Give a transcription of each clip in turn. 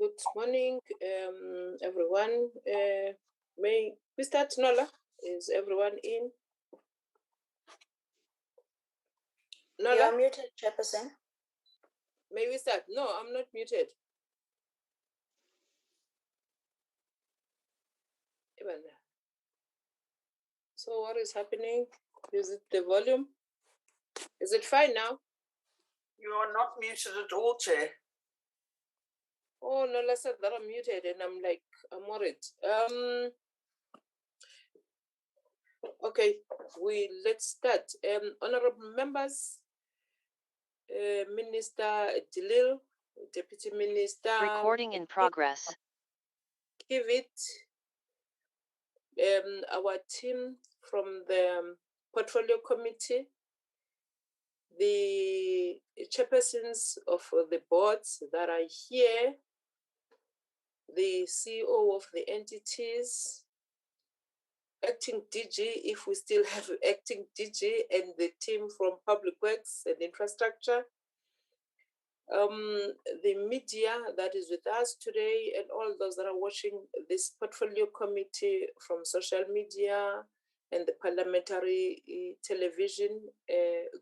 Good morning, everyone. May we start, Nola? Is everyone in? Nola? You are muted, Chairperson. May we start? No, I'm not muted. Even there. So what is happening? Is it the volume? Is it fine now? You are not muted at all, Chair. Oh, Nola said that I'm muted and I'm like, I'm worried. Okay, let's start. Honorable members, Minister Dilil, Deputy Minister. Recording in progress. Kivit, our team from the Portfolio Committee, the chairpersons of the boards that are here, the CEO of the entities, acting DG, if we still have acting DG, and the team from Public Works and Infrastructure, the media that is with us today, and all those that are watching this Portfolio Committee from social media and the parliamentary television,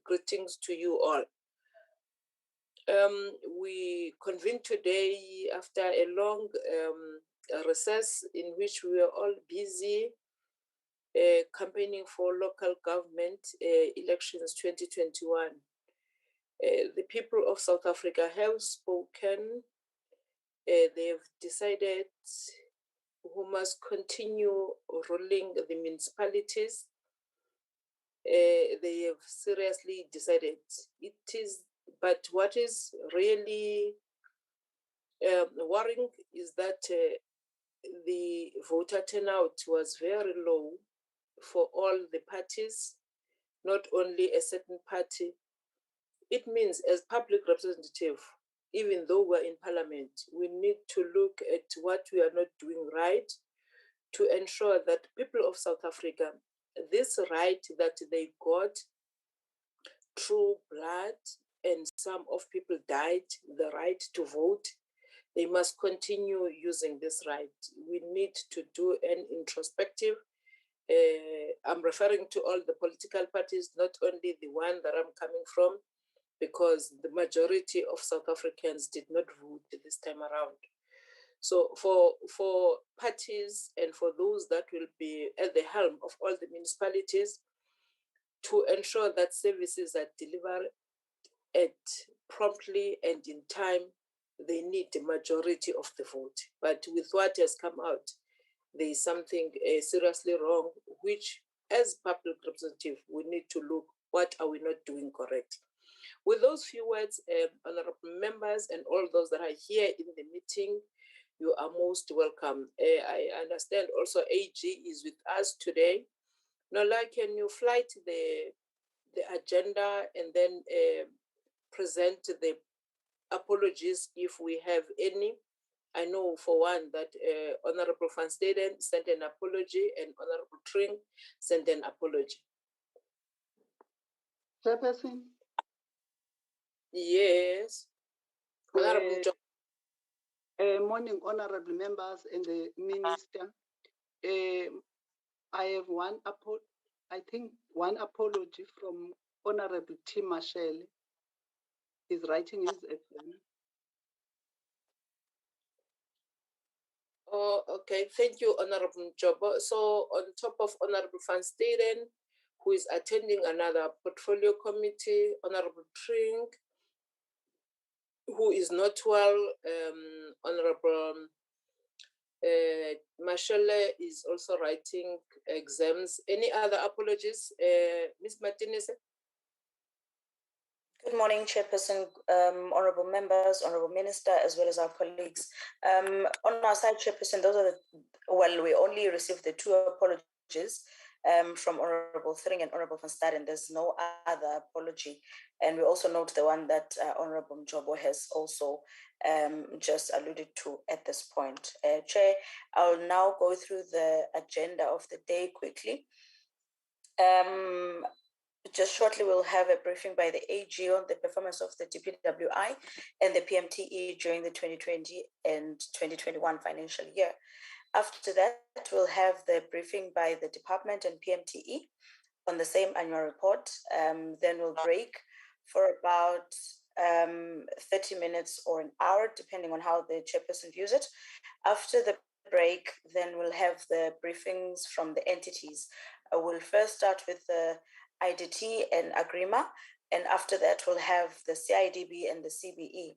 greetings to you all. We convened today after a long recess in which we were all busy campaigning for local government elections 2021. The people of South Africa have spoken. They've decided who must continue ruling the municipalities. They have seriously decided it is, but what is really worrying is that the voter turnout was very low for all the parties, not only a certain party. It means as public representative, even though we're in parliament, we need to look at what we are not doing right to ensure that people of South Africa, this right that they got through blood and some of people died, the right to vote, they must continue using this right. We need to do an introspective. I'm referring to all the political parties, not only the one that I'm coming from, because the majority of South Africans did not vote this time around. So for parties and for those that will be at the helm of all the municipalities to ensure that services are delivered promptly and in time, they need the majority of the vote. But with what has come out, there is something seriously wrong, which as public representative, we need to look, what are we not doing correct? With those few words, honorable members and all those that are here in the meeting, you are most welcome. I understand also AG is with us today. Nola, can you flight the agenda and then present the apologies if we have any? I know for one that Honorable Van Staden sent an apology and Honorable Tring sent an apology. Chairperson? Yes. Honorable Morning, honorable members and the minister. I have one apology from Honorable T. Marshall. He's writing his exam. Oh, okay. Thank you, Honorable Jobo. So on top of Honorable Van Staden, who is attending another portfolio committee, Honorable Tring, who is not well, Honorable Mashele is also writing exams. Any other apologies? Ms. Martinez? Good morning, Chairperson, honourable members, honourable minister, as well as our colleagues. On our side, Chairperson, we only received the two apologies from Honourable Thring and Honourable Van Staden. There's no other apology. And we also note the one that Honourable Jobo has also just alluded to at this point. Chair, I'll now go through the agenda of the day quickly. just shortly, we'll have a briefing by the AG on the performance of the DPWI and the PMTE during the 2020 and 2021 financial year. After that, we'll have the briefing by the department and PMTE on the same annual report. Then we'll break for about 30 minutes or an hour, depending on how the chairperson views it. After the break, then we'll have the briefings from the entities. We'll first start with the IDT and Agrément, and after that, we'll have the CIDB and the CBE.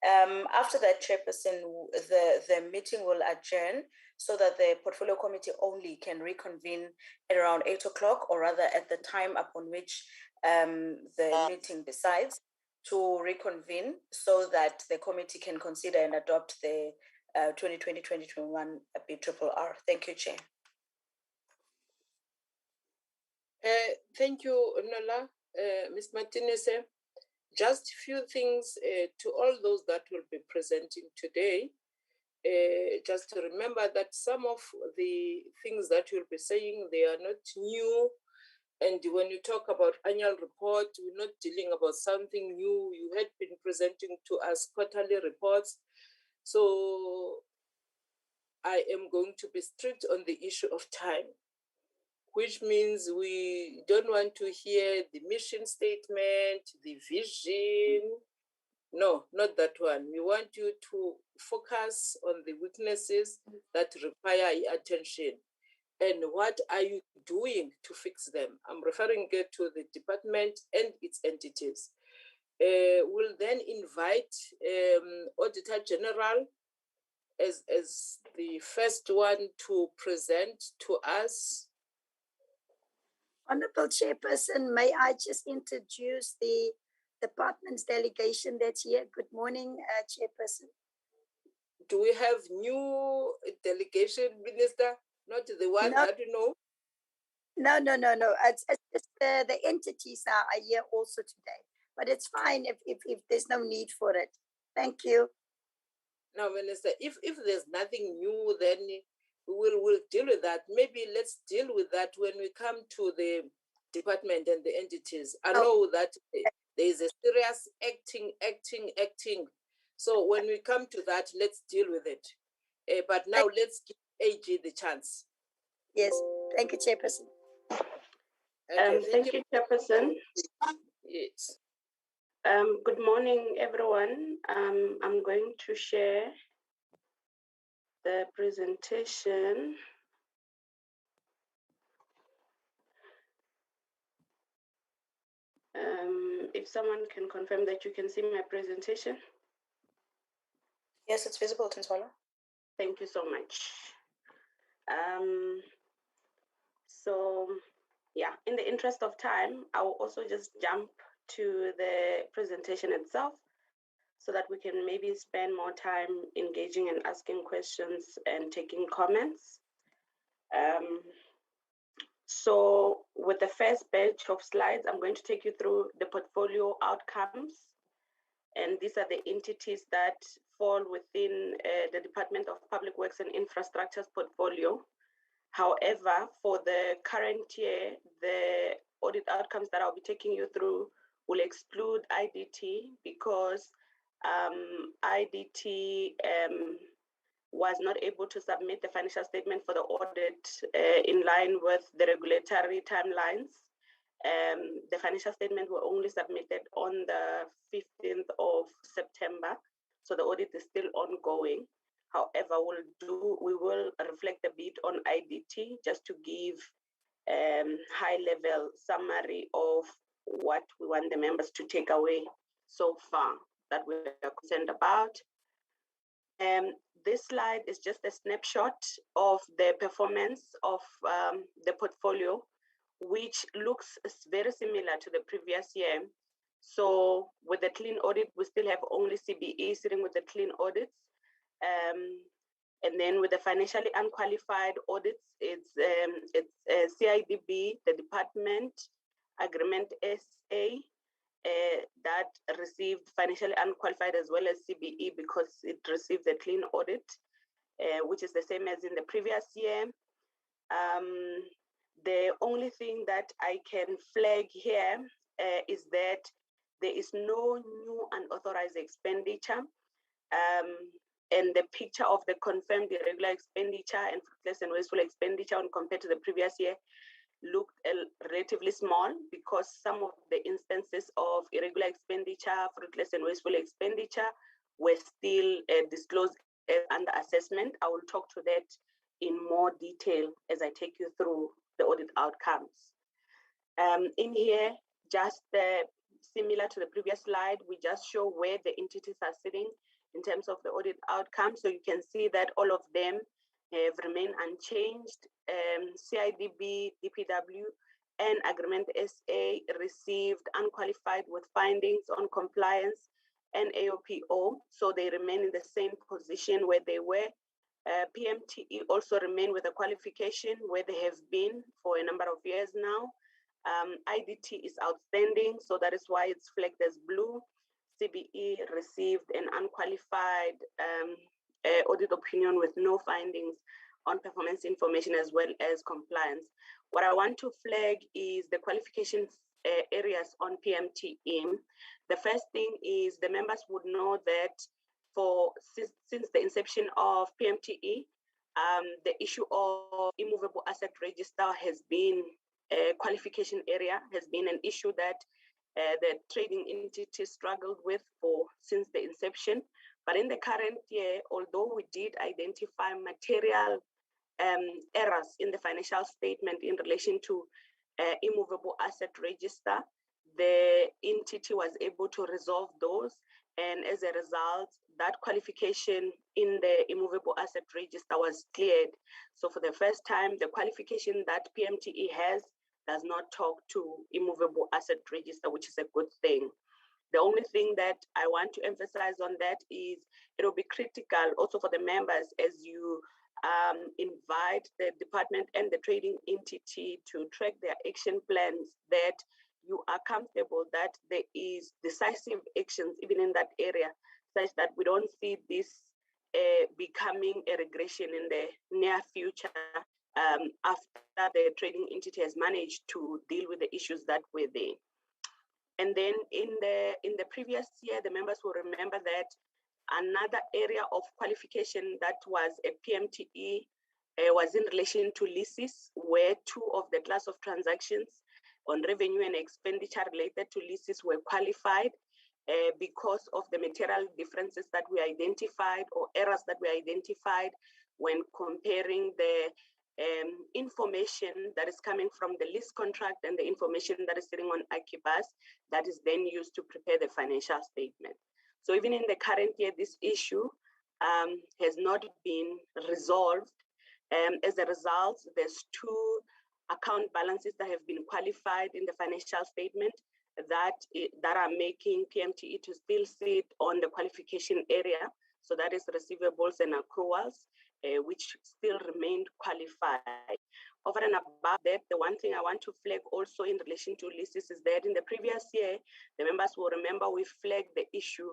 After that, chairperson, the meeting will adjourn so that the portfolio committee only can reconvene at around 8 o'clock, or rather at the time upon which the meeting decides to reconvene, so that the committee can consider and adopt the 2020-2021 BRRR. Thank you, Chair. Thank you, Nola. Ms. Martinez. Just a few things to all those that will be presenting today. Just to remember that some of the things that you'll be saying, they are not new. And when you talk about annual report, we're not dealing about something new. You had been presenting to us quarterly reports. So I am going to be strict on the issue of time, which means we don't want to hear the mission statement, the vision. No, not that one. We want you to focus on the weaknesses that require attention. And what are you doing to fix them? I'm referring to the department and its entities. We'll then invite Auditor-General as the first one to present to us. Honorable Chairperson, may I just introduce the department's delegation that's here? Good morning, Chairperson. Do we have new delegation, Minister? Not the one that you know? No. It's just the entities are here also today. But it's fine if there's no need for it. Thank you. Now, Minister, if there's nothing new, then we'll deal with that. Maybe let's deal with that when we come to the department and the entities. I know that there is a serious acting. So when we come to that, let's deal with it. But now let's give AG the chance. Yes, thank you, Chairperson. Okay, thank you, Chairperson. Yes. Good morning, everyone. I'm going to share the presentation. If someone can confirm that you can see my presentation. Yes, it's visible, Tinswala. Thank you so much. So, yeah, in the interest of time, I will also just jump to the presentation itself so that we can maybe spend more time engaging and asking questions and taking comments. So with the first batch of slides, I'm going to take you through the portfolio outcomes. And these are the entities that fall within the Department of Public Works and Infrastructure's portfolio. However, for the current year, the audit outcomes that I'll be taking you through will exclude IDT because IDT was not able to submit the financial statement for the audit in line with the regulatory timelines. The financial statement were only submitted on the 15th of September, so the audit is still ongoing. However, we will reflect a bit on IDT just to give high-level summary of what we want the members to take away so far that we are concerned about. This slide is just a snapshot of the performance of the portfolio, which looks very similar to the previous year. So with the clean audit, we still have only CBE sitting with the clean audits. And then with the financially unqualified audits, it's CIDB, the department, Agrément SA, that received financially unqualified as well as CBE because it received the clean audit, which is the same as in the previous year. The only thing that I can flag here is that there is no new unauthorized expenditure, and the picture of the confirmed irregular expenditure and fruitless and wasteful expenditure when compared to the previous year looked relatively small, because some of the instances of irregular expenditure, fruitless and wasteful expenditure were still disclosed under assessment. I will talk to that in more detail as I take you through the audit outcomes. In here, just similar to the previous slide, we just show where the entities are sitting in terms of the audit outcome. So you can see that all of them have remained unchanged. CIDB, DPW, and Agrément SA received unqualified with findings on compliance and AOPO, so they remain in the same position where they were. PMTE also remain with a qualification where they have been for a number of years now. IDT is outstanding, so that is why it's flagged as blue. CBE received an unqualified audit opinion with no findings on performance information as well as compliance. What I want to flag is the qualification areas on PMTE. The first thing is the members would know that since the inception of PMTE, the issue of immovable asset register has been a qualification area, has been an issue that the trading entity struggled with since the inception. But in the current year, although we did identify material errors in the financial statement in relation to immovable asset register, the entity was able to resolve those, and as a result, that qualification in the immovable asset register was cleared. So for the first time, the qualification that PMTE has does not talk to immovable asset register, which is a good thing. The only thing that I want to emphasize on that is it will be critical also for the members as you invite the department and the trading entity to track their action plans, that you are comfortable that there is decisive actions even in that area, such that we don't see this becoming a regression in the near future after the trading entity has managed to deal with the issues that were there. And then in the previous year, the members will remember that another area of qualification that was a PMTE was in relation to leases, where two of the class of transactions on revenue and expenditure related to leases were qualified because of the material differences that we identified or errors that we identified when comparing the information that is coming from the lease contract and the information that is sitting on Akibas that is then used to prepare the financial statement. So even in the current year, this issue has not been resolved. As a result, there's two account balances that have been qualified in the financial statement that are making PMTE to still sit on the qualification area. So that is receivables and accruals, which still remained qualified. Over and above that, the one thing I want to flag also in relation to leases is that in the previous year, the members will remember we flagged the issue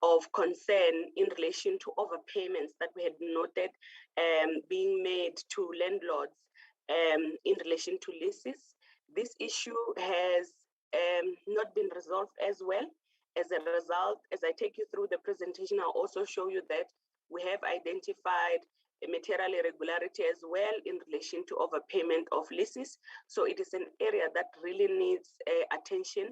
of concern in relation to overpayments that we had noted being made to landlords in relation to leases. This issue has not been resolved as well. As a result, as I take you through the presentation, I'll also show you that we have identified a material irregularity as well in relation to overpayment of leases. So it is an area that really needs attention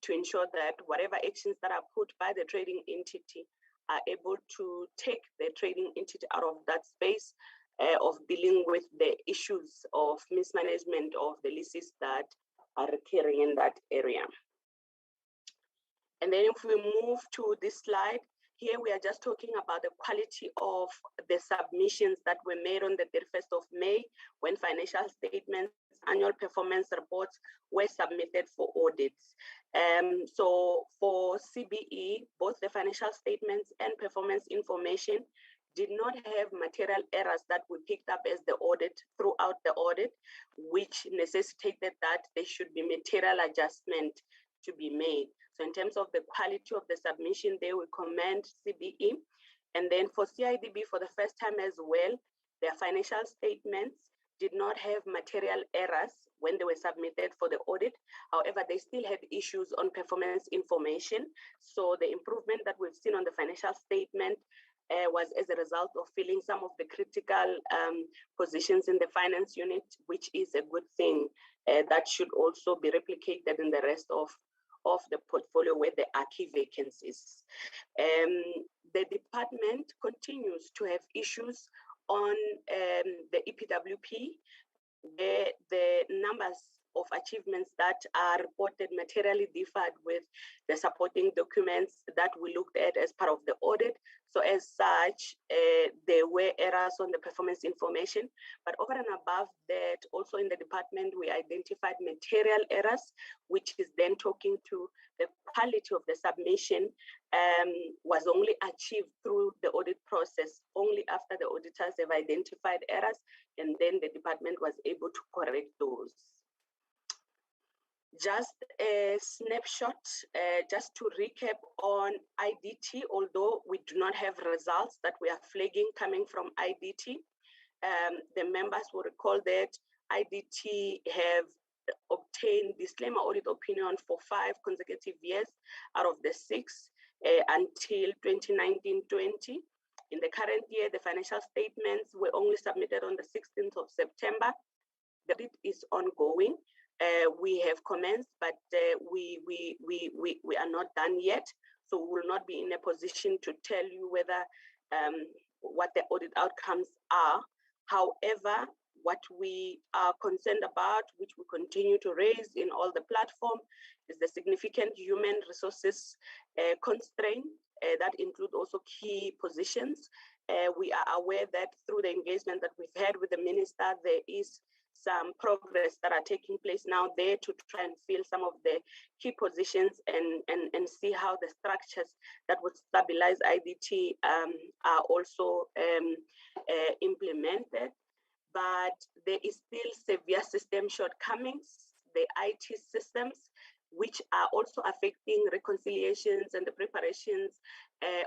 to ensure that whatever actions that are put by the trading entity are able to take the trading entity out of that space of dealing with the issues of mismanagement of the leases that are occurring in that area. And then if we move to this slide, here we are just talking about the quality of the submissions that were made on the 31st of May when financial statements, annual performance reports were submitted for audits. So for CBE, both the financial statements and performance information did not have material errors that we picked up as the audit throughout the audit, which necessitated that there should be material adjustment to be made. So in terms of the quality of the submission, they will commend CBE. And then for CIDB, for the first time as well, their financial statements did not have material errors when they were submitted for the audit. However, they still had issues on performance information. So the improvement that we've seen on the financial statement was as a result of filling some of the critical positions in the finance unit, which is a good thing. That should also be replicated in the rest of the portfolio where there are key vacancies. The department continues to have issues on the EPWP, where the numbers of achievements that are reported materially differed with the supporting documents that we looked at as part of the audit. So as such, there were errors on the performance information, but over and above that, also in the department, we identified material errors, which is then talking to the quality of the submission was only achieved through the audit process, only after the auditors have identified errors, and then the department was able to correct those. Just a snapshot, just to recap on IDT, although we do not have results that we are flagging coming from IDT, the members will recall that IDT have obtained disclaimer audit opinion for 5 consecutive years out of the 6 until 2019-20. In the current year, the financial statements were only submitted on the 16th of September. The audit is ongoing. We have commenced, but we are not done yet. So we will not be in a position to tell you whether what the audit outcomes are. However, what we are concerned about, which we continue to raise in all the platform, is the significant human resources constraint that include also key positions. We are aware that through the engagement that we've had with the minister, there is some progress that are taking place now there to try and fill some of the key positions and see how the structures that would stabilize IDT are also implemented. But there is still severe system shortcomings, the IT systems, which are also affecting reconciliations and the preparations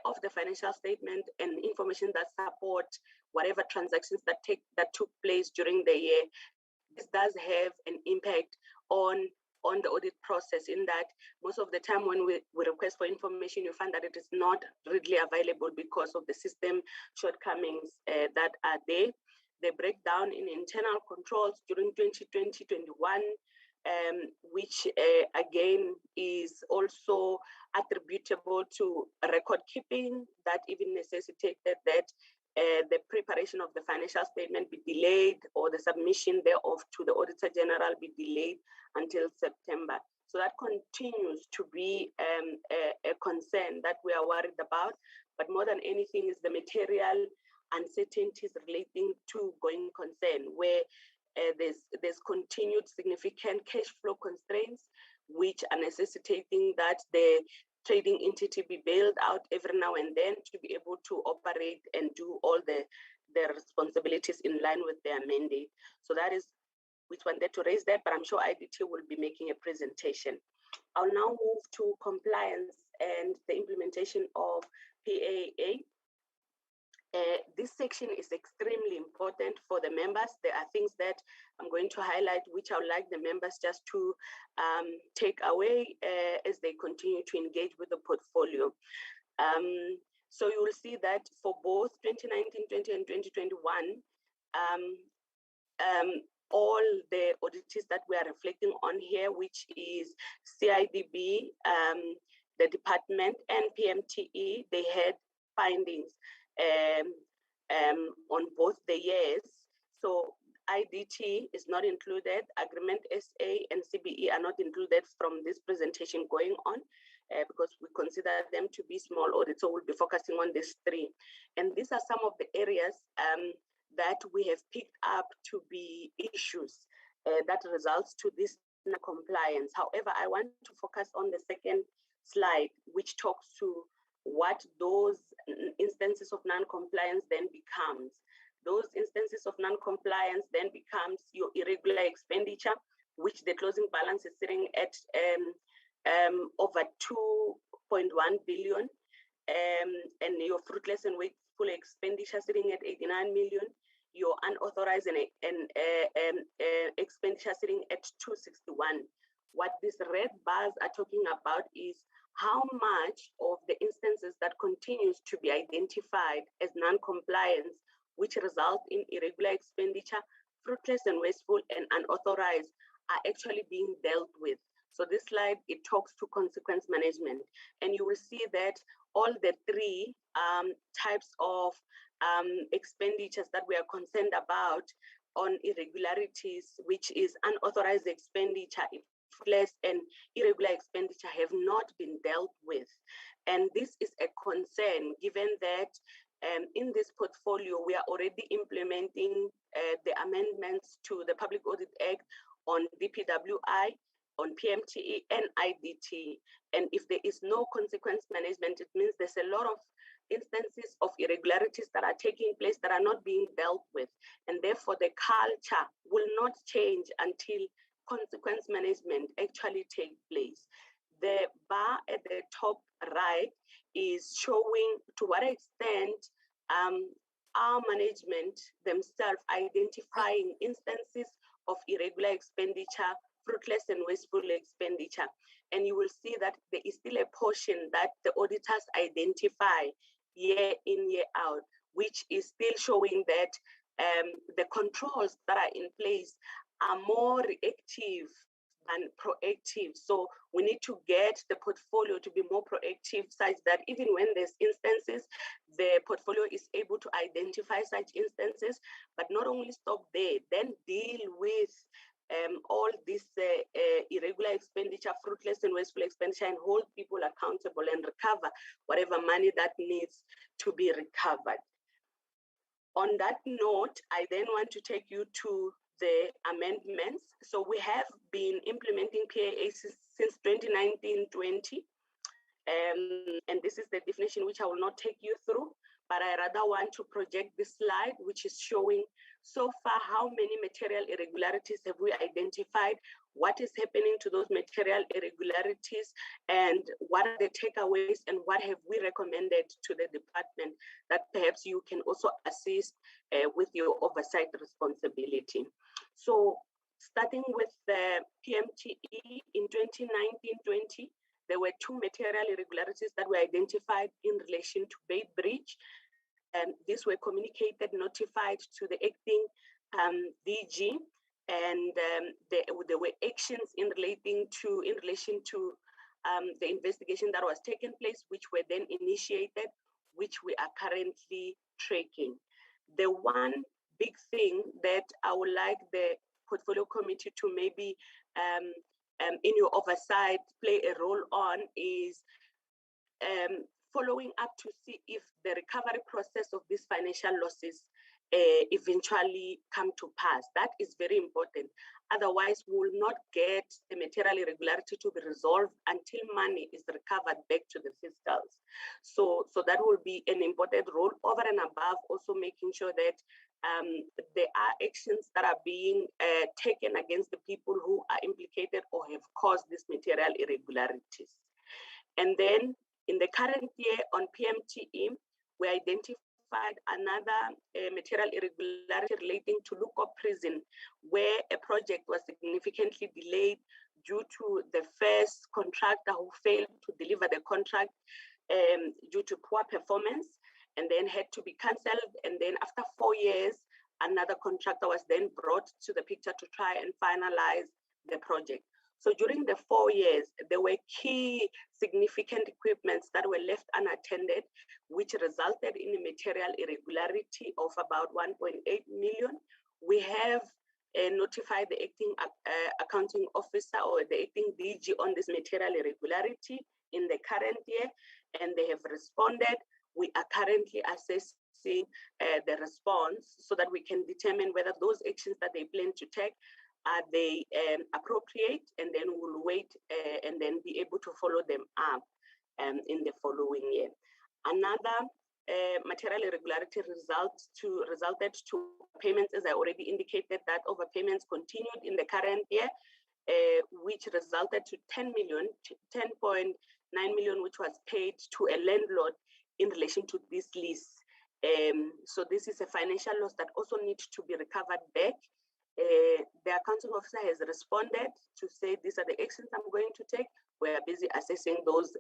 of the financial statement and information that support whatever transactions that took place during the year. This does have an impact on the audit process, in that most of the time when we request for information, you find that it is not readily available because of the system shortcomings that are there. The breakdown in internal controls during 2020-21, which again is also attributable to record keeping that even necessitated that the preparation of the financial statement be delayed, or the submission thereof to the Auditor-General be delayed until September. So that continues to be a concern that we are worried about. But more than anything is the material uncertainties relating to going concern, where there's continued significant cash flow constraints, which are necessitating that the trading entity be bailed out every now and then to be able to operate and do all their responsibilities in line with their mandate. So that is, we wanted to raise that, but I'm sure IDT will be making a presentation. I'll now move to compliance and the implementation of PAA. This section is extremely important for the members. There are things that I'm going to highlight, which I would like the members just to take away as they continue to engage with the portfolio. So you will see that for both 2019-20 and 2021, all the auditors that we are reflecting on here, which is CIDB, the department, and PMTE, they had findings on both the years. So IDT is not included, Agreement SA and CBE are not included from this presentation going on because we consider them to be small audits. So we'll be focusing on these 3. And these are some of the areas that we have picked up to be issues that results to this non-compliance. However, I want to focus on the second slide, which talks to what those instances of non-compliance then becomes. Those instances of non-compliance then becomes your irregular expenditure, which the closing balance is sitting at over 2.1 billion, and your fruitless and wasteful expenditure sitting at 89 million. your unauthorized and expenditure sitting at 261. What these red bars are talking about is how much of the instances that continues to be identified as non-compliance, which result in irregular expenditure, fruitless and wasteful and unauthorized, are actually being dealt with. So this slide, it talks to consequence management, and you will see that all the three types of expenditures that we are concerned about on irregularities, which is unauthorized expenditure, fruitless and irregular expenditure, have not been dealt with. And this is a concern given that in this portfolio, we are already implementing the amendments to the Public Audit Act on DPWI, on PMTE and IDT. And if there is no consequence management, it means there's a lot of instances of irregularities that are taking place that are not being dealt with. And therefore the culture will not change until consequence management actually takes place. The bar at the top right is showing to what extent our management themselves identifying instances of irregular expenditure, fruitless and wasteful expenditure. And you will see that there is still a portion that the auditors identify year in, year out, which is still showing that the controls that are in place are more reactive than proactive. So we need to get the portfolio to be more proactive, such that even when there's instances, the portfolio is able to identify such instances, but not only stop there, then deal with all this irregular expenditure, fruitless and wasteful expenditure, and hold people accountable and recover whatever money that needs to be recovered. On that note, I then want to take you to the amendments. So we have been implementing PAA since 2019-20, and this is the definition which I will not take you through, but I rather want to project this slide, which is showing so far how many material irregularities have we identified, what is happening to those material irregularities, and what are the takeaways, and what have we recommended to the department that perhaps you can also assist with your oversight responsibility. So starting with the PMTE in 2019-20, there were 2 material irregularities that were identified in relation to Bay Bridge. And these were communicated, notified to the acting DG, and there were actions in relation to the investigation that was taking place, which were then initiated, which we are currently tracking. The one big thing that I would like the portfolio committee to maybe in your oversight play a role on is following up to see if the recovery process of these financial losses eventually come to pass. That is very important. Otherwise, we will not get the material irregularity to be resolved until money is recovered back to the fiscals. So that will be an important role, over and above also making sure that there are actions that are being taken against the people who are implicated or have caused these material irregularities. And then in the current year on PMTE, we identified another material irregularity relating to Lukop Prison, where a project was significantly delayed due to the first contractor who failed to deliver the contract due to poor performance, and then had to be cancelled. And then after 4 years, another contractor was then brought to the picture to try and finalize the project. So during the 4 years, there were key significant equipments that were left unattended, which resulted in a material irregularity of about 1.8 million. We have notified the acting accounting officer or the acting DG on this material irregularity in the current year, and they have responded. We are currently assessing the response so that we can determine whether those actions that they plan to take are they appropriate, and then we'll wait and then be able to follow them up in the following year. Another material irregularity resulted to payments, as I already indicated, that overpayments continued in the current year, which resulted to 10.9 million, which was paid to a landlord in relation to this lease. So this is a financial loss that also needs to be recovered back. The accounting officer has responded to say these are the actions I'm going to take. We are busy assessing those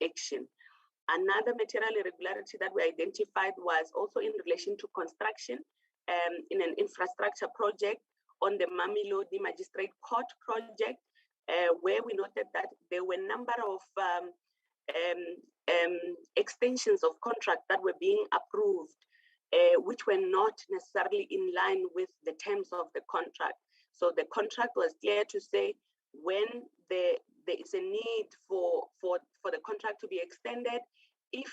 actions. Another material irregularity that we identified was also in relation to construction in an infrastructure project on the Mamelodi Magistrate Court project, where we noted that there were a number of extensions of contract that were being approved, which were not necessarily in line with the terms of the contract. So the contract was clear to say when there is a need for the contract to be extended, if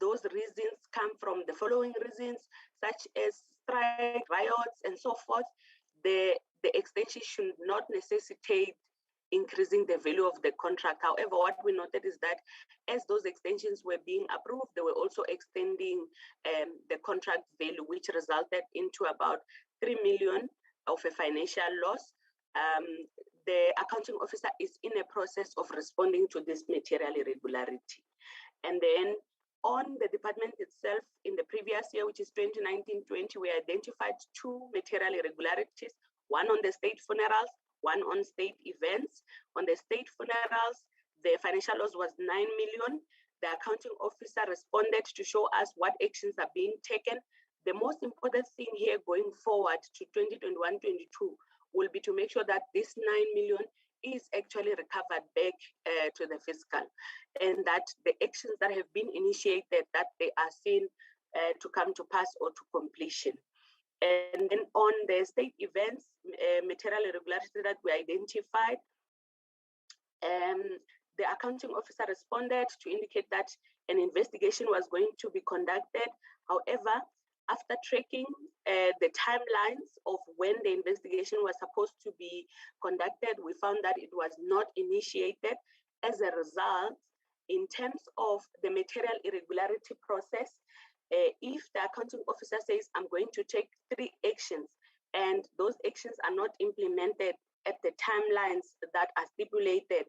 those reasons come from the following reasons, such as strike, riots, and so forth, the extension should not necessitate increasing the value of the contract. However, what we noted is that as those extensions were being approved, they were also extending the contract value, which resulted into about 3 million of a financial loss. The accounting officer is in a process of responding to this material irregularity. And then on the department itself, in the previous year, which is 2019-20, we identified 2 material irregularities, one on the state funerals, one on state events. On the state funerals, the financial loss was 9 million. The accounting officer responded to show us what actions are being taken. The most important thing here going forward to 2021-22 will be to make sure that this 9 million is actually recovered back to the fiscal, and that the actions that have been initiated, that they are seen to come to pass or to completion. And then on the state events, material irregularity that we identified, the accounting officer responded to indicate that an investigation was going to be conducted. However, after tracking the timelines of when the investigation was supposed to be conducted, we found that it was not initiated. As a result, in terms of the material irregularity process, if the accounting officer says, I'm going to take 3 actions, and those actions are not implemented at the timelines that are stipulated,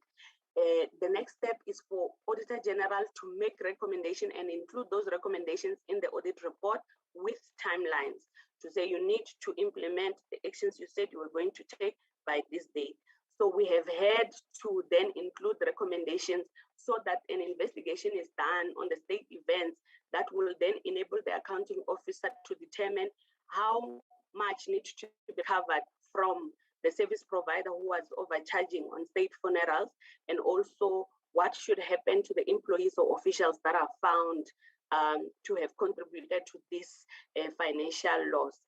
the next step is for Auditor-General to make recommendation and include those recommendations in the audit report with timelines to say you need to implement the actions you said you were going to take by this date. So we have had to then include the recommendations so that an investigation is done on the state events that will then enable the accounting officer to determine how much needs to be covered from the service provider who was overcharging on state funerals, and also what should happen to the employees or officials that are found to have contributed to this financial loss.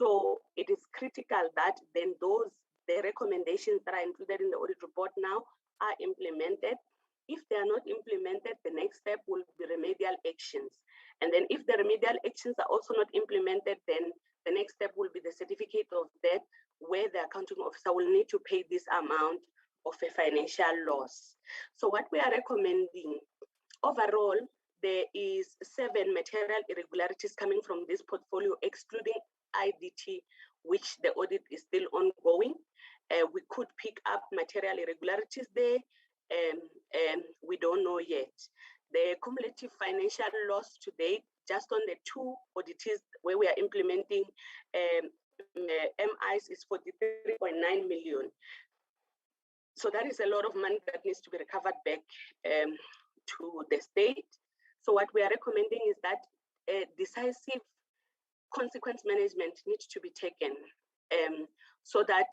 So it is critical that then the recommendations that are included in the audit report now are implemented. If they are not implemented, the next step will be remedial actions. And then if the remedial actions are also not implemented, then the next step will be the certificate of debt, where the accounting officer will need to pay this amount of a financial loss. So what we are recommending, overall, there is 7 material irregularities coming from this portfolio, excluding IDT, which the audit is still ongoing. We could pick up material irregularities there, and we don't know yet. The cumulative financial loss to date, just on the 2 audits where we are implementing MIs, is 43.9 million. So that is a lot of money that needs to be recovered back to the state. So what we are recommending is that decisive consequence management needs to be taken so that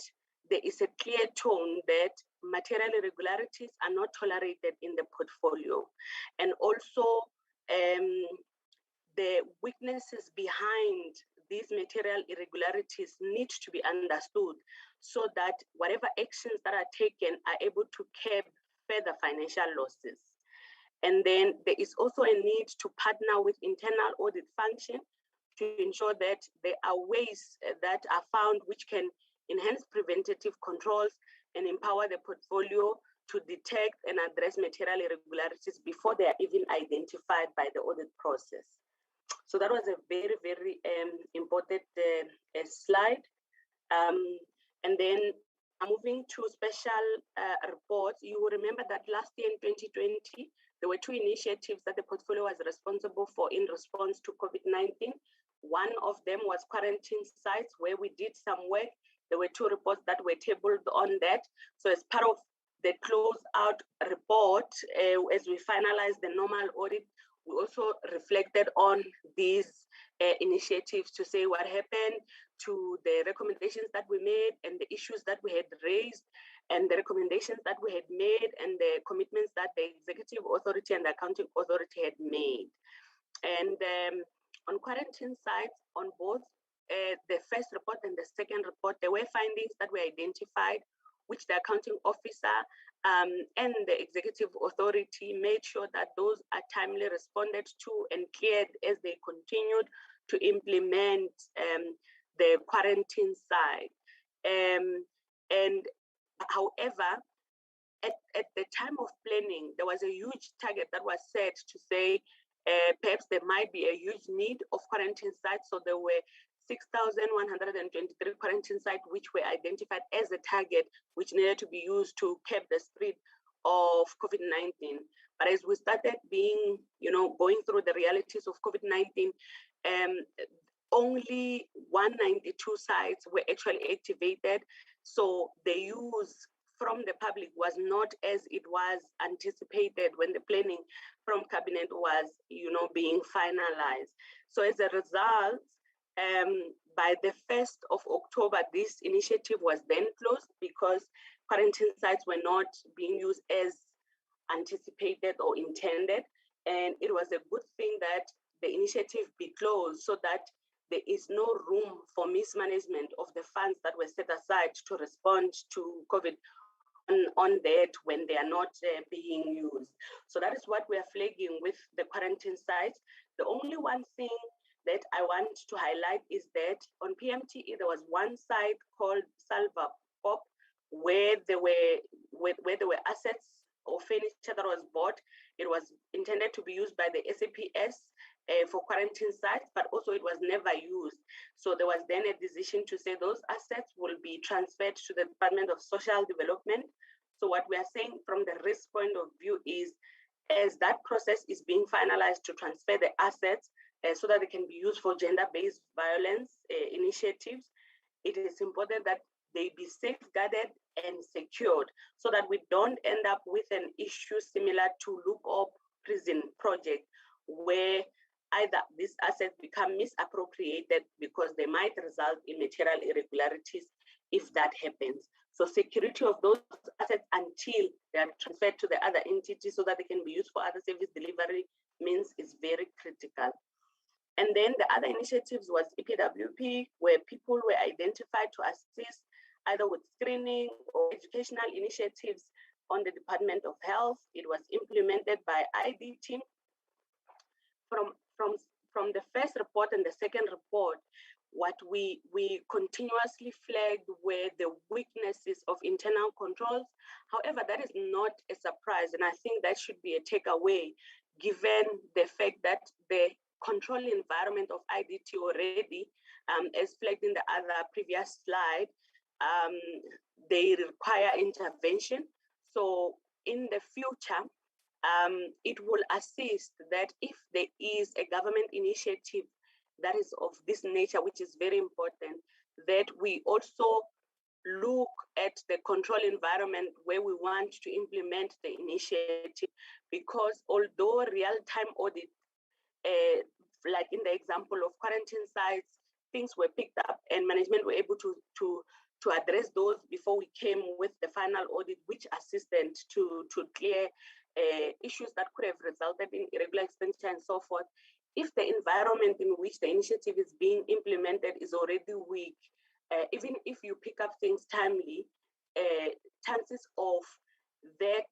there is a clear tone that material irregularities are not tolerated in the portfolio. And also the weaknesses behind these material irregularities need to be understood so that whatever actions that are taken are able to curb further financial losses. And then there is also a need to partner with internal audit function to ensure that there are ways that are found which can enhance preventative controls and empower the portfolio to detect and address material irregularities before they are even identified by the audit process. So that was a very, very important slide. And then moving to special reports, you will remember that last year in 2020, there were two initiatives that the portfolio was responsible for in response to COVID-19. One of them was quarantine sites, where we did some work. There were two reports that were tabled on that. So as part of the close-out report, as we finalized the normal audit, we also reflected on these initiatives to say what happened, to the recommendations that we made and the issues that we had raised, and the recommendations that we had made, and the commitments that the executive authority and the accounting authority had made. And on quarantine sites, on both the first report and the second report, there were findings that were identified, which the accounting officer and the executive authority made sure that those are timely responded to and cleared as they continued to implement the quarantine side. And however, at the time of planning, there was a huge target that was set to say perhaps there might be a huge need of quarantine sites. So there were 6,123 quarantine sites which were identified as a target, which needed to be used to curb the spread of COVID-19. But as we started going through the realities of COVID-19, only 192 sites were actually activated. So the use from the public was not as it was anticipated when the planning from cabinet was, being finalized. So as a result, by the 1st of October, this initiative was then closed because quarantine sites were not being used as anticipated or intended. And it was a good thing that the initiative be closed so that there is no room for mismanagement of the funds that were set aside to respond to COVID on that when they are not being used. So that is what we are flagging with the quarantine sites. The only one thing that I want to highlight is that on PMTE, there was one site called Salva Pop where there were assets or furniture that was bought. It was intended to be used by the SAPS for quarantine sites, but also it was never used. So there was then a decision to say those assets will be transferred to the Department of Social Development. So what we are saying from the risk point of view is, as that process is being finalized to transfer the assets so that they can be used for gender-based violence initiatives, it is important that they be safeguarded and secured so that we don't end up with an issue similar to Look Up Prison Project, where either these assets become misappropriated because they might result in material irregularities if that happens. So security of those assets until they are transferred to the other entity so that they can be used for other service delivery means is very critical. And then the other initiatives was EPWP, where people were identified to assist either with screening or educational initiatives on the Department of Health. It was implemented by ID team. From the first report and the second report, what we continuously flagged were the weaknesses of internal controls. However, that is not a surprise, and I think that should be a takeaway, given the fact that the control environment of IDT already, as flagged in the other previous slide, they require intervention. So in the future, it will assist that if there is a government initiative that is of this nature, which is very important, that we also look at the control environment where we want to implement the initiative, because although real-time audit, like in the example of quarantine sites, things were picked up and management were able to address those before we came with the final audit, which assisted to clear issues that could have resulted in irregular expenditure and so forth. If the environment in which the initiative is being implemented is already weak, even if you pick up things timely, chances of that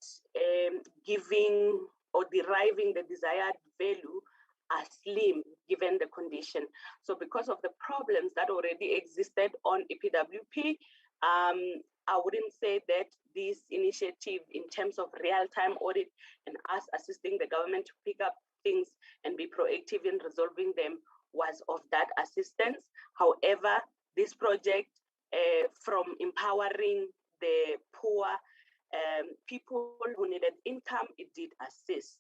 giving or deriving the desired value are slim given the condition. So because of the problems that already existed on EPWP, I wouldn't say that this initiative in terms of real-time audit and us assisting the government to pick up things and be proactive in resolving them was of that assistance. However, this project, from empowering the poor, people who needed income, it did assist.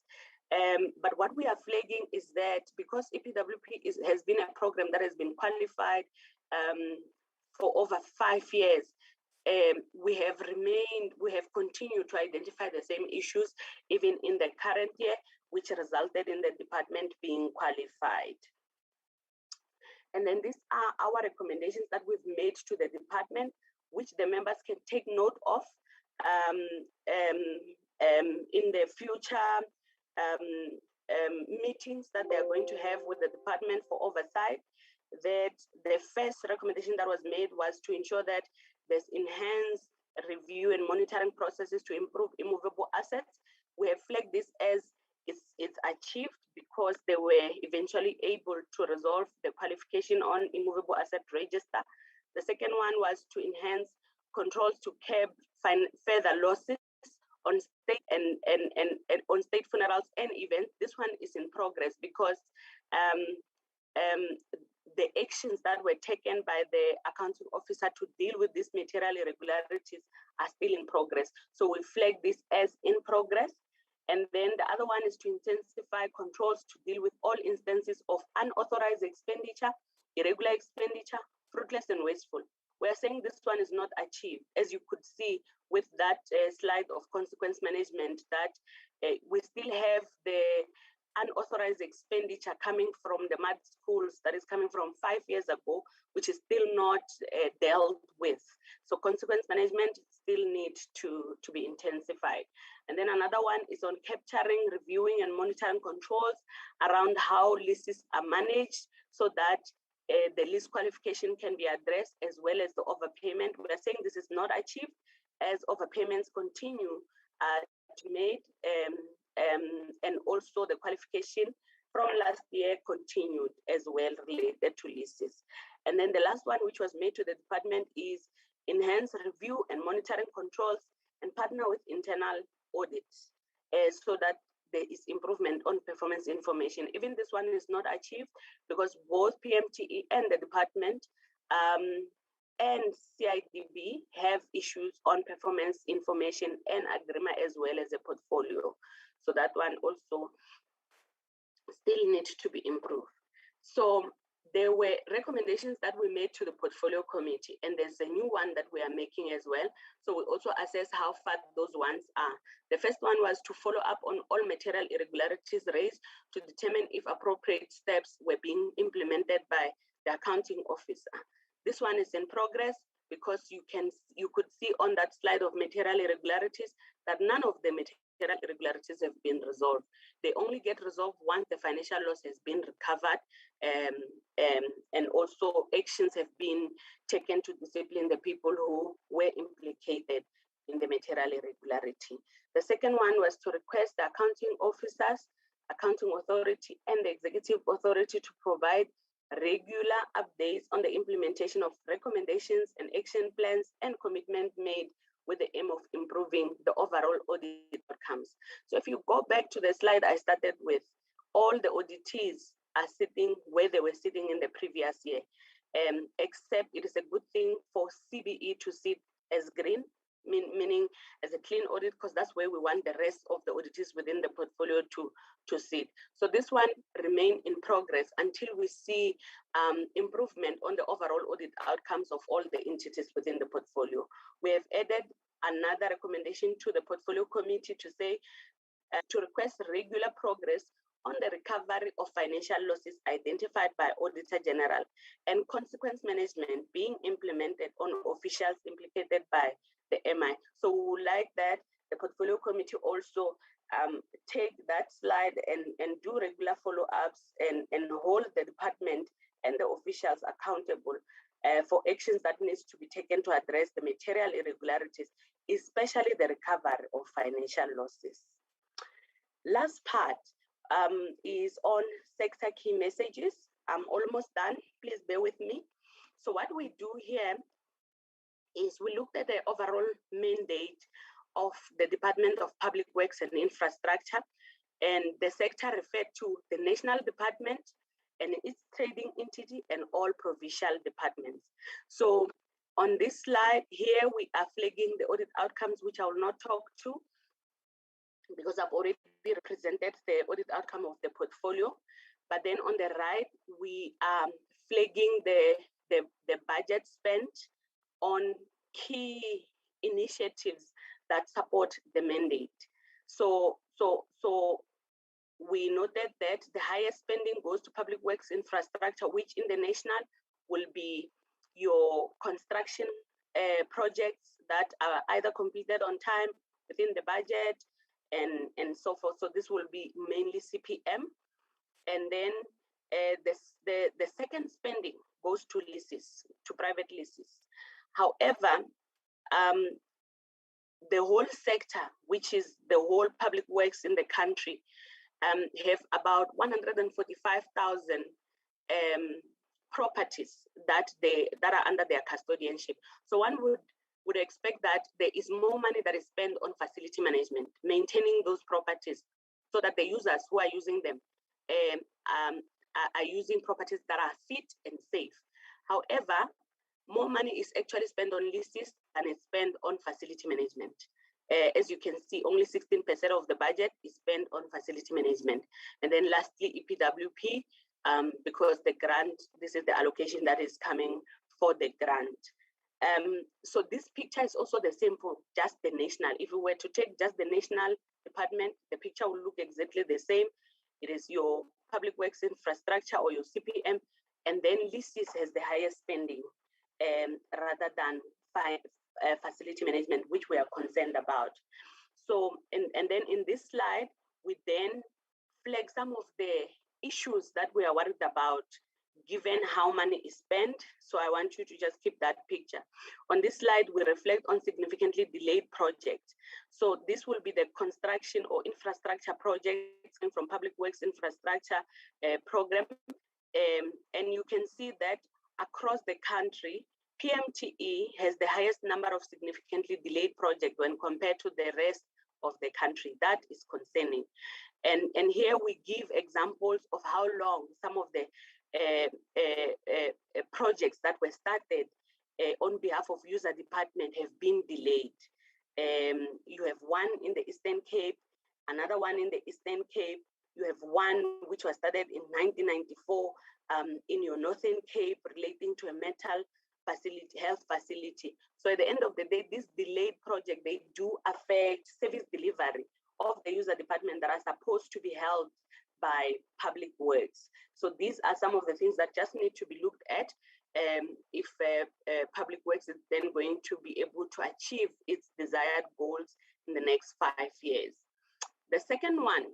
But what we are flagging is that because EPWP has been a program that has been qualified for over 5 years, we have continued to identify the same issues even in the current year, which resulted in the department being qualified. And then these are our recommendations that we've made to the department, which the members can take note of in the future meetings that they're going to have with the department for oversight. That the first recommendation that was made was to ensure that there's enhanced review and monitoring processes to improve immovable assets. We have flagged this as it's achieved because they were eventually able to resolve the qualification on immovable asset register. The second one was to enhance controls to curb further losses on state and on state funerals and events. This one is in progress because the actions that were taken by the accounting officer to deal with these material irregularities are still in progress. So we flag this as in progress. And then the other one is to intensify controls to deal with all instances of unauthorized expenditure, irregular expenditure, fruitless and wasteful. We're saying this one is not achieved, as you could see with that slide of consequence management, that we still have the unauthorized expenditure coming from the mud schools that is coming from 5 years ago, which is still not dealt with. So consequence management still needs to be intensified. And then another one is on capturing, reviewing, and monitoring controls around how leases are managed so that the lease qualification can be addressed, as well as the overpayment. We are saying this is not achieved as overpayments continue to be made, and also the qualification from last year continued as well related to leases. And then the last one, which was made to the department, is enhance review and monitoring controls and partner with internal audits so that there is improvement on performance information. Even this one is not achieved because both PMTE and the department and CIDB have issues on performance information and Agrément as well as a portfolio. So that one also still needs to be improved. So there were recommendations that we made to the portfolio committee, and there's a new one that we are making as well. So we also assess how far those ones are. The first one was to follow up on all material irregularities raised to determine if appropriate steps were being implemented by the accounting officer. This one is in progress because you could see on that slide of material irregularities that none of the material irregularities have been resolved. They only get resolved once the financial loss has been recovered, and also actions have been taken to discipline the people who were implicated in the material irregularity. The second one was to request the accounting officers, accounting authority, and the executive authority to provide regular updates on the implementation of recommendations and action plans and commitment made with the aim of improving the overall audit outcomes. So if you go back to the slide I started with, all the auditees are sitting where they were sitting in the previous year, except it is a good thing for CBE to sit as green, meaning as a clean audit, because that's where we want the rest of the auditors within the portfolio to sit. So this one remain in progress until we see improvement on the overall audit outcomes of all the entities within the portfolio. We have added another recommendation to the portfolio committee to say, to request regular progress on the recovery of financial losses identified by Auditor-General and consequence management being implemented on officials implicated by the MI. So we would like that the portfolio committee also take that slide and do regular follow-ups and hold the department and the officials accountable for actions that needs to be taken to address the material irregularities, especially the recovery of financial losses. Last part is on sector key messages. I'm almost done. Please bear with me. So what we do here is we looked at the overall mandate of the Department of Public Works and Infrastructure, and the sector referred to the National Department and its trading entity and all provincial departments. So On this slide here, we are flagging the audit outcomes, which I will not talk to because I've already represented the audit outcome of the portfolio. But then on the right, we are flagging the budget spent on key initiatives that support the mandate. So we noted that the highest spending goes to public works infrastructure, which in the national will be your construction projects that are either completed on time within the budget and so forth. So this will be mainly CPM. And then the second spending goes to leases, to private leases. However, the whole sector, which is the whole public works in the country, have about 145,000 properties that are under their custodianship. So one would expect that there is more money that is spent on facility management, maintaining those properties, so that the users who are using them are using properties that are fit and safe. However, more money is actually spent on leases than is spent on facility management. As you can see, only 16% of the budget is spent on facility management. And then lastly, EPWP, because the grant, this is the allocation that is coming for the grant. So this picture is also the same for just the national. If we were to take just the national department, the picture will look exactly the same. It is your public works infrastructure or your CPM, and then leases has the highest spending rather than facility management, which we are concerned about. So, and then in this slide, we then flag some of the issues that we are worried about given how money is spent. So I want you to just keep that picture. On this slide, we reflect on significantly delayed projects. So this will be the construction or infrastructure projects from public works infrastructure program. And you can see that across the country, PMTE has the highest number of significantly delayed projects when compared to the rest of the country. That is concerning. And here we give examples of how long some of the projects that were started on behalf of user department have been delayed. You have one in the Eastern Cape, another one in the Eastern Cape. You have one which was started in 1994 in your Northern Cape relating to a metal facility, health facility. So at the end of the day, this delayed project, they do affect service delivery of the user department that are supposed to be held by public works. So these are some of the things that just need to be looked at if public works is then going to be able to achieve its desired goals in the next 5 years. The second one,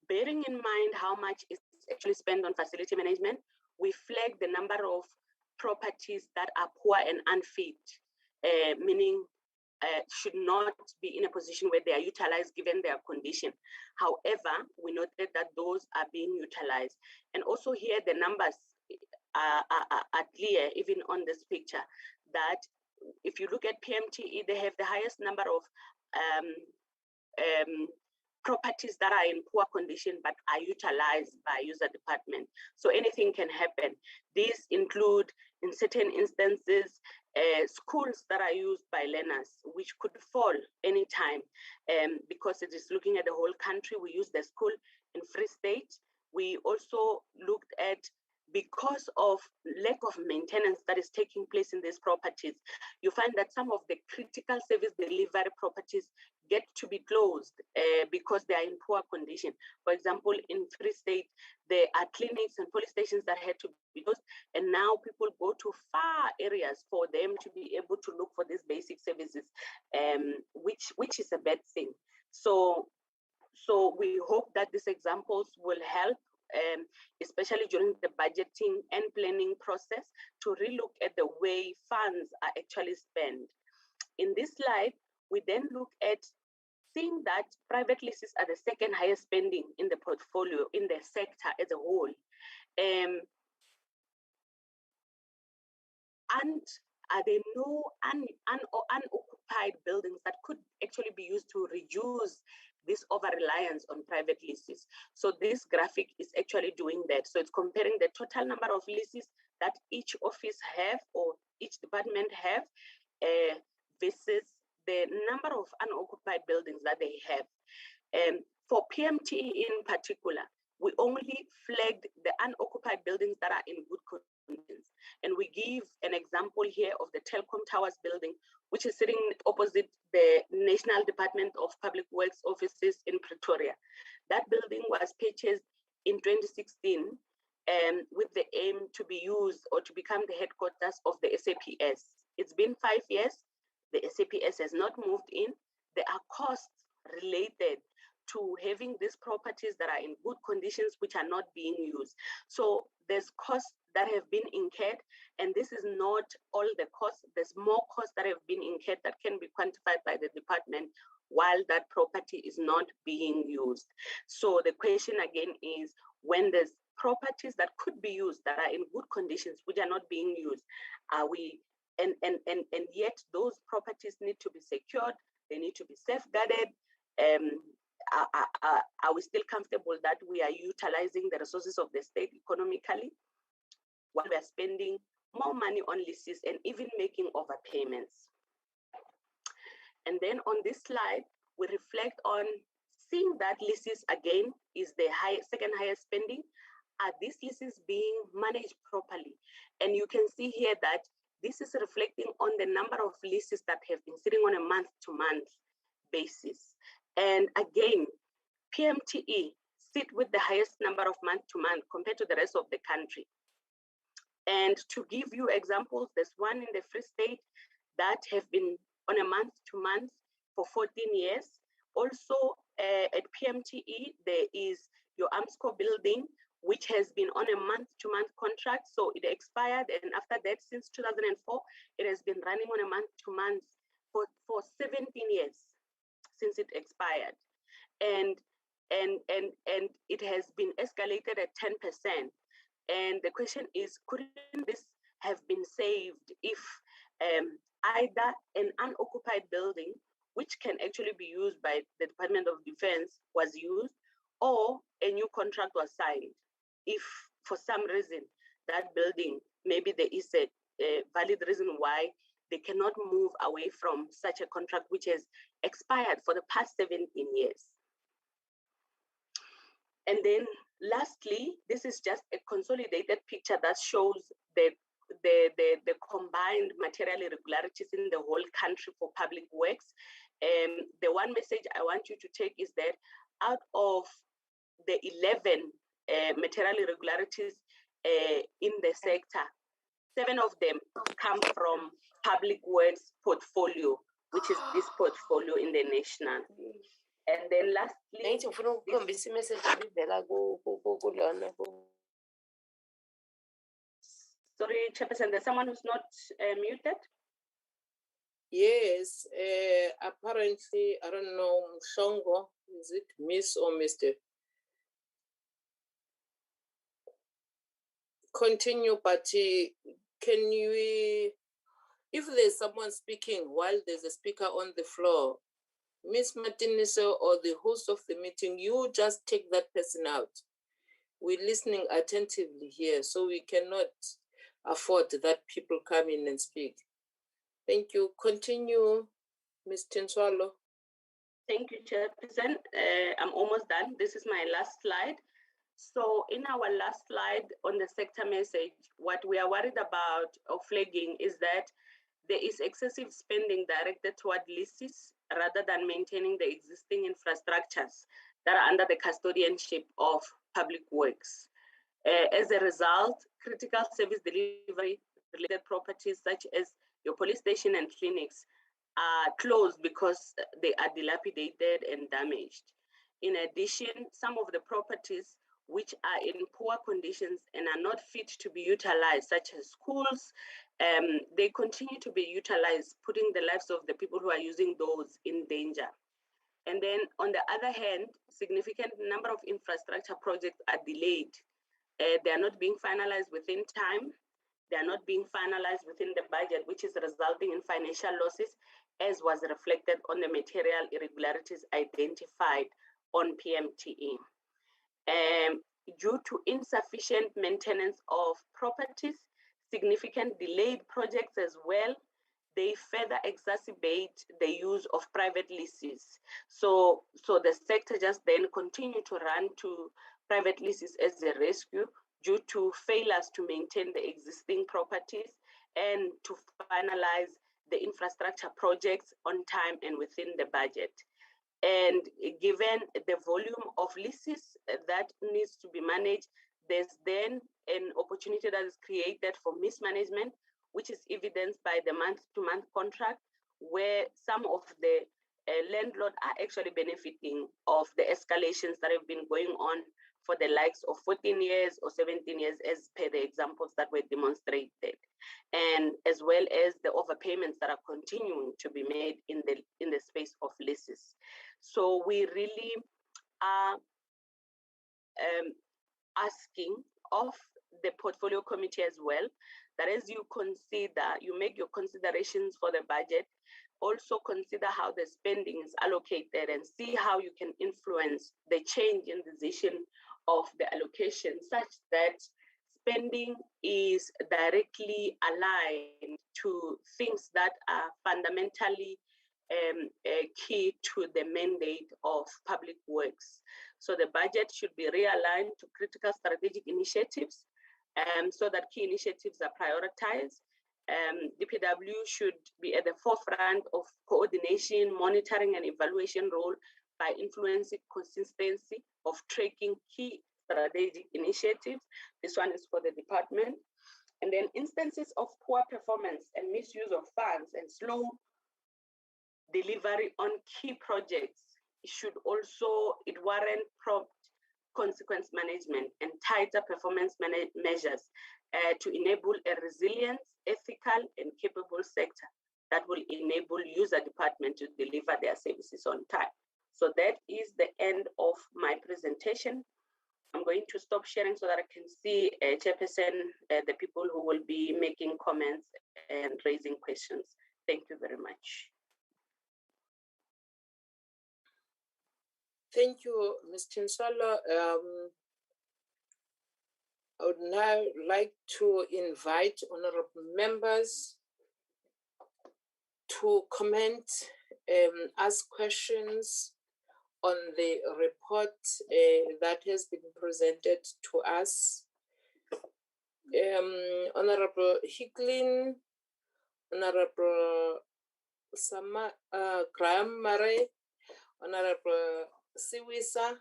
bearing in mind how much is actually spent on facility management, we flag the number of properties that are poor and unfit, meaning should not be in a position where they are utilized given their condition. However, we noted that those are being utilized. And also here, the numbers are clear, even on this picture, that if you look at PMTE, they have the highest number of properties that are in poor condition but are utilized by user department. So anything can happen. These include, in certain instances, schools that are used by learners, which could fall anytime. Because it is looking at the whole country, we use the school in Free State. We also looked at, because of lack of maintenance that is taking place in these properties, you find that some of the critical service delivery properties get to be closed because they are in poor condition. For example, in Free State, there are clinics and police stations that had to be closed, and now people go to far areas for them to be able to look for these basic services, which is a bad thing. So we hope that these examples will help, especially during the budgeting and planning process, to relook at the way funds are actually spent. In this slide, we then look at seeing that private leases are the second highest spending in the portfolio, in the sector as a whole. And are there no unoccupied buildings that could actually be used to reduce this over-reliance on private leases? So this graphic is actually doing that. So it's comparing the total number of leases that each office have or each department have versus the number of unoccupied buildings that they have. For PMTE in particular, we only flagged the unoccupied buildings that are in good conditions. And we give an example here of the Telkom Towers building, which is sitting opposite the National Department of Public Works offices in Pretoria. That building was purchased in 2016 with the aim to be used or to become the headquarters of the SAPS. It's been 5 years. The SAPS has not moved in. There are costs related to having these properties that are in good conditions which are not being used. So there's costs that have been incurred, and this is not all the costs. There's more costs that have been incurred that can be quantified by the department while that property is not being used. So the question again is, when there's properties that could be used that are in good conditions which are not being used, are we and yet those properties need to be secured, they need to be safeguarded. Are we still comfortable that we are utilizing the resources of the state economically while we are spending more money on leases and even making overpayments? And then on this slide, we reflect on seeing that leases again is the second highest spending. Are these leases being managed properly? And you can see here that this is reflecting on the number of leases that have been sitting on a month-to-month basis. And again, PMTE sit with the highest number of month-to-month compared to the rest of the country. And to give you examples, there's one in the Free State that have been on a month-to-month for 14 years. Also at PMTE, there is your AMSCO building, which has been on a month-to-month contract. So it expired, and after that, since 2004, it has been running on a month-to-month for 17 years since it expired. And it has been escalated at 10%. And the question is, couldn't this have been saved if either an unoccupied building, which can actually be used by the Department of Defense, was used, or a new contract was signed? If for some reason that building, maybe there is a valid reason why they cannot move away from such a contract which has expired for the past 17 years. And then lastly, this is just a consolidated picture that shows the combined material irregularities in the whole country for public works. The one message I want you to take is that out of the 11 material irregularities in the sector, 7 of them come from public works portfolio, which is this portfolio in the national. And then lastly, sorry, Chairperson, there's someone who's not muted? Yes, apparently, I don't know, Mshongo, is it Miss or Mr.? Continue, but can you, if there's someone speaking while there's a speaker on the floor, Miss Martinez or the host of the meeting, you just take that person out. We're listening attentively here, so we cannot afford that people come in and speak. Thank you. Continue, Ms. Tinswalo. Thank you, Chairperson. I'm almost done. This is my last slide. So in our last slide on the sector message, what we are worried about or flagging is that there is excessive spending directed toward leases rather than maintaining the existing infrastructures that are under the custodianship of public works. As a result, critical service delivery related properties such as your police station and clinics are closed because they are dilapidated and damaged. In addition, some of the properties which are in poor conditions and are not fit to be utilized, such as schools, they continue to be utilized, putting the lives of the people who are using those in danger. And then on the other hand, significant number of infrastructure projects are delayed. They are not being finalized within time. They are not being finalized within the budget, which is resulting in financial losses, as was reflected on the material irregularities identified on PMTE. Due to insufficient maintenance of properties, significant delayed projects as well, they further exacerbate the use of private leases. So the sector just then continue to run to private leases as a rescue due to failures to maintain the existing properties and to finalize the infrastructure projects on time and within the budget. And given the volume of leases that needs to be managed, there's then an opportunity that is created for mismanagement, which is evidenced by the month-to-month contract, where some of the landlords are actually benefiting of the escalations that have been going on for the likes of 14 years or 17 years, as per the examples that were demonstrated, and as well as the overpayments that are continuing to be made in the space of leases. So we really are asking of the portfolio committee as well, that as you make your considerations for the budget, also consider how the spending is allocated and see how you can influence the change in decision of the allocation such that spending is directly aligned to things that are fundamentally key to the mandate of public works. So the budget should be realigned to critical strategic initiatives so that key initiatives are prioritized. DPW should be at the forefront of coordination, monitoring, and evaluation role by influencing consistency of tracking key strategic initiatives. This one is for the department. And then instances of poor performance and misuse of funds and slow delivery on key projects it warrant prompt consequence management and tighter performance measures to enable a resilient, ethical, and capable sector that will enable user department to deliver their services on time. So that is the end of my presentation. I'm going to stop sharing so that I can see Chairperson, the people who will be making comments and raising questions. Thank you very much. Thank you, Ms. Tinsalo. I would now like to invite honorable members to comment, ask questions on the report that has been presented to us. Honorable Hicklin, Honorable Graham Murray, Honorable Siwisa,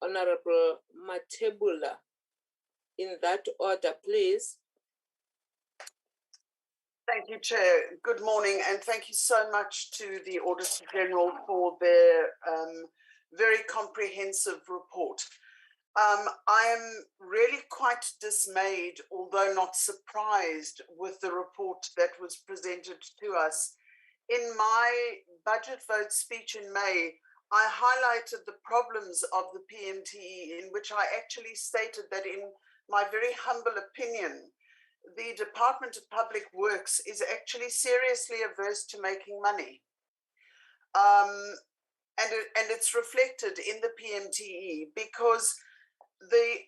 Honorable Matebula. In that order, please. Thank you, Chair. Good morning, and thank you so much to the Auditor-General for their very comprehensive report. I am really quite dismayed, although not surprised, with the report that was presented to us. In my budget vote speech in May, I highlighted the problems of the PMTE, in which I actually stated that, in my very humble opinion, the Department of Public Works is actually seriously averse to making money. And it's reflected in the PMTE, because the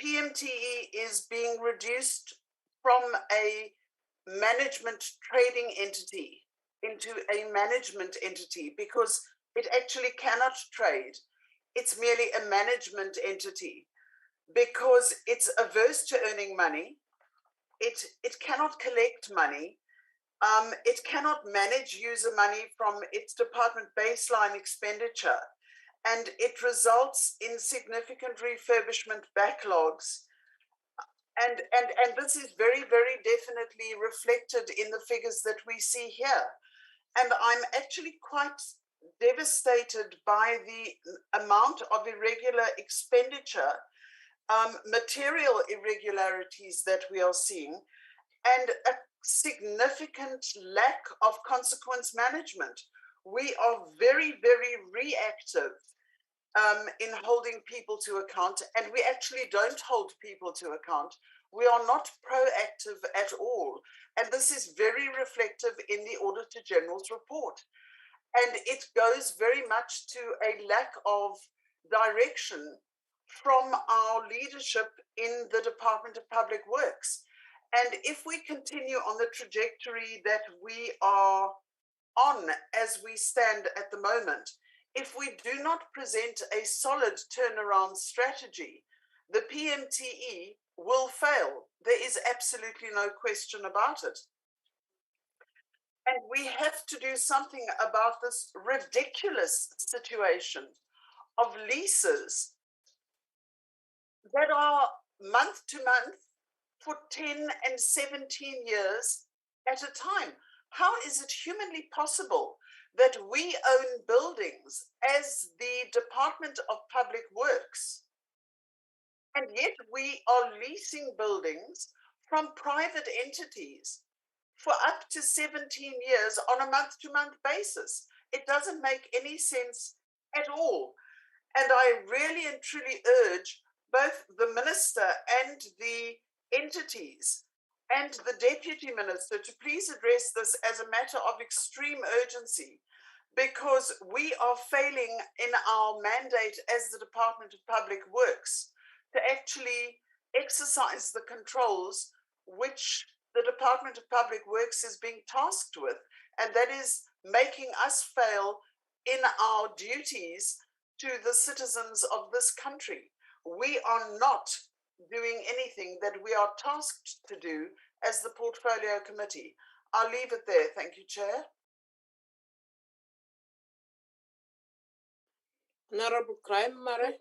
PMTE is being reduced from a management trading entity into a management entity, because it actually cannot trade. It's merely a management entity, because it's averse to earning money. It cannot collect money. It cannot manage user money from its department baseline expenditure. And it results in significant refurbishment backlogs. And this is very, very definitely reflected in the figures that we see here. And I'm actually quite devastated by the amount of irregular expenditure, material irregularities that we are seeing, and a significant lack of consequence management. We are very, very reactive in holding people to account, and we actually don't hold people to account. We are not proactive at all. And this is very reflective in the Auditor General's report. And it goes very much to a lack of direction from our leadership in the Department of Public Works. And if we continue on the trajectory that we are on as we stand at the moment, if we do not present a solid turnaround strategy, the PMTE will fail. There is absolutely no question about it. And we have to do something about this ridiculous situation of leases that are month to month for 10 and 17 years at a time. How is it humanly possible that we own buildings as the Department of Public Works, and yet we are leasing buildings from private entities for up to 17 years on a month-to-month basis? It doesn't make any sense at all. And I really and truly urge both the minister and the entities and the deputy minister to please address this as a matter of extreme urgency, because we are failing in our mandate as the Department of Public Works to actually exercise the controls which the Department of Public Works is being tasked with, and that is making us fail in our duties to the citizens of this country. We are not doing anything that we are tasked to do as the Portfolio Committee. I'll leave it there. Thank you, Chair. Honorable Crime, Mare.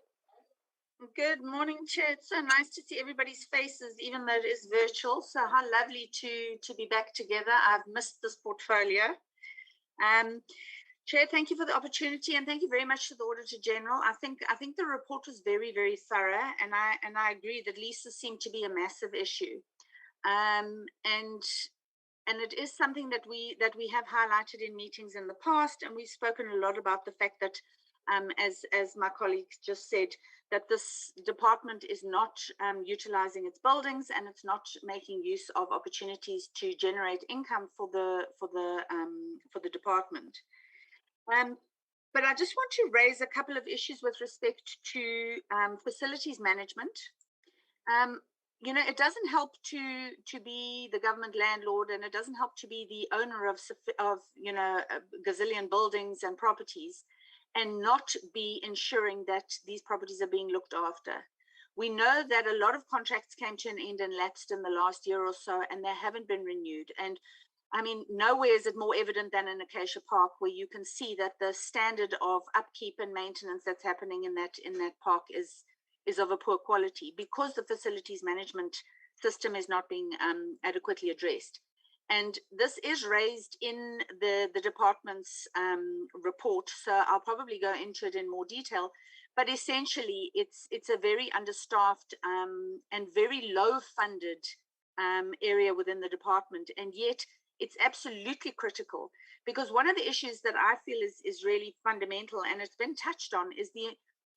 Good morning, Chair. It's so nice to see everybody's faces, even though it is virtual. So how lovely to be back together. I've missed this portfolio. Chair, thank you for the opportunity, and thank you very much to the Auditor General. I think the report was very, very thorough, and I agree that leases seem to be a massive issue, and it is something that we have highlighted in meetings in the past, and we've spoken a lot about the fact that, as my colleagues just said, that this department is not utilizing its buildings, and it's not making use of opportunities to generate income for the department. But I just want to raise a couple of issues with respect to facilities management. You know, it doesn't help to be the government landlord, and it doesn't help to be the owner of you know, a gazillion buildings and properties, and not be ensuring that these properties are being looked after. We know that a lot of contracts came to an end and lapsed in the last year or so, and they haven't been renewed. And I mean, nowhere is it more evident than in Acacia Park, where you can see that the standard of upkeep and maintenance that's happening in that park is of a poor quality, because the facilities management system is not being adequately addressed. And this is raised in the department's report, so I'll probably go into it in more detail. But essentially, it's a very understaffed and very low-funded area within the department, and yet it's absolutely critical, because one of the issues that I feel is really fundamental, and it's been touched on, is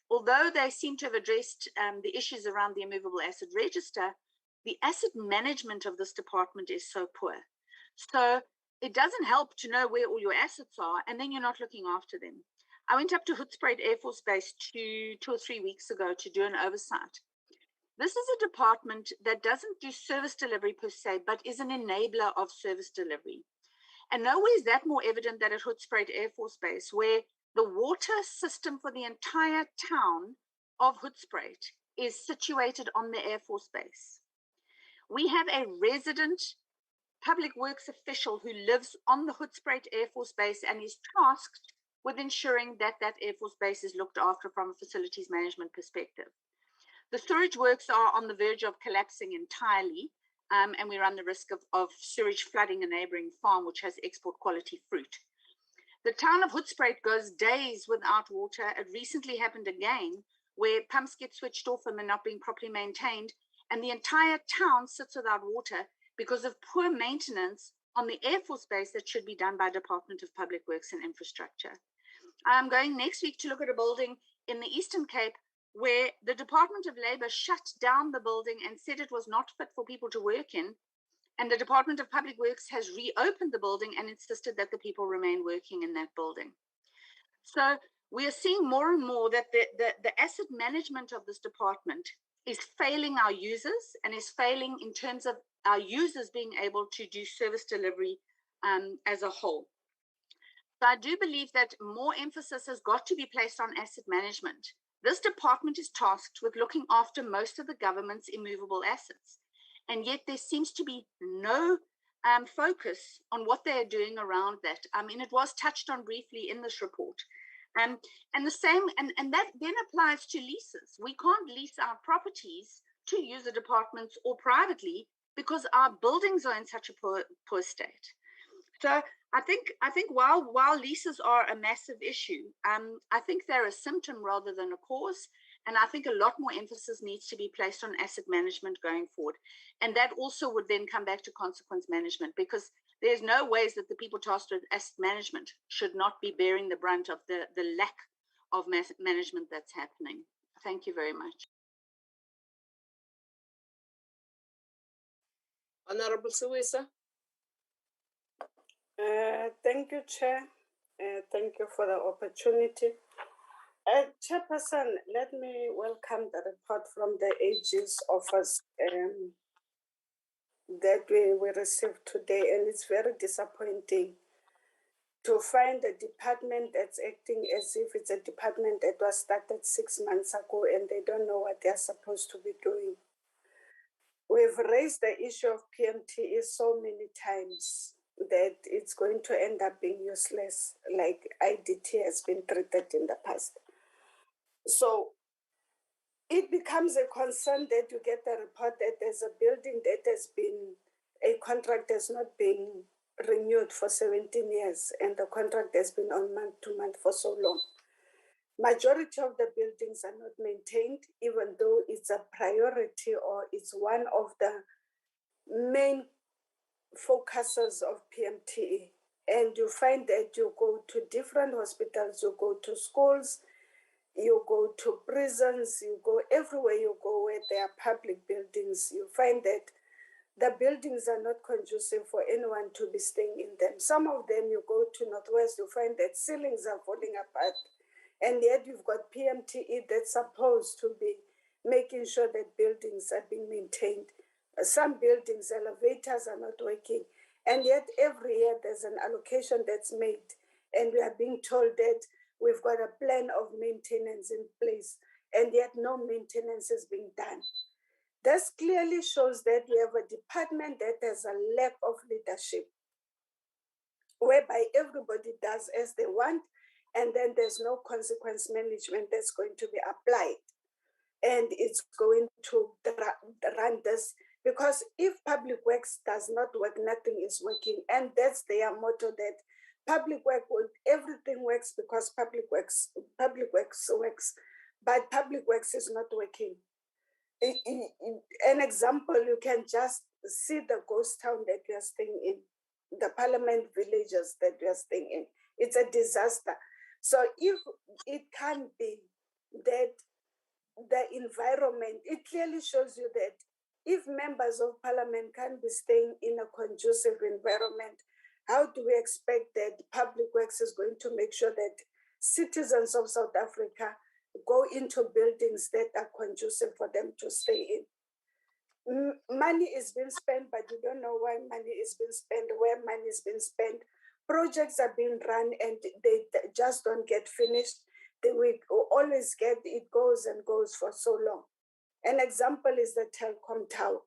although they seem to have addressed the issues around the immovable asset register, the asset management of this department is so poor. So it doesn't help to know where all your assets are, and then you're not looking after them. I went up to Hoedspruit Air Force Base 2 or 3 weeks ago to do an oversight. This is a department that doesn't do service delivery per se, but is an enabler of service delivery. And nowhere is that more evident than at Hoedspruit Air Force Base, where the water system for the entire town of Hoedspruit is situated on the Air Force Base. We have a resident public works official who lives on the Hoedspruit Air Force Base and is tasked with ensuring that that Air Force Base is looked after from a facilities management perspective. The storage works are on the verge of collapsing entirely, and we run the risk of sewage flooding a neighboring farm which has export quality fruit. The town of Hoedspruit goes days without water. It recently happened again, where pumps get switched off and they're not being properly maintained, and the entire town sits without water because of poor maintenance on the Air Force Base that should be done by Department of Public Works and Infrastructure. I'm going next week to look at a building in the Eastern Cape where the Department of Labour shut down the building and said it was not fit for people to work in. And the Department of Public Works has reopened the building and insisted that the people remain working in that building. So we are seeing more and more that the asset management of this department is failing our users and is failing in terms of our users being able to do service delivery as a whole. So I do believe that more emphasis has got to be placed on asset management. This department is tasked with looking after most of the government's immovable assets. And yet there seems to be no focus on what they are doing around that. I mean, it was touched on briefly in this report. And the same, and that then applies to leases. We can't lease our properties to user departments or privately because our buildings are in such a poor state. So I think while leases are a massive issue, I think they're a symptom rather than a cause. And I think a lot more emphasis needs to be placed on asset management going forward. And that also would then come back to consequence management, because there's no ways that the people tasked with asset management should not be bearing the brunt of the lack of management that's happening. Thank you very much. Honorable Suwisa. Thank you, Chair. Thank you for the opportunity. Chairperson, let me welcome the report from the AG's office that we received today, and it's very disappointing to find a department that's acting as if it's a department that was started 6 months ago and they don't know what they're supposed to be doing. We've raised the issue of PMTE so many times that it's going to end up being useless, like IDT has been treated in the past. So it becomes a concern that you get a report that there's a building that has been, a contract has not been renewed for 17 years, and the contract has been on month to month for so long. Majority of the buildings are not maintained, even though it's a priority or it's one of the main focuses of PMTE. And you find that you go to different hospitals, you go to schools, you go to prisons, you go everywhere you go where there are public buildings, you find that the buildings are not conducive for anyone to be staying in them. Some of them, you go to Northwest, you find that ceilings are falling apart. And yet you've got PMTE that's supposed to be making sure that buildings are being maintained. Some buildings, elevators are not working. And yet every year there's an allocation that's made. And we are being told that we've got a plan of maintenance in place. And yet no maintenance is being done. This clearly shows that we have a department that has a lack of leadership, whereby everybody does as they want, and then there's no consequence management that's going to be applied. And it's going to run this, because if public works does not work, nothing is working. And that's their motto, that public work, everything works because public works works, but public works is not working. An example, you can just see the ghost town that we are staying in, the parliament villages that we are staying in. It's a disaster. So if it can be that the environment, it clearly shows you that if members of parliament can be staying in a conducive environment, how do we expect that public works is going to make sure that citizens of South Africa go into buildings that are conducive for them to stay in? Money is being spent, but you don't know why money is being spent, where money is being spent. Projects are being run and they just don't get finished. We always get, it goes and goes for so long. An example is the telecom tower.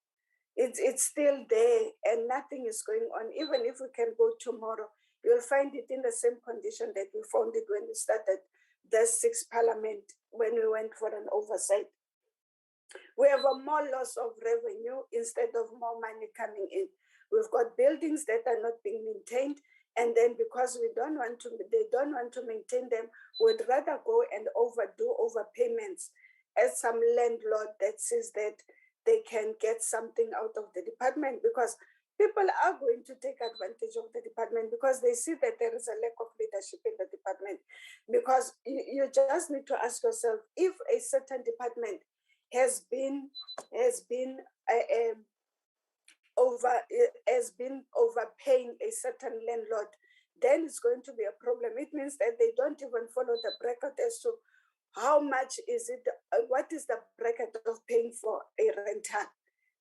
It's still there and nothing is going on. Even if we can go tomorrow, you'll find it in the same condition that we found it when we started the 6th Parliament, when we went for an oversight. We have a more loss of revenue instead of more money coming in. We've got buildings that are not being maintained, and then because they don't want to maintain them, we'd rather go and overdo overpayments as some landlord that says that they can get something out of the department, because people are going to take advantage of the department because they see that there is a lack of leadership in the department. Because you just need to ask yourself, if a certain department has been overpaying a certain landlord, then it's going to be a problem. It means that they don't even follow the bracket as to how much is it, what is the bracket of paying for a rental.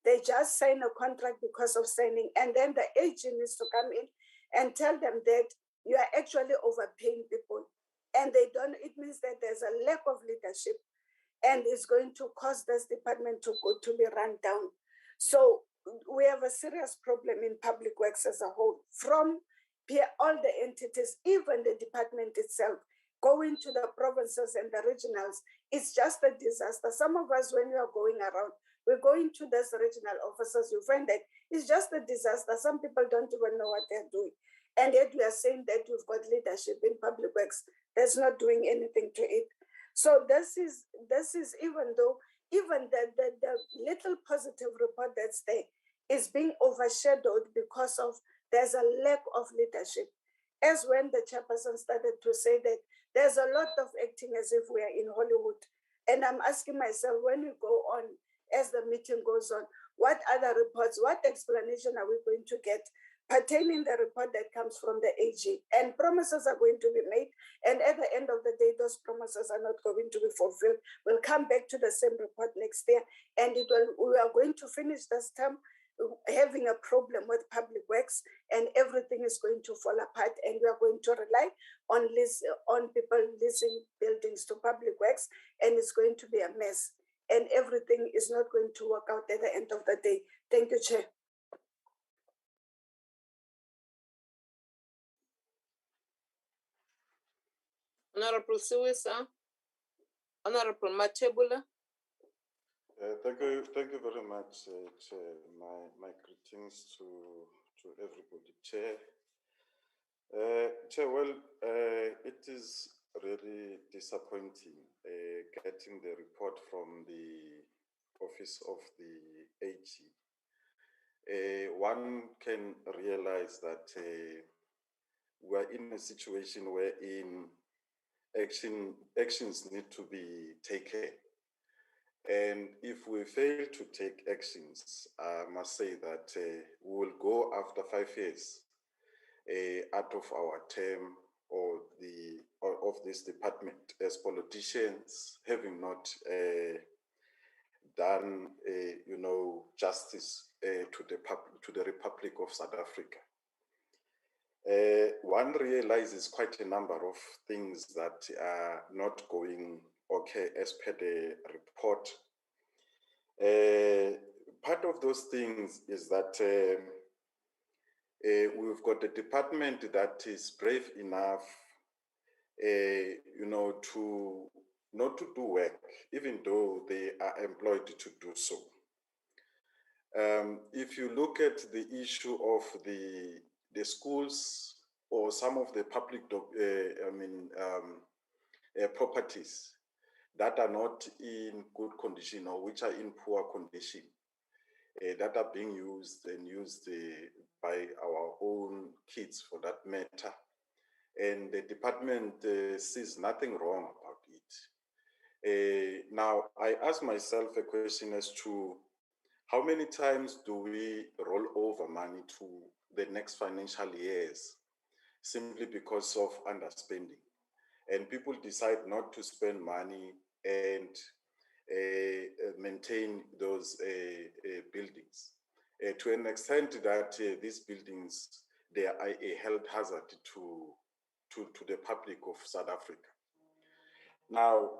They just sign a contract because of signing, and then the agent needs to come in and tell them that you are actually overpaying people, and they don't. It means that there's a lack of leadership, and it's going to cause this department to be run down. So we have a serious problem in public works as a whole, from all the entities, even the department itself, going to the provinces and the regionals. It's just a disaster. Some of us, when we are going around, we're going to those regional offices, you find that it's just a disaster. Some people don't even know what they're doing. And yet we are saying that we've got leadership in public works that's not doing anything to it. So this is even though even the little positive report that's there is being overshadowed because of there's a lack of leadership. As when the chairperson started to say that there's a lot of acting as if we are in Hollywood. And I'm asking myself, when we go on, as the meeting goes on, what other reports, what explanation are we going to get pertaining the report that comes from the AG? And promises are going to be made, and at the end of the day, those promises are not going to be fulfilled. We'll come back to the same report next year, and we are going to finish this term having a problem with public works, and everything is going to fall apart, and we are going to rely on people leasing buildings to public works, and it's going to be a mess, and everything is not going to work out at the end of the day. Thank you, Chair. Honorable Siwisa, Honorable Matebula. Thank you very much, Chair. My greetings to everybody, Chair. Chair, well, it is really disappointing getting the report from the Office of the AG. One can realize that we're in a situation wherein actions need to be taken. And if we fail to take actions, I must say that we will go after 5 years out of our term of this department as politicians, having not done justice to the Republic of South Africa. One realizes quite a number of things that are not going okay as per the report. Part of those things is that we've got a department that is brave enough, to not to do work, even though they are employed to do so. If you look at the issue of the schools or some of the public properties that are not in good condition or which are in poor condition, that are being used by our own kids for that matter. And the department sees nothing wrong about it. Now, I ask myself a question as to how many times do we roll over money to the next financial years simply because of underspending? And people decide not to spend money and maintain those buildings to an extent that these buildings, they are a health hazard to the public of South Africa. Now,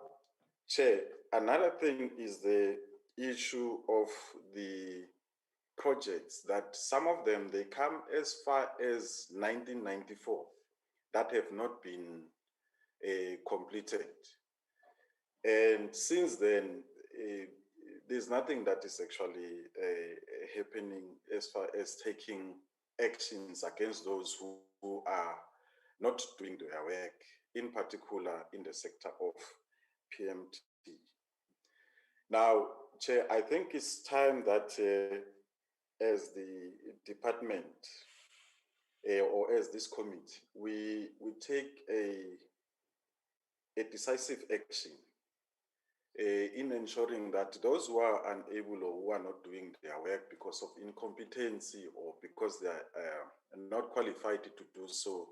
Chair, another thing is the issue of the projects that some of them, they come as far as 1994 that have not been completed. And since then, there's nothing that is actually happening as far as taking actions against those who are not doing their work, in particular in the sector of PMTE. Now, Chair, I think it's time that as the department or as this committee, we take a decisive action in ensuring that those who are unable or who are not doing their work because of incompetency or because they are not qualified to do so,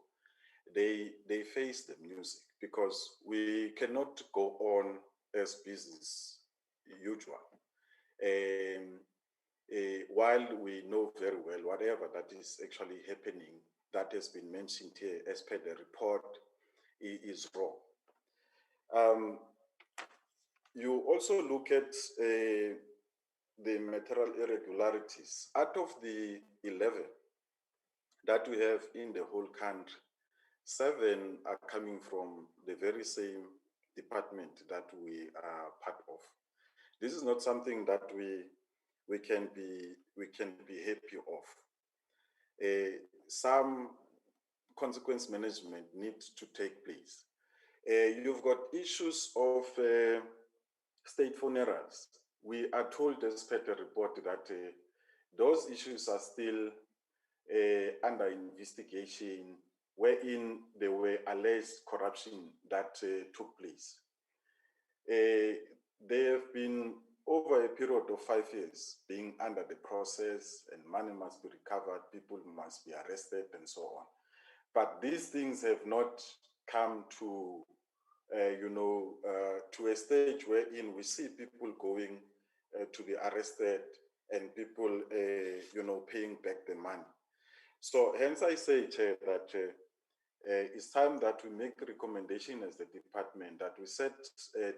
they face the music, because we cannot go on as business usual. while we know very well whatever that is actually happening, that has been mentioned here as per the report, is wrong. You also look at the material irregularities. Out of the 11 that we have in the whole country, 7 are coming from the very same department that we are part of. This is not something that we can be happy of. Some consequence management needs to take place. You've got issues of state funerals. We are told as per the report that those issues are still under investigation, wherein there were alleged corruption that took place. They have been over a period of 5 years being under the process, and money must be recovered, people must be arrested, and so on. But these things have not come to, to a stage wherein we see people going to be arrested and people, paying back the money. So hence I say, Chair, that it's time that we make a recommendation as the department, that we set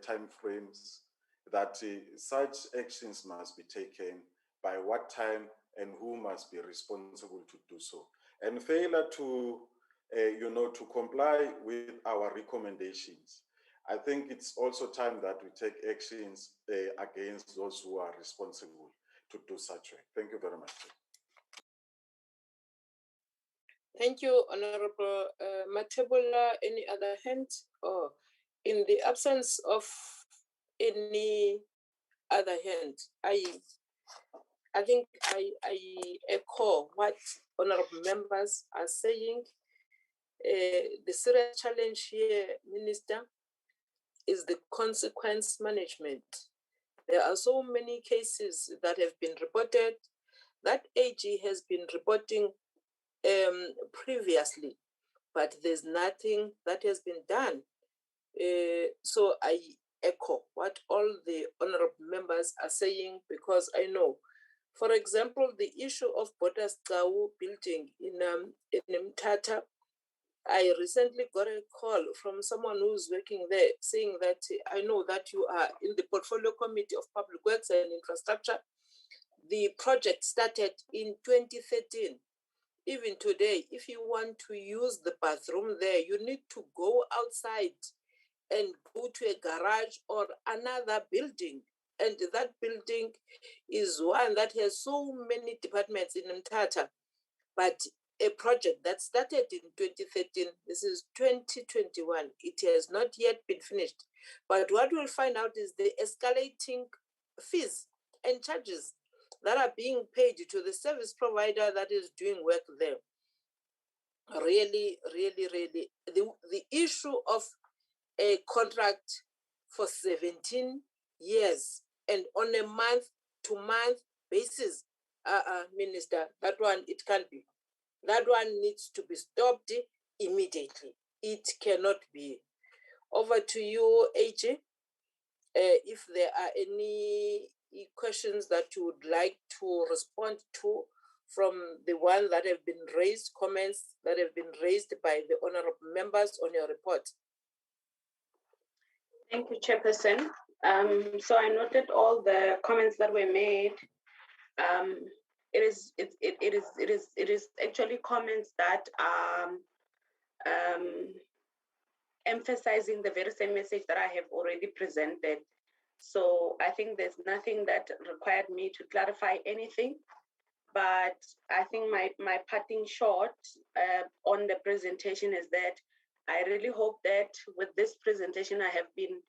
time frames, that such actions must be taken, by what time, and who must be responsible to do so. And failure to, to comply with our recommendations, I think it's also time that we take actions against those who are responsible to do such work. Thank you very much. Thank you, Honorable Matebula. Any other hand? Oh, in the absence of any other hand, I think I echo what honorable members are saying. The serious challenge here, Minister, is the consequence management. There are so many cases that have been reported that AG has been reporting previously, but there's nothing that has been done. So I echo what all the honorable members are saying, because I know, for example, the issue of Botasgau building in Mthatha, I recently got a call from someone who's working there saying that I know that you are in the Portfolio Committee of Public Works and Infrastructure. The project started in 2013. Even today, if you want to use the bathroom there, you need to go outside and go to a garage or another building. And that building is one that has so many departments in Mthatha. But a project that started in 2013, this is 2021, it has not yet been finished. But what we'll find out is the escalating fees and charges that are being paid to the service provider that is doing work there. Really, really, really. The issue of a contract for 17 years and on a month-to-month basis, Minister, that one, it can't be. That one needs to be stopped immediately. It cannot be. Over to you, AJ. If there are any questions that you would like to respond to from the ones that have been raised, comments that have been raised by the honorable members on your report. Thank you, Chairperson. So I noted all the comments that were made. It is actually comments that are emphasizing the very same message that I have already presented. So I think there's nothing that required me to clarify anything. But I think my parting shot on the presentation is that I really hope that with this presentation, I have been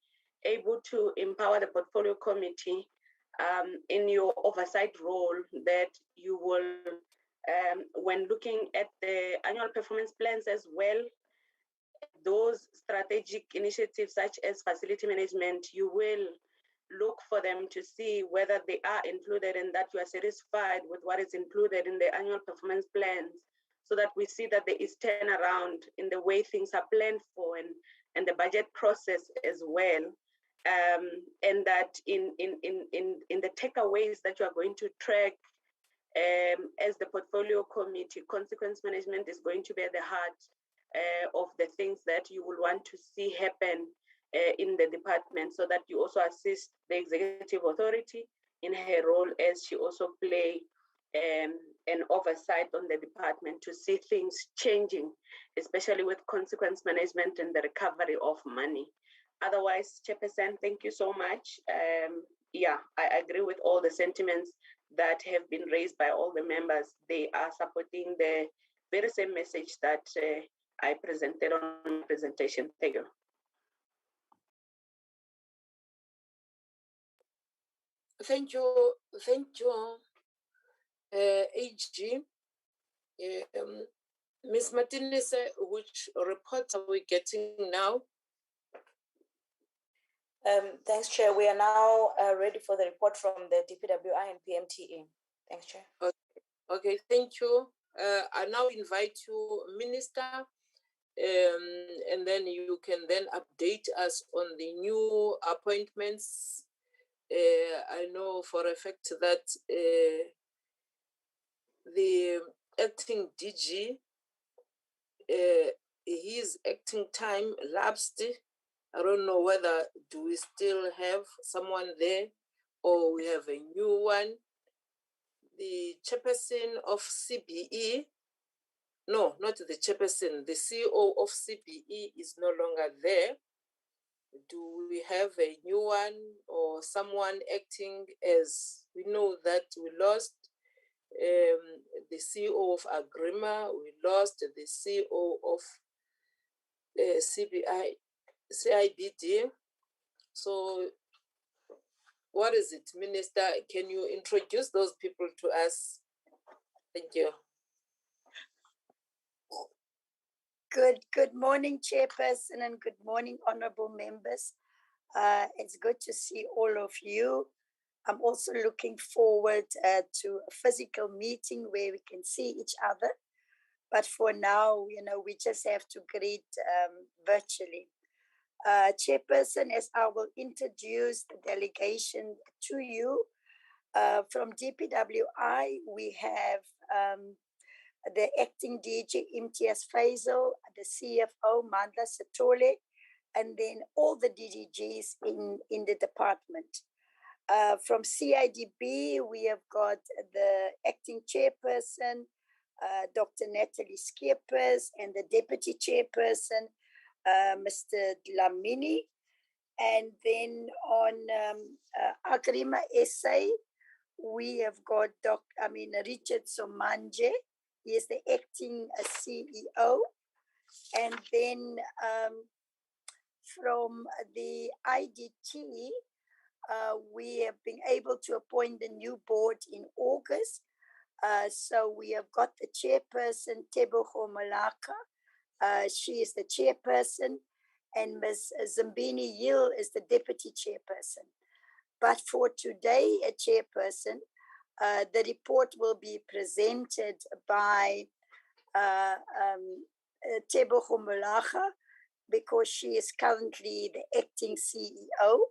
able to empower the Portfolio Committee in your oversight role, that you will, when looking at the annual performance plans as well, those strategic initiatives such as facility management, you will look for them to see whether they are included and that you are satisfied with what is included in the annual performance plans, so that we see that there is turnaround in the way things are planned for and the budget process as well. And that in the takeaways that you are going to track As the portfolio committee, consequence management is going to be at the heart of the things that you will want to see happen in the department, so that you also assist the executive authority in her role as she also play an oversight on the department to see things changing, especially with consequence management and the recovery of money. Otherwise, Chairperson, thank you so much. Yeah, I agree with all the sentiments that have been raised by all the members. They are supporting the very same message that I presented on my presentation. Thank you. Thank you, AG. Ms. Martinez, which reports are we getting now? Thanks, Chair. We are now ready for the report from the DPWI and PMTE. Thanks, Chair. Okay, thank you. I now invite you, Minister, and then you can then update us on the new appointments. I know for a fact that the acting DG, his acting time lapsed. I don't know whether do we still have someone there or we have a new one. The chairperson of CBE, no, not the chairperson, the CEO of CBE is no longer there. Do we have a new one or someone acting, as we know that we lost the CEO of Agrément, we lost the CEO of CIDB. So what is it, Minister? Can you introduce those people to us? Thank you. Good morning, Chairperson, and good morning, honorable members. It's good to see all of you. I'm also looking forward to a physical meeting where we can see each other. But for now, you know, we just have to greet virtually. Chairperson, as I will introduce the delegation to you, from DPWI, we have the acting DG Imtiaz Faisal, the CFO Mandla Satole, and then all the DDGs in the department. From CIDB, we have got the acting chairperson, Dr. Natalie Skeepers, and the deputy chairperson, Mr. Dlamini. And then on Agrément SA, we have got Richard Somanje. He is the acting CEO. And then from the IDT, we have been able to appoint the new board in August. So we have got the chairperson, Tebogo Malaka. She is the chairperson, and Ms. Zambini Yil is the deputy chairperson. But for today, a chairperson, the report will be presented by Tebogo Malaka, because she is currently the acting CEO,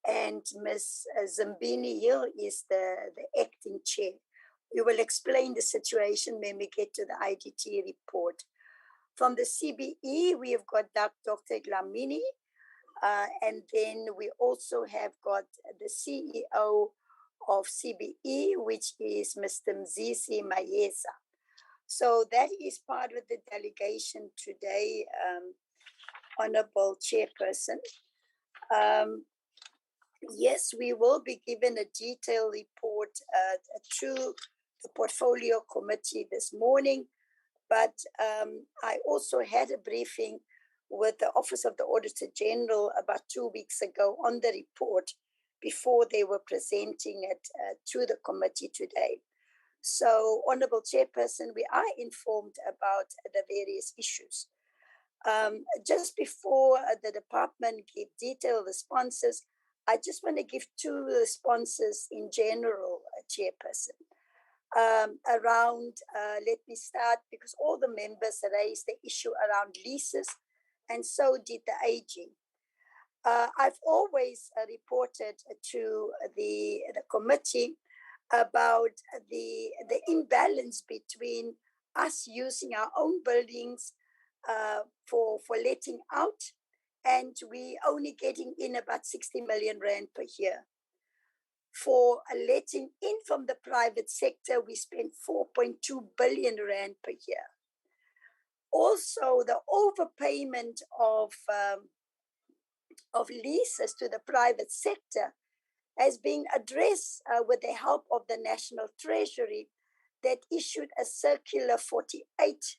and Ms. Zambini Yil is the acting chair. We will explain the situation when we get to the IDT report. From the CBE, we have got Dr. Dlamini, and then we also have got the CEO of CBE, which is Mr. Mzisi Mayeza. So that is part of the delegation today, Honorable Chairperson. Yes, we will be given a detailed report to the Portfolio Committee this morning, but I also had a briefing with the Office of the Auditor-General about 2 weeks ago on the report before they were presenting it to the committee today. So, Honorable Chairperson, we are informed about the various issues. Just before the department give detailed responses, I just want to give two responses in general, Chairperson. Let me start, because all the members raised the issue around leases, and so did the AG. I've always reported to the committee about the imbalance between us using our own buildings for letting out, and we only getting in about 60 million rand per year. For letting in from the private sector, we spend 4.2 billion rand per year. Also, the overpayment of leases to the private sector has been addressed with the help of the National Treasury that issued a Circular 48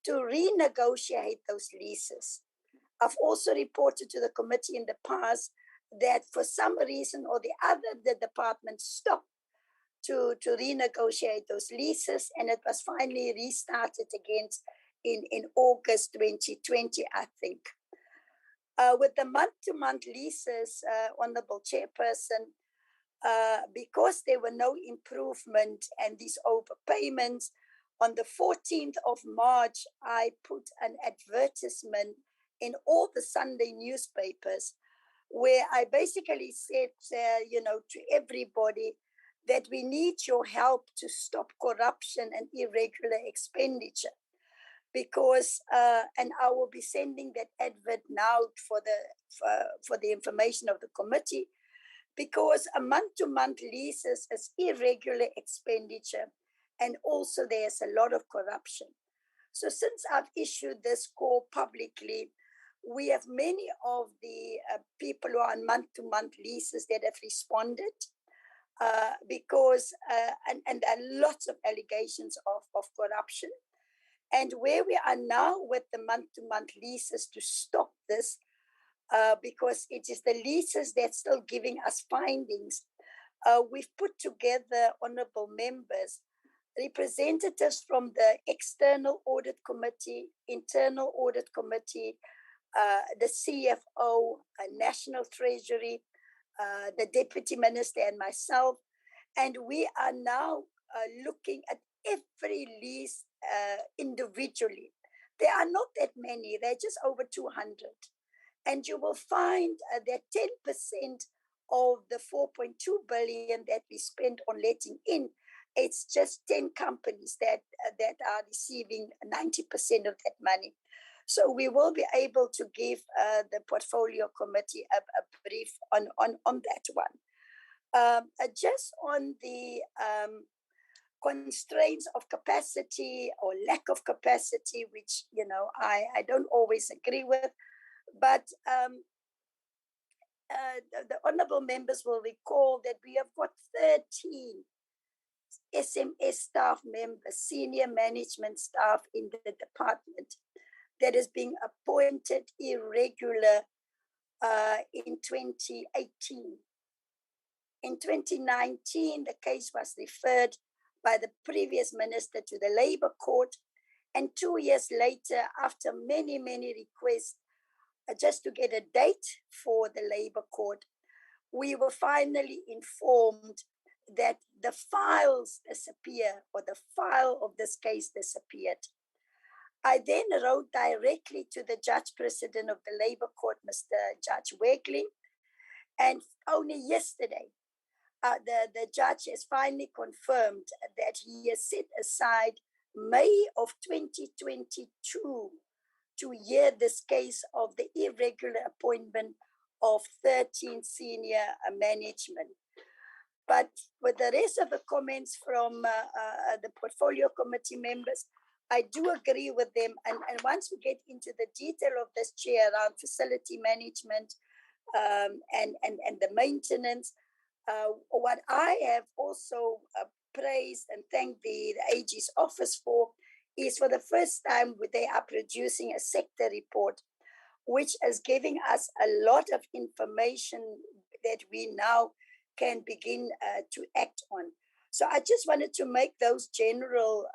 to renegotiate those leases. I've also reported to the committee in the past that for some reason or the other, the department stopped to renegotiate those leases, and it was finally restarted again in August 2020, I think. With the month-to-month leases, Honorable Chairperson, because there were no improvement and these overpayments, on the 14th of March, I put an advertisement in all the Sunday newspapers where I basically said, to everybody that we need your help to stop corruption and irregular expenditure. Because, and I will be sending that advert now for the information of the committee, because a month-to-month leases is irregular expenditure, and also there's a lot of corruption. So since I've issued this call publicly, we have many of the people who are on month-to-month leases that have responded because, and there are lots of allegations of corruption. And where we are now with the month-to-month leases to stop this, because it is the leases that's still giving us findings, we've put together, honorable members, representatives from the External Audit Committee, Internal Audit Committee, the CFO, National Treasury, the Deputy Minister and myself. And we are now looking at every lease individually. There are not that many, they're just over 200. And you will find that 10% of the 4.2 billion that we spent on letting in, it's just 10 companies that are receiving 90% of that money. So we will be able to give the portfolio committee a brief on that one. Just on the constraints of capacity or lack of capacity, which I don't always agree with, but the honorable members will recall that we have got 13 SMS staff members, senior management staff in the department that is being appointed irregular in 2018. In 2019, the case was referred by the previous minister to the Labour Court, and 2 years later, after many, many requests just to get a date for the Labour Court, we were finally informed that the files disappear, or the file of this case disappeared. I then wrote directly to the Judge President of the Labour Court, Mr. Judge Wegley, and only yesterday, the judge has finally confirmed that he has set aside May of 2022 to hear this case of the irregular appointment of 13 senior management. But with the rest of the comments from the portfolio committee members, I do agree with them. And once we get into the detail of this, Chair, around facility management and the maintenance, what I have also praised and thanked the AG's office is for the first time they are producing a sector report, which is giving us a lot of information that we now can begin to act on. So I just wanted to make those general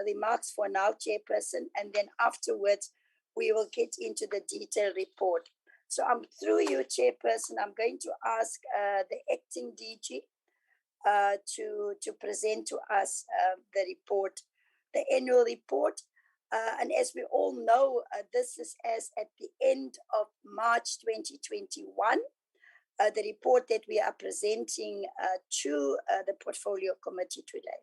remarks for now, Chairperson, and then afterwards we will get into the detailed report. So I'm through you, Chairperson. I'm going to ask the acting DG to present to us the report, the annual report. And as we all know, this is as at the end of March 2021. the report that we are presenting to the Portfolio Committee today.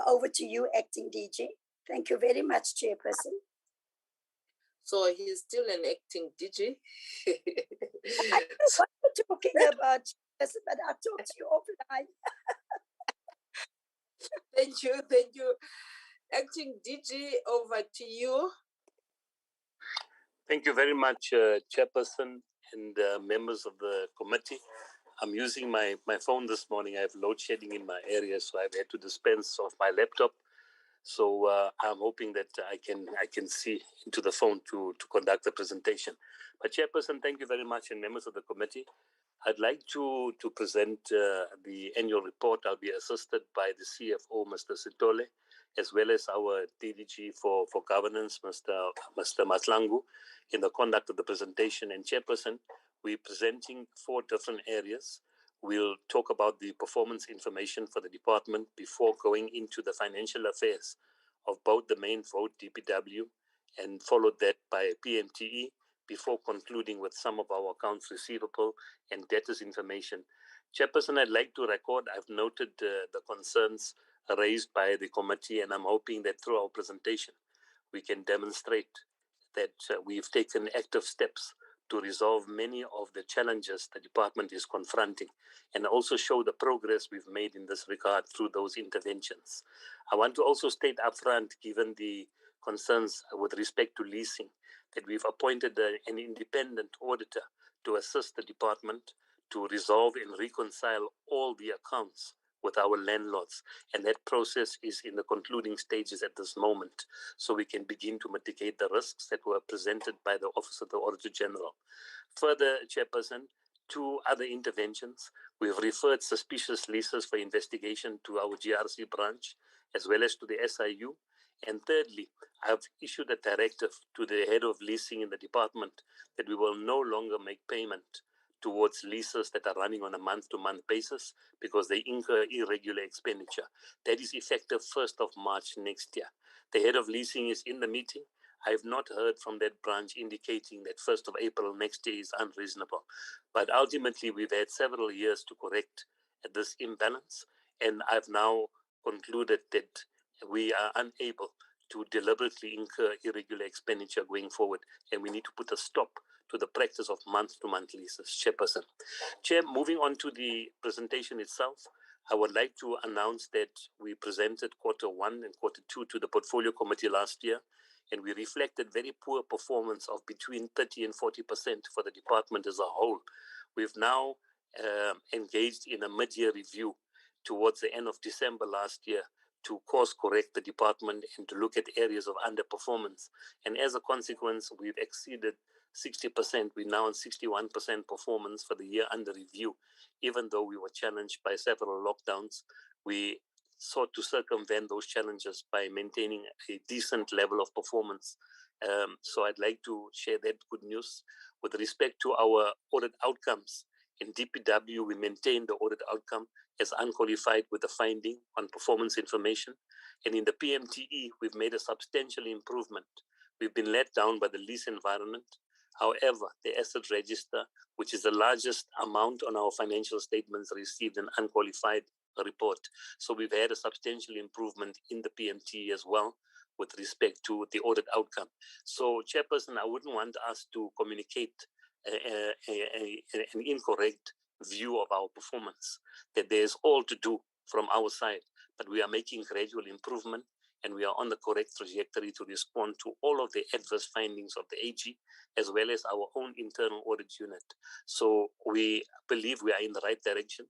Over to you, Acting DG. Thank you very much, Chairperson. So he's still an acting DG. What are you talking about, Chairperson? But I'll talk to you offline. Thank you. Acting DG, over to you. Thank you very much, Chairperson and members of the committee. I'm using my phone this morning. I have load shedding in my area, so I've had to dispense of my laptop. So I'm hoping that I can see into the phone to conduct the presentation. But Chairperson, thank you very much, and members of the committee. I'd like to present the annual report. I'll be assisted by the CFO, Mr. Sitole, as well as our DDG for governance, Mr. Matlangu, in the conduct of the presentation. And Chairperson, we're presenting 4 different areas. We'll talk about the performance information for the department before going into the financial affairs of both the main vote, DPW, and followed that by PMTE, before concluding with some of our accounts receivable and debtors information. Chairperson, I'd like to record, I've noted the concerns raised by the committee, and I'm hoping that through our presentation, we can demonstrate that we've taken active steps to resolve many of the challenges the department is confronting, and also show the progress we've made in this regard through those interventions. I want to also state upfront, given the concerns with respect to leasing, that we've appointed an independent auditor to assist the department to resolve and reconcile all the accounts with our landlords. And that process is in the concluding stages at this moment, so we can begin to mitigate the risks that were presented by the Office of the Auditor-General. Further, Chairperson, 2 other interventions. We've referred suspicious leases for investigation to our GRC branch, as well as to the SIU. And thirdly, I've issued a directive to the head of leasing in the department that we will no longer make payment towards leases that are running on a month-to-month basis because they incur irregular expenditure. That is effective 1st of March next year. The head of leasing is in the meeting. I have not heard from that branch indicating that 1st of April next year is unreasonable. But ultimately, we've had several years to correct this imbalance, and I've now concluded that we are unable to deliberately incur irregular expenditure going forward, and we need to put a stop to the practice of month-to-month leases. Chairperson. Chair, moving on to the presentation itself, I would like to announce that we presented Q1 and Q2 to the Portfolio Committee last year, and we reflected very poor performance of between 30 and 40% for the department as a whole. We've now engaged in a mid-year review towards the end of December last year to course correct the department and to look at areas of underperformance. And as a consequence, we've exceeded 60%. We're now on 61% performance for the year under review. Even though we were challenged by several lockdowns, we sought to circumvent those challenges by maintaining a decent level of performance. So I'd like to share that good news. With respect to our audit outcomes, in DPW, we maintained the audit outcome as unqualified with the finding on performance information. And in the PMTE, we've made a substantial improvement. We've been let down by the lease environment. However, the asset register, which is the largest amount on our financial statements, received an unqualified report. So we've had a substantial improvement in the PMTE as well with respect to the audit outcome. So, Chairperson, I wouldn't want us to communicate an incorrect view of our performance, that there's all to do from our side, but we are making gradual improvement and we are on the correct trajectory to respond to all of the adverse findings of the AG, as well as our own internal audit unit. So we believe we are in the right direction,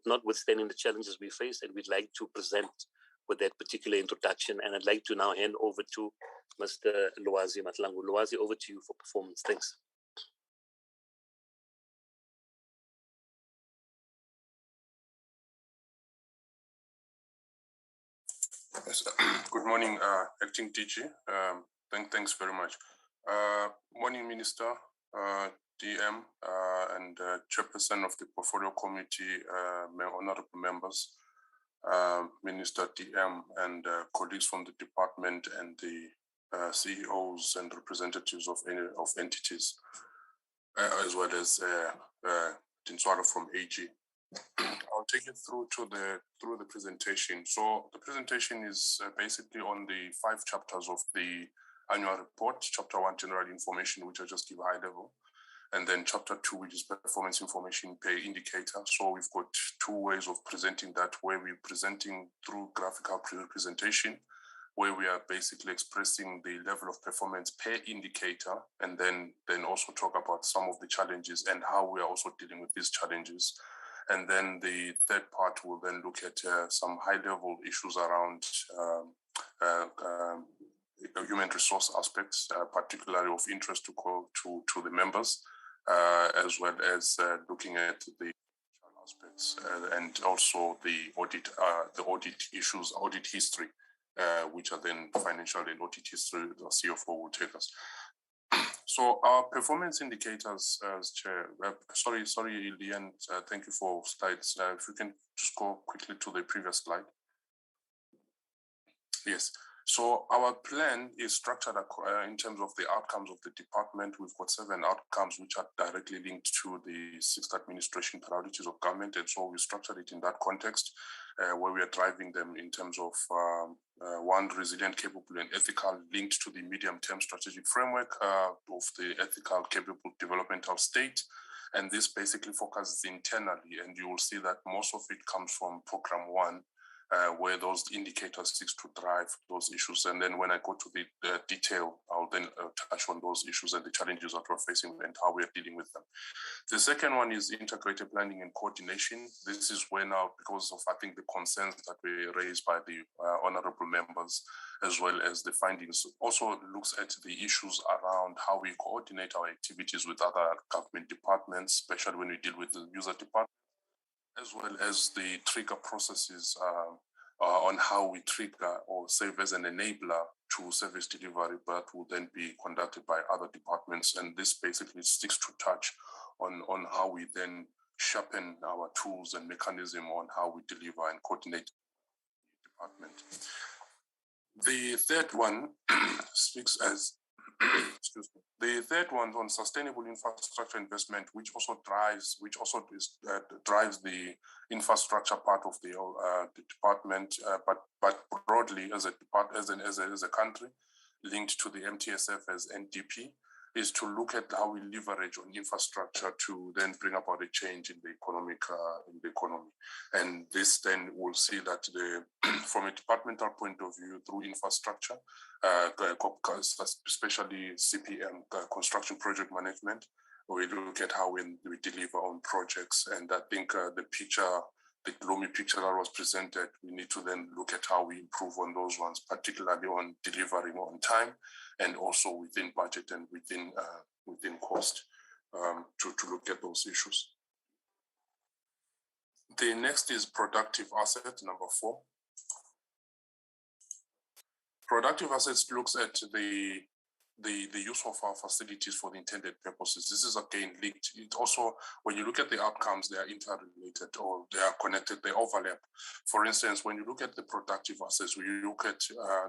notwithstanding the challenges we face, and we'd like to present with that particular introduction. And I'd like to now hand over to Mr. Luwazi Matlangu. Luwazi, over to you for performance. Thanks. Yes. Good morning, Acting DG. Thanks very much. Morning, Minister, DM, and Chairperson of the Portfolio Committee, honorable members, Minister, DM, and colleagues from the department and the CEOs and representatives of entities, as well as Dinswara from AG. I'll take you through the presentation. So the presentation is basically on the 5 chapters of the annual report. Chapter 1, general information, which I just give high level. And then chapter 2, which is performance information per indicator. So we've got 2 ways of presenting that, where we're presenting through graphical representation, where we are basically expressing the level of performance per indicator, and then also talk about some of the challenges and how we are also dealing with these challenges. And then the third part will then look at some high-level issues around human resource aspects, particularly of interest to the members, as well as looking at the aspects and also the audit issues, audit history, which are then financial and audit history the CFO will take us. So our performance indicators, Chair, sorry, Leanne, thank you for slides. If you can just go quickly to the previous slide. Yes. So our plan is structured in terms of the outcomes of the department. We've got 7 outcomes which are directly linked to the 6th administration priorities of government. And so we structured it in that context where we are driving them in terms of 1, resilient, capable and ethical, linked to the medium-term strategic framework of the ethical, capable developmental state. And this basically focuses internally. And you will see that most of it comes from program 1, where those indicators seek to drive those issues. And then when I go to the detail, I'll then touch on those issues and the challenges that we're facing and how we are dealing with them. The second one is integrated planning and coordination. This is where now, because of, I think, the concerns that were raised by the honorable members, as well as the findings, also looks at the issues around how we coordinate our activities with other government departments, especially when we deal with the user department, as well as the trigger processes on how we trigger or serve as an enabler to service delivery, but will then be conducted by other departments. And this basically sticks to touch on how we then sharpen our tools and mechanism on how we deliver and coordinate the department. The third one speaks as excuse me. The third one on sustainable infrastructure investment, which also drives the infrastructure part of the department, but broadly as a country, linked to the MTSF as NDP, is to look at how we leverage on infrastructure to then bring about a change in the economy. And this then will see that from a departmental point of view, through infrastructure, especially CPM, construction project management, we look at how we deliver on projects. And I think the gloomy picture that was presented, we need to then look at how we improve on those ones, particularly on delivering on time and also within budget and within cost to look at those issues. The next is productive asset, number 4. Productive assets looks at the use of our facilities for the intended purposes. This is again linked. It also, when you look at the outcomes, they are interrelated or they are connected, they overlap. For instance, when you look at the productive assets, when you look at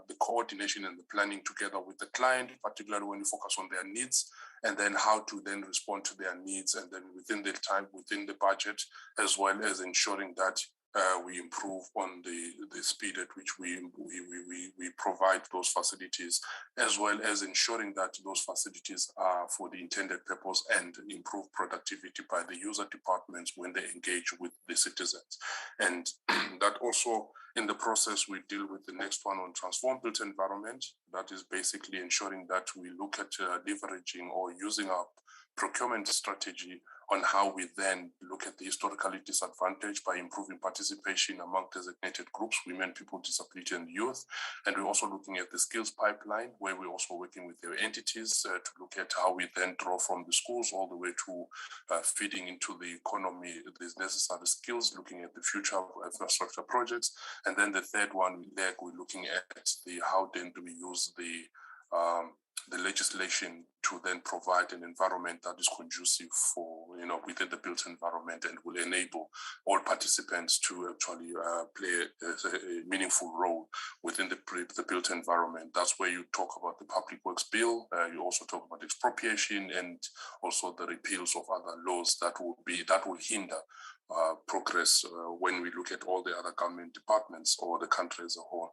the coordination and the planning together with the client, particularly when you focus on their needs, and then how to then respond to their needs, and then within the time, within the budget, as well as ensuring that we improve on the speed at which we provide those facilities, as well as ensuring that those facilities are for the intended purpose and improve productivity by the user departments when they engage with the citizens. And that also, in the process, we deal with the next one on transform built environment. That is basically ensuring that we look at leveraging or using our procurement strategy on how we then look at the historically disadvantaged by improving participation among designated groups, women, people, disability, and youth. And we're also looking at the skills pipeline, where we're also working with their entities to look at how we then draw from the schools all the way to feeding into the economy these necessary skills, looking at the future of infrastructure projects. And then the third one, we're looking at how then do we use the legislation to then provide an environment that is conducive for, within the built environment, and will enable all participants to actually play a meaningful role within the built environment. That's where you talk about the Public Works Bill. You also talk about expropriation, and also the repeals of other laws that will hinder progress when we look at all the other government departments or the country as a whole.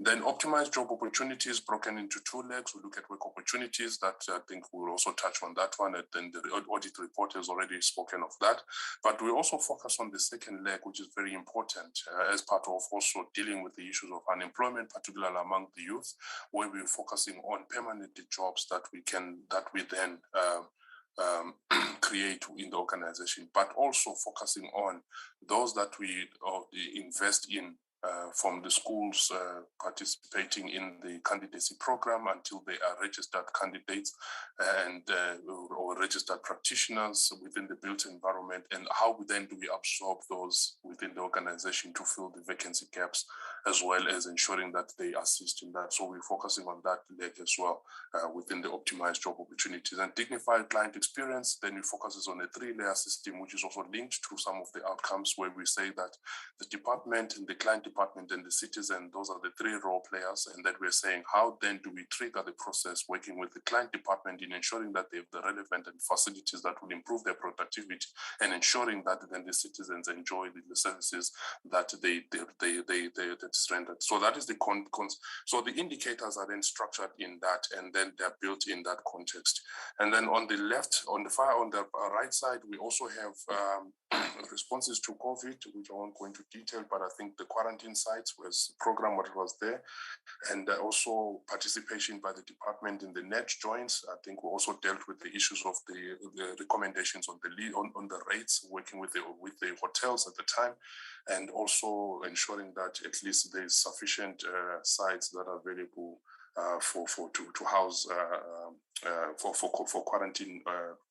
Then optimize job opportunities broken into two legs. We look at work opportunities that I think we'll also touch on that one, and then the audit report has already spoken of that. But we also focus on the second leg, which is very important as part of also dealing with the issues of unemployment, particularly among the youth, where we're focusing on permanent jobs that we then create in the organization, but also focusing on those that we invest in from the schools participating in the candidacy program until they are registered candidates and or registered practitioners within the built environment, and how then do we absorb those within the organization to fill the vacancy gaps, as well as ensuring that they assist in that. So we're focusing on that leg as well within the optimized job opportunities. And dignified client experience, then we focuses on a 3-layer system, which is also linked to some of the outcomes, where we say that the department and the client department and the citizen, those are the 3 role players, and that we're saying how then do we trigger the process working with the client department in ensuring that they have the relevant and facilities that will improve their productivity, and ensuring that then the citizens enjoy the services that they rendered. So that is the so the indicators are then structured in that, and then they're built in that context. And then on the left, on the right side, we also have responses to COVID, which I won't go into detail, but I think the quarantine sites was a program what was there, and also participation by the department in the net joints. I think we also dealt with the issues of the recommendations on the rates, working with the hotels at the time, and also ensuring that at least there is sufficient sites that are available to house for quarantine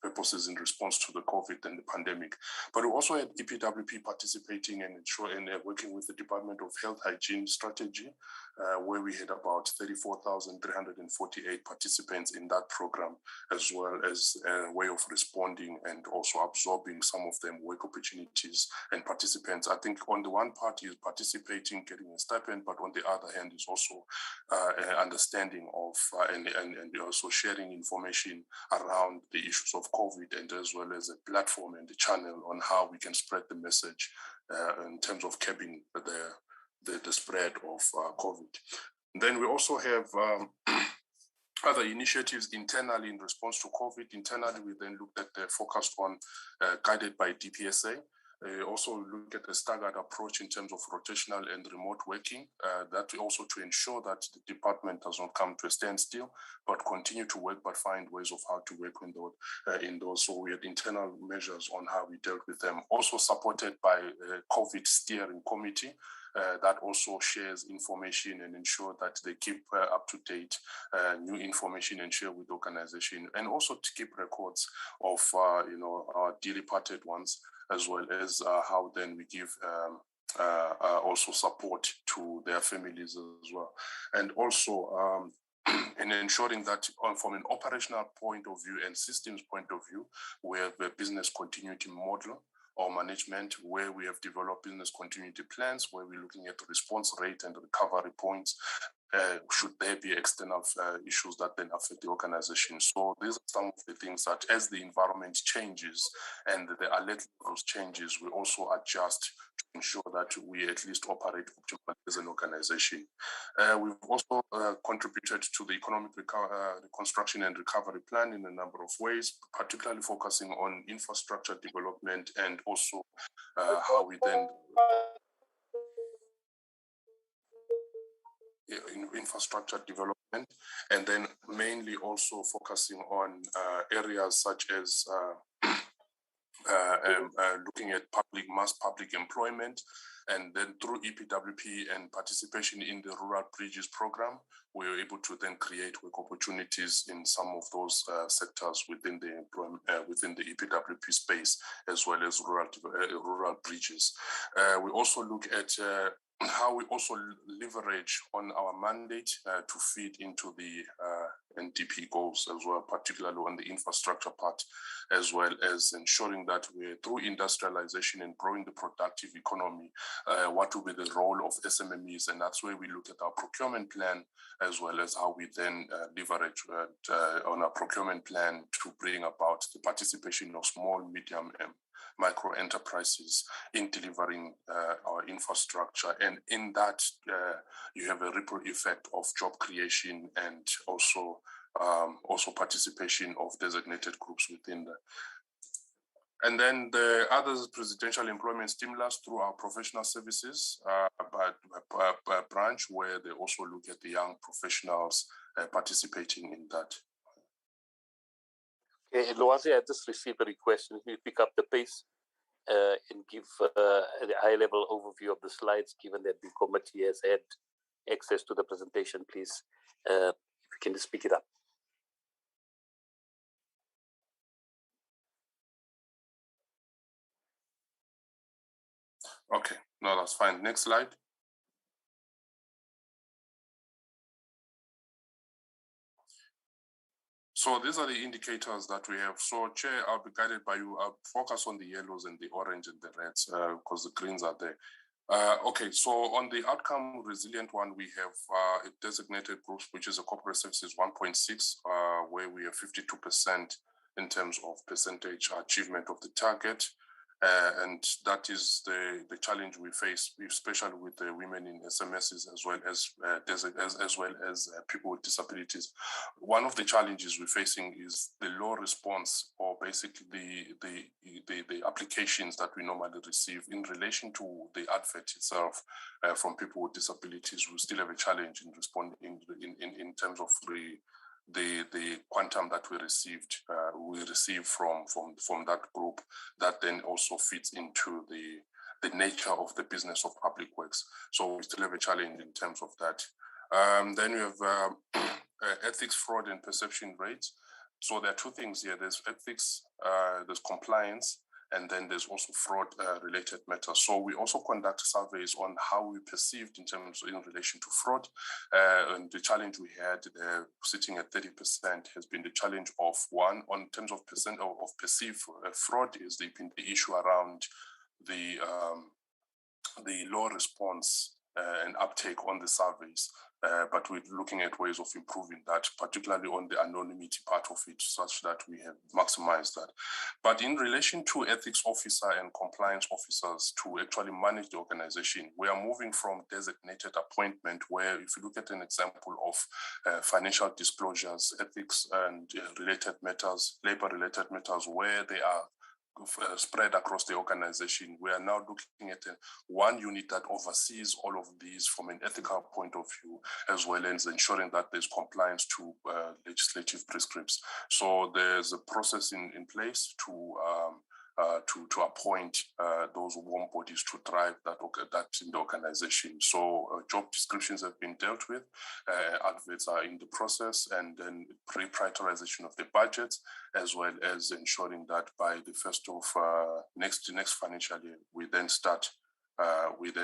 purposes in response to the COVID and the pandemic. But we also had DPWP participating and working with the Department of Health Hygiene Strategy, where we had about 34,348 participants in that program, as well as a way of responding and also absorbing some of them work opportunities and participants. I think on the one part is participating, getting a stipend, but on the other hand is also understanding of and also sharing information around the issues of COVID, and as well as a platform and a channel on how we can spread the message in terms of curbing the spread of COVID. Then we also have other initiatives internally in response to COVID. Internally, we then looked at focused on guided by DPSA. Also look at a staggered approach in terms of rotational and remote working, that also to ensure that the department does not come to a standstill, but continue to work, but find ways of how to work in those. So we had internal measures on how we dealt with them. Also supported by a COVID steering committee, that also shares information and ensure that they keep up to date new information and share with the organization, and also to keep records of our dearly departed ones, as well as how then we give also support to their families as well. And also in ensuring that from an operational point of view and systems point of view, we have a business continuity model or management, where we have developed business continuity plans, where we're looking at the response rate and recovery points. Should there be external issues that then affect the organization. So these are some of the things that as the environment changes and the alert levels changes, we also adjust to ensure that we at least operate optimally as an organization. We've also contributed to the economic reconstruction and recovery plan in a number of ways, particularly focusing on infrastructure development, and also how we then in infrastructure development, and then mainly also focusing on areas such as looking at mass public employment, and then through EPWP and participation in the Rural Bridges program, we were able to then create work opportunities in some of those sectors within the employment, within the EPWP space, as well as rural bridges. We also look at how we also leverage on our mandate to feed into the NDP goals as well, particularly on the infrastructure part, as well as ensuring that we're through industrialization and growing the productive economy, what will be the role of SMMEs, and that's where we look at our procurement plan, as well as how we then leverage on our procurement plan to bring about the participation of small, medium, and micro enterprises in delivering our infrastructure. And in that, you have a ripple effect of job creation and also participation of designated groups within that. And then the other presidential employment stimulus through our professional services branch, where they also look at the young professionals participating in that. Okay, Loazi, I just received a request. Can you pick up the pace and give a high-level overview of the slides, given that the committee has had access to the presentation, please? If you can just pick it up. Okay, no, that's fine. Next slide. So these are the indicators that we have. So Chair, I'll be guided by you. I'll focus on the yellows and the orange and the reds because the greens are there. Okay, so on the outcome resilient one, we have a designated groups, which is a corporate services 1.6, where we have 52% in terms of percentage achievement of the target. And that is the challenge we face, especially with the women in SMSs as well as people with disabilities. One of the challenges we're facing is the low response, or basically the applications that we normally receive in relation to the advert itself from people with disabilities. We still have a challenge in responding in terms of the quantum that we receive from that group, that then also fits into the nature of the business of public works. So we still have a challenge in terms of that. Then we have ethics, fraud, and perception rates. So there are two things here. There's ethics, there's compliance, and then there's also fraud related matters. So we also conduct surveys on how we perceived in relation to fraud. And the challenge we had sitting at 30% has been the challenge of one, on terms of percent of perceived fraud, is the issue around the low response and uptake on the surveys. But we're looking at ways of improving that, particularly on the anonymity part of it, such that we have maximized that. But in relation to ethics officer and compliance officers to actually manage the organization, we are moving from designated appointment, where if you look at an example of financial disclosures, ethics and related matters, labor-related matters, where they are spread across the organization. We are now looking at one unit that oversees all of these from an ethical point of view, as well as ensuring that there's compliance to legislative prescripts. So there's a process in place to appoint those warm bodies to drive that in the organization. So job descriptions have been dealt with, adverts are in the process, and then pre-prioritization of the budgets, as well as ensuring that by the first of next financial year, we then start with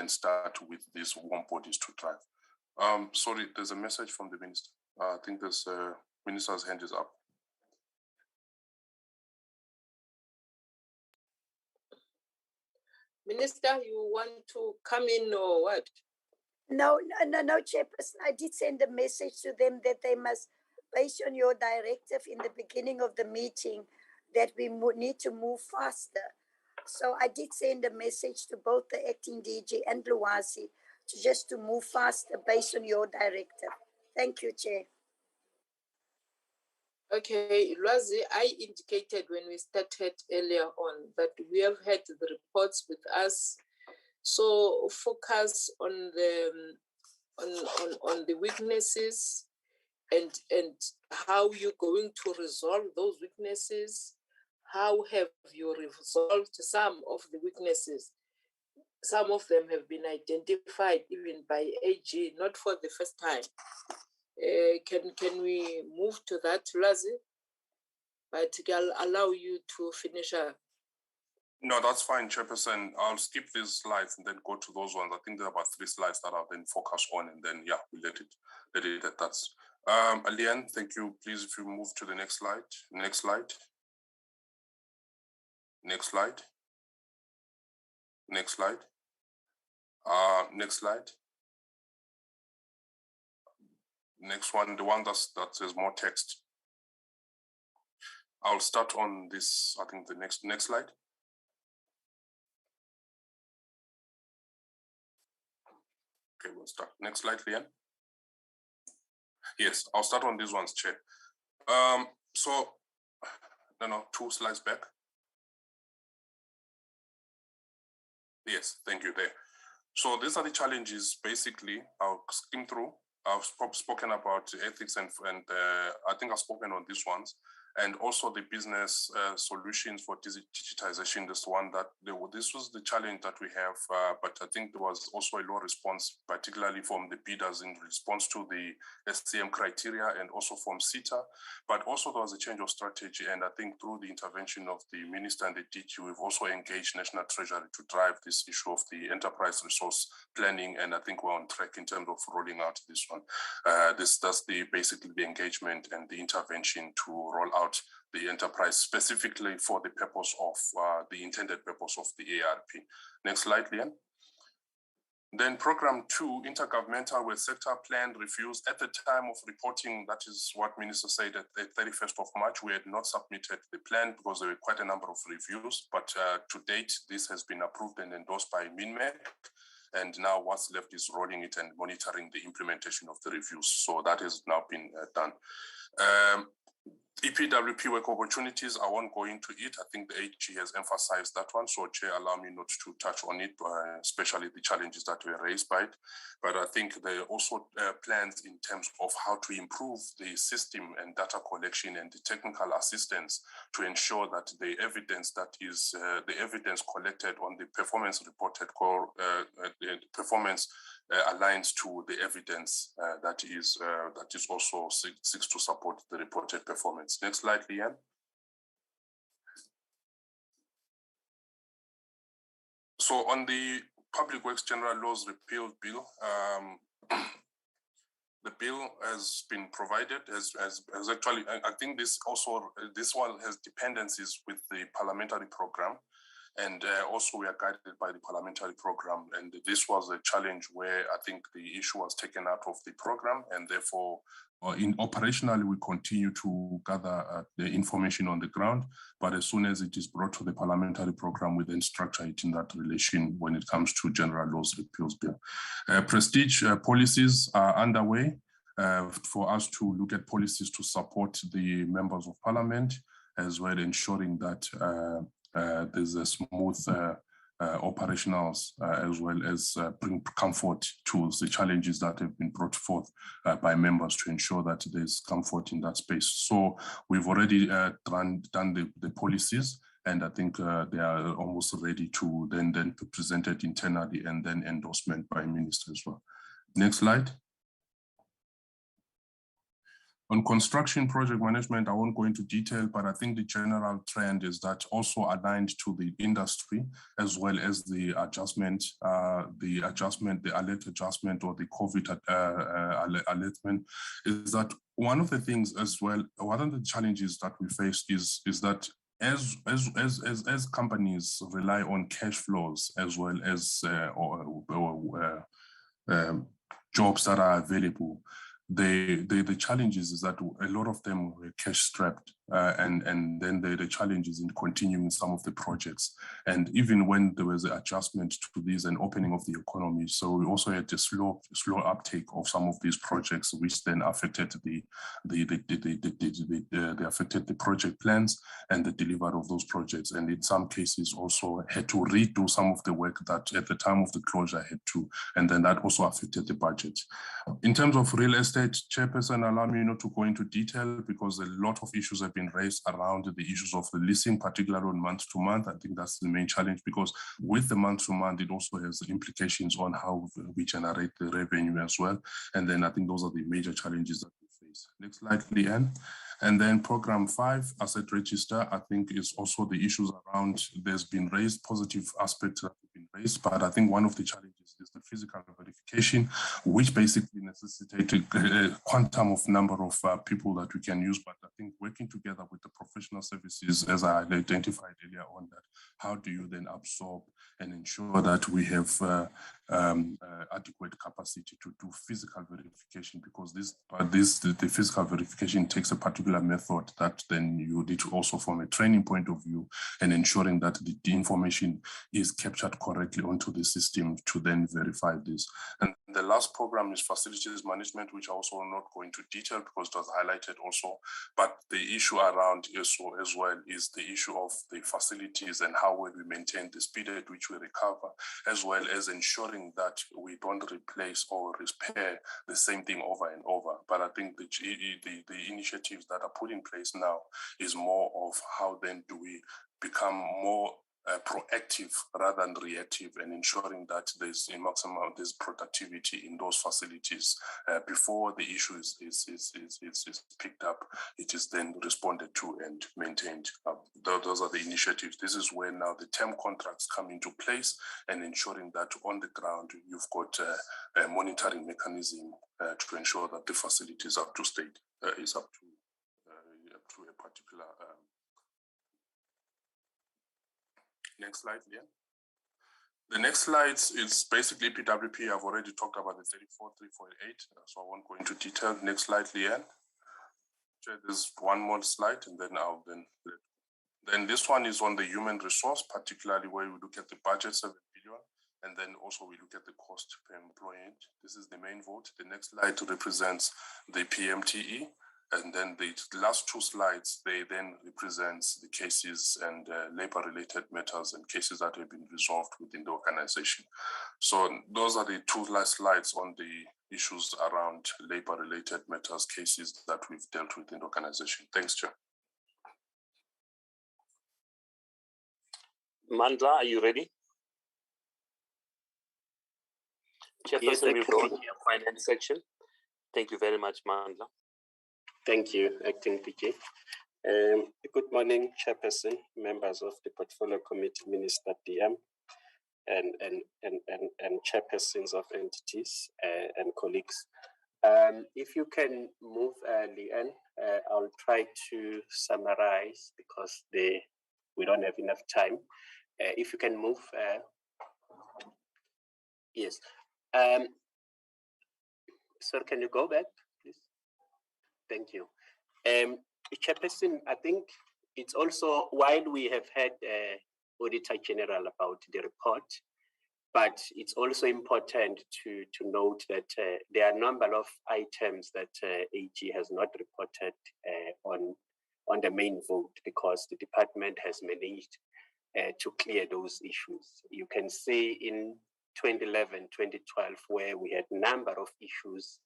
these warm bodies to drive. Sorry, there's a message from the minister. I think there's minister's hand is up. Minister, you want to come in or what? No, Chairperson. I did send a message to them that they must, based on your directive in the beginning of the meeting, that we need to move faster. So I did send a message to both the acting DG and Luasi to move faster based on your directive. Thank you, Chair. Okay, Luasi, I indicated when we started earlier on that we have had the reports with us. So focus on the weaknesses and how you're going to resolve those weaknesses. How have you resolved some of the weaknesses? Some of them have been identified even by AG, not for the first time. Can we move to that, Luasi? But I'll allow you to finish up. No, that's fine, Chairperson. I'll skip these slides and then go to those ones. I think there are about 3 slides that I'll then focus on, and then we'll let it at that. Leanne, thank you. Please, if you move to the next slide. Next slide. Next slide. Next slide. Next slide. Next one, the one that says more text. I'll start on this, I think the next slide. Okay, we'll start. Next slide, Leanne. Yes, I'll start on these ones, Chair. So, no, 2 slides back. Yes, thank you there. So these are the challenges, basically, I'll skim through. I've spoken about ethics and I think I've spoken on these ones. And also the business solutions for digitization, this one that this was the challenge that we have, but I think there was also a low response, particularly from the bidders in response to the SCM criteria and also from CETA, but also there was a change of strategy. And I think through the intervention of the Minister and the DG, we've also engaged National Treasury to drive this issue of the enterprise resource planning. And I think we're on track in terms of rolling out this one. That's basically the engagement and the intervention to roll out the enterprise specifically for the purpose of the intended purpose of the ARP. Next slide, Leanne. Then program 2, intergovernmental with sector plan reviews. At the time of reporting, that is what Minister said at the 31st of March, we had not submitted the plan because there were quite a number of reviews, but to date, this has been approved and endorsed by MINMEC. And now what's left is rolling it and monitoring the implementation of the reviews. So that has now been done. DPWP work opportunities, I won't go into it. I think the AG has emphasized that one. So Chair, allow me not to touch on it, especially the challenges that were raised by it. But I think there are also plans in terms of how to improve the system and data collection and the technical assistance to ensure that the evidence that is the evidence collected on the performance reported the performance aligns to the evidence that is also seeks to support the reported performance. Next slide, Leanne. So on the Public Works General Laws Repeal Bill, the bill has been provided as actually, I think this one has dependencies with the parliamentary program. And also we are guided by the parliamentary program. And this was a challenge where I think the issue was taken out of the program, and therefore operationally we continue to gather the information on the ground. But as soon as it is brought to the parliamentary program, we then structure it in that relation when it comes to General Laws Repeals Bill. Prestige policies are underway for us to look at policies to support the members of parliament, as well ensuring that there's a smooth operationals as well as bring comfort to the challenges that have been brought forth by members to ensure that there's comfort in that space. So we've already done the policies, and I think they are almost ready to then be presented internally and then endorsement by Minister as well. Next slide. On construction project management, I won't go into detail, but I think the general trend is that also aligned to the industry, as well as the adjustment, the alert adjustment or the COVID alertment, is that one of the things as well, one of the challenges that we face is that as companies rely on cash flows as well as jobs that are available, the challenges is that a lot of them were cash strapped, and then the challenges in continuing some of the projects. And even when there was an adjustment to these and opening of the economy, so we also had a slow uptake of some of these projects, which then affected the affected the project plans and the delivery of those projects. And in some cases also had to redo some of the work that at the time of the closure had to, and then that also affected the budget. In terms of real estate, Chairperson, allow me not to go into detail because a lot of issues have been raised around the issues of the leasing, particularly on month to month. I think that's the main challenge, because with the month to month, it also has implications on how we generate the revenue as well. And then I think those are the major challenges that we face. Next slide, Leanne. And then program 5, asset register, I think is also the issues around, there's been raised positive aspects that have been raised, but I think one of the challenges is the physical verification verification, which basically necessitated a quantum of number of people that we can use. But I think working together with the professional services, as I identified earlier on, that how do you then absorb and ensure that we have adequate capacity to do physical verification, because the physical verification takes a particular method that then you need to also, from a training point of view, and ensuring that the information is captured correctly onto the system to then verify this. And the last program is facilities management, which I also will not go into detail because it was highlighted also. But the issue around ESO as well is the issue of the facilities and how will we maintain the speed at which we recover, as well as ensuring that we don't replace or repair the same thing over and over. But I think the initiatives that are put in place now is more of how then do we become more proactive rather than reactive, and ensuring that there's a maximum there's productivity in those facilities before the issue is picked up. It is then responded to and maintained. Those are the initiatives. This is where now the term contracts come into place, and ensuring that on the ground you've got a monitoring mechanism to ensure that the facility is up to state, is up to a particular. Next slide, yeah. The next slide is basically PWP. I've already talked about the 34,348, so I won't go into detail. Next slide, Leanne. There's one more slide, and then then this one is on the human resource, particularly where we look at the budget, 7 billion, and then also we look at the cost per employee. This is the main vote. The next slide represents the PMTE. And then the last two slides, they then represents the cases and labor-related matters and cases that have been resolved within the organization. So those are the two last slides on the issues around labor-related matters, cases that we've dealt with in the organization. Thanks, Chair. Mandla, are you ready? Chairperson, we'll go to your finance section. Thank you very much, Mandla. Thank you, Acting PK. Good morning, Chairperson, members of the Portfolio Committee, Minister DM, and chairpersons of entities and colleagues. If you can move, Leanne, I'll try to summarize because we don't have enough time. If you can move, yes. Sir, can you go back, please? Thank you. Chairperson, I think it's also, while we have had Auditor-General about the report, but it's also important to note that there are a number of items that AG has not reported on the main vote because the department has managed to clear those issues. You can see in 2011, 2012, where we had a number of issues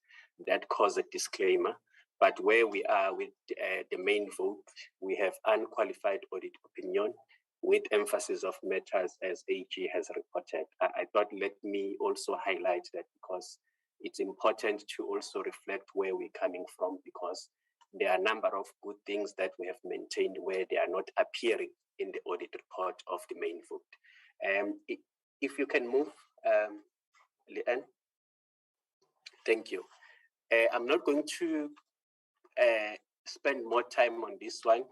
that caused a disclaimer. But where we are with the main vote, we have unqualified audit opinion with emphasis of matters as AG has reported. I thought let me also highlight that because it's important to also reflect where we're coming from, because there are a number of good things that we have maintained where they are not appearing in the audit report of the main vote. If you can move, Leanne. Thank you. I'm not going to spend more time on this one.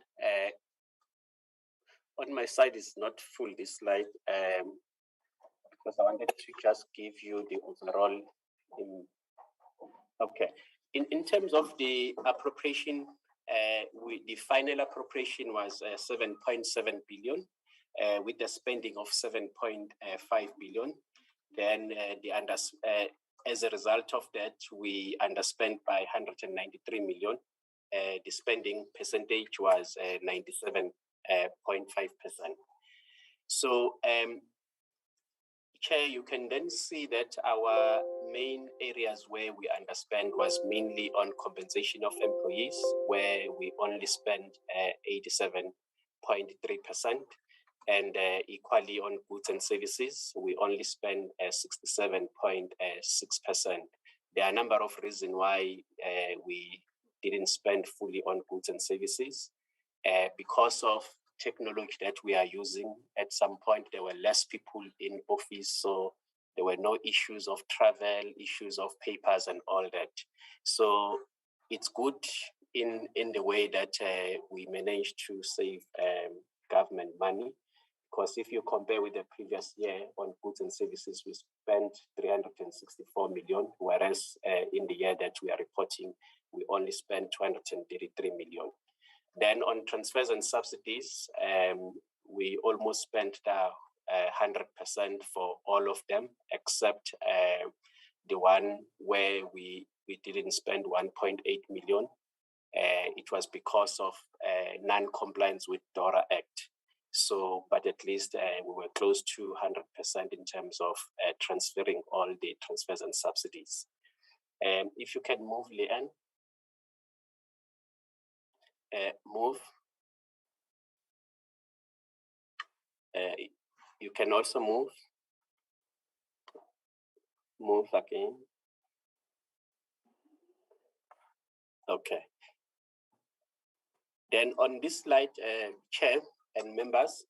On my side is not full, this slide, because I wanted to just give you the overall. Okay. In terms of the appropriation, the final appropriation was 7.7 billion, with a spending of 7.5 billion. Then as a result of that, we underspent by 193 million. The spending percentage was 97.5%. So, Chair, you can then see that our main areas where we underspent was mainly on compensation of employees, where we only spent 87.3%, and equally on goods and services, we only spent 67.6%. There are a number of reasons why we didn't spend fully on goods and services. Because of technology that we are using, at some point there were less people in office, so There were no issues of travel, issues of papers and all that. So it's good in the way that we managed to save government money, because if you compare with the previous year on goods and services, we spent 364 million, whereas in the year that we are reporting, we only spent 233 million. Then on transfers and subsidies, we almost spent 100% for all of them, except the one where we didn't spend 1.8 million. It was because of non-compliance with DORA Act. So, but at least we were close to 100% in terms of transferring all the transfers and subsidies. If you can move, Leanne. Move. You can also move. Move again. Okay. Then on this slide, Chair and members,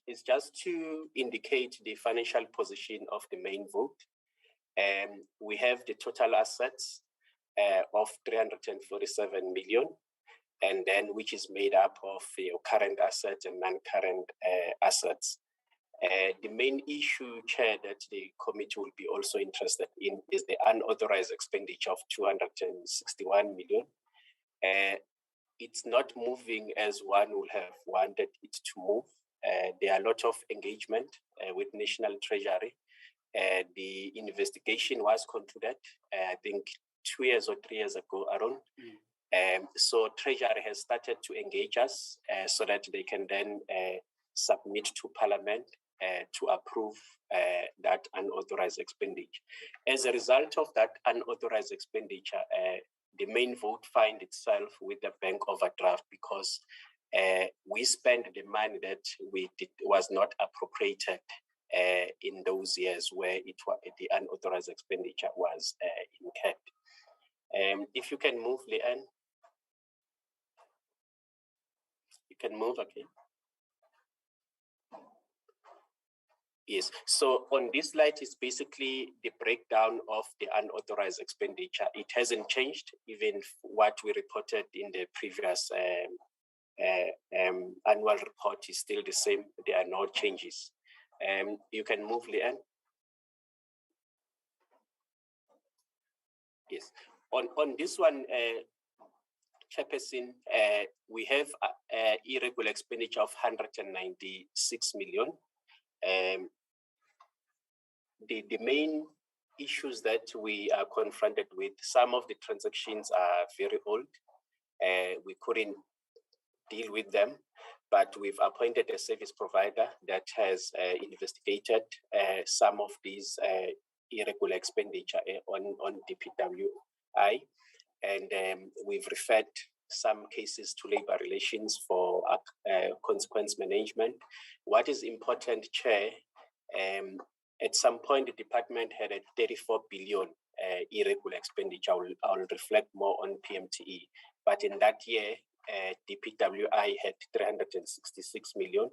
is just to indicate the financial position of the main vote. We have the total assets of 347 million, and then which is made up of your current assets and non-current assets. The main issue, Chair, that the committee will be also interested in is the unauthorized expenditure of 261 million. It's not moving as one would have wanted it to move. There are a lot of engagement with National Treasury. The investigation was concluded, I think 2 years or 3 years ago, Aaron. So Treasury has started to engage us so that they can then submit to Parliament to approve that unauthorized expenditure. As a result of that unauthorized expenditure, the main vote find itself with the bank overdraft because we spent the money that was not appropriated in those years where the unauthorized expenditure was incurred. If you can move, Leanne. You can move, okay. Yes, so on this slide is basically the breakdown of the unauthorized expenditure. It hasn't changed, even what we reported in the previous annual report is still the same. There are no changes. You can move, Leanne. Yes, on this one, Chairperson, we have irregular expenditure of 196 million. The main issues that we are confronted with, some of the transactions are very old. We couldn't deal with them, but we've appointed a service provider that has investigated some of these irregular expenditure on DPWI, and we've referred some cases to labor relations for consequence management. What is important, Chair, at some point the department had a 34 billion irregular expenditure. I'll reflect more on PMTE, but in that year, DPWI had 366 million,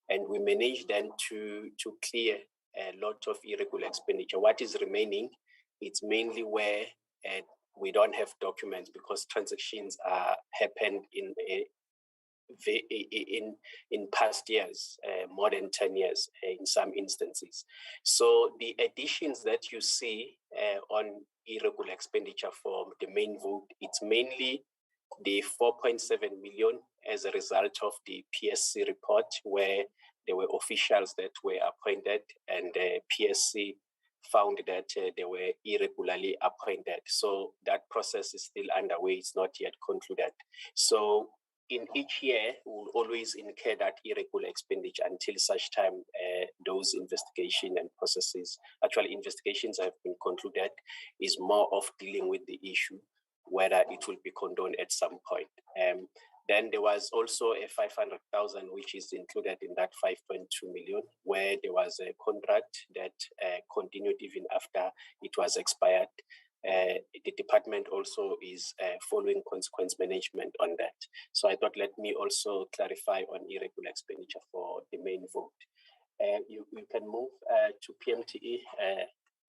and we managed then to clear a lot of irregular expenditure. What is remaining, it's mainly where we don't have documents because transactions happened in past years, more than 10 years in some instances. So the additions that you see on irregular expenditure for the main vote, it's mainly the 4.7 million as a result of the PSC report, where there were officials that were appointed and the PSC found that they were irregularly appointed. So that process is still underway, it's not yet concluded. So in each year, we'll always incur that irregular expenditure until such time those investigation and processes, actually investigations have been concluded, is more of dealing with the issue, whether it will be condoned at some point. Then there was also a 500,000, which is included in that 5.2 million, where there was a contract that continued even after it was expired. The department also is following consequence management on that. So I thought, let me also clarify on irregular expenditure for the main vote. You can move to PMTE,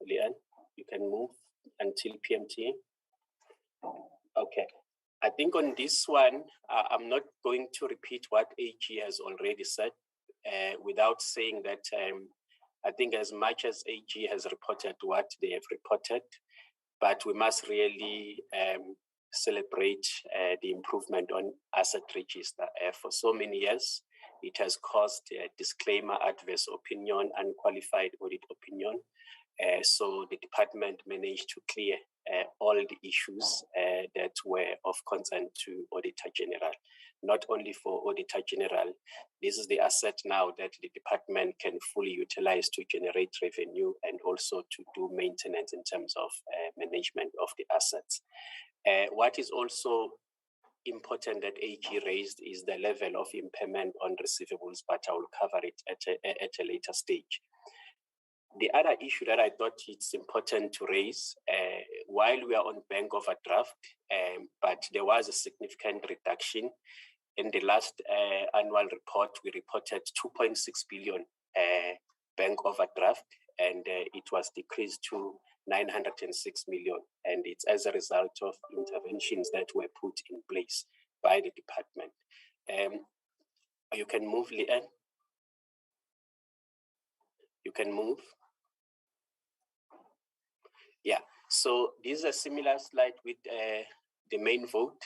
Leanne, you can move until PMTE. Okay. I think on this one, I'm not going to repeat what AG has already said without saying that I think as much as AG has reported what they have reported, but we must really celebrate the improvement on asset register. For so many years, it has caused a disclaimer, adverse opinion, unqualified audit opinion. So the department managed to clear all the issues that were of concern to Auditor-General. Not only for Auditor-General, this is the asset now that the department can fully utilize to generate revenue and also to do maintenance in terms of management of the assets. What is also important that AG raised is the level of impairment on receivables, but I will cover it at a later stage. The other issue that I thought it's important to raise, while we are on bank overdraft, but there was a significant reduction. In the last annual report, we reported 2.6 billion bank overdraft, and it was decreased to 906 million. And it's as a result of interventions that were put in place by the department. You can move, Leanne. You can move. Yeah, so this is a similar slide with the main vote,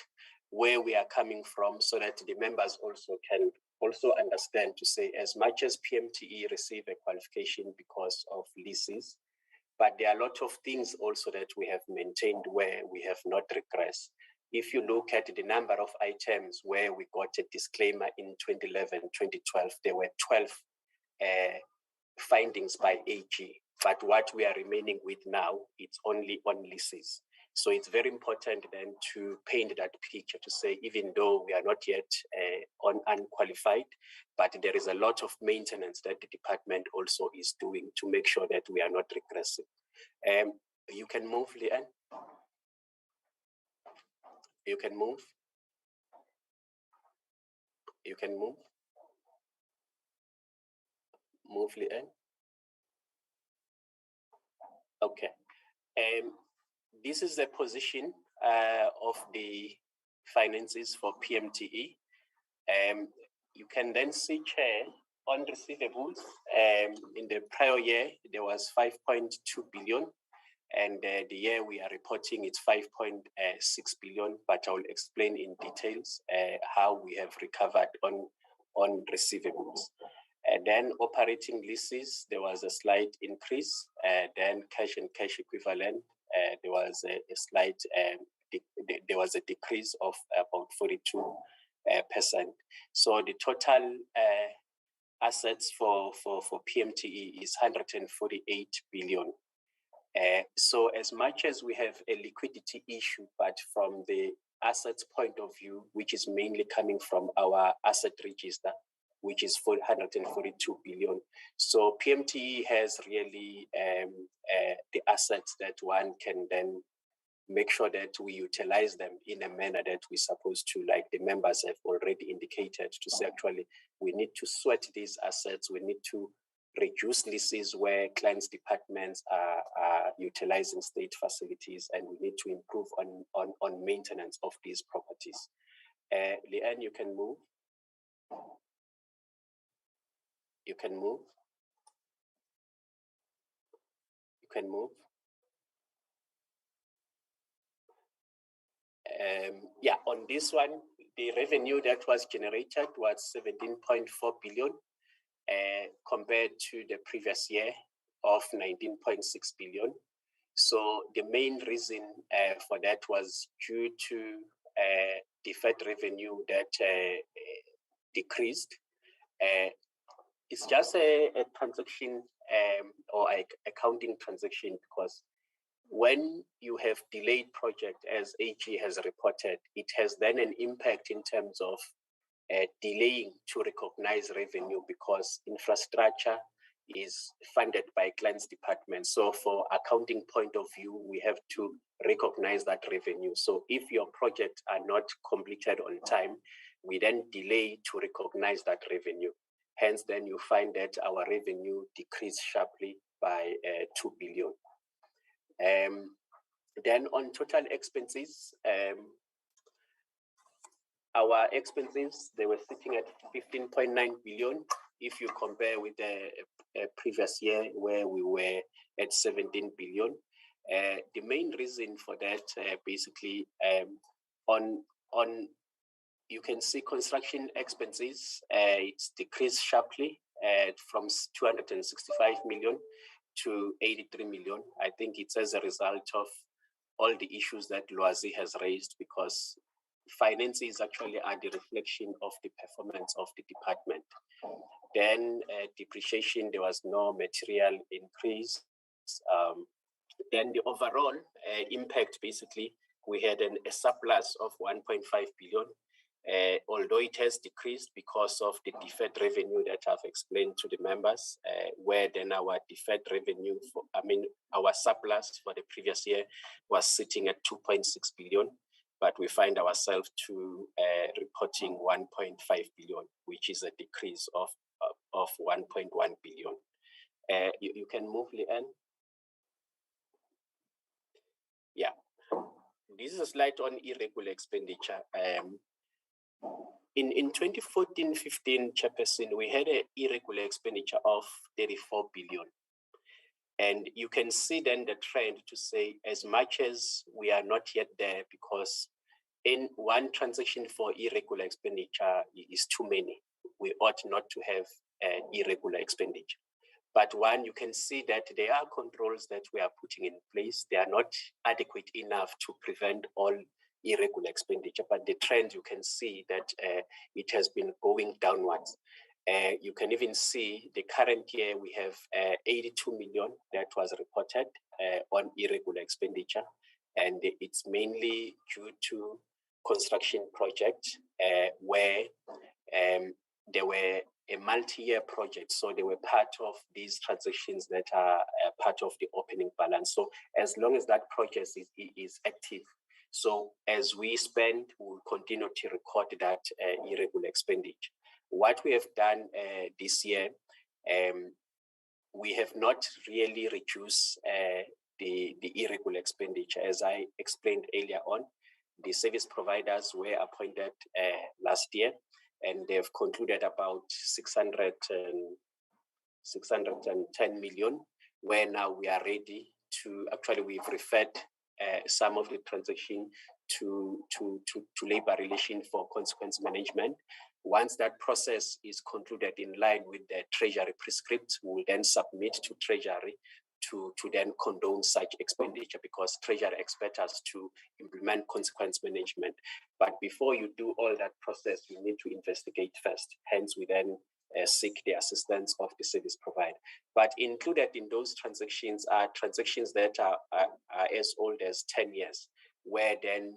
where we are coming from, so that the members also can understand to say, as much as PMTE receive a qualification because of leases, but there are a lot of things also that we have maintained where we have not regressed. If you look at the number of items where we got a disclaimer in 2011, 2012, there were 12 findings by AG. But what we are remaining with now, it's only on leases. So it's very important then to paint that picture to say, even though we are not yet unqualified, but there is a lot of maintenance that the department also is doing to make sure that we are not regressing. You can move, Leanne. You can move. You can move. Move, Leanne. Okay. This is the position of the finances for PMTE. You can then see, Chair, on receivables, in the prior year, there was 5.2 billion. And the year we are reporting, it's 5.6 billion, but I will explain in details how we have recovered on receivables. And then operating leases, there was a slight increase. Then cash and cash equivalent, there was a slight, there was a decrease of about 42%. So the total assets for PMTE is 148 billion. So as much as we have a liquidity issue, but from the assets point of view, which is mainly coming from our asset register, which is 442 billion. So PMTE has really the assets that one can then make sure that we utilize them in a manner that we're supposed to, like the members have already indicated, to say actually we need to sweat these assets, we need to reduce leases where clients' departments are utilizing state facilities, and we need to improve on maintenance of these properties. Leanne, you can move. You can move. You can move. Yeah, on this one, the revenue that was generated was 17.4 billion compared to the previous year of 19.6 billion. So the main reason for that was due to deferred revenue that decreased. It's just a transaction or accounting transaction, because when you have delayed project, as AG has reported, it has then an impact in terms of delaying to recognize revenue, because infrastructure is funded by clients' department. So for accounting point of view, we have to recognize that revenue. So if your projects are not completed on time, we then delay to recognize that revenue. Hence, then you find that our revenue decreased sharply by 2 billion. Then on total expenses, our expenses, they were sitting at 15.9 billion if you compare with the previous year where we were at 17 billion. The main reason for that, basically, on you can see construction expenses, it's decreased sharply from 265 million to 83 million. I think it's as a result of all the issues that Loazi has raised, because finances actually are the reflection of the performance of the department. Then depreciation, there was no material increase. Then the overall impact, basically, we had a surplus of 1.5 billion, although it has decreased because of the deferred revenue that I've explained to the members, where then our deferred revenue, our surplus for the previous year was sitting at 2.6 billion, but we find ourselves to reporting 1.5 billion, which is a decrease of 1.1 billion. You can move, Leanne. Yeah, this is a slide on irregular expenditure. In 2014-15, Chairperson, we had an irregular expenditure of 34 billion. And you can see then the trend to say, as much as we are not yet there, because in one transaction for irregular expenditure is too many. We ought not to have irregular expenditure. But one, you can see that there are controls that we are putting in place. They are not adequate enough to prevent all irregular expenditure, but the trend, you can see that it has been going downwards. You can even see the current year we have 82 million that was reported on irregular expenditure, and it's mainly due to construction projects where there were a multi-year project, so they were part of these transactions that are part of the opening balance. So as long as that project is active, so as we spend, we'll continue to record that irregular expenditure. What we have done this year, we have not really reduced the irregular expenditure. As I explained earlier on, the service providers were appointed last year, and they've concluded about 610 million, where now we are ready to, actually we've referred some of the transaction to labor relation for consequence management. Once that process is concluded in line with the Treasury prescripts, we will then submit to Treasury to then condone such expenditure, because Treasury expects us to implement consequence management. But before you do all that process, you need to investigate first. Hence, we then seek the assistance of the service provider. But included in those transactions are transactions that are as old as 10 years, where then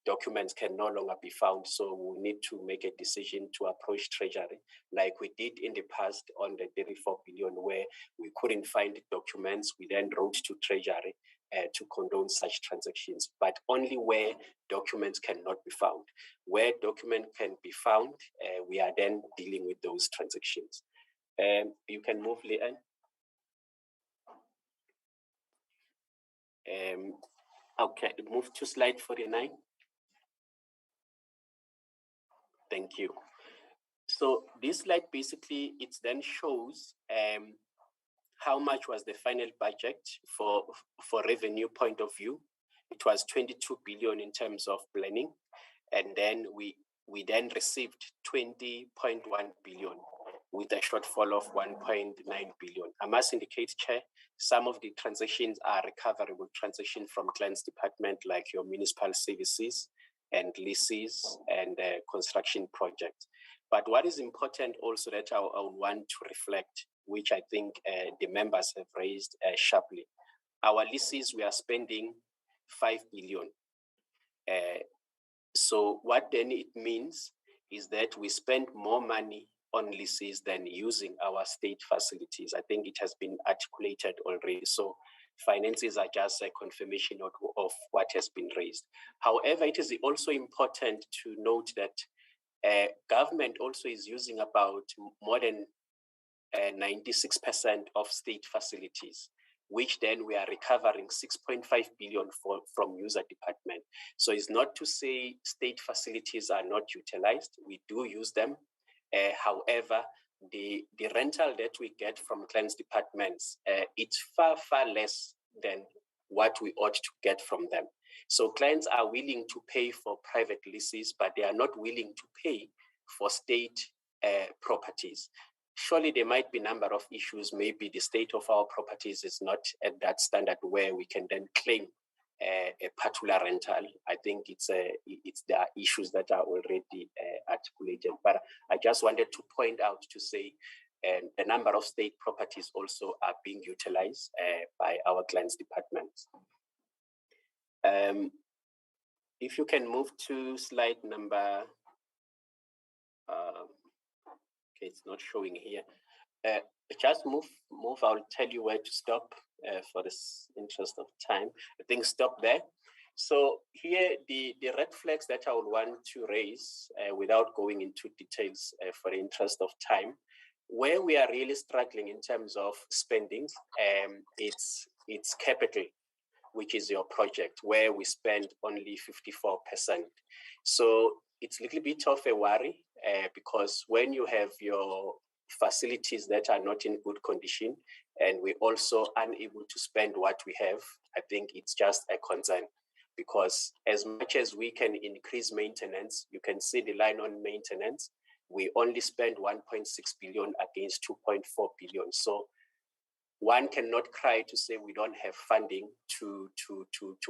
documents can no longer be found. So we need to make a decision to approach Treasury, like we did in the past on the 34 billion, where we couldn't find documents. We then wrote to Treasury to condone such transactions, but only where documents cannot be found. Where document can be found, we are then dealing with those transactions. You can move, Leanne. Okay, move to slide 49. Thank you. So this slide basically, it then shows how much was the final budget for revenue point of view. It was 22 billion in terms of planning, and then we then received 20.1 billion with a shortfall of 1.9 billion. I must indicate, Chair, some of the transactions are recoverable transactions from clients department, like your municipal services and leases and construction projects. But what is important also that I want to reflect, which I think the members have raised sharply, our leases, we are spending 5 billion. So what then it means is that we spend more money on leases than using our state facilities. I think it has been articulated already. So finances are just a confirmation of what has been raised. However, it is also important to note that government also is using about more than 96% of state facilities. which then we are recovering 6.5 billion from user department. So it's not to say state facilities are not utilized. We do use them. However, the rental that we get from clients' departments, it's far, far less than what we ought to get from them. So clients are willing to pay for private leases, but they are not willing to pay for state properties. Surely there might be a number of issues. Maybe the state of our properties is not at that standard where we can then claim a particular rental. I think there are issues that are already articulated. But I just wanted to point out to say the number of state properties also are being utilized by our clients' departments. If you can move to slide number, okay, it's not showing here. Just move, I'll tell you where to stop for this interest of time. I think stop there. So here, the red flags that I would want to raise without going into details for the interest of time, where we are really struggling in terms of spending, it's capital, which is your project, where we spend only 54%. So it's a little bit of a worry because when you have your facilities that are not in good condition and we also unable to spend what we have, I think it's just a concern. Because as much as we can increase maintenance, you can see the line on maintenance, we only spend 1.6 billion against 2.4 billion. So one cannot cry to say we don't have funding to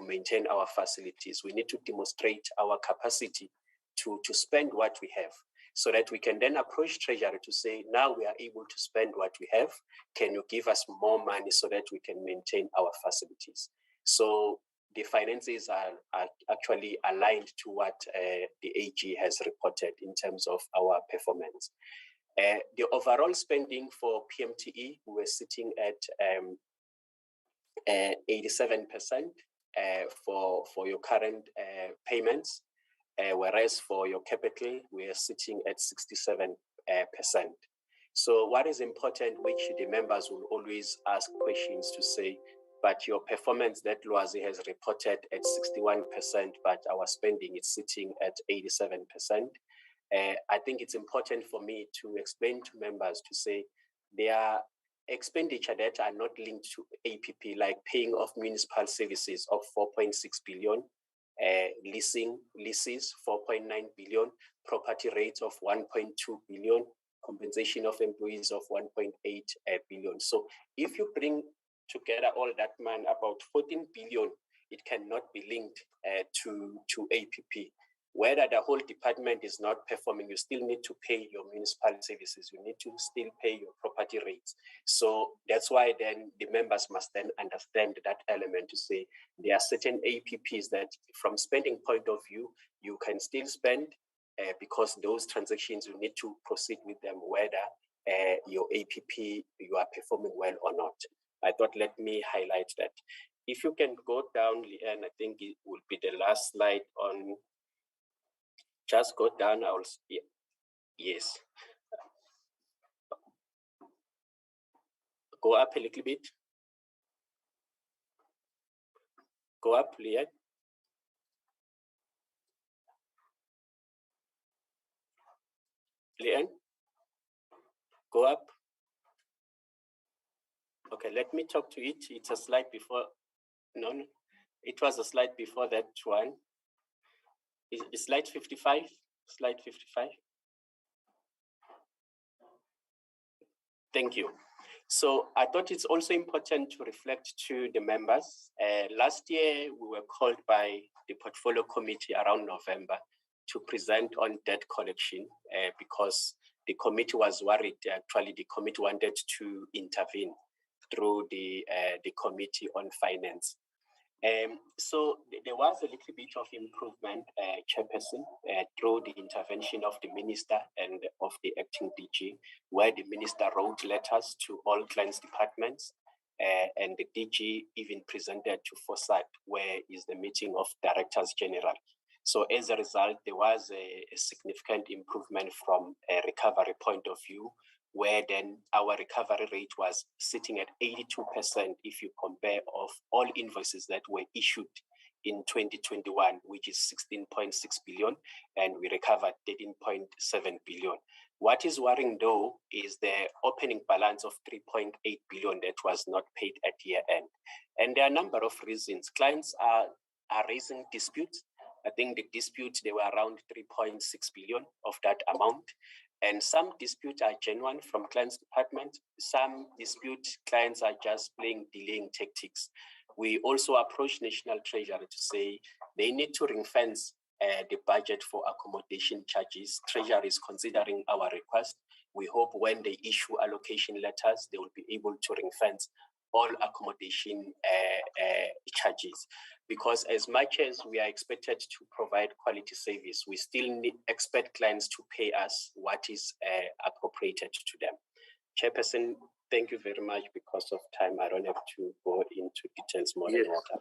maintain our facilities. We need to demonstrate our capacity to spend what we have so that we can then approach Treasury to say, now we are able to spend what we have. Can you give us more money so that we can maintain our facilities? So the finances are actually aligned to what the AG has reported in terms of our performance. The overall spending for PMTE, we're sitting at 87% for your current payments, whereas for your capital, we are sitting at 67%. So what is important, which the members will always ask questions to say, but your performance that Loazi has reported at 61%, but our spending is sitting at 87%. I think it's important for me to explain to members to say there are expenditure that are not linked to APP, like paying off municipal services of 4.6 billion, leases 4.9 billion, property rates of 1.2 billion, compensation of employees of 1.8 billion. So if you bring together all that man, about 14 billion, it cannot be linked to APP. Whether the whole department is not performing, you still need to pay your municipal services. You need to still pay your property rates. So that's why then the members must then understand that element to say there are certain APPs that from spending point of view, you can still spend because those transactions, you need to proceed with them whether your APP, you are performing well or not. I thought, let me highlight that. If you can go down, Leanne, I think it will be the last slide on. Just go down. I will. Yeah, yes. Go up a little bit. Go up, Leanne. Leanne. Go up. Okay, let me talk to it. It's a slide before. No, it was a slide before that one. Is slide 55? Slide 55. Thank you. So I thought it's also important to reflect to the members. Last year, we were called by the portfolio committee around November to present on debt collection because the committee was worried. Actually, the committee wanted to intervene through the committee on finance. So there was a little bit of improvement, Chairperson, through the intervention of the minister and of the acting DG, where the minister wrote letters to all clients departments, and the DG even presented to FOSAT, where is the meeting of Directors General. So as a result, there was a significant improvement from a recovery point of view, where then our recovery rate was sitting at 82% if you compare of all invoices that were issued in 2021, which is 16.6 billion, and we recovered 13.7 billion. What is worrying though is the opening balance of 3.8 billion that was not paid at year end. And there are a number of reasons. Clients are raising disputes. I think the disputes, they were around 3.6 billion of that amount. And some disputes are genuine from clients' department. Some dispute clients are just playing delaying tactics. We also approach National Treasury to say they need to ring fence the budget for accommodation charges. Treasury is considering our request. We hope when they issue allocation letters, they will be able to ring fence all accommodation charges. Because as much as we are expected to provide quality service, we still expect clients to pay us what is appropriated to them. Chairperson, thank you very much. Because of time, I don't have to go into details more than that.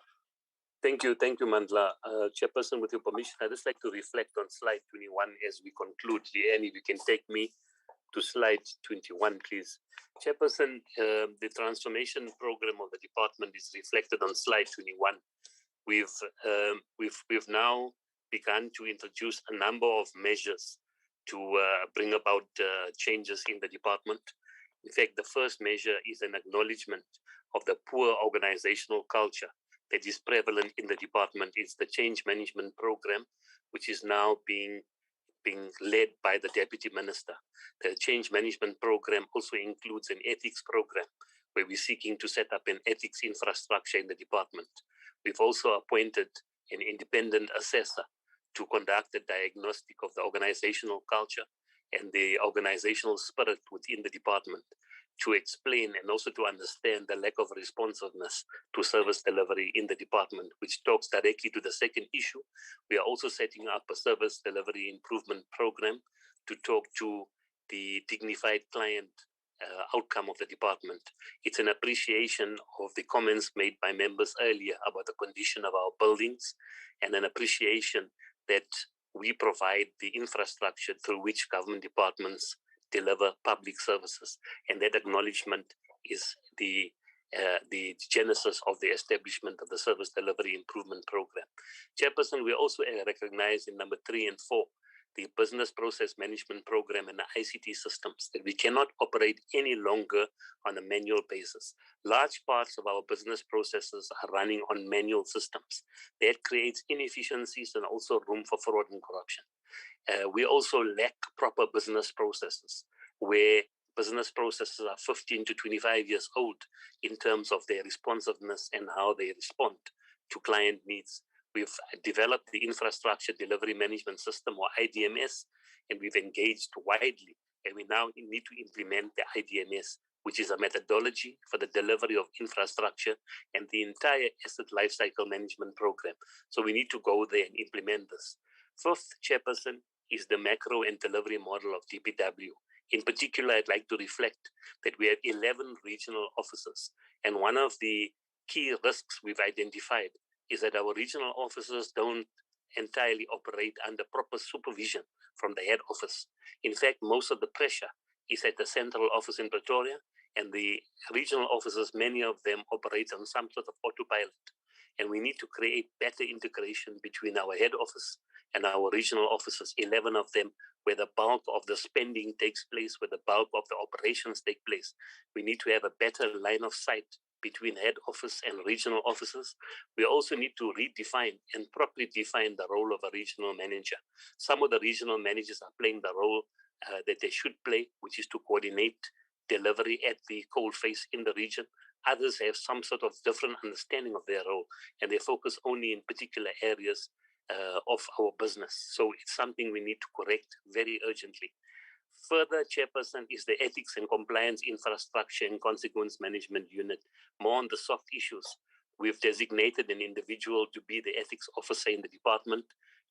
Thank you, Mandla. Chairperson, with your permission, I'd just like to reflect on slide 21 as we conclude. Leanne, if you can take me to slide 21, please. Chairperson, the transformation program of the department is reflected on slide 21. We've now begun to introduce a number of measures to bring about changes in the department. In fact, the first measure is an acknowledgement of the poor organizational culture that is prevalent in the department. It's the change management program, which is now being led by the Deputy Minister. The change management program also includes an ethics program where we're seeking to set up an ethics infrastructure in the department. We've also appointed an independent assessor to conduct a diagnostic of the organizational culture and the organizational spirit within the department, to explain and also to understand the lack of responsiveness to service delivery in the department, which talks directly to the second issue. We are also setting up a service delivery improvement program to talk to the dignified client outcome of the department. It's an appreciation of the comments made by members earlier about the condition of our buildings, and an appreciation that we provide the infrastructure through which government departments deliver public services. And that acknowledgement is the genesis of the establishment of the Service Delivery Improvement Program. Chairperson, we also recognize in number 3 and 4, the Business Process Management Program and the ICT systems, that we cannot operate any longer on a manual basis. Large parts of our business processes are running on manual systems. That creates inefficiencies and also room for fraud and corruption. We also lack proper business processes, where business processes are 15 to 25 years old in terms of their responsiveness and how they respond to client needs. We've developed the Infrastructure Delivery Management System, or IDMS, and we've engaged widely. And we now need to implement the IDMS, which is a methodology for the delivery of infrastructure and the entire asset lifecycle management program. So we need to go there and implement this. Fifth, Chairperson, is the macro and delivery model of DPW. In particular, I'd like to reflect that we have 11 regional offices. And one of the key risks we've identified is that our regional offices don't entirely operate under proper supervision from the head office. In fact, most of the pressure is at the central office in Pretoria, and the regional offices, many of them operate on some sort of autopilot. And we need to create better integration between our head office and our regional offices, 11 of them, where the bulk of the spending takes place, where the bulk of the operations take place. We need to have a better line of sight between head office and regional offices. We also need to redefine and properly define the role of a regional manager. Some of the regional managers are playing the role that they should play, which is to coordinate delivery at the coalface in the region. Others have some sort of different understanding of their role, and they focus only in particular areas of our business. So it's something we need to correct very urgently. Further, Chairperson, is the Ethics and Compliance Infrastructure and Consequence Management Unit. More on the soft issues. We've designated an individual to be the ethics officer in the department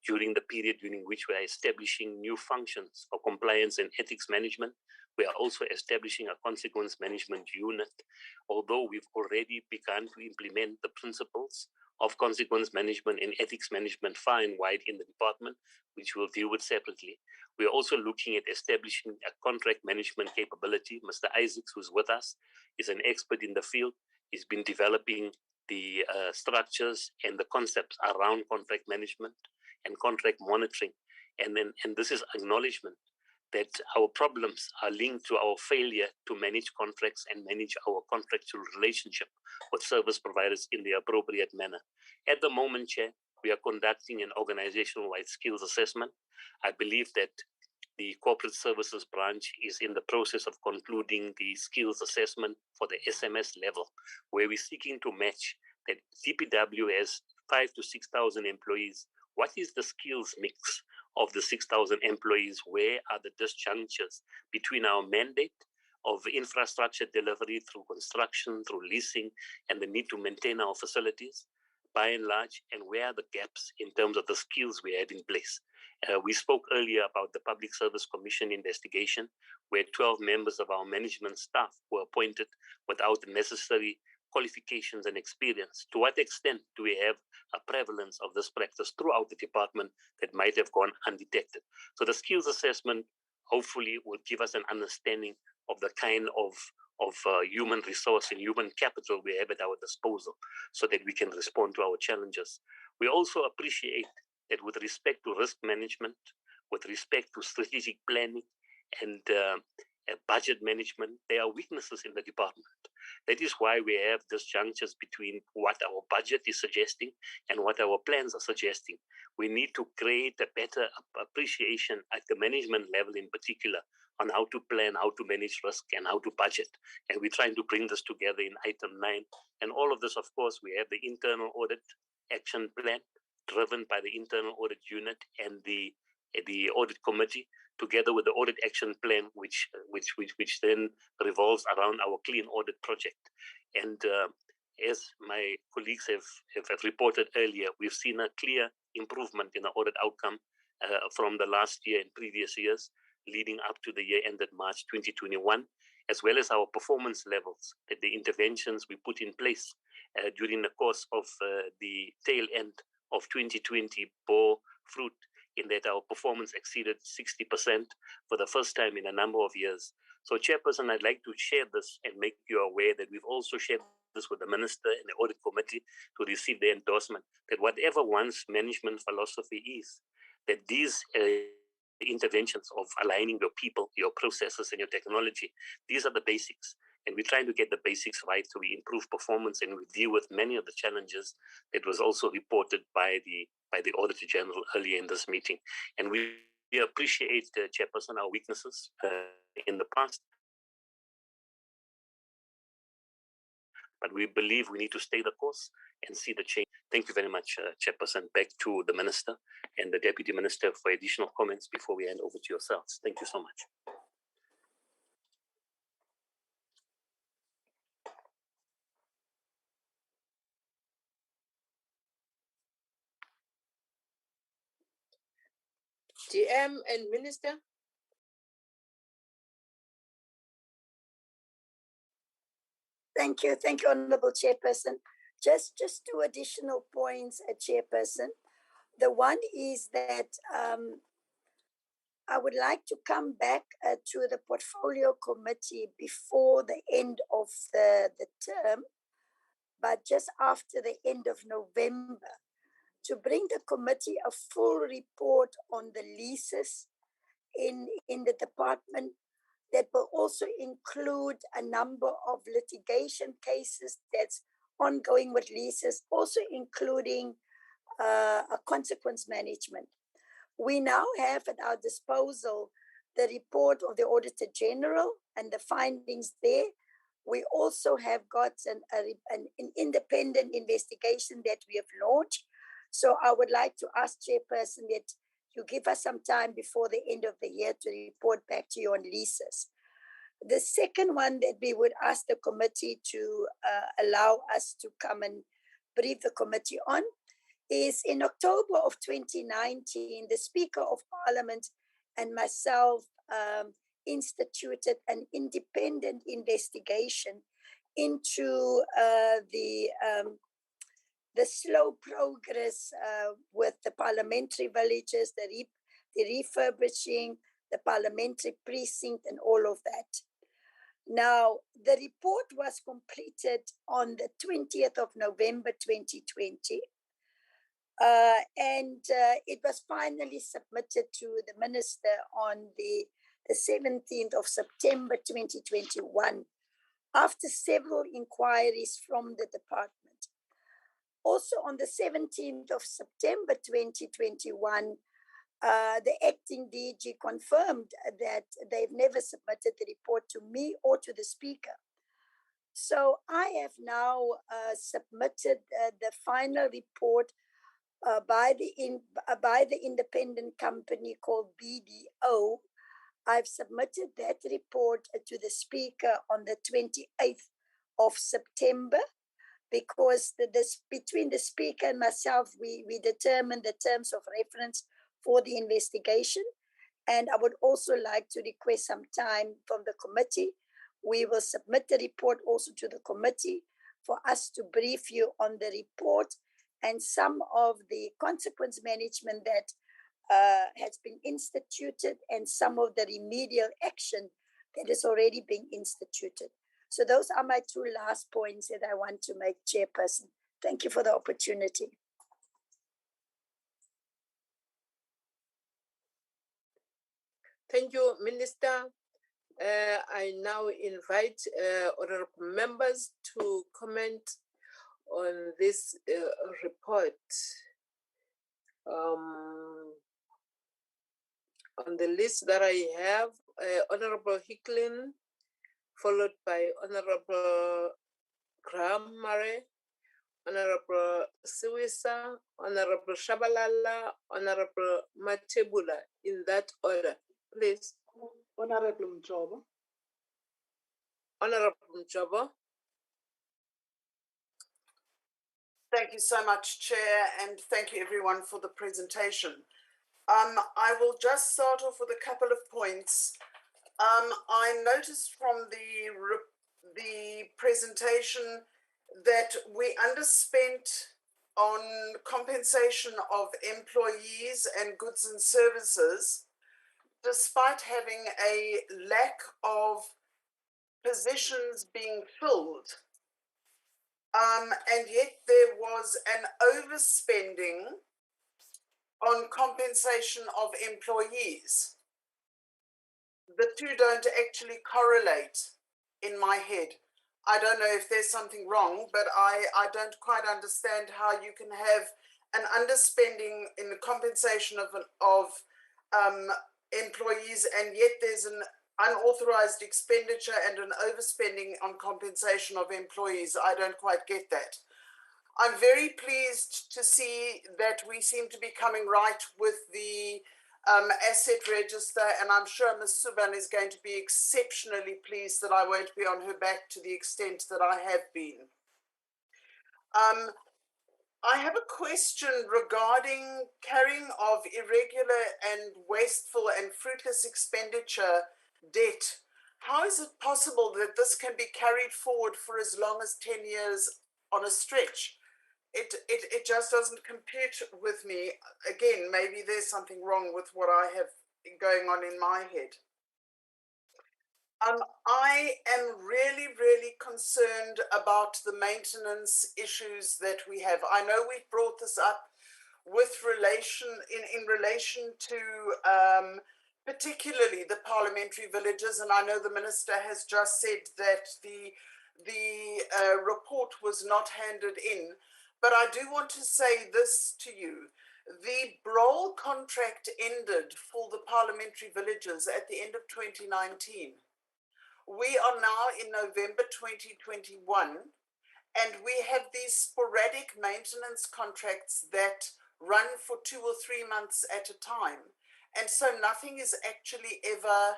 during the period during which we are establishing new functions for compliance and ethics management. We are also establishing a consequence management unit, although we've already begun to implement the principles of consequence management and ethics management far and wide in the department, which we'll deal with separately. We're also looking at establishing a contract management capability. Mr. Isaacs, who's with us, is an expert in the field. He's been developing the structures and the concepts around contract management and contract monitoring. And this is acknowledgement that our problems are linked to our failure to manage contracts and manage our contractual relationship with service providers in the appropriate manner. At the moment, Chair, we are conducting an organizational-wide skills assessment. I believe that the corporate services branch is in the process of concluding the skills assessment for the SMS level, where we're seeking to match that DPW has 5,000 to 6,000 employees. What is the skills mix of the 6,000 employees? Where are the disjunctures between our mandate of infrastructure delivery through construction, through leasing, and the need to maintain our facilities, by and large, and where are the gaps in terms of the skills we have in place? We spoke earlier about the Public Service Commission investigation, where 12 members of our management staff were appointed without the necessary qualifications and experience. To what extent do we have a prevalence of this practice throughout the department that might have gone undetected? So the skills assessment hopefully will give us an understanding of the kind of human resource and human capital we have at our disposal so that we can respond to our challenges. We also appreciate that with respect to risk management, with respect to strategic planning and budget management, there are weaknesses in the department. That is why we have disjunctures between what our budget is suggesting and what our plans are suggesting. We need to create a better appreciation at the management level in particular on how to plan, how to manage risk, and how to budget. And we're trying to bring this together in item 9. And all of this, of course, we have the internal audit action plan driven by the internal audit unit and the audit committee, together with the audit action plan, which then revolves around our clean audit project. And as my colleagues have reported earlier, we've seen a clear improvement in the audit outcome from the last year and previous years, leading up to the year ended March 2021, as well as our performance levels, that the interventions we put in place during the course of the tail end of 2020 bore fruit in that our performance exceeded 60% for the first time in a number of years. So, Chairperson, I'd like to share this and make you aware that we've also shared this with the Minister and the Audit Committee to receive their endorsement, that whatever one's management philosophy is, that these interventions of aligning your people, your processes, and your technology, these are the basics. And we're trying to get the basics right so we improve performance and we deal with many of the challenges that was also reported by the Auditor-General earlier in this meeting. And we appreciate, Chairperson, our weaknesses in the past. But we believe we need to stay the course and see the change. Thank you very much, Chairperson. Back to the Minister and the Deputy Minister for additional comments before we hand over to yourselves. Thank you so much. GM and Minister. Thank you, Honourable Chairperson. Just 2 additional points, Chairperson. The one is that I would like to come back to the Portfolio Committee before the end of the term, but just after the end of November, to bring the committee a full report on the leases in the department that will also include a number of litigation cases that's ongoing with leases, also including a consequence management. We now have at our disposal the report of the Auditor-General and the findings there. We also have got an independent investigation that we have launched. So I would like to ask Chairperson that you give us some time before the end of the year to report back to you on leases. The second one that we would ask the committee to allow us to come and brief the committee on is in October of 2019, the Speaker of Parliament and myself instituted an independent investigation into the slow progress with the parliamentary villages, the refurbishing, the parliamentary precinct, and all of that. Now, the report was completed on the 20th of November 2020, and it was finally submitted to the minister on the 17th of September 2021, after several inquiries from the department. Also on the 17th of September 2021, the acting DG confirmed that they've never submitted the report to me or to the speaker. So I have now submitted the final report by the independent company called BDO. I've submitted that report to the speaker on the 28th of September, because between the speaker and myself, we determined the terms of reference for the investigation. And I would also like to request some time from the committee. We will submit the report also to the committee for us to brief you on the report and some of the consequence management that has been instituted and some of the remedial action that is already being instituted. So those are my two last points that I want to make, Chairperson. Thank you for the opportunity. Thank you, Minister. I now invite honorable members to comment on this report. On the list that I have, Honorable Hicklin, followed by Honorable Graham Murray, Honorable Siwisa, Honorable Shabalala, Honorable Matebula, in that order, please. Honorable Mjobo. Honorable Mjobo. Thank you so much, Chair, and thank you everyone for the presentation. I will just start off with a couple of points. I noticed from the presentation that we underspent on compensation of employees and goods and services, despite having a lack of positions being filled. And yet there was an overspending on compensation of employees. The two don't actually correlate in my head. I don't know if there's something wrong, but I don't quite understand how you can have an underspending in the compensation of employees, and yet there's an unauthorized expenditure and an overspending on compensation of employees. I don't quite get that. I'm very pleased to see that we seem to be coming right with the asset register, and I'm sure Ms. Subban is going to be exceptionally pleased that I won't be on her back to the extent that I have been. I have a question regarding carrying of irregular and wasteful and fruitless expenditure debt. How is it possible that this can be carried forward for as long as 10 years on a stretch? It just doesn't compute with me. Again, maybe there's something wrong with what I have going on in my head. I am really, really concerned about the maintenance issues that we have. I know we've brought this up with in relation to particularly the parliamentary villages, and I know the minister has just said that the report was not handed in. But I do want to say this to you. The Brole contract ended for the parliamentary villages at the end of 2019. We are now in November 2021, and we have these sporadic maintenance contracts that run for 2 or 3 months at a time. And so nothing is actually ever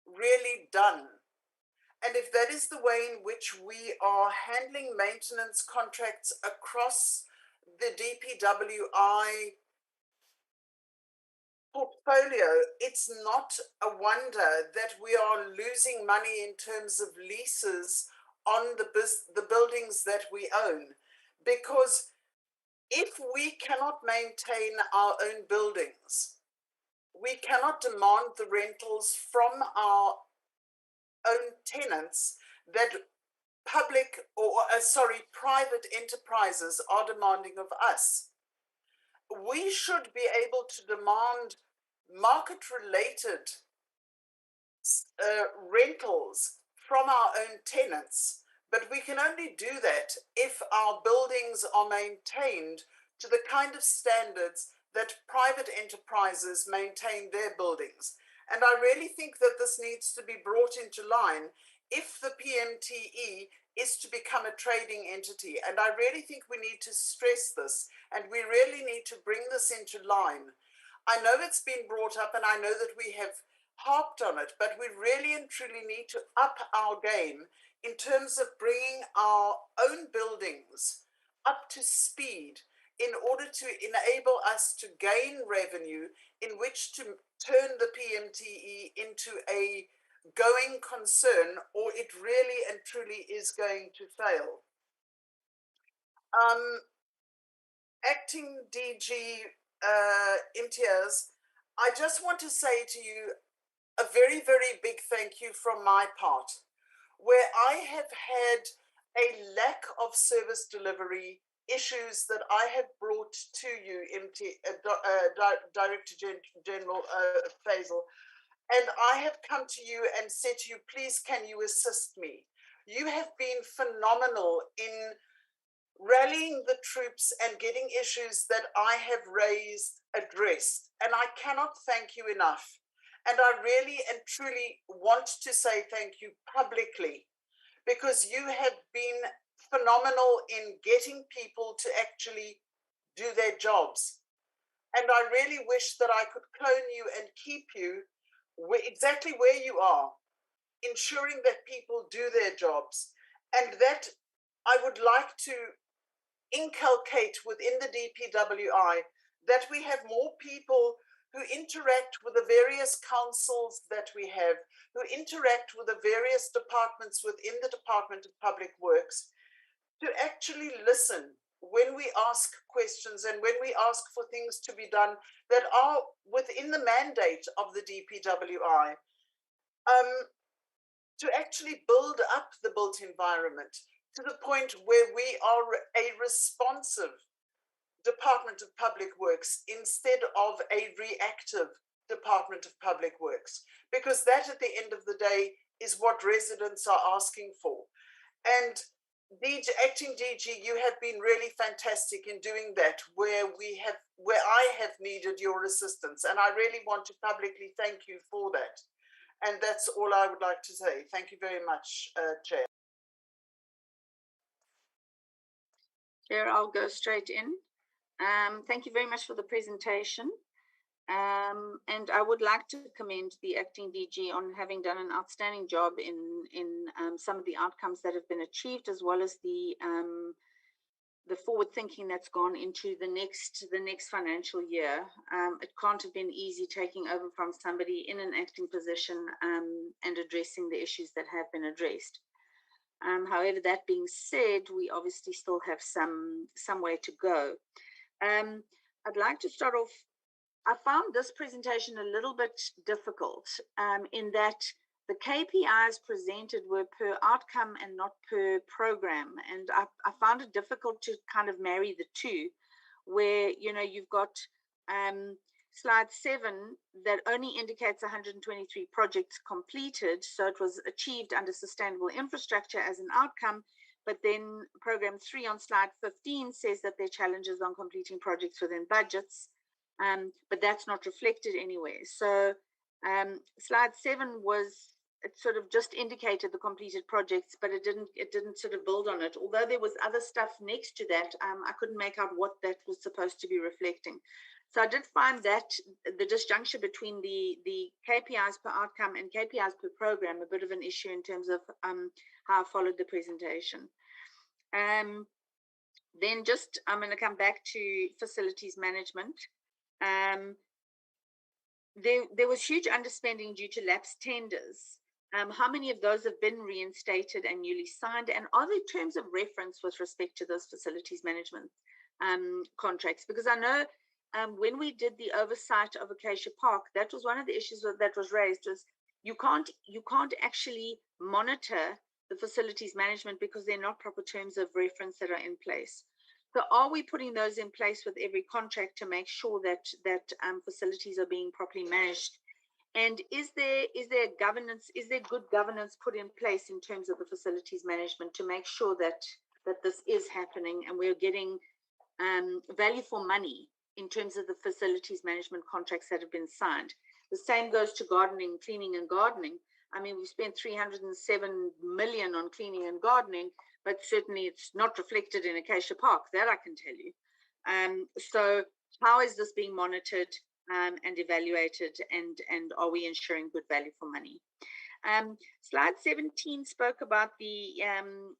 really done. And if that is the way in which we are handling maintenance contracts across the DPWI portfolio, it's not a wonder that we are losing money in terms of leases on the buildings that we own, because if we cannot maintain our own buildings, we cannot demand the rentals from our own tenants that private enterprises are demanding of us. We should be able to demand market-related rentals from our own tenants, but we can only do that if our buildings are maintained to the kind of standards that private enterprises maintain their buildings. And I really think that this needs to be brought into line if the PMTE is to become a trading entity. And I really think we need to stress this, and we really need to bring this into line. I know it's been brought up, and I know that we have harped on it, but we really and truly need to up our game in terms of bringing our own buildings up to speed in order to enable us to gain revenue in which to turn the PMTE into a going concern, or it really and truly is going to fail. Acting DG Imtiaz, I just want to say to you a very, very big thank you from my part, where I have had a lack of service delivery issues that I have brought to you, Director General Faisal, and I have come to you and said to you, please, can you assist me? You have been phenomenal in rallying the troops and getting issues that I have raised addressed, and I cannot thank you enough. And I really and truly want to say thank you publicly, because you have been phenomenal in getting people to actually do their jobs. And I really wish that I could clone you and keep you exactly where you are, ensuring that people do their jobs. And that I would like to inculcate within the DPWI that we have more people who interact with the various councils that we have, who interact with the various departments within the Department of Public Works, to actually listen when we ask questions and when we ask for things to be done that are within the mandate of the DPWI, to actually build up the built environment to the point where we are a responsive Department of Public Works instead of a reactive Department of Public Works, because that at the end of the day is what residents are asking for. And Acting DG, you have been really fantastic in doing that where I have needed your assistance, and I really want to publicly thank you for that. And that's all I would like to say. Thank you very much, Chair. Chair, I'll go straight in. Thank you very much for the presentation. And I would like to commend the acting DG on having done an outstanding job in some of the outcomes that have been achieved, as well as the forward thinking that's gone into the next financial year. It can't have been easy taking over from somebody in an acting position and addressing the issues that have been addressed. However, that being said, we obviously still have some way to go. I'd like to start off. I found this presentation a little bit difficult in that the KPIs presented were per outcome and not per program. And I found it difficult to kind of marry the two, where, you know, you've got slide 7 that only indicates 123 projects completed. So it was achieved under sustainable infrastructure as an outcome. But then program 3 on slide 15 says that there are challenges on completing projects within budgets. But that's not reflected anywhere. So slide 7 it sort of just indicated the completed projects, but it didn't sort of build on it. Although there was other stuff next to that, I couldn't make out what that was supposed to be reflecting. So I did find that the disjunction between the KPIs per outcome and KPIs per program a bit of an issue in terms of how I followed the presentation. Then I'm going to come back to facilities management. there was huge underspending due to lapsed tenders. How many of those have been reinstated and newly signed? And are there terms of reference with respect to those facilities management contracts? Because I know when we did the oversight of Acacia Park, that was one of the issues that was raised, was you can't actually monitor the facilities management because they're not proper terms of reference that are in place. So are we putting those in place with every contract to make sure that facilities are being properly managed? And is there good governance put in place in terms of the facilities management to make sure that this is happening and we're getting value for money in terms of the facilities management contracts that have been signed? The same goes to gardening, cleaning and gardening. I mean, we spent 307 million on cleaning and gardening, but certainly it's not reflected in Acacia Park, that I can tell you. So how is this being monitored and evaluated, and are we ensuring good value for money? Slide 17 spoke about the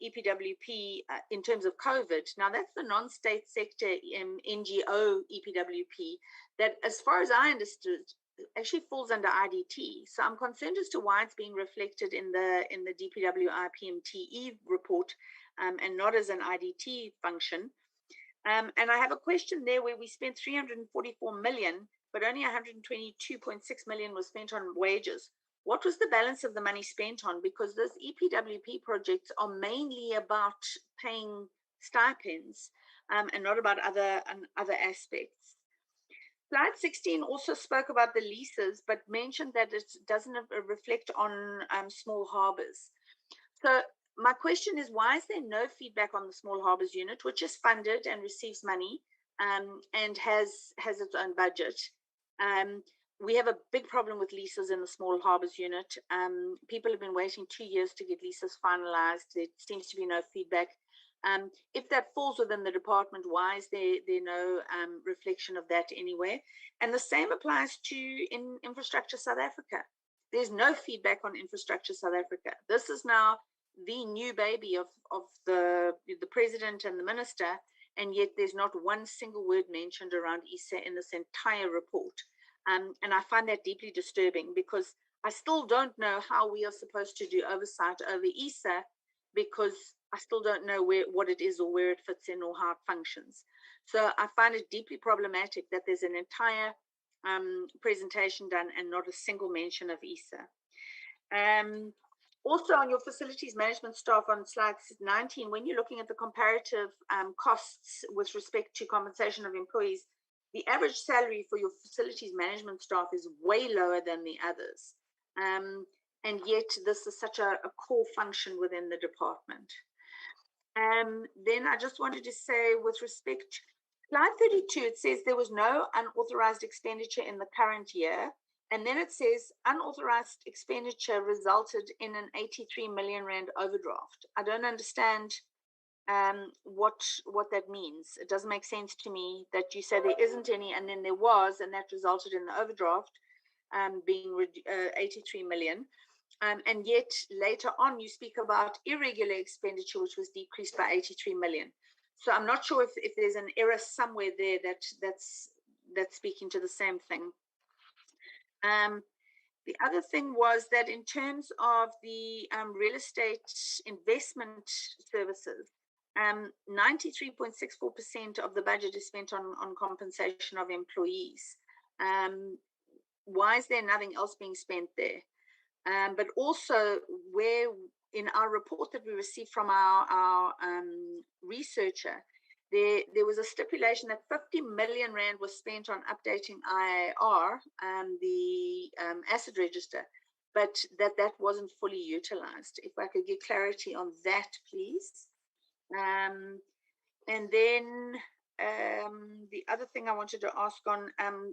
EPWP in terms of COVID. Now that's the non-state sector NGO EPWP that, as far as I understood, actually falls under IDT. So I'm concerned as to why it's being reflected in the DPWI PMTE report and not as an IDT function. And I have a question there where we spent 344 million, but only 122.6 million was spent on wages. What was the balance of the money spent on? Because those EPWP projects are mainly about paying stipends and not about other aspects. Slide 16 also spoke about the leases, but mentioned that it doesn't reflect on small harbors. So my question is, why is there no feedback on the small harbors unit, which is funded and receives money and has its own budget? We have a big problem with leases in the small harbors unit. People have been waiting 2 years to get leases finalized. There seems to be no feedback. If that falls within the department, why is there no reflection of that anywhere? And the same applies to in Infrastructure South Africa. There's no feedback on Infrastructure South Africa. This is now the new baby of the president and the minister, and yet there's not one single word mentioned around ISA in this entire report. And I find that deeply disturbing, because I still don't know how we are supposed to do oversight over ISA, because I still don't know what it is or where it fits in or how it functions. So I find it deeply problematic that there's an entire presentation done and not a single mention of ISA. Also on your facilities management staff on slide 19, when you're looking at the comparative costs with respect to compensation of employees, the average salary for your facilities management staff is way lower than the others. And yet this is such a core function within the department. Then I just wanted to say, with respect to slide 32, it says there was no unauthorized expenditure in the current year. And then it says unauthorized expenditure resulted in an 83 million rand overdraft. I don't understand what that means. It doesn't make sense to me that you say there isn't any and then there was, and that resulted in the overdraft being 83 million. And yet later on you speak about irregular expenditure, which was decreased by 83 million. So I'm not sure if there's an error somewhere there that's speaking to the same thing. The other thing was that in terms of the real estate investment services, 93.64% of the budget is spent on compensation of employees. Why is there nothing else being spent there? But also, where in our report that we received from our researcher, there was a stipulation that 50 million rand was spent on updating IAR, the asset register, but that wasn't fully utilized. If I could get clarity on that, please. And then the other thing I wanted to ask on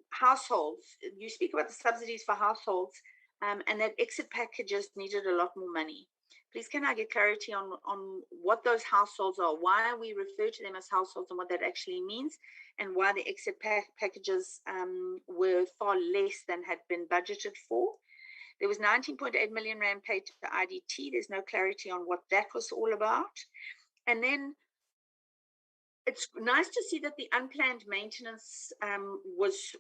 households, you speak about the subsidies for households and that exit packages needed a lot more money. Please, can I get clarity on what those households are, why we refer to them as households and what that actually means, and why the exit packages were far less than had been budgeted for. There was 19.8 million rand paid to the IDT. There's no clarity on what that was all about. And then it's nice to see that the unplanned maintenance was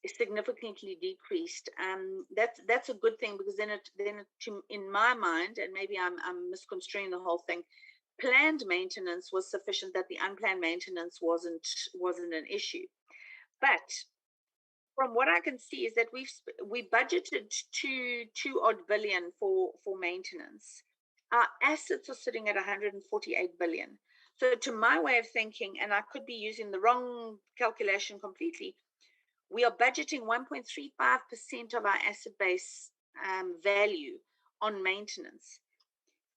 significantly decreased. That's a good thing, because then in my mind, and maybe I'm misconstruing the whole thing, planned maintenance was sufficient, that the unplanned maintenance wasn't an issue. But from what I can see is that we budgeted two odd billion for maintenance. Our assets are sitting at 148 billion. So to my way of thinking, and I could be using the wrong calculation completely, we are budgeting 1.35% of our asset base value on maintenance.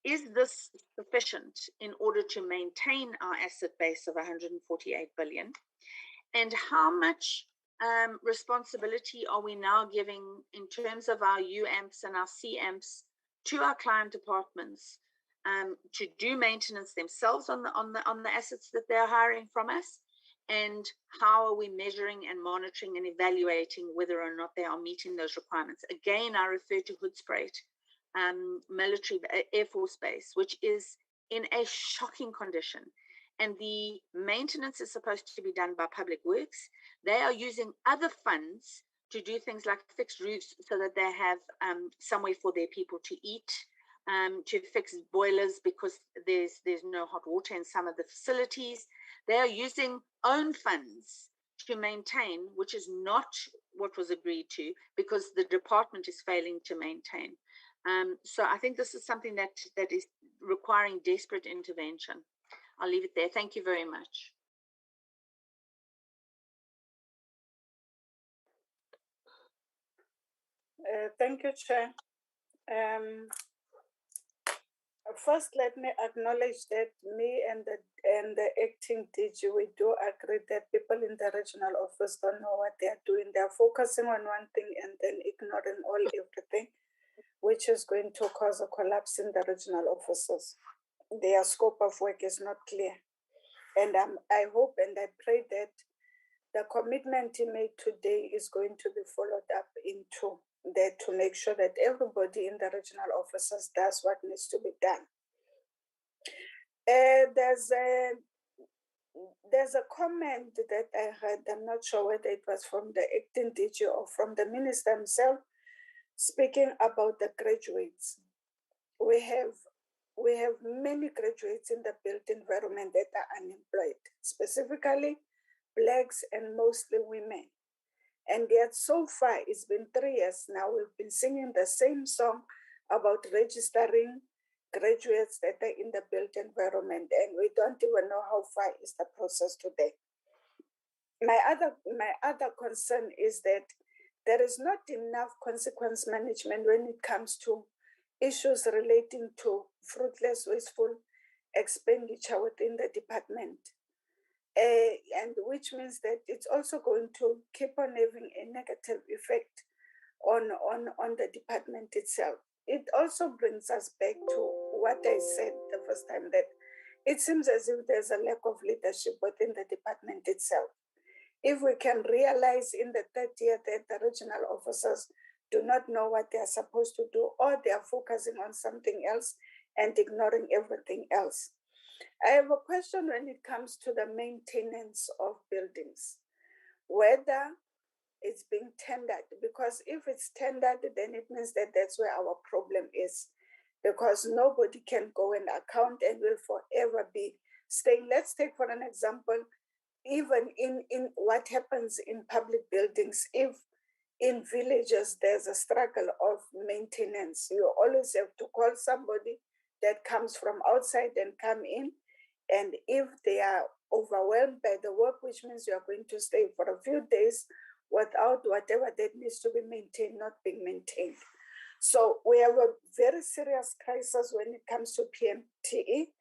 Is this sufficient in order to maintain our asset base of 148 billion? And how much responsibility are we now giving in terms of our UAMPs and our CAMPs to our client departments to do maintenance themselves on the assets that they're hiring from us? And how are we measuring and monitoring and evaluating whether or not they are meeting those requirements? Again, I refer to Hoedspruit military Air Force Base, which is in a shocking condition. And the maintenance is supposed to be done by Public Works. They are using other funds to do things like fix roofs so that they have somewhere for their people to eat, to fix boilers because there's no hot water in some of the facilities. They are using own funds to maintain, which is not what was agreed to, because the department is failing to maintain. So I think this is something that is requiring desperate intervention. I'll leave it there. Thank you very much. Thank you, Chair. First, let me acknowledge that me and the acting DG, we do agree that people in the regional office don't know what they are doing. They are focusing on one thing and then ignoring everything, which is going to cause a collapse in the regional offices. Their scope of work is not clear. And I hope and I pray that the commitment he made today is going to be followed up into that, to make sure that everybody in the regional offices does what needs to be done. There's a comment that I heard, I'm not sure whether it was from the acting DG or from the minister himself, speaking about the graduates. We have many graduates in the built environment that are unemployed, specifically Blacks and mostly women. And yet so far, it's been 3 years now, we've been singing the same song about registering graduates that are in the built environment, and we don't even know how far is the process today. My other concern is that there is not enough consequence management when it comes to issues relating to fruitless, wasteful expenditure within the department. And which means that it's also going to keep on having a negative effect on the department itself. It also brings us back to what I said the first time, that it seems as if there's a lack of leadership within the department itself. If we can realize in the third year that the regional officers do not know what they are supposed to do, or they are focusing on something else and ignoring everything else. I have a question when it comes to the maintenance of buildings, whether it's being tendered, because if it's tendered, then it means that that's where our problem is, because nobody can go and account and will forever be staying. Let's take for an example, even in what happens in public buildings, if in villages there's a struggle of maintenance, you always have to call somebody that comes from outside and come in. And if they are overwhelmed by the work, which means you are going to stay for a few days without whatever that needs to be maintained not being maintained. So we have a very serious crisis when it comes to PMTE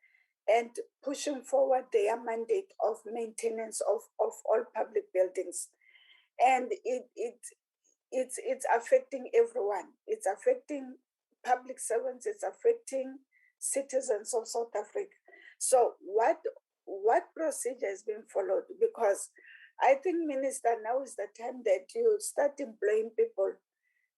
and pushing forward their mandate of maintenance of all public buildings. And it's affecting everyone. It's affecting public servants, it's affecting citizens of South Africa. So what procedure has been followed? Because I think, Minister, now is the time that you start employing people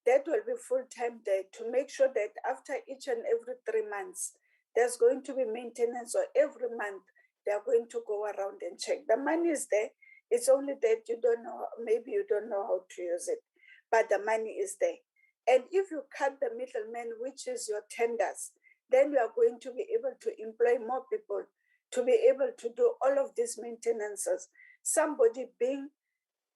that will be full-time there to make sure that after each and every 3 months, there's going to be maintenance, or every month they are going to go around and check. The money is there. It's only that you don't know, maybe you don't know how to use it, but the money is there. And if you cut the middleman, which is your tenders, then you are going to be able to employ more people to be able to do all of these maintenances. Somebody being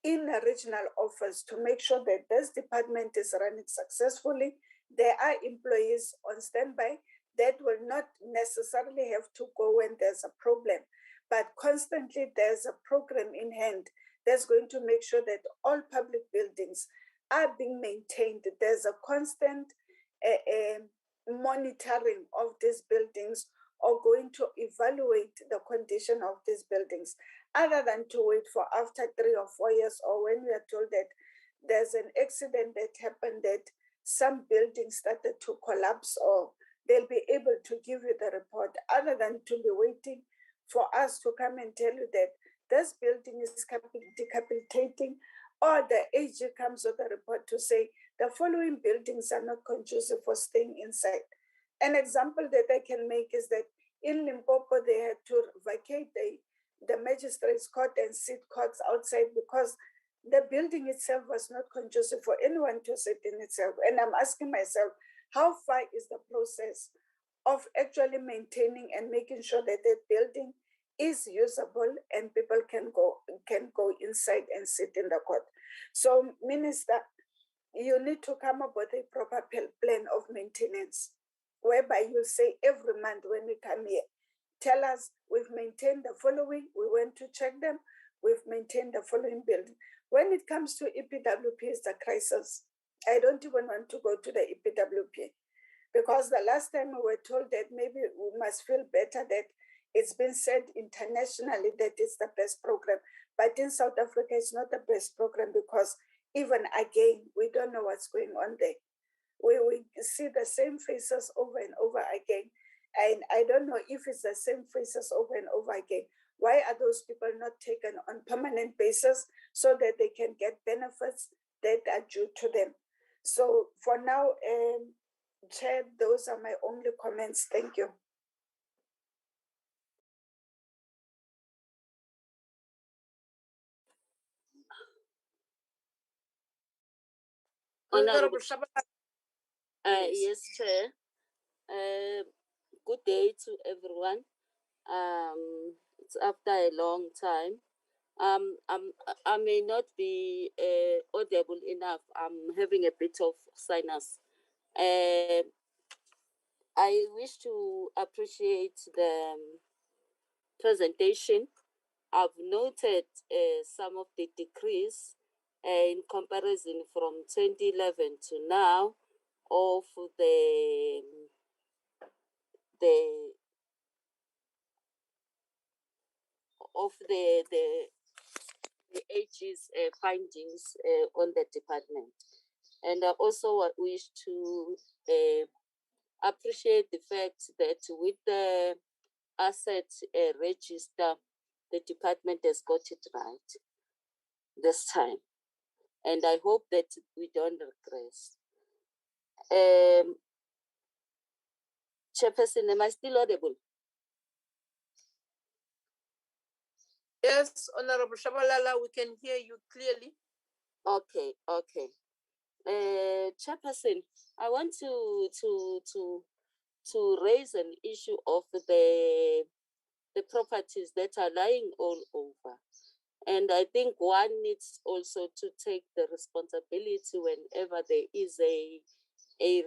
in a regional office to make sure that this department is running successfully. There are employees on standby that will not necessarily have to go when there's a problem, but constantly there's a program in hand that's going to make sure that all public buildings are being maintained. There's a constant monitoring of these buildings or going to evaluate the condition of these buildings, other than to wait for after 3 or 4 years, or when we are told that there's an accident that happened that some buildings started to collapse, or they'll be able to give you the report, other than to be waiting for us to come and tell you that this building is decapitating, or the AG comes with a report to say the following buildings are not conducive for staying inside. An example that I can make is that in Limpopo, they had to vacate the magistrates' court and sit courts outside because the building itself was not conducive for anyone to sit in itself. And I'm asking myself, how far is the process of actually maintaining and making sure that that building is usable and people can go inside and sit in the court? So, Minister, you need to come up with a proper plan of maintenance, whereby you say every month when we come here, tell us we've maintained the following, we went to check them, we've maintained the following building. When it comes to EPWP, it's the crisis. I don't even want to go to the EPWP because the last time we were told that maybe we must feel better that it's been said internationally that it's the best program. But in South Africa, it's not the best program because even again, we don't know what's going on there. We see the same faces over and over again. And I don't know if it's the same faces over and over again. Why are those people not taken on permanent basis so that they can get benefits that are due to them? So for now, Chair, those are my only comments. Thank you. Honorable yes, Chair. Good day to everyone. It's after a long time. I may not be audible enough. I'm having a bit of sinus. I wish to appreciate the presentation. I've noted some of the decrease in comparison from 2011 to now of the AG's findings on the department. And I also wish to appreciate the fact that with the asset register, the department has got it right this time. And I hope that we don't regress. Chairperson, am I still audible? Yes, Honorable Shabalala, we can hear you clearly. Okay. Chairperson, I want to raise an issue of the properties that are lying all over. And I think one needs also to take the responsibility whenever there is a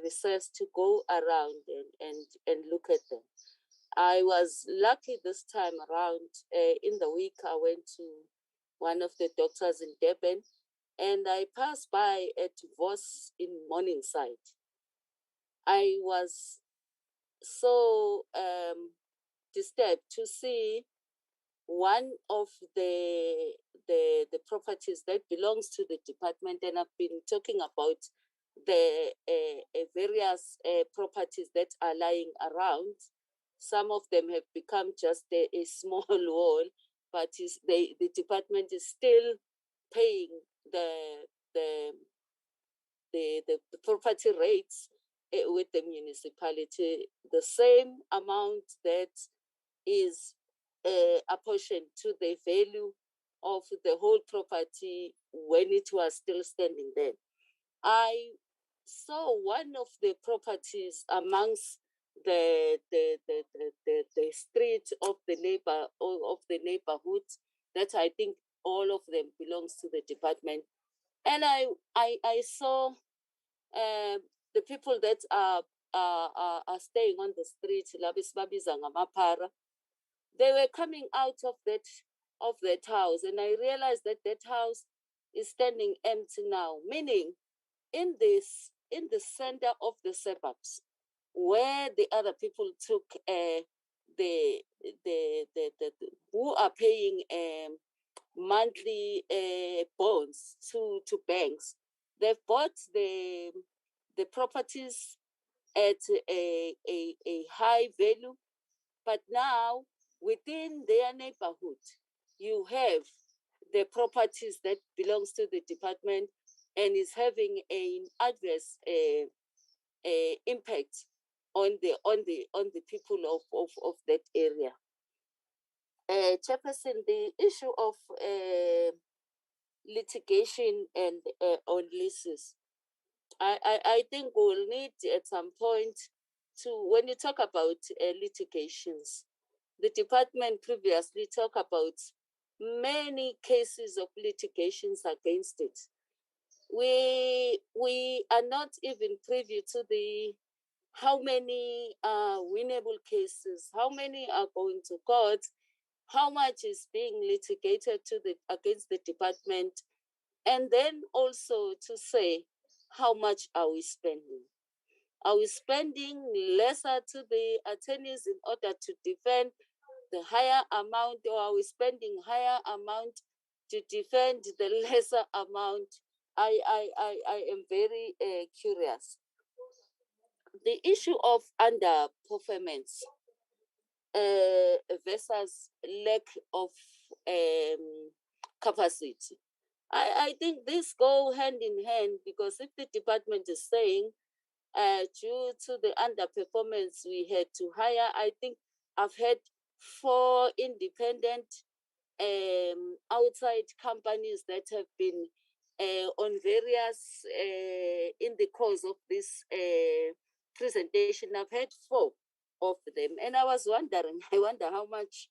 research to go around and look at them. I was lucky this time around. In the week, I went to one of the doctors in Durban, and I passed by at Vos in Morningside. I was so disturbed to see one of the properties that belongs to the department, and I've been talking about the various properties that are lying around. Some of them have become just a small wall, but the department is still paying the property rates with the municipality, the same amount that is apportioned to the value of the whole property when it was still standing there. I saw one of the properties amongst the street of the neighborhood that I think all of them belongs to the department, and I saw the people that are staying on the street, they were coming out of that house, and I realized that that house is standing empty now, meaning in the center of the suburbs, where the other people took the who are paying monthly bonds to banks. They've bought the properties at a high value, but now within their neighborhood, you have the properties that belongs to the department and is having an adverse impact on the people of that area. Chairperson, the issue of litigation and on leases, I think we'll need at some point to, when you talk about litigations, the department previously talked about many cases of litigations against it. We are not even privy to the how many are winnable cases, how many are going to court, how much is being litigated against the department, and then also to say how much are we spending. Are we spending lesser to the attorneys in order to defend the higher amount, or are we spending higher amount to defend the lesser amount? I am very curious. The issue of underperformance versus lack of capacity. I think these go hand in hand, because if the department is saying due to the underperformance we had to hire, I think I've had 4 independent outside companies that have been on various, in the course of this presentation, I've had 4 of them. And I was wondering, I wonder how much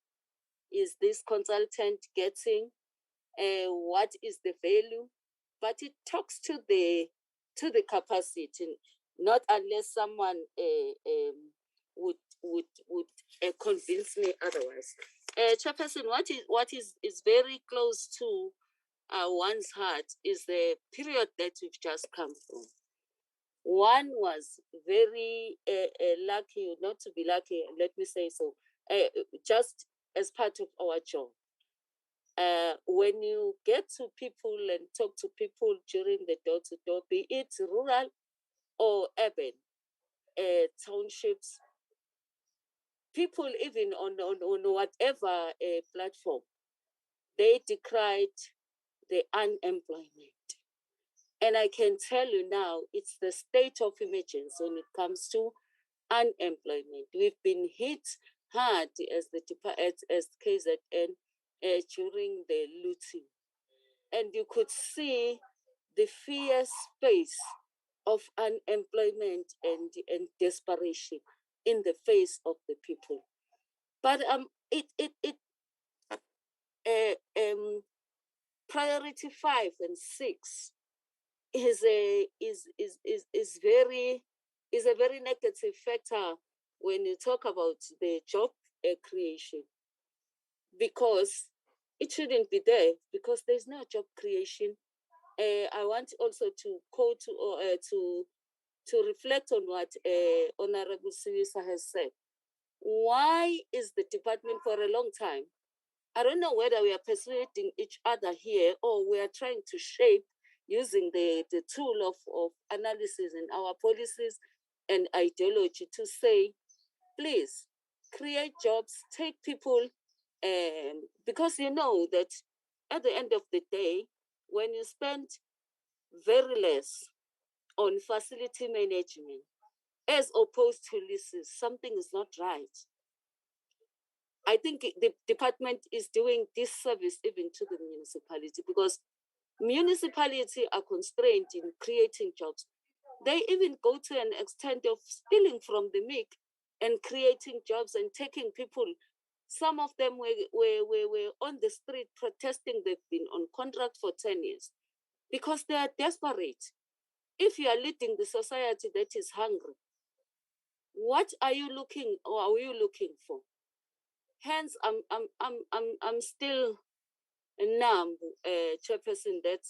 is this consultant getting? What is the value? But it talks to the capacity, not unless someone would convince me otherwise. Chairperson, what is very close to one's heart is the period that we've just come from. One was very lucky, not to be lucky, let me say so, just as part of our job. When you get to people and talk to people during the door-to-door, be it rural or urban townships, people even on whatever platform, they decried the unemployment. And I can tell you now, it's the state of emergency when it comes to unemployment. We've been hit hard as KZN during the looting. And you could see the fierce face of unemployment and desperation in the face of the people. But priority 5 and 6 is a very negative factor when you talk about the job creation, because it shouldn't be there, because there's no job creation. I want also to quote to reflect on what Honorable Siwisa has said. Why is the department for a long time? I don't know whether we are persuading each other here, or we are trying to shape using the tool of analysis in our policies and ideology to say, please create jobs, take people, because you know that at the end of the day, when you spend very less on facility management as opposed to leases, something is not right. I think the department is doing disservice even to the municipality, because municipalities are constrained in creating jobs. They even go to an extent of stealing from the MIC and creating jobs and taking people. Some of them were on the street protesting. They've been on contract for 10 years because they are desperate. If you are leading the society that is hungry, what are you looking, or are you looking for? Hence, I'm still numb, Chairperson, that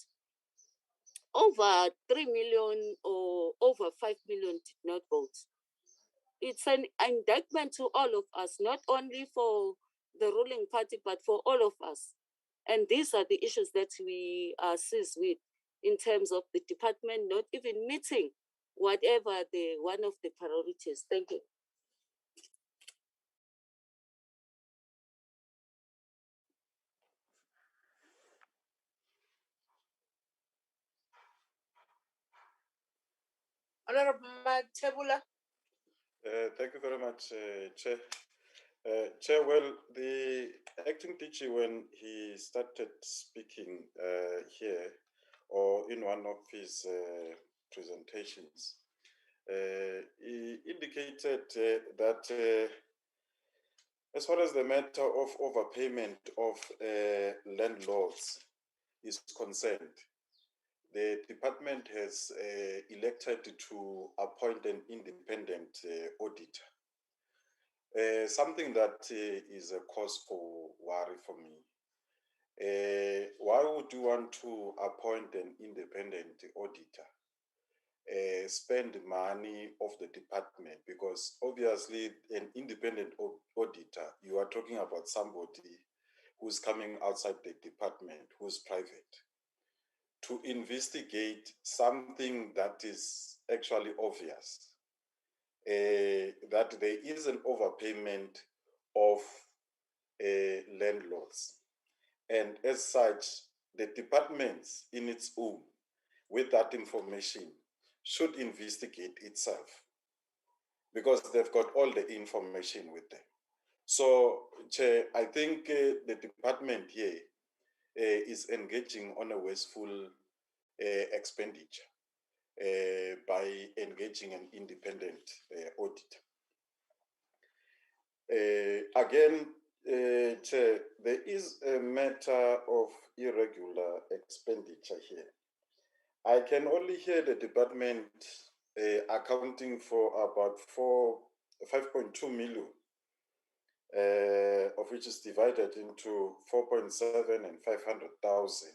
over 3 million or over 5 million did not vote. It's an indictment to all of us, not only for the ruling party, but for all of us. And these are the issues that we are seized with in terms of the department not even meeting whatever one of the priorities. Thank you. Honorable Matebula. Thank you very much, Chair. Chair, well, the acting DG, when he started speaking here, or in one of his presentations, he indicated that as far as the matter of overpayment of landlords is concerned, the department has elected to appoint an independent auditor. Something that is a cause for worry for me. Why would you want to appoint an independent auditor? Spend money of the department, because obviously an independent auditor, you are talking about somebody who's coming outside the department, who's private, to investigate something that is actually obvious. That there is an overpayment of landlords. And as such, the departments in its own, with that information, should investigate itself, because they've got all the information with them. So, Chair, I think the department here is engaging on a wasteful expenditure by engaging an independent auditor. Again, Chair, there is a matter of irregular expenditure here. I can only hear the department accounting for about 5.2 million, of which is divided into 4.7 and 500,000.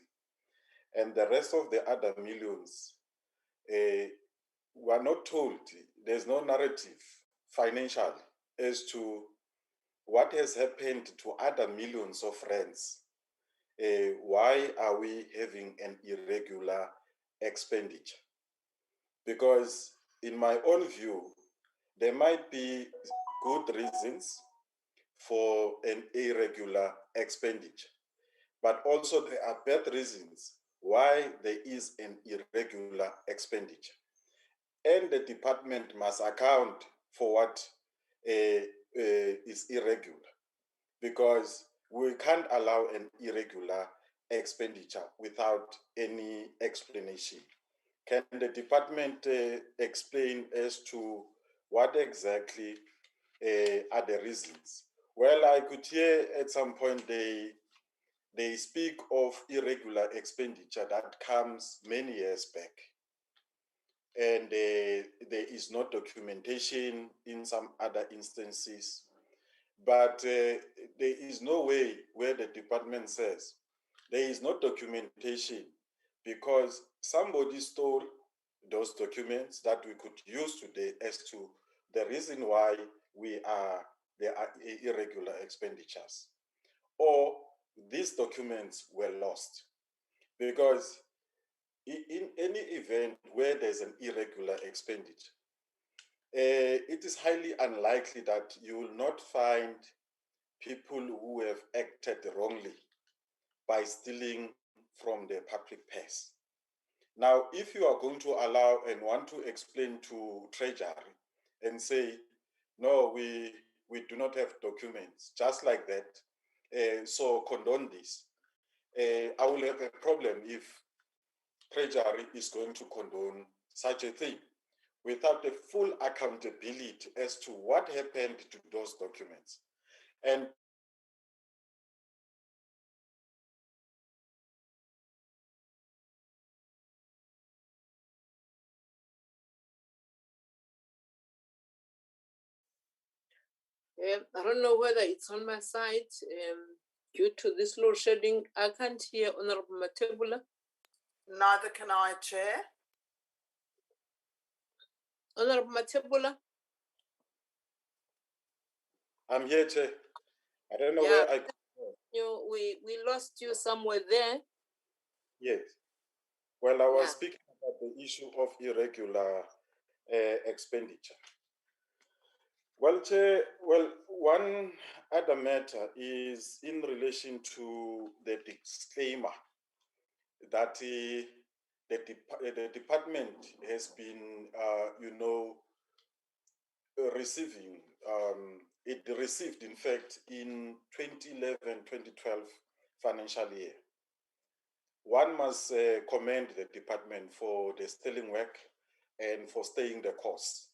And the rest of the other millions, we are not told, there's no narrative financially as to what has happened to other millions of rents. Why are we having an irregular expenditure? Because in my own view, there might be good reasons for an irregular expenditure, but also there are bad reasons why there is an irregular expenditure. And the department must account for what is irregular, because we can't allow an irregular expenditure without any explanation. Can the department explain as to what exactly are the reasons? Well, I could hear at some point they speak of irregular expenditure that comes many years back. And there is no documentation in some other instances. But there is no way where the department says there is no documentation because somebody stole those documents that we could use today as to the reason why there are irregular expenditures, or these documents were lost. Because in any event where there's an irregular expenditure, it is highly unlikely that you will not find people who have acted wrongly by stealing from the public purse. Now, if you are going to allow and want to explain to Treasury and say, no, we we do not have documents, just like that, so condone this. I will have a problem if Treasury is going to condone such a thing without a full accountability as to what happened to those documents. And I don't know whether it's on my side. Due to this load shedding, I can't hear Honorable Matebula. Neither can I, Chair. Honorable Matebula. I'm here, Chair. I don't know Yeah, where I. we lost you somewhere there. Yes. Well, I was speaking about the issue of irregular expenditure. Well, Chair, one other matter is in relation to the disclaimer that the department has been, receiving. It received, in fact, in 2011-2012 financial year. One must commend the department for the sterling work and for staying the course.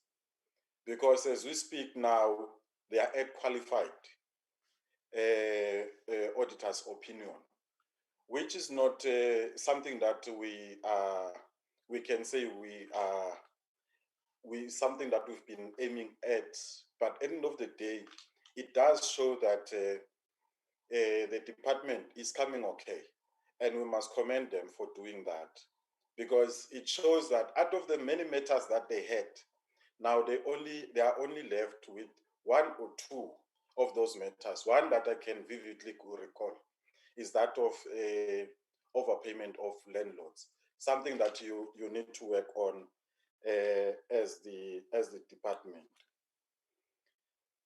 Because as we speak now, they are a qualified auditor's opinion, which is not something that we can say something that we've been aiming at. But at the end of the day, it does show that the department is coming okay, and we must commend them for doing that, because it shows that out of the many matters that they had, now they are only left with one or two of those matters. One that I can vividly recall is that of overpayment of landlords, something that you need to work on as the department.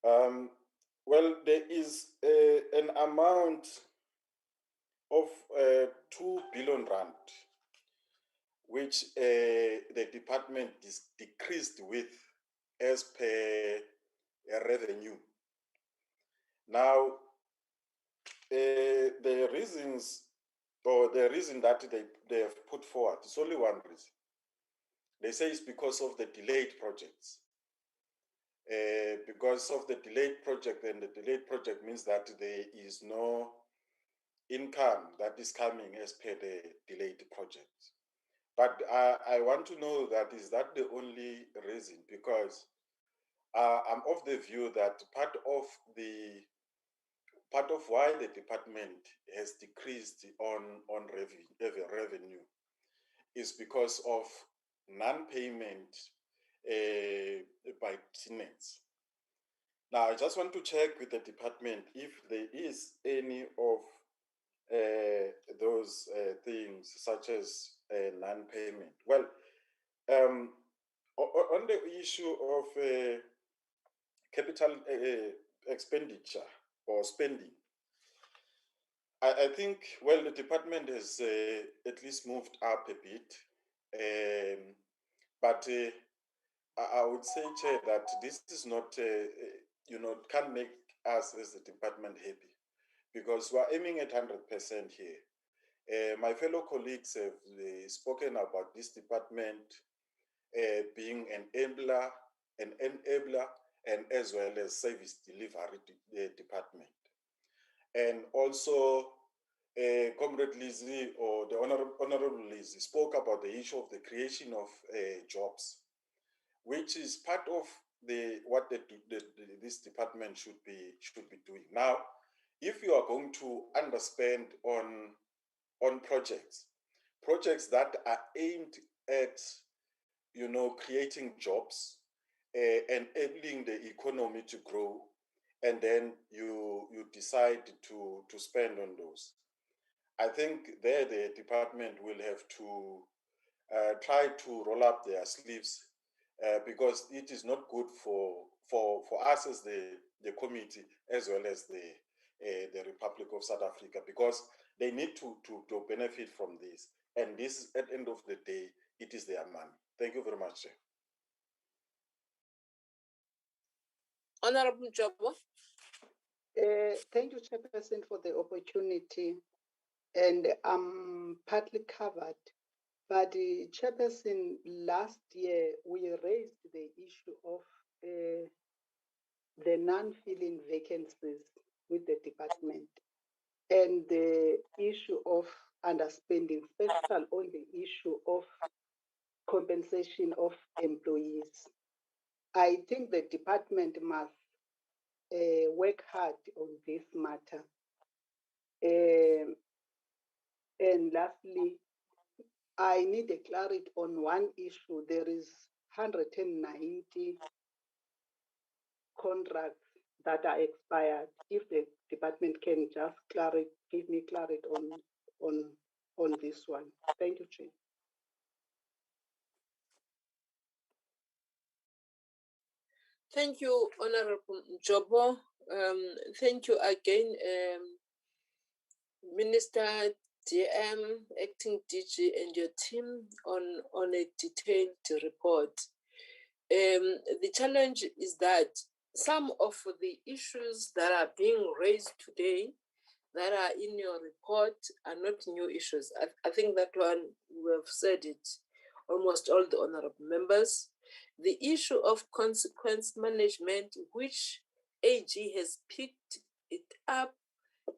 Well, there is an amount of 2 billion rand, which the department is decreased with as per revenue. Now, the reasons, or the reason that they have put forward, it's only one reason. They say it's because of the delayed projects. Because of the delayed project, and the delayed project means that there is no income that is coming as per the delayed project. But I want to know that is that the only reason? Because I'm of the view that part of why the department has decreased on revenue is because of non-payment by tenants. Now, I just want to check with the department if there is any of those things, such as non-payment. Well, on the issue of capital expenditure or spending, I think, well, the department has at least moved up a bit, but I would say, Chair, that this is not, can't make us as the department happy, because we're aiming at 100% here. My fellow colleagues have spoken about this department being an enabler, and as well as service delivery department. And also, Comrade Lizzie, or the Honorable Lizzie, spoke about the issue of the creation of jobs, which is part of what this department should be doing. Now, if you are going to underspend on projects that are aimed at creating jobs, enabling the economy to grow, and then you decide to spend on those, I think there the department will have to try to roll up their sleeves, because it is not good for us as the committee, as well as the Republic of South Africa, because they need to benefit from this. And this, at the end of the day, it is their money. Thank you very much, Chair. Honorable Jobo. Thank you, Chairperson, for the opportunity. And I'm partly covered. But Chairperson, last year we raised the issue of the non-filling vacancies with the department and the issue of underspending, especially on the issue of compensation of employees. I think the department must work hard on this matter. And lastly, I need a clarity on one issue. There is 190 contracts that are expired. If the department can just give me clarity on this one. Thank you, Chair. Thank you, Honorable Jobo. Thank you again, Minister, DM, Acting DG, and your team on a detailed report. The challenge is that some of the issues that are being raised today that are in your report are not new issues. I think that one, we have said it, almost all the honorable members. The issue of consequence management, which AG has picked it up,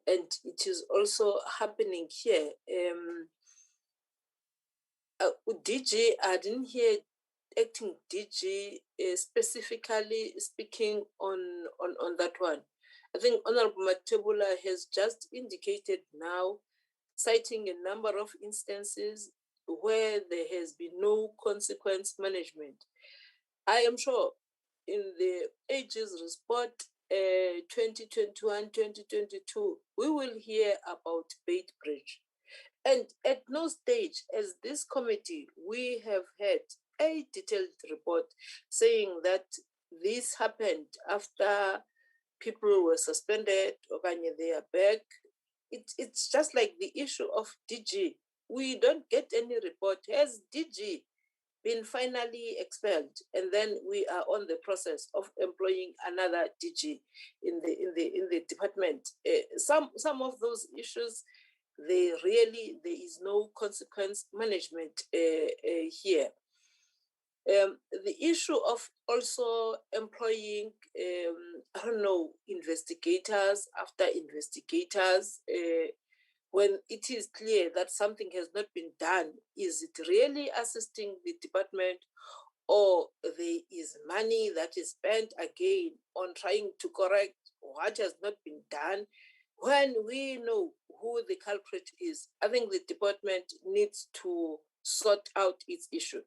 and it is also happening here. DG, I didn't hear Acting DG specifically speaking on that one. I think Honorable Matebula has just indicated now, citing a number of instances where there has been no consequence management. I am sure in the AG's report 2021-2022, we will hear about Bait Bridge. And at no stage as this committee, we have had a detailed report saying that this happened after people were suspended or they are back. It's just like the issue of DG. We don't get any report. Has DG been finally expelled? And then we are on the process of employing another DG in the department. Some of those issues, there is no consequence management here. The issue of also employing, investigators after investigators, when it is clear that something has not been done, is it really assisting the department, or there is money that is spent again on trying to correct what has not been done? When we know who the culprit is, I think the department needs to sort out its issue.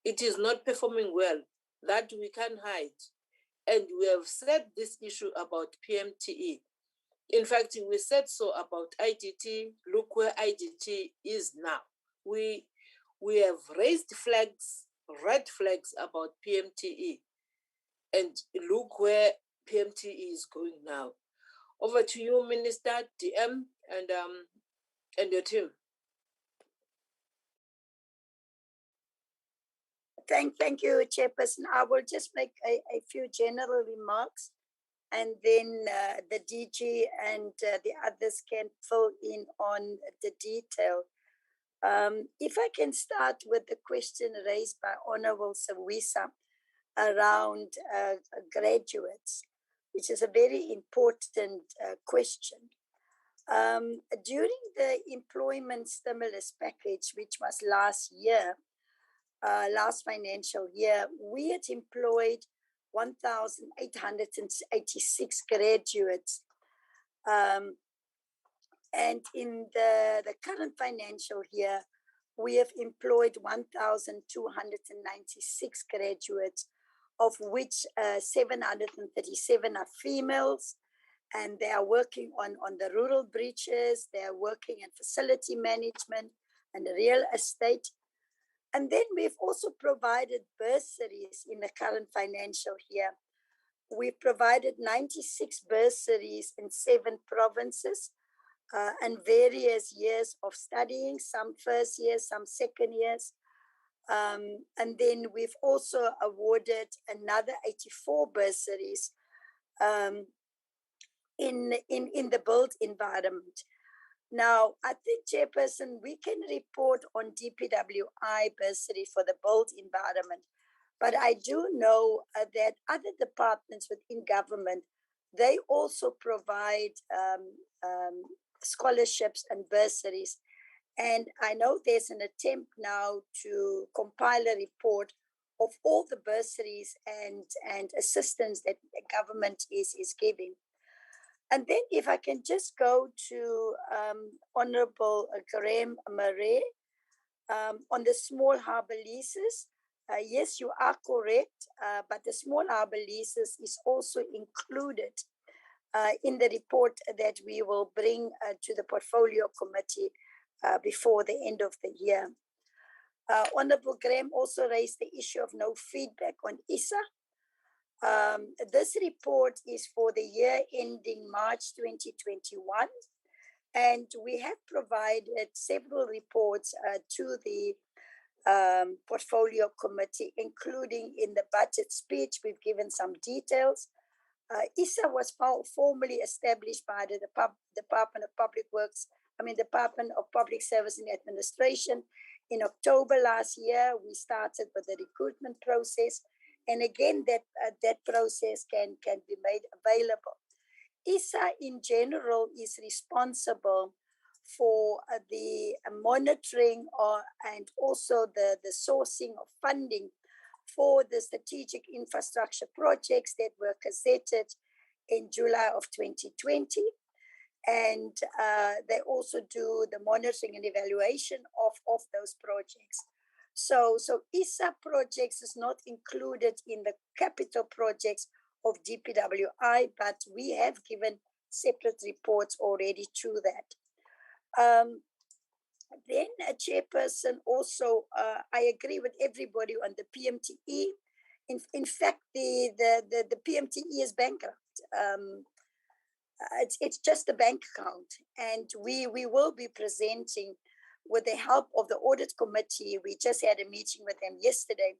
It is not performing well, that we can hide. And we have said this issue about PMTE. In fact, we said so about IDT. Look where IDT is now. We have raised flags, red flags about PMTE. And look where PMTE is going now. Over to you, Minister, DM, and your team. Thank you, Chairperson. I will just make a few general remarks, and then the DG and the others can fill in on the detail. If I can start with the question raised by Honorable Sawisa around graduates, which is a very important question. During the employment stimulus package, which was last year, last financial year, we had employed 1,886 graduates. And in the current financial year, we have employed 1,296 graduates, of which 737 are females, and they are working on the rural bridges, they are working in facility management and real estate. And then we've also provided bursaries in the current financial year. We've provided 96 bursaries in 7 provinces and various years of studying, some first years, some second years. And then we've also awarded another 84 bursaries in the built environment. Now, I think, Chairperson, we can report on DPWI bursary for the built environment, but I do know that other departments within government, they also provide scholarships and bursaries. And I know there's an attempt now to compile a report of all the bursaries and assistance that the government is giving. And then if I can just go to Honorable Graham Murray on the small harbour leases. Yes, you are correct, but the small harbour leases is also included in the report that we will bring to the portfolio committee before the end of the year. Honorable Graham also raised the issue of no feedback on ISA. This report is for the year ending March 2021, and we have provided several reports to the portfolio committee, including in the budget speech. We've given some details. ISA was formally established by the Department of Public Service and Administration in October last year. We started with the recruitment process. And again, that process can be made available. ISA in general is responsible for the monitoring and also the sourcing of funding for the strategic infrastructure projects that were gazetted in July of 2020. And they also do the monitoring and evaluation of those projects. So ISA projects is not included in the capital projects of DPWI, but we have given separate reports already to that. Then, Chairperson, also, I agree with everybody on the PMTE. In fact, the PMTE is bankrupt. It's just a bank account, and we will be presenting with the help of the audit committee. We just had a meeting with them yesterday,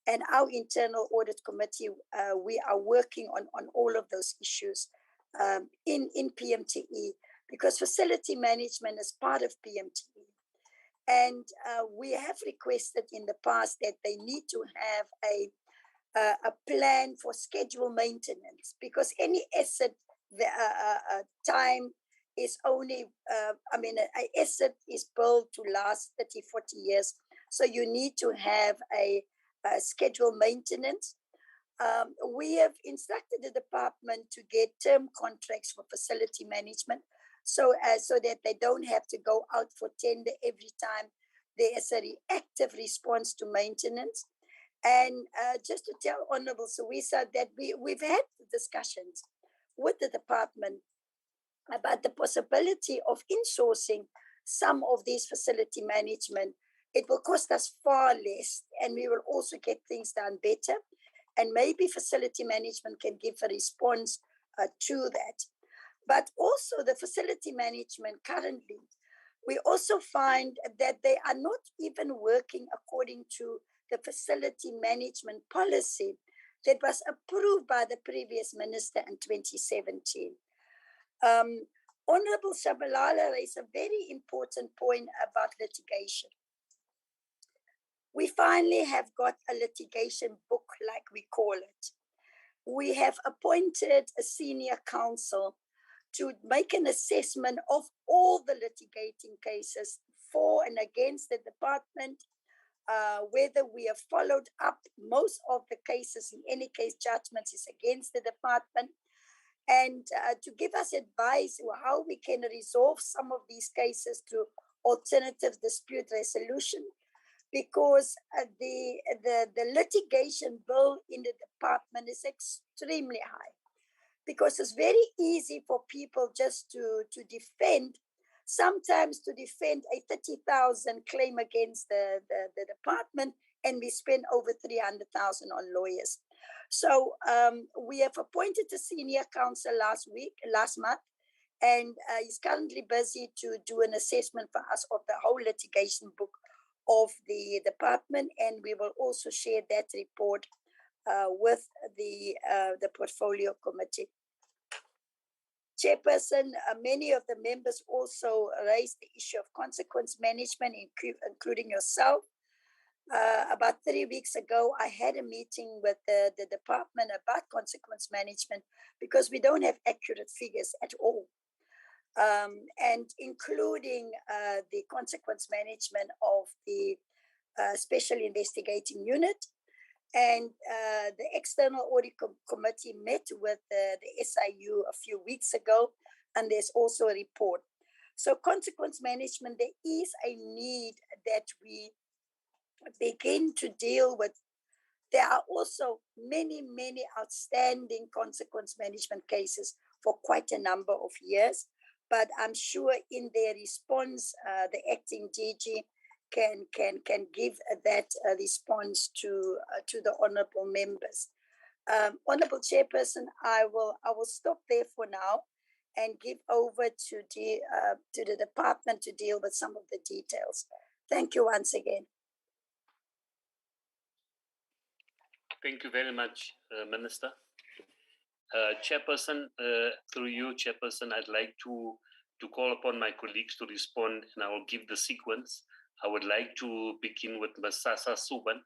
and our internal audit committee, we are working on all of those issues in PMTE, because facility management is part of PMTE. And we have requested in the past that they need to have a plan for scheduled maintenance, because any asset time is only, an asset is built to last 30, 40 years. So you need to have a scheduled maintenance. We have instructed the department to get term contracts for facility management, so that they don't have to go out for tender every time there is a reactive response to maintenance. And just to tell Honorable Suisa that we've had discussions with the department about the possibility of insourcing some of these facility management. It will cost us far less, and we will also get things done better. And maybe facility management can give a response to that. But also the facility management currently, we also find that they are not even working according to the facility management policy that was approved by the previous minister in 2017. Honorable Shabalala raised a very important point about litigation. We finally have got a litigation book, like we call it. We have appointed a senior counsel to make an assessment of all the litigating cases for and against the department, whether we have followed up most of the cases. In any case, judgments is against the department, and to give us advice on how we can resolve some of these cases through alternative dispute resolution, because the litigation bill in the department is extremely high, because it's very easy for people just to defend, sometimes to defend a 30,000 claim against the department, and we spend over 300,000 on lawyers. So we have appointed a senior counsel last month, and he's currently busy to do an assessment for us of the whole litigation book of the department, and we will also share that report with the portfolio committee. Chairperson, many of the members also raised the issue of consequence management, including yourself. About 3 weeks ago, I had a meeting with the department about consequence management because we don't have accurate figures at all. And including the consequence management of the Special Investigating Unit. And the External Audit Committee met with the SIU a few weeks ago, and there's also a report. So consequence management, there is a need that we begin to deal with. There are also many, many outstanding consequence management cases for quite a number of years, but I'm sure in their response, the acting DG can give that response to the honourable members. Honourable Chairperson, I will stop there for now and give over to the department to deal with some of the details. Thank you once again. Thank you very much, Minister. Chairperson, through you, Chairperson, I'd like to call upon my colleagues to respond, and I will give the sequence. I would like to begin with Ms. Sasa Suban,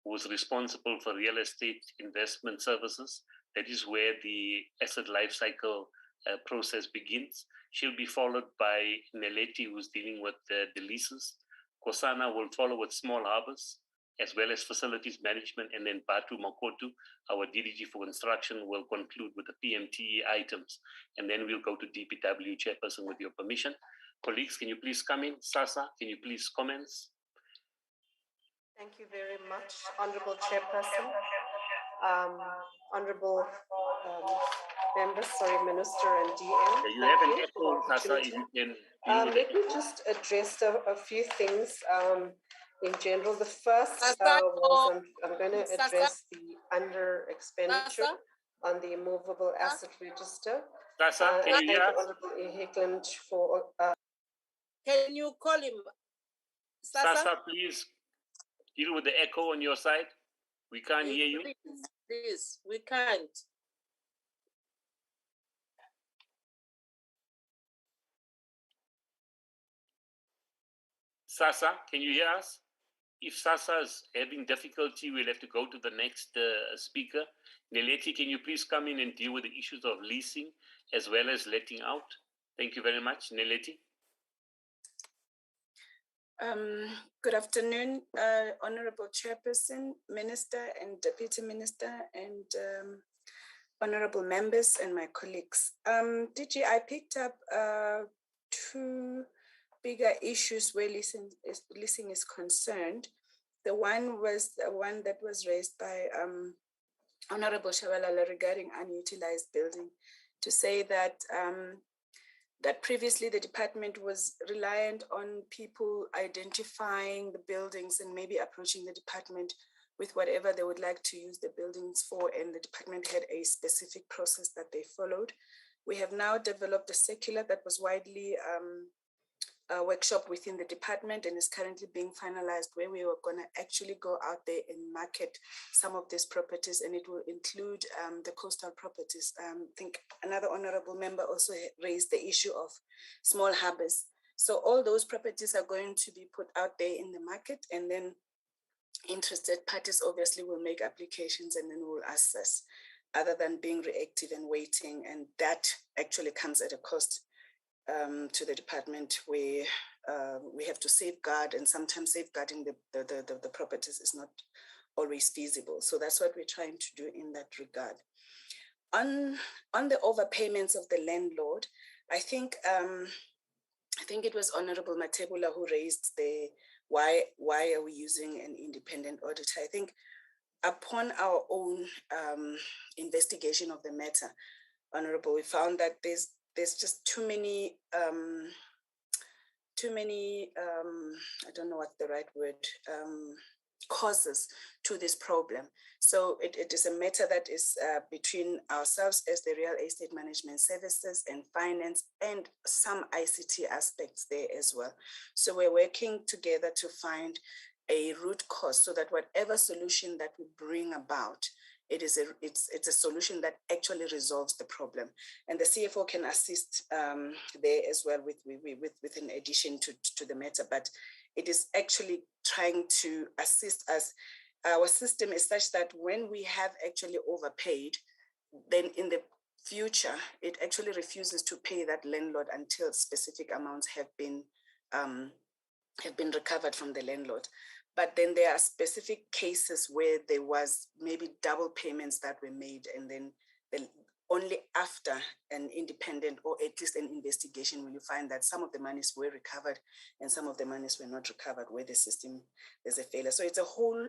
who is responsible for real estate investment services. That is where the asset lifecycle process begins. She'll be followed by Neleti, who's dealing with the leases. Kosana will follow with small harbors, as well as facilities management, and then Batu Makotu, our DDG for construction, will conclude with the PMTE items, and then we'll go to DPW. Chairperson, with your permission. Colleagues, can you please come in? Sasa, can you please comment? Thank you very much, Honorable Chairperson. Honorable members, Minister and DM. You have an echo, Sasa, if you can. Let me just address a few things. In general, the first was I'm going to address the under expenditure on the immovable asset register. Sasa, can you hear us? Honorable Hegland for. Can you call him? Sasa, please deal with the echo on your side. We can't hear you. Please, we can't. Sasa, can you hear us? If Sasa is having difficulty, we'll have to go to the next speaker. Neleti, can you please come in and deal with the issues of leasing as well as letting out? Thank you very much. Neleti. Good afternoon, Honorable Chairperson, Minister and Deputy Minister, and Honorable members and my colleagues. DG, I picked up two bigger issues where leasing is concerned. The one was the one that was raised by Honorable Shabalala regarding unutilized building, to say that that previously the department was reliant on people identifying the buildings and maybe approaching the department with whatever they would like to use the buildings for, and the department had a specific process that they followed. We have now developed a circular that was widely a workshop within the department and is currently being finalized, where we were going to actually go out there and market some of these properties, and it will include the coastal properties. I think another honorable member also raised the issue of small harbors. So all those properties are going to be put out there in the market, and then interested parties obviously will make applications and then we'll assess, other than being reactive and waiting. And that actually comes at a cost to the department, where we have to safeguard, and sometimes safeguarding the properties is not always feasible. So that's what we're trying to do in that regard. On the overpayments of the landlord, I think it was Honorable Matebula who raised the why are we using an independent auditor. I think upon our own investigation of the matter, Honorable, we found that there's just too many I don't know what the right word, causes to this problem. So it is a matter that is between ourselves as the real estate management services and finance, and some ICT aspects there as well. So we're working together to find a root cause, so that whatever solution that we bring about it's a solution that actually resolves the problem. And the CFO can assist there as well with an addition to the matter, but it is actually trying to assist us. Our system is such that when we have actually overpaid, then in the future, it actually refuses to pay that landlord until specific amounts have been recovered from the landlord. But then there are specific cases where there was maybe double payments that were made, and then only after an independent or at least an investigation will you find that some of the monies were recovered and some of the monies were not recovered, where the system there's a failure. So it's a whole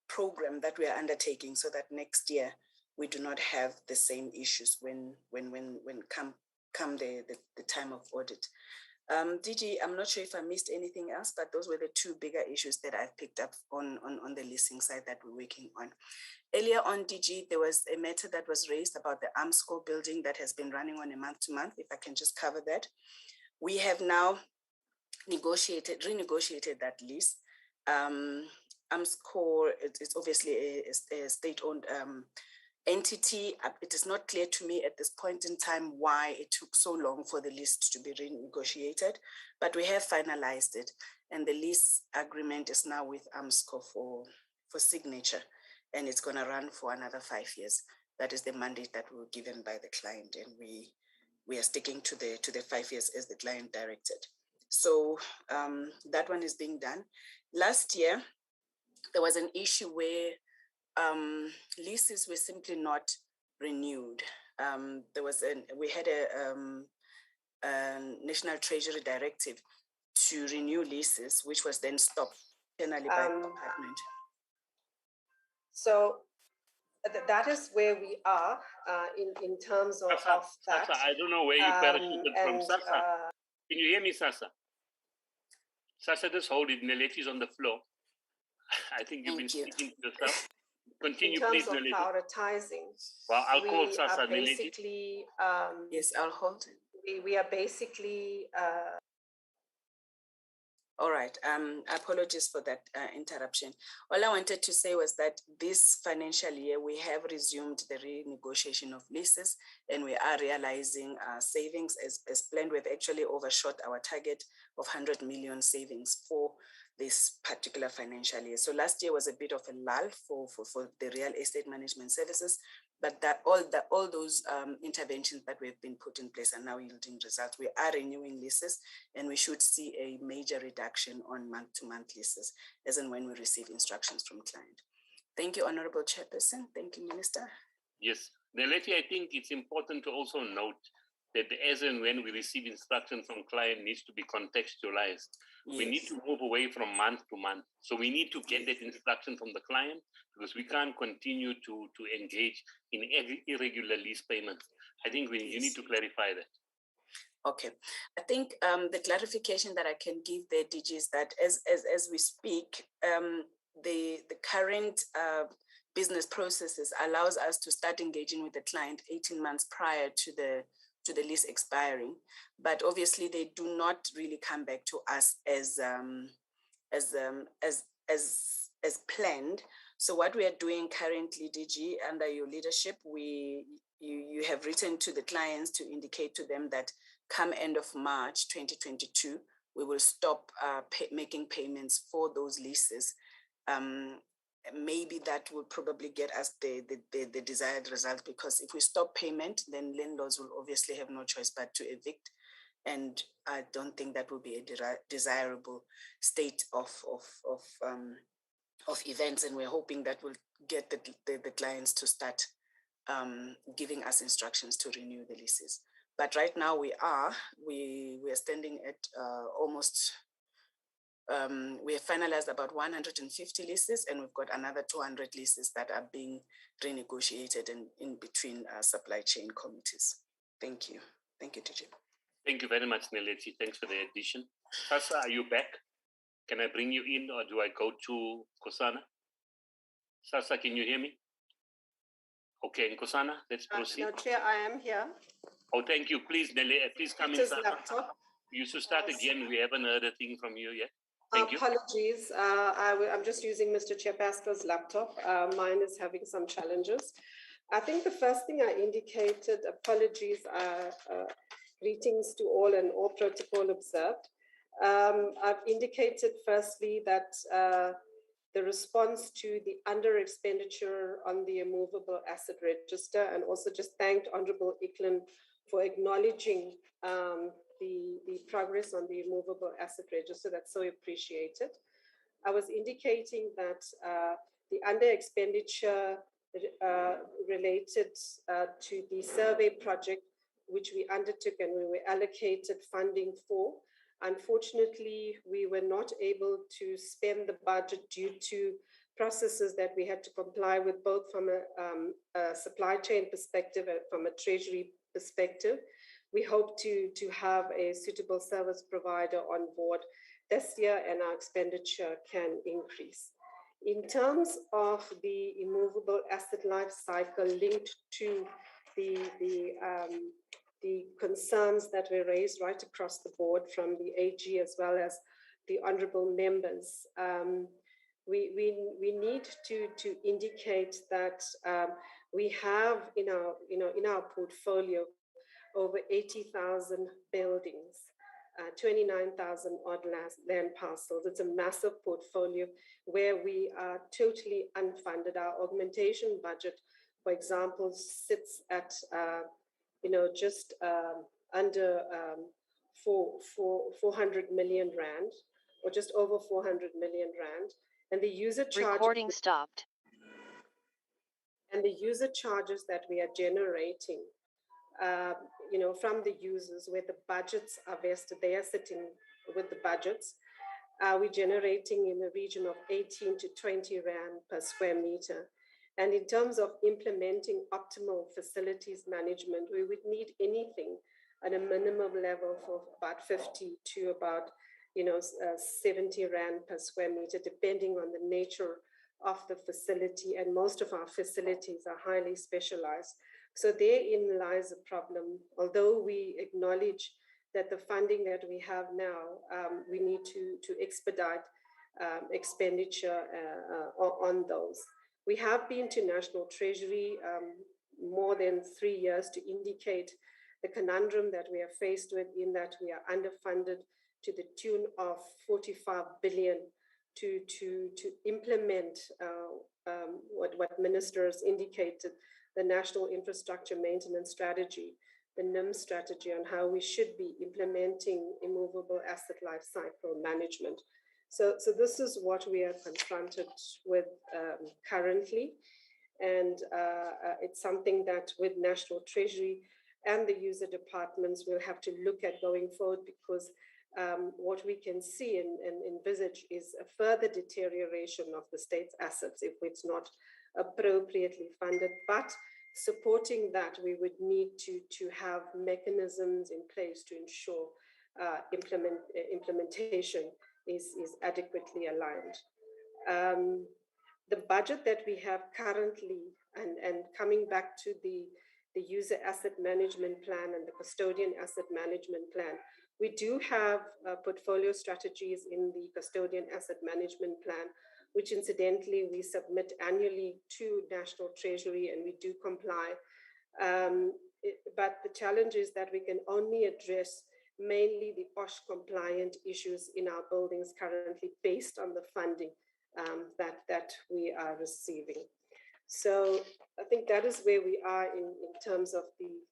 program that we are undertaking so that next year we do not have the same issues when come the time of audit. DG, I'm not sure if I missed anything else, but those were the two bigger issues that I've picked up on the leasing side that we're working on. Earlier on, DG, there was a matter that was raised about the AMSCO building that has been running on a month-to-month, if I can just cover that. We have now renegotiated that lease. AMSCO, it's obviously a state-owned entity. It is not clear to me at this point in time why it took so long for the lease to be renegotiated, but we have finalized it, and the lease agreement is now with AMSCO for signature, and it's going to run for another 5 years. That is the mandate that we were given by the client, and we are sticking to the 5 years as the client directed. So that one is being done. Last year, there was an issue where leases were simply not renewed. We had a National Treasury directive to renew leases, which was then stopped internally by the department. So that is where we are in terms of that. Sasa, I don't know where you parachuted from. Sasa, can you hear me, Sasa? Sasa, just hold it. Nelechi's on the floor. I think you've been speaking to yourself. Continue, please, Nelechi. In terms of prioritizing, well, I'll call Sasa, basically, yes, I'll hold. We are basically. All right. Apologies for that interruption. All I wanted to say was that this financial year, we have resumed the renegotiation of leases, and we are realizing savings as planned. We've actually overshot our target of 100 million savings for this particular financial year. So last year was a bit of a lull for the real estate management services, but all those interventions that we've been put in place are now yielding results. We are renewing leases, and we should see a major reduction on month-to-month leases as and when we receive instructions from client. Thank you, Honorable Chairperson. Thank you, Minister. Yes, Nelechi, I think it's important to also note that as and when we receive instruction from client needs to be contextualized. Yes. We need to move away from month to month. So we need to get that instruction from the client, because we can't continue to engage in irregular lease payments. I think you need to clarify that. Okay. I think the clarification that I can give there, DG, is that as we speak, the current business processes allows us to start engaging with the client 18 months prior to the lease expiring, but obviously they do not really come back to us as planned. So what we are doing currently, DG, under your leadership, you have written to the clients to indicate to them that come end of March 2022, we will stop making payments for those leases. Maybe that will probably get us the desired result, because if we stop payment, then landlords will obviously have no choice but to evict. And I don't think that will be a desirable state of events. And we're hoping that will get the clients to start giving us instructions to renew the leases. But right now we are standing at almost. We have finalized about 150 leases, and we've got another 200 leases that are being renegotiated in between supply chain committees. Thank you. Thank you, TJ. Thank you very much, Nelechi. Thanks for the addition. Sasa, are you back? Can I bring you in, or do I go to Nkosana? Sasa, can you hear me? Okay, Nkosana, let's proceed. No, Chair, I am here. Oh, thank you. Please, please come in, Sasa. You should start again. We haven't heard a thing from you yet. Thank you. Apologies. I'm just using Mr. Chepasco's laptop. Mine is having some challenges. I think the first thing I indicated, apologies, greetings to all and all protocol observed. I've indicated firstly that the response to the under expenditure on the immovable asset register, and also just thanked Honorable Eklund for acknowledging the progress on the immovable asset register. That's so appreciated. I was indicating that the under expenditure related to the survey project, which we undertook and we were allocated funding for. Unfortunately, we were not able to spend the budget due to processes that we had to comply with, both from a supply chain perspective and from a treasury perspective. We hope to have a suitable service provider on board this year, and our expenditure can increase. In terms of the immovable asset life cycle linked to the concerns that were raised right across the board from the AG as well as the honorable members, we need to indicate that we have in our portfolio over 80,000 buildings, 29,000 odd land parcels. It's a massive portfolio where we are totally unfunded. Our augmentation budget, for example, sits at just under 400 million rand, or just over 400 million rand, and the user charge recording stopped. And the user charges that we are generating, from the users, where the budgets are vested, they are sitting with the budgets. We're generating in the region of 18 to 20 rand per square meter. And in terms of implementing optimal facilities management, we would need anything at a minimum level for about 50 to about 70 rand per square meter, depending on the nature of the facility. And most of our facilities are highly specialized. So therein lies a problem. Although we acknowledge that the funding that we have now, we need to expedite expenditure on those. We have been to National Treasury more than 3 years to indicate the conundrum that we are faced with, in that we are underfunded to the tune of 45 billion to implement what ministers indicated, the National Infrastructure Maintenance Strategy, the NIM strategy, on how we should be implementing immovable asset life cycle management. So this is what we are confronted with currently. And it's something that with National Treasury and the user departments will have to look at going forward, because what we can see and envisage is a further deterioration of the state's assets if it's not appropriately funded. But supporting that, we would need to have mechanisms in place to ensure implementation is adequately aligned. The budget that we have currently, and coming back to the user asset management plan and the custodian asset management plan, we do have portfolio strategies in the custodian asset management plan, which incidentally we submit annually to National Treasury, and we do comply. But the challenge is that we can only address mainly the OSH compliant issues in our buildings currently based on the funding that we are receiving. So I think that is where we are in terms of the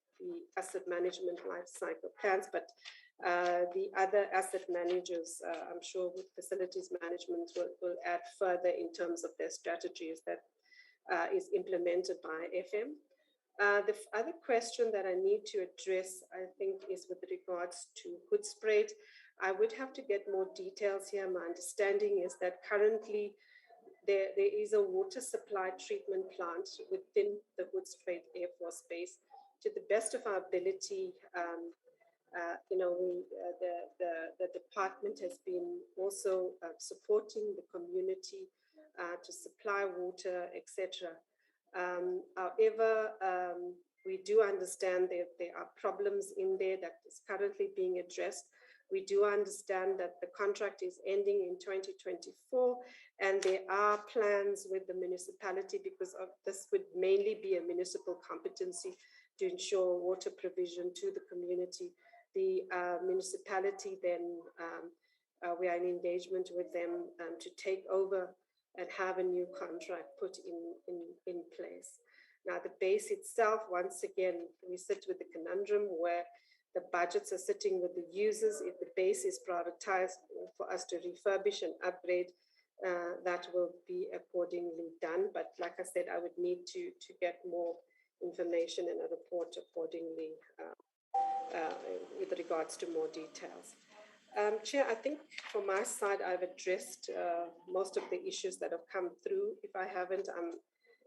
asset management life cycle plans. But the other asset managers, I'm sure with facilities management will add further in terms of their strategies that is implemented by FM. The other question that I need to address, I think, is with regards to Hoedspruit. I would have to get more details here. My understanding is that currently there is a water supply treatment plant within the Hoedspruit Air Force Base. To the best of our ability, the department has been also supporting the community to supply water, etc. However, we do understand that there are problems in there that is currently being addressed. We do understand that the contract is ending in 2024, and there are plans with the municipality, because of this would mainly be a municipal competency to ensure water provision to the community. The municipality then, we are in engagement with them to take over and have a new contract put in place. Now, the base itself, once again, we sit with the conundrum where the budgets are sitting with the users. If the base is prioritized for us to refurbish and upgrade, that will be accordingly done. But like I said, I would need to get more information and a report accordingly with regards to more details. Chair, I think from my side, I've addressed most of the issues that have come through. If I haven't, I'm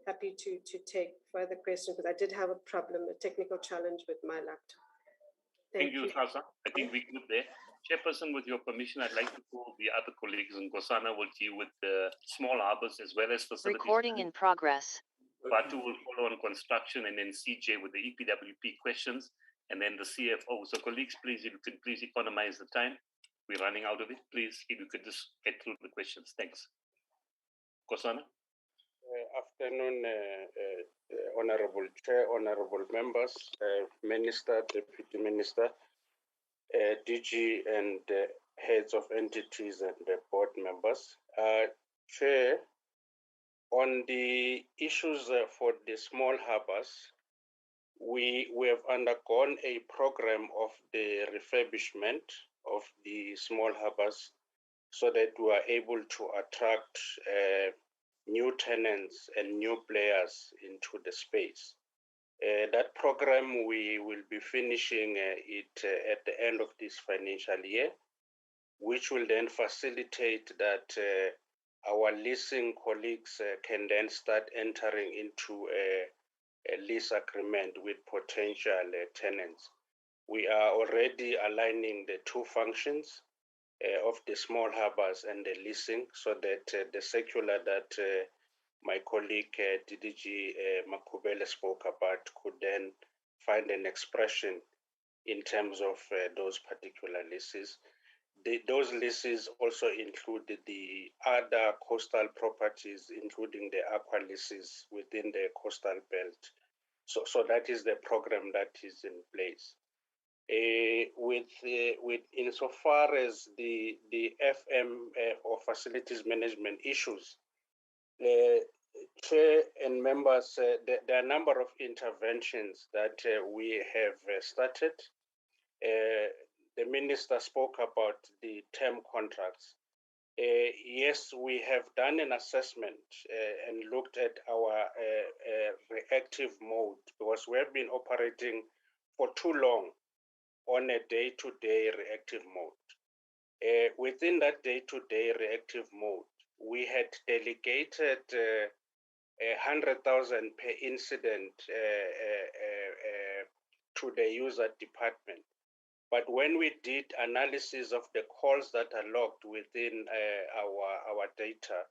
happy to take further questions, because I did have a problem, a technical challenge with my laptop. Thank you, Sasa. I think we're good there. Chairperson, with your permission, I'd like to call the other colleagues, and Gosana will deal with the small harbors as well as facilities. Recording in progress. Batu will follow on construction, and then CJ with the EPWP questions, and then the CFO. So colleagues, please, if you could please economize the time. We're running out of it. Please, if you could just get through the questions. Thanks. Gosana? Afternoon, Honorable Chair, Honorable Members, Minister, Deputy Minister, DG, and heads of entities and board members. Chair, on the issues for the small harbors, we have undergone a program of the refurbishment of the small harbors so that we are able to attract new tenants and new players into the space. That program, we will be finishing it at the end of this financial year, which will then facilitate that our leasing colleagues can then start entering into a lease agreement with potential tenants. We are already aligning the two functions of the small harbors and the leasing, so that the circular that my colleague DDG Makubele spoke about could then find an expression in terms of those particular leases. Those leases also include the other coastal properties, including the aqua leases within the coastal belt. So that is the program that is in place. With insofar as the FM or facilities management issues, Chair and members, there are a number of interventions that we have started. The minister spoke about the term contracts. Yes, we have done an assessment and looked at our reactive mode, because we have been operating for too long on a day-to-day reactive mode. Within that day-to-day reactive mode, we had delegated 100,000 per incident to the user department. But when we did analysis of the calls that are logged within our data,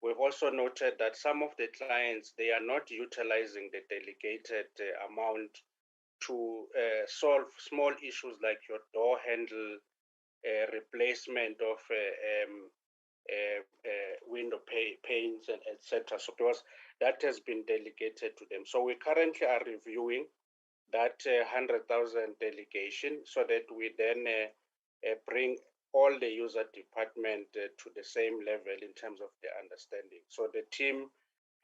we've also noted that some of the clients, they are not utilizing the delegated amount to solve small issues like your door handle, replacement of window panes, and etc. So that has been delegated to them. So we currently are reviewing that 100,000 delegation, so that we then bring all the user department to the same level in terms of the understanding. So the team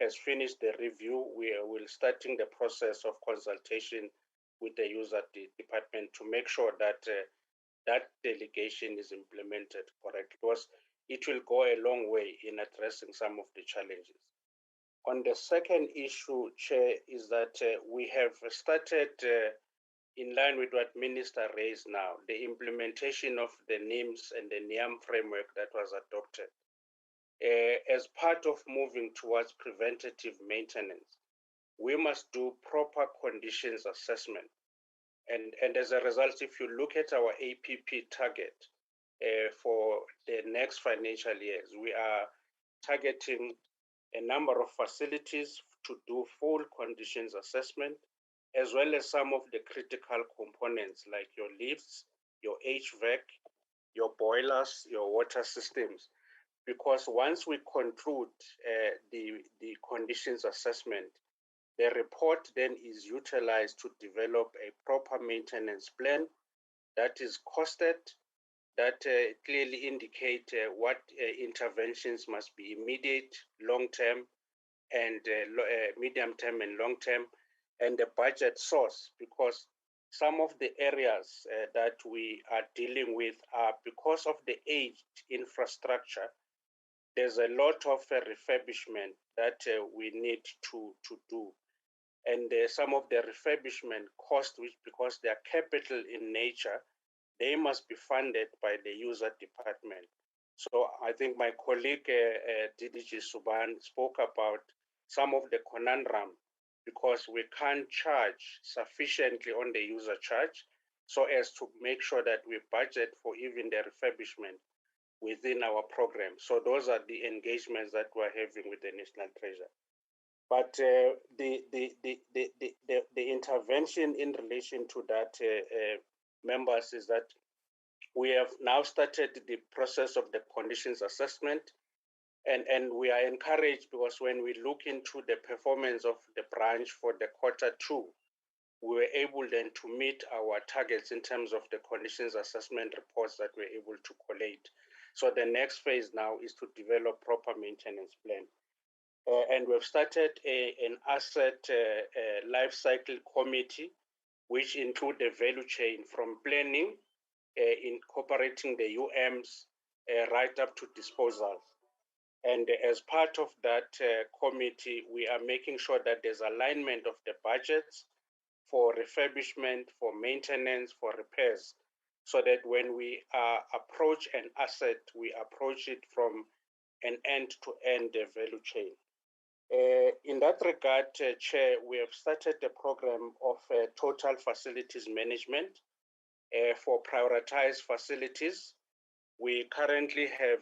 has finished the review. We will starting the process of consultation with the user department to make sure that that delegation is implemented correctly, because it will go a long way in addressing some of the challenges. On the second issue, Chair, is that we have started, in line with what Minister raised now, the implementation of the NIMS and the NIAM framework that was adopted. As part of moving towards preventative maintenance, we must do proper conditions assessment. And as a result, if you look at our APP target for the next financial years, we are targeting a number of facilities to do full conditions assessment, as well as some of the critical components like your lifts, your HVAC, your boilers, your water systems, because once we conclude the conditions assessment, the report then is utilized to develop a proper maintenance plan that is costed, that clearly indicate what interventions must be immediate, long-term, and medium-term and long-term, and the budget source, because some of the areas that we are dealing with are, because of the aged infrastructure, there's a lot of refurbishment that we need to do. And some of the refurbishment costs, which because they are capital in nature, they must be funded by the user department. So I think my colleague, DDG Suban, spoke about some of the conundrum, because we can't charge sufficiently on the user charge so as to make sure that we budget for even the refurbishment within our program. So those are the engagements that we're having with the National Treasury. But the intervention in relation to that, members, is that we have now started the process of the conditions assessment, and we are encouraged because when we look into the performance of the branch for the Q2, we were able then to meet our targets in terms of the conditions assessment reports that we're able to collate. So the next phase now is to develop proper maintenance plan. And we've started an asset life cycle committee, which include the value chain from planning, incorporating the UMs, right up to disposal. And as part of that committee, we are making sure that there's alignment of the budgets for refurbishment, for maintenance, for repairs, so that when we approach an asset, we approach it from an end-to-end value chain. In that regard, Chair, we have started the program of total facilities management for prioritized facilities. We currently have,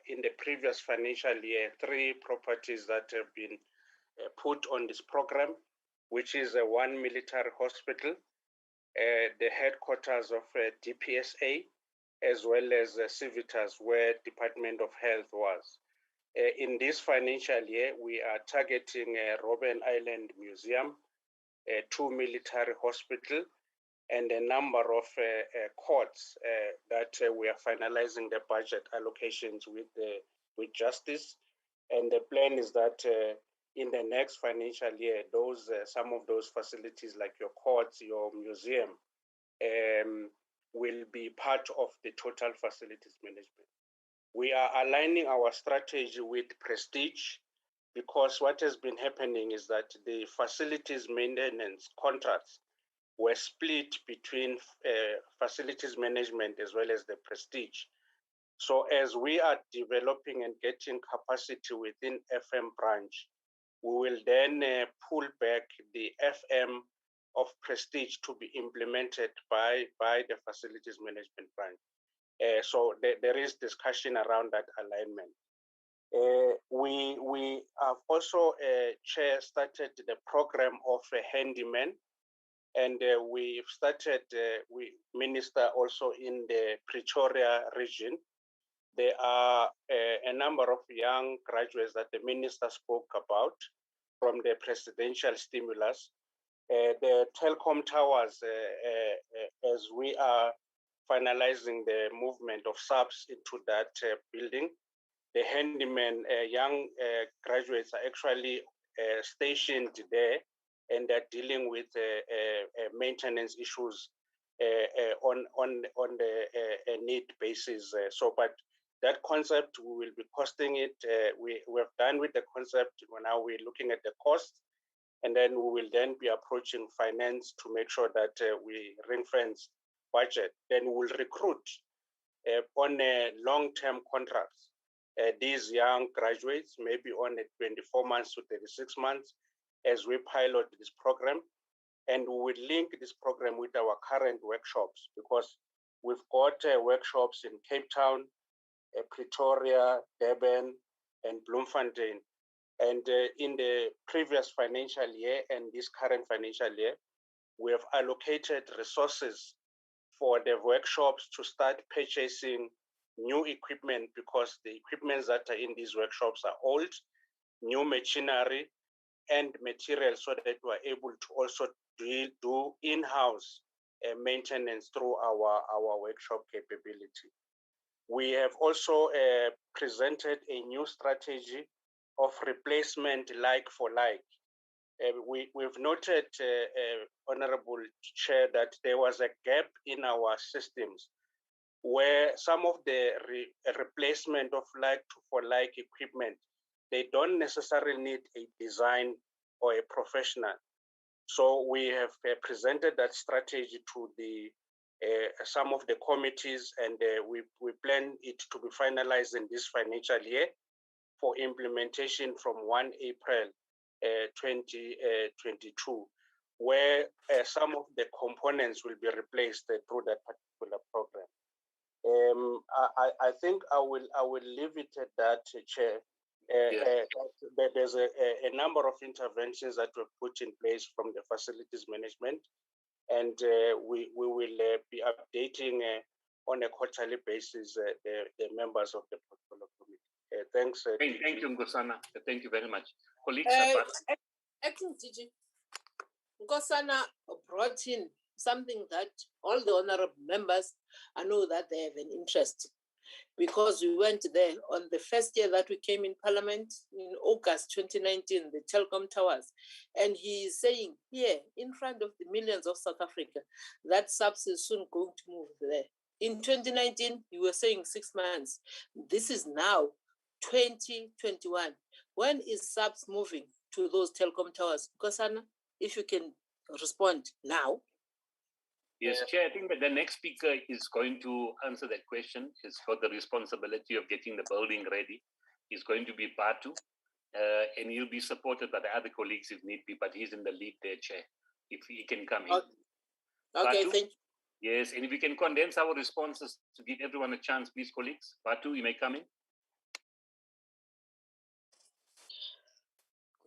in the previous financial year, 3 properties that have been put on this program, which is one military hospital, the headquarters of DPSA, as well as Civitas, where Department of Health was. In this financial year, we are targeting Robben Island Museum, 2 military hospitals, and a number of courts that we are finalizing the budget allocations with Justice. And the plan is that in the next financial year, those some of those facilities like your courts, your museum, will be part of the total facilities management. We are aligning our strategy with Prestige, because what has been happening is that the facilities maintenance contracts were split between facilities management as well as the Prestige. So as we are developing and getting capacity within FM branch, we will then pull back the FM of Prestige to be implemented by the facilities management branch. So there is discussion around that alignment. We have also, Chair, started the program of a handyman, and we've started, we minister also in the Pretoria region. There are a number of young graduates that the minister spoke about from the presidential stimulus. The telecom towers, as we are finalizing the movement of subs into that building, the handyman, young graduates are actually stationed there, and they're dealing with maintenance issues on the need basis. But that concept, we will be costing it. We have done with the concept. Now we're looking at the cost, and then we will then be approaching finance to make sure that we ring fence budget. Then we will recruit on long-term contracts these young graduates, maybe on a 24 months to 36 months, as we pilot this program. And we will link this program with our current workshops, because we've got workshops in Cape Town, Pretoria, Durban, and Bloemfontein. And in the previous financial year and this current financial year, we have allocated resources for the workshops to start purchasing new equipment, because the equipment that are in these workshops are old, new machinery and materials, so that we're able to also do in-house maintenance through our workshop capability. We have also presented a new strategy of replacement like for like. We've noted, Honorable Chair, that there was a gap in our systems where some of the replacement of like for like equipment, they don't necessarily need a design or a professional. So we have presented that strategy to the some of the committees, and we plan it to be finalized in this financial year for implementation from 1 April 2022, where some of the components will be replaced through that particular program. I think I will leave it at that, Chair. There's a number of interventions that were put in place from the facilities management, and we will be updating on a quarterly basis the members of the portfolio committee. Thanks. Thank you, Nkosana. Thank you very much. Colleagues, Acting DG, Nkosana brought in something that all the honorable members, I know that they have an interest, because we went there on the first year that we came in Parliament in August 2019, the telecom towers. And he is saying here in front of the millions of South Africa that SAPS is soon going to move there. In 2019, you were saying 6 months. This is now 2021. When is SAPS moving to those telecom towers? Nkosana, if you can respond now. Yes, Chair, I think that the next speaker is going to answer that question. He's got the responsibility of getting the building ready. He's going to be Patu, and he'll be supported by the other colleagues if need be, but he's in the lead there, Chair, if he can come in. Okay, Patu? thank you. Yes, and if we can condense our responses to give everyone a chance, please, colleagues. Patu, you may come in.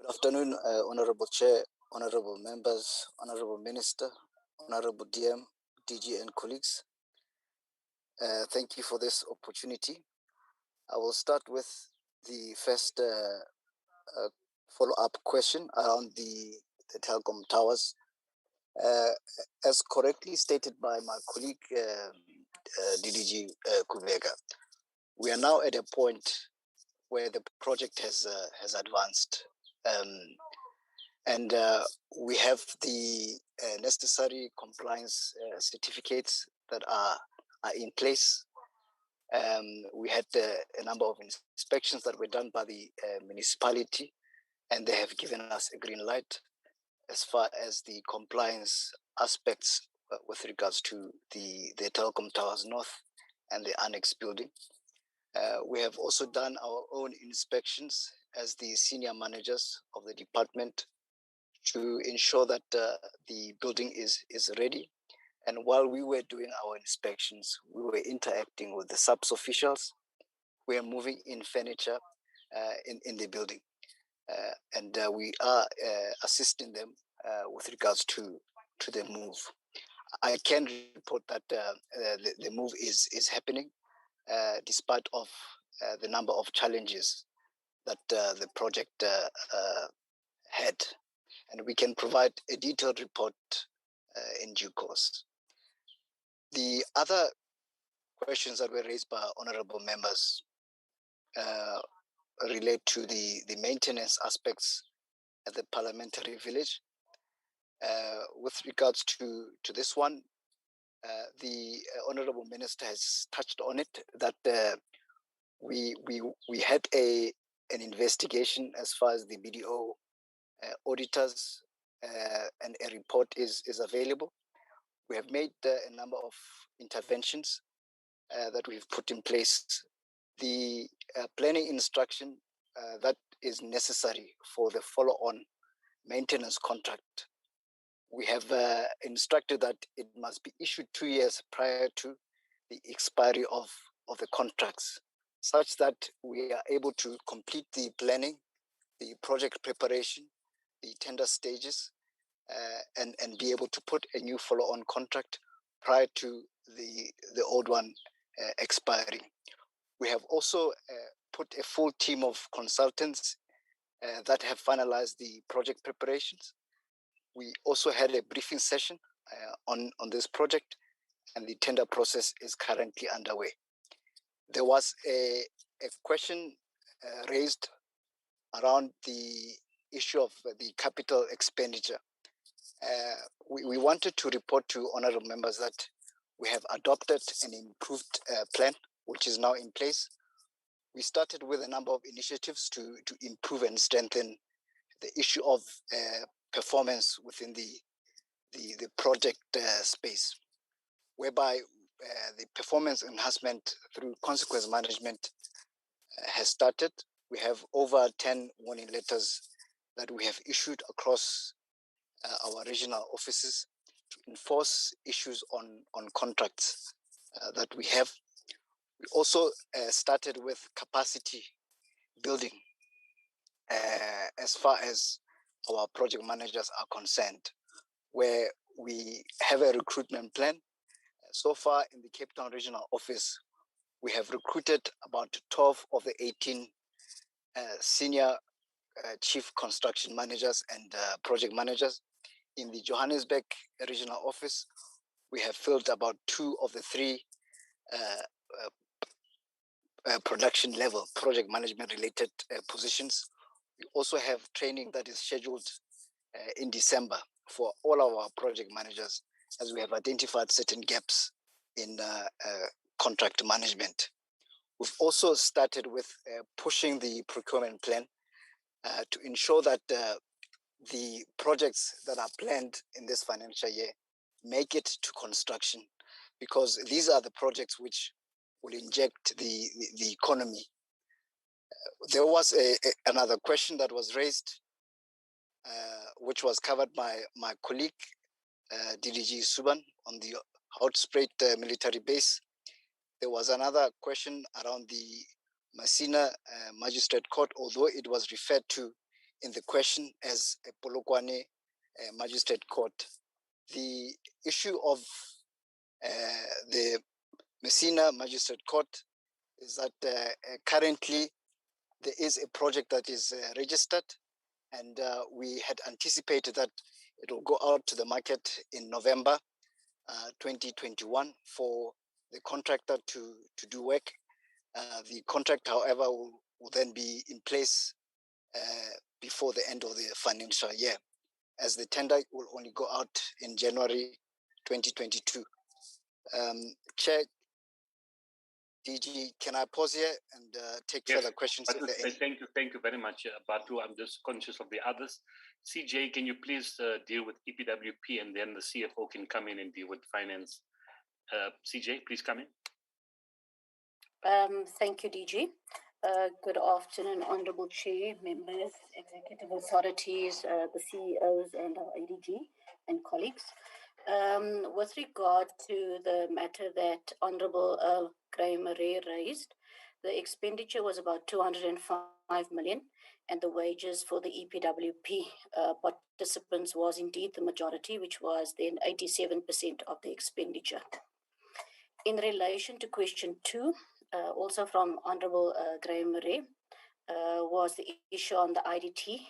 Good afternoon, Honorable Chair, Honorable Members, Honorable Minister, Honorable DM, DG and colleagues. Thank you for this opportunity. I will start with the first follow-up question around the telecom towers. As correctly stated by my colleague, DDG Kubega, we are now at a point where the project has advanced. And we have the necessary compliance certificates that are in place. We had a number of inspections that were done by the municipality, and they have given us a green light as far as the compliance aspects with regards to the Telecom Towers North and the annex building. We have also done our own inspections as the senior managers of the department to ensure that the building is ready. And while we were doing our inspections, we were interacting with the SAPS officials. We are moving in furniture in the building. And we are assisting them with regards to the move. I can report that the move is happening despite of the number of challenges that the project had. And we can provide a detailed report in due course. The other questions that were raised by honorable members relate to the maintenance aspects at the parliamentary village. With regards to this one, the honorable minister has touched on it, that we had an investigation as far as the BDO auditors, and a report is available. We have made a number of interventions that we've put in place. The planning instruction that is necessary for the follow-on maintenance contract, we have instructed that it must be issued 2 years prior to the expiry of the contracts, such that we are able to complete the planning, the project preparation, the tender stages, and be able to put a new follow-on contract prior to the old one expiring. We have also put a full team of consultants that have finalized the project preparations. We also had a briefing session on this project, and the tender process is currently underway. There was a question raised around the issue of the capital expenditure. We wanted to report to honorable members that we have adopted an improved plan, which is now in place. We started with a number of initiatives to improve and strengthen the issue of performance within the project space, whereby the performance enhancement through consequence management has started. We have over 10 warning letters that we have issued across our regional offices to enforce issues on contracts that we have. We also started with capacity building as far as our project managers are concerned, where we have a recruitment plan. So far in the Cape Town Regional Office, we have recruited about 12 of the 18 senior chief construction managers and project managers. In the Johannesburg Regional Office, we have filled about 2 of the 3 production level project management related positions. We also have training that is scheduled in December for all our project managers, as we have identified certain gaps in contract management. We've also started with pushing the procurement plan to ensure that the projects that are planned in this financial year make it to construction, because these are the projects which will inject the economy. There was another question that was raised, which was covered by my colleague, DDG Suban, on the Houtspruit military base. There was another question around the Masina Magistrate Court, although it was referred to in the question as a Polokwane Magistrate Court. The issue of the Messina Magistrate Court is that currently there is a project that is registered, and we had anticipated that it will go out to the market in November 2021 for the contractor to do work. The contract, however, will then be in place before the end of the financial year, as the tender will only go out in January 2022. Chair, DG, can I pause here and take further questions? Thank you very much, Batu. I'm just conscious of the others. CJ, can you please deal with EPWP, and then the CFO can come in and deal with finance. CJ, please come in. Thank you, DG. Good afternoon, Honorable Chair, members, executive authorities, the CEOs, and our ADG and colleagues. With regard to the matter that Honorable Graham Ray raised, the expenditure was about 205 million, and the wages for the EPWP participants was indeed the majority, which was then 87% of the expenditure. In relation to question 2, also from Honorable Graham Ray, was the issue on the IDT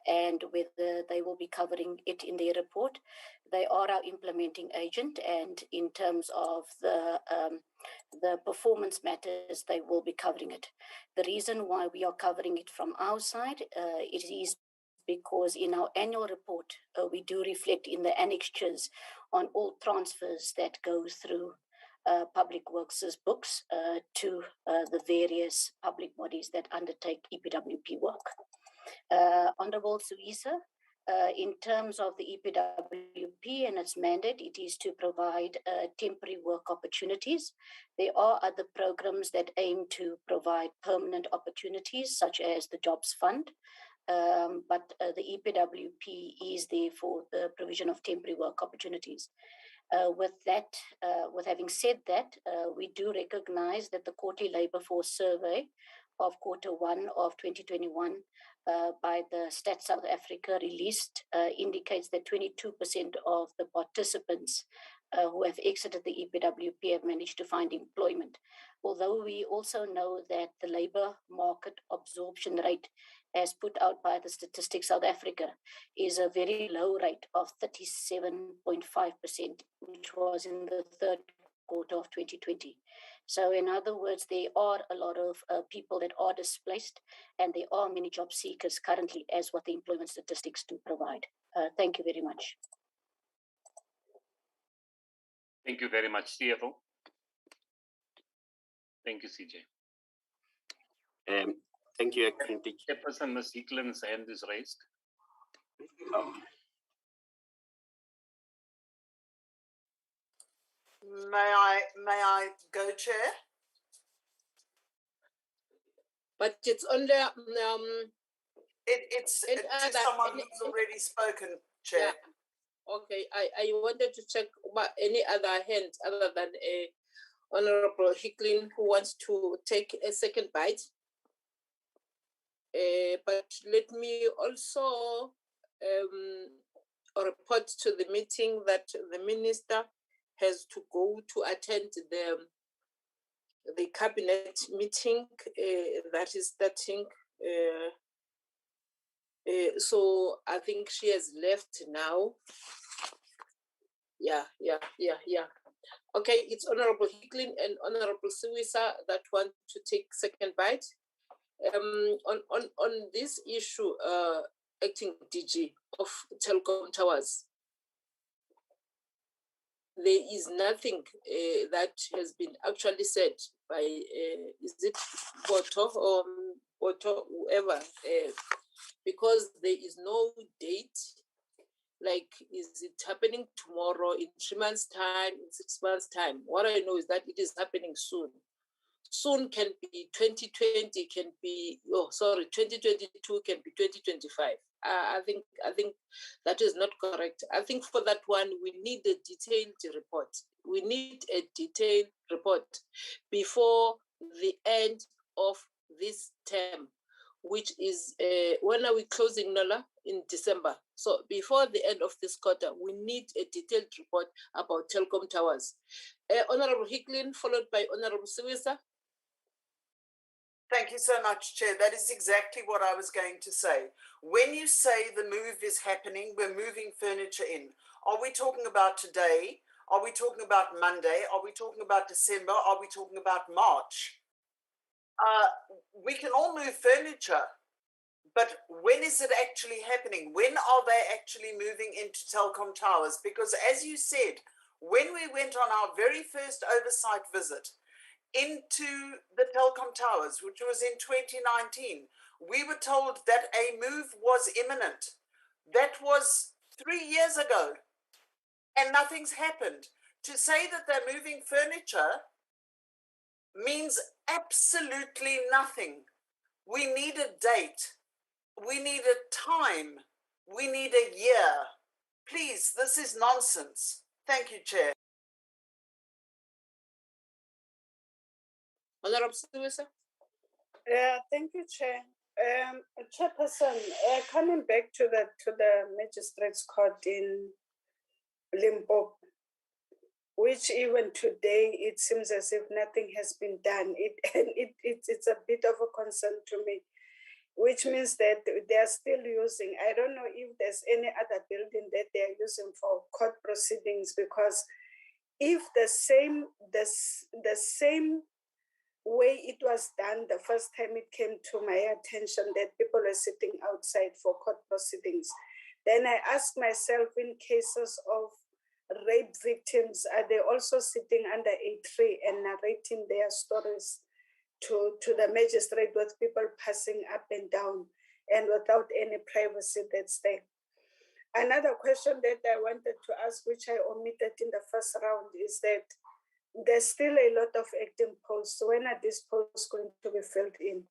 and whether they will be covering it in their report. They are our implementing agent, and in terms of the performance matters, they will be covering it. The reason why we are covering it from our side, it is because in our annual report, we do reflect in the annexures on all transfers that go through Public Works' books to the various public bodies that undertake EPWP work. Honorable Suisa, in terms of the EPWP and its mandate, it is to provide temporary work opportunities. There are other programs that aim to provide permanent opportunities, such as the Jobs Fund, but the EPWP is there for the provision of temporary work opportunities. With having said that, we do recognize that the quarterly labor force survey of Q1 of 2021 by the Stats South Africa released indicates that 22% of the participants who have exited the EPWP have managed to find employment. Although we also know that the labor market absorption rate, as put out by the Statistics South Africa, is a very low rate of 37.5%, which was in the third quarter of 2020. So in other words, there are a lot of people that are displaced, and there are many job seekers currently, as what the employment statistics do provide. Thank you very much. Thank you very much, CFO. Thank you, CJ. Thank you, Chairperson, Ms. Eklund's hand is raised. May I go, Chair? But it's on the it's to someone who's already spoken, Chair. Yeah. Okay, I wanted to check about any other hand other than Honorable Hicklin, who wants to take a second bite. But let me also report to the meeting that the minister has to go to attend the cabinet meeting that is starting. So I think she has left now. Yeah. Okay, it's Honorable Hicklin and Honorable Suisa that want to take second bite. On this issue, acting DG of Telkom Towers, there is nothing that has been actually said by is it Boto or Boto, whoever, because there is no date. Like, is it happening tomorrow, in 3 months' time, in 6 months' time? What I know is that it is happening soon. Soon can be 2020, can be 2022, can be 2025. I think that is not correct. I think for that one we need a detailed report. We need a detailed report before the end of this term, which is when are we closing, Nola? In December. So before the end of this quarter, we need a detailed report about Telkom Towers. Honorable Hicklin, followed by Honorable Suisa. Thank you so much, Chair. That is exactly what I was going to say. When you say the move is happening, we're moving furniture in. Are we talking about today? Are we talking about Monday? Are we talking about December? Are we talking about March? We can all move furniture, but when is it actually happening? When are they actually moving into Telkom Towers? Because as you said, when we went on our very first oversight visit into the Telkom Towers, which was in 2019, we were told that a move was imminent. That was 3 years ago, and nothing's happened. To say that they're moving furniture means absolutely nothing. We need a date. We need a time. We need a year. Please, this is nonsense. Thank you, Chair. Honorable Suisa. Thank you, Chair. Chairperson, coming back to the Magistrates Court in Limpopo, which even today it seems as if nothing has been done. It's a bit of a concern to me, which means that they are still using, I don't know if there's any other building that they are using for court proceedings, because if the same way it was done the first time it came to my attention that people are sitting outside for court proceedings, then I ask myself, in cases of rape victims, are they also sitting under a tree and narrating their stories to the magistrate, with people passing up and down and without any privacy that's there? Another question that I wanted to ask, which I omitted in the first round, is that there's still a lot of acting posts. When are these posts going to be filled in,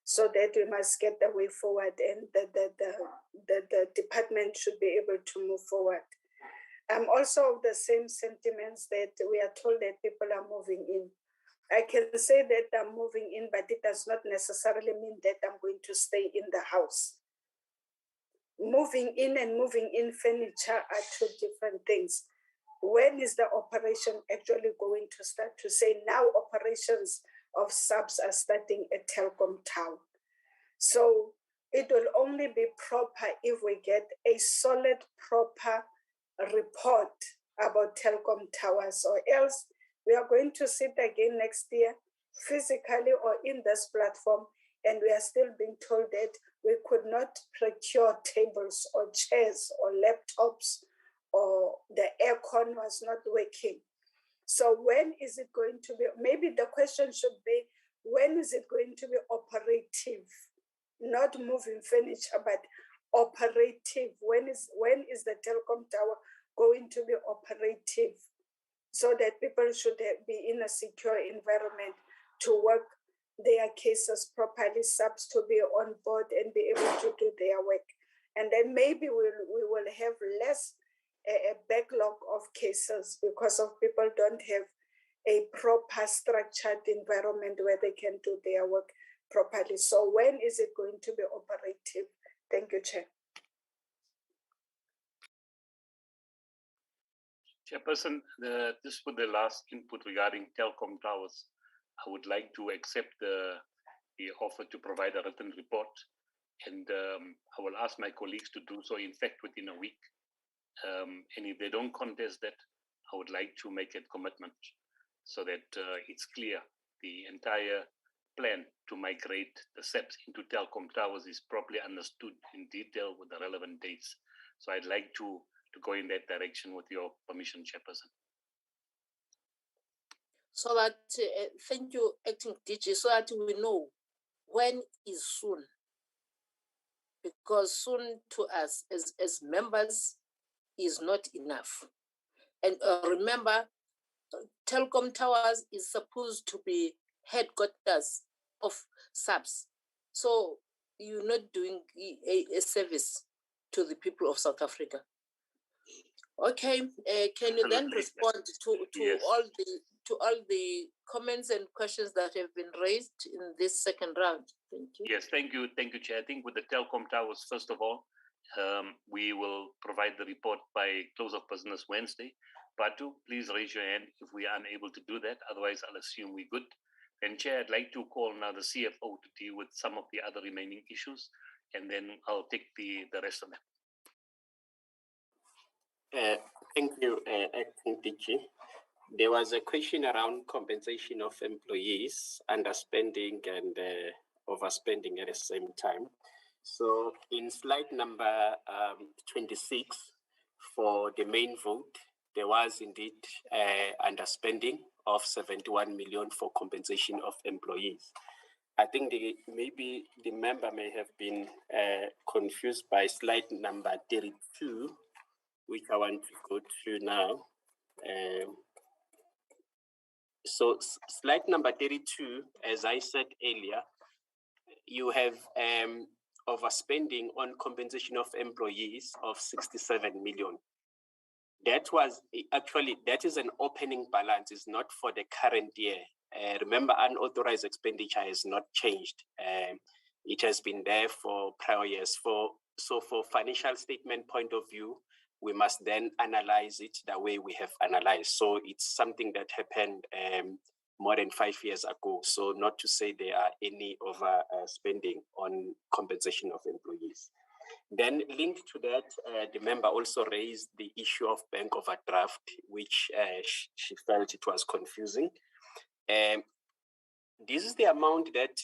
so that we must get the way forward and the department should be able to move forward? I'm also of the same sentiments that we are told that people are moving in. I can say that I'm moving in, but it does not necessarily mean that I'm going to stay in the house. Moving in and moving in furniture are two different things. when is the operation actually going to start, to say now operations of subs are starting at Telkom Town. So it will only be proper if we get a solid, proper report about Telkom Towers, or else we are going to sit again next year, physically or in this platform, and we are still being told that we could not procure tables or chairs or laptops, or the aircon was not working. So when is it going to be, maybe the question should be, when is it going to be operative? Not moving furniture, but operative. When is the Telkom Tower going to be operative, so that people should be in a secure environment to work their cases properly, subs to be on board and be able to do their work. And then maybe we will have less a backlog of cases because of people don't have a proper structured environment where they can do their work properly. So when is it going to be operative? Thank you, Chair. Chairperson, this was the last input regarding Telkom Towers. I would like to accept the offer to provide a written report, and I will ask my colleagues to do so, in fact, within a week. And if they don't contest that, I would like to make a commitment so that it's clear the entire plan to migrate the SEPs into Telkom Towers is properly understood in detail with the relevant dates. So I'd like to go in that direction with your permission, Chairperson. So that, thank you, Acting DG, so that we know when is soon. Because soon to us as members is not enough. And remember, Telkom Towers is supposed to be headquarters of subs. So you're not doing a service to the people of South Africa. Okay, can you then respond to yes, all the comments and questions that have been raised in this second round? Thank you. Yes, thank you, Chair. I think with the Telkom Towers, first of all, we will provide the report by close of business Wednesday. Batu, please raise your hand if we are unable to do that. Otherwise, I'll assume we're good. And Chair, I'd like to call now the CFO to deal with some of the other remaining issues, and then I'll take the rest of them. Thank you, Acting DG. There was a question around compensation of employees, underspending and overspending at the same time. So in slide number 26, for the main vote, there was indeed underspending of 71 million for compensation of employees. I think maybe the member may have been confused by slide number 32, which I want to go through now. So slide number 32, as I said earlier, you have overspending on compensation of employees of 67 million. That was actually, that is an opening balance, it's not for the current year. Remember, unauthorized expenditure has not changed. It has been there for prior years. So for financial statement point of view, we must then analyze it the way we have analyzed. So it's something that happened more than 5 years ago. So not to say there are any over spending on compensation of employees. Then linked to that, the member also raised the issue of bank overdraft, which she felt it was confusing. This is the amount that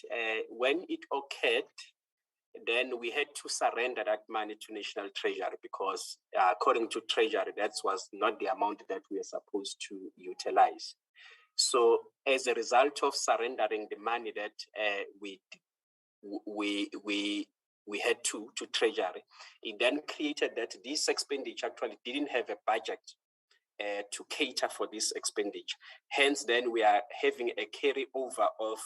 when it occurred, then we had to surrender that money to National Treasury because according to Treasury, that was not the amount that we are supposed to utilize. So as a result of surrendering the money that we had to Treasury, it then created that this expenditure actually didn't have a budget to cater for this expenditure. Hence, then we are having a carryover of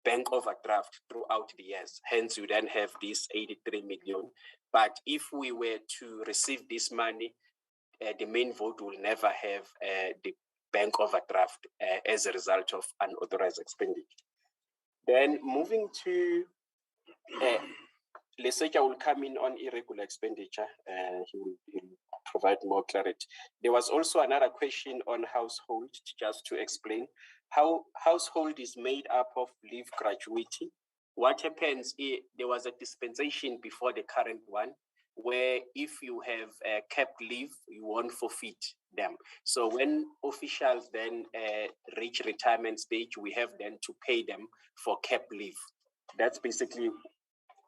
bank overdraft throughout the years. Hence, you then have this 83 million. But if we were to receive this money, the main vote will never have the bank overdraft as a result of unauthorized expenditure. Then moving to Leseja will come in on irregular expenditure. He will provide more clarity. There was also another question on household, just to explain how household is made up of leave gratuity. What happens is there was a dispensation before the current one, where if you have kept leave, you won't forfeit them. So when officials then reach retirement stage, we have then to pay them for kept leave. That's basically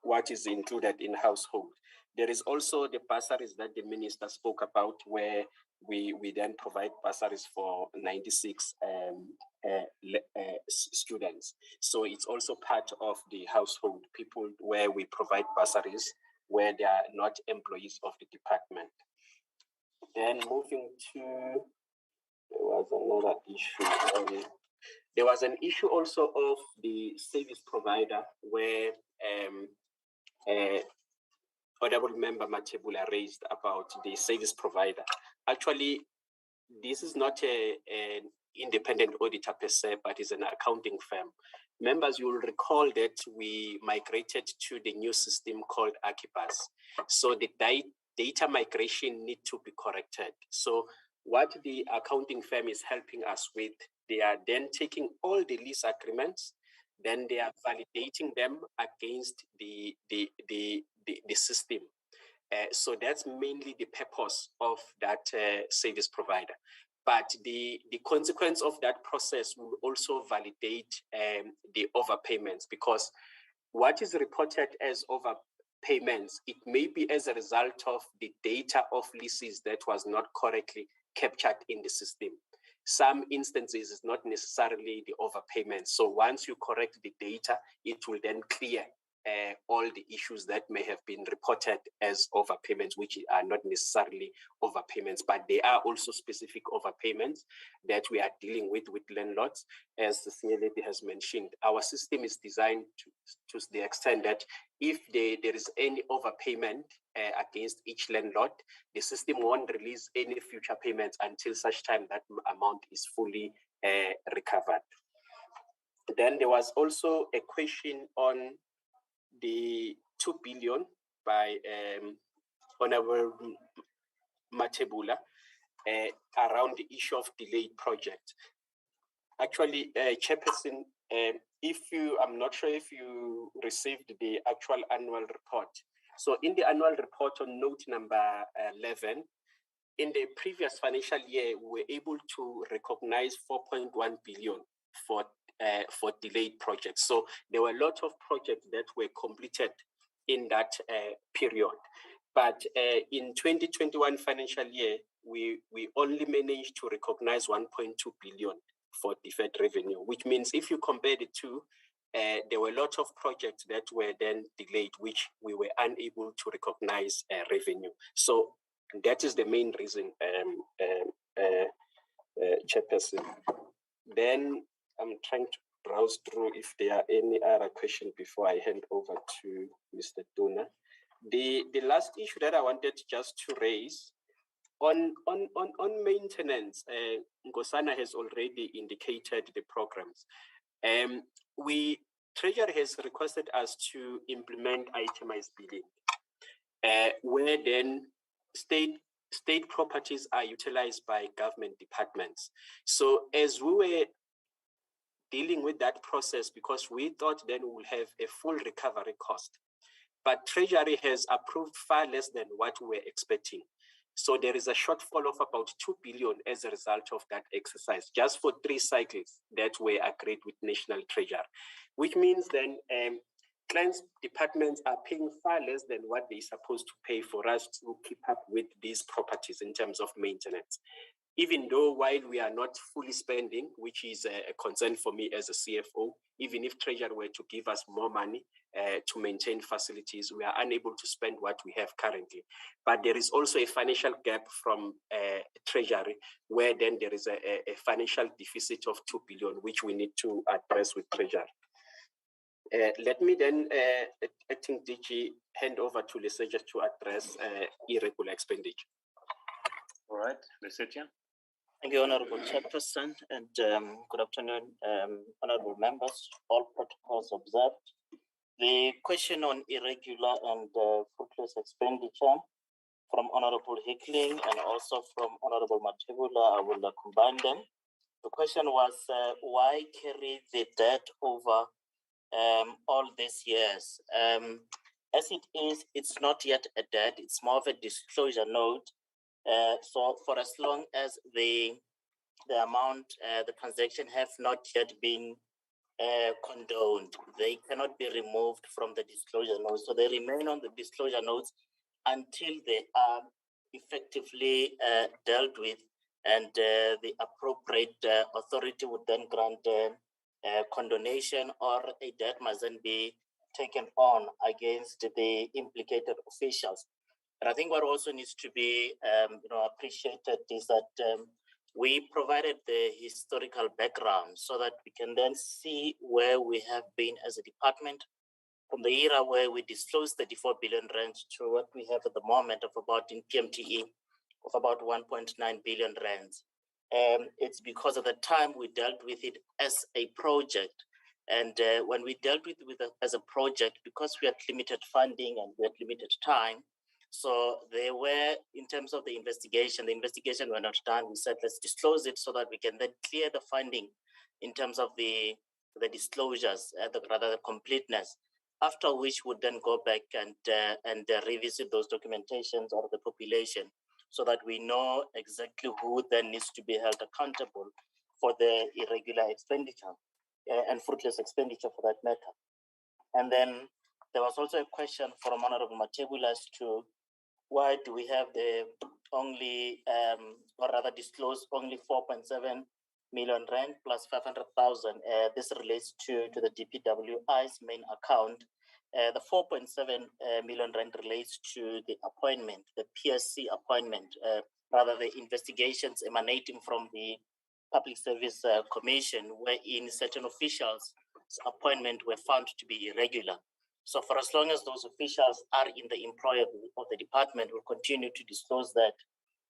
what is included in household. There is also the bursaries that the minister spoke about, where we then provide bursaries for 96 students. So it's also part of the household people, where we provide bursaries where they are not employees of the department. Then moving to, there was another issue. There was an issue also of the service provider, where Honorable Member Matebula raised about the service provider. Actually, this is not an independent auditor per se, but is an accounting firm. Members, you will recall that we migrated to the new system called Akibas. So the data migration need to be corrected. So what the accounting firm is helping us with, they are then taking all the lease agreements, then they are validating them against the system. So that's mainly the purpose of that service provider. But the consequence of that process will also validate the overpayments, because what is reported as overpayments, it may be as a result of the data of leases that was not correctly captured in the system. Some instances is not necessarily the overpayment. So once you correct the data, it will then clear all the issues that may have been reported as overpayments, which are not necessarily overpayments, but they are also specific overpayments that we are dealing with landlords. As the CIDB has mentioned, our system is designed to the extent that if there is any overpayment against each landlord, the system won't release any future payments until such time that amount is fully recovered. Then there was also a question on the 2 billion by Honorable Matebula around the issue of delayed project. Actually, Chairperson, I'm not sure if you received the actual annual report. So in the annual report on note number 11, in the previous financial year, we were able to recognize 4.1 billion for delayed projects. So there were a lot of projects that were completed in that period. But in 2021 financial year, we only managed to recognize 1.2 billion for deferred revenue, which means if you compare the two, there were a lot of projects that were then delayed, which we were unable to recognize revenue. So that is the main reason, Chairperson. Then I'm trying to browse through if there are any other questions before I hand over to Mr. Duna. The last issue that I wanted just to raise on maintenance, Nkosana has already indicated the programs. Treasury has requested us to implement itemized billing, where then state properties are utilized by government departments. So as we were dealing with that process, because we thought then we will have a full recovery cost, but Treasury has approved far less than what we were expecting. So there is a shortfall of about 2 billion as a result of that exercise, just for 3 cycles that were agreed with National Treasury, which means then clients' departments are paying far less than what they're supposed to pay for us to keep up with these properties in terms of maintenance. Even though while we are not fully spending, which is a concern for me as a CFO, even if Treasury were to give us more money to maintain facilities, we are unable to spend what we have currently. But there is also a financial gap from Treasury, where then there is a financial deficit of 2 billion, which we need to address with Treasury. Let me then, Acting DG, hand over to Lesetja to address irregular expenditure. All right, Lesetja. Thank you, Honorable Chairperson, and good afternoon, honorable members. All protocols observed. The question on irregular and fruitless expenditure from Honorable Hickling and also from Honorable Matebula. I will combine them. The question was, why carry the debt over all these years? As it is, it's not yet a debt, it's more of a disclosure note. So for as long as the amount, the transaction have not yet been condoned, they cannot be removed from the disclosure notes. So they remain on the disclosure notes until they are effectively dealt with, and the appropriate authority would then grant condonation, or a debt must then be taken on against the implicated officials. And I think what also needs to be appreciated is that we provided the historical background so that we can then see where we have been as a department from the era where we disclosed 34 billion rand to what we have at the moment of about in PMTE of about 1.9 billion rand. It's because at the time we dealt with it as a project. And when we dealt with it as a project, because we had limited funding and we had limited time, so they were, in terms of the investigation were not done. We said, let's disclose it so that we can then clear the funding in terms of the disclosures, rather the completeness, after which would then go back and revisit those documentations or the population so that we know exactly who then needs to be held accountable for the irregular expenditure and fruitless expenditure for that matter. And then there was also a question from Honorable Matebula as to why do we have the only, or rather disclose only 4.7 million rand plus 500,000. This relates to the DPWI's main account. The 4.7 million rand relates to the appointment, the PSC appointment, rather the investigations emanating from the Public Service Commission, wherein certain officials' appointment were found to be irregular. So for as long as those officials are in the employ of the department, we'll continue to disclose that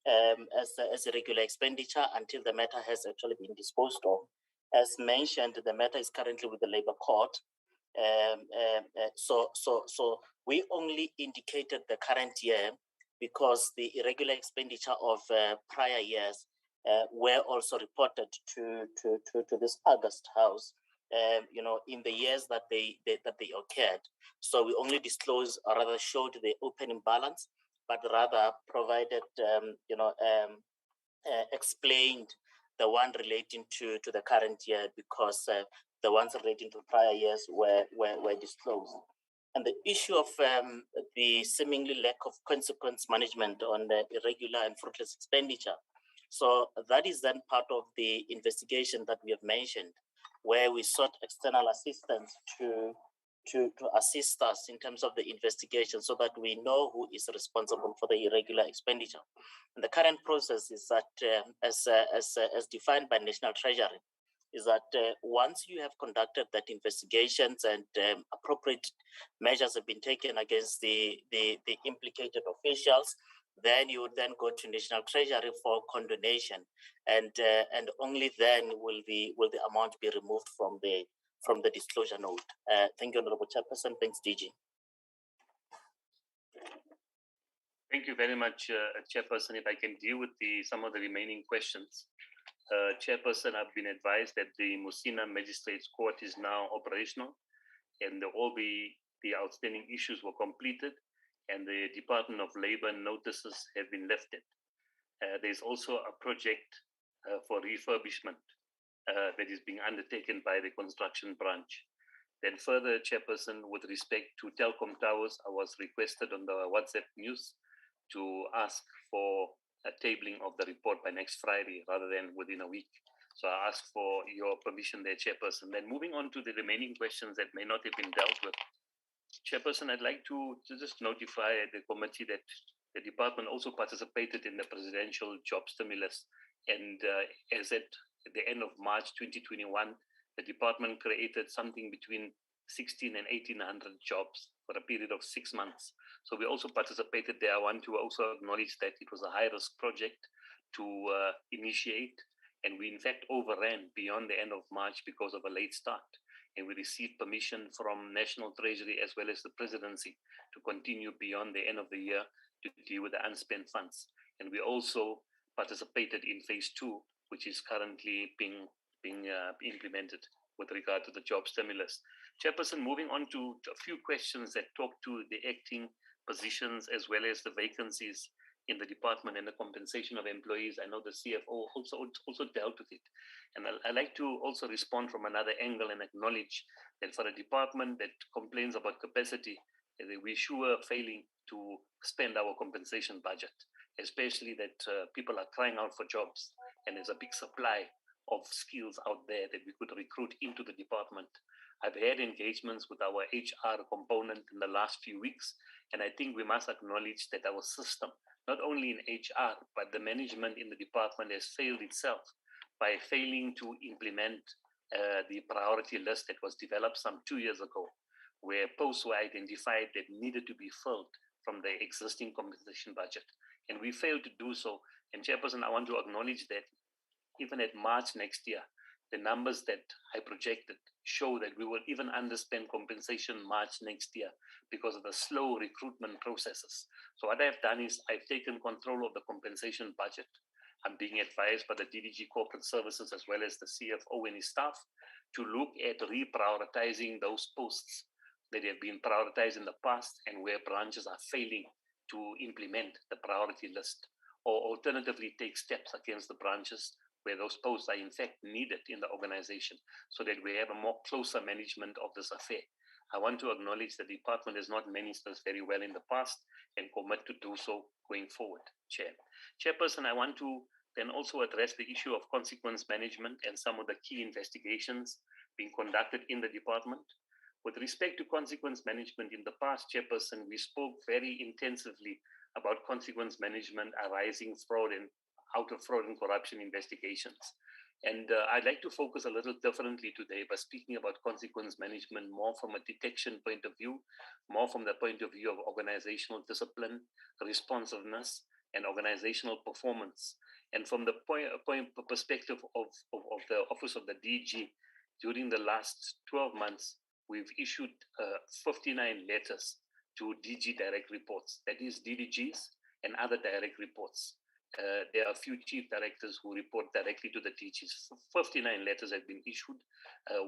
as a regular expenditure until the matter has actually been disposed of. As mentioned, the matter is currently with the Labour Court. So we only indicated the current year because the irregular expenditure of prior years were also reported to this August House. In the years that they occurred. So we only disclosed, or rather showed the opening balance, but rather provided, explained the one relating to the current year because the ones relating to prior years were disclosed. And the issue of the seemingly lack of consequence management on the irregular and fruitless expenditure. So that is then part of the investigation that we have mentioned, where we sought external assistance to assist us in terms of the investigation so that we know who is responsible for the irregular expenditure. And the current process is that, as defined by National Treasury, is that once you have conducted that investigations and appropriate measures have been taken against the implicated officials, then you would then go to National Treasury for condonation, and only then will the amount be removed from the disclosure note. Thank you, Honorable Chairperson. Thanks, DG. Thank you very much, Chairperson. If I can deal with some of the remaining questions. Chairperson, I've been advised that the Musina Magistrates Court is now operational, and all the outstanding issues were completed, and the Department of Labor notices have been lifted. There's also a project for refurbishment that is being undertaken by the construction branch. Then further, Chairperson, with respect to Telkom Towers, I was requested on the WhatsApp news to ask for a tabling of the report by next Friday rather than within a week. So I ask for your permission there, Chairperson. Then moving on to the remaining questions that may not have been dealt with. Chairperson, I'd like to just notify the committee that the department also participated in the presidential job stimulus. And as at the end of March 2021, the department created something between 16 and 1,800 jobs for a period of 6 months. So we also participated there. I want to also acknowledge that it was a high-risk project to initiate, and we in fact overran beyond the end of March because of a late start. And we received permission from National Treasury as well as the Presidency to continue beyond the end of the year. to deal with the unspent funds. And we also participated in phase 2, which is currently being implemented with regard to the job stimulus. Chairperson, moving on to a few questions that talk to the acting positions as well as the vacancies in the department and the compensation of employees. I know the CFO also dealt with it. And I like to also respond from another angle and acknowledge that for a department that complains about capacity, we sure are failing to spend our compensation budget, especially that people are crying out for jobs and there's a big supply of skills out there that we could recruit into the department. I've had engagements with our HR component in the last few weeks, and I think we must acknowledge that our system, not only in HR, but the management in the department has failed itself by failing to implement the priority list that was developed some 2 years ago, where posts were identified that needed to be filled from the existing compensation budget. And we failed to do so. And Chairperson, I want to acknowledge that even at March next year, the numbers that I projected show that we will even underspend compensation March next year because of the slow recruitment processes. So what I've done is I've taken control of the compensation budget. I'm being advised by the DDG Corporate Services as well as the CFO and his staff to look at reprioritizing those posts that have been prioritized in the past and where branches are failing to implement the priority list, or alternatively take steps against the branches where those posts are in fact needed in the organization, so that we have a more closer management of this affair. I want to acknowledge the department has not managed this very well in the past and commit to do so going forward, Chair. Chairperson, I want to then also address the issue of consequence management and some of the key investigations being conducted in the department. With respect to consequence management in the past, Chairperson, we spoke very intensively about consequence management arising out of fraud and corruption investigations. And I'd like to focus a little differently today by speaking about consequence management more from a detection point of view, more from the point of view of organizational discipline, responsiveness, and organizational performance. And from the perspective of the Office of the DG, during the last 12 months, we've issued 59 letters to DG direct reports, that is DDGs and other direct reports. There are a few chief directors who report directly to the DGs. 59 letters have been issued,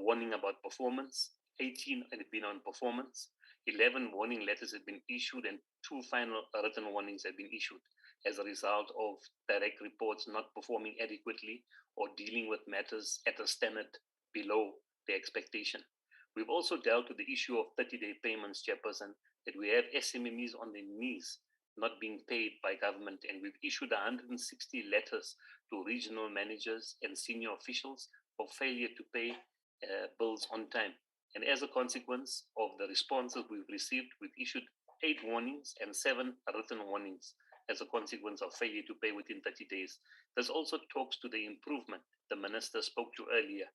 warning about performance. 18 have been on performance. 11 warning letters have been issued, and 2 final written warnings have been issued as a result of direct reports not performing adequately or dealing with matters at a standard below the expectation. We've also dealt with the issue of 30-day payments, Chairperson, that we have SMMEs on their knees not being paid by government, and we've issued 160 letters to regional managers and senior officials for failure to pay bills on time. And as a consequence of the responses we've received, we've issued 8 warnings and 7 written warnings as a consequence of failure to pay within 30 days. This also talks to the improvement the Minister spoke to earlier,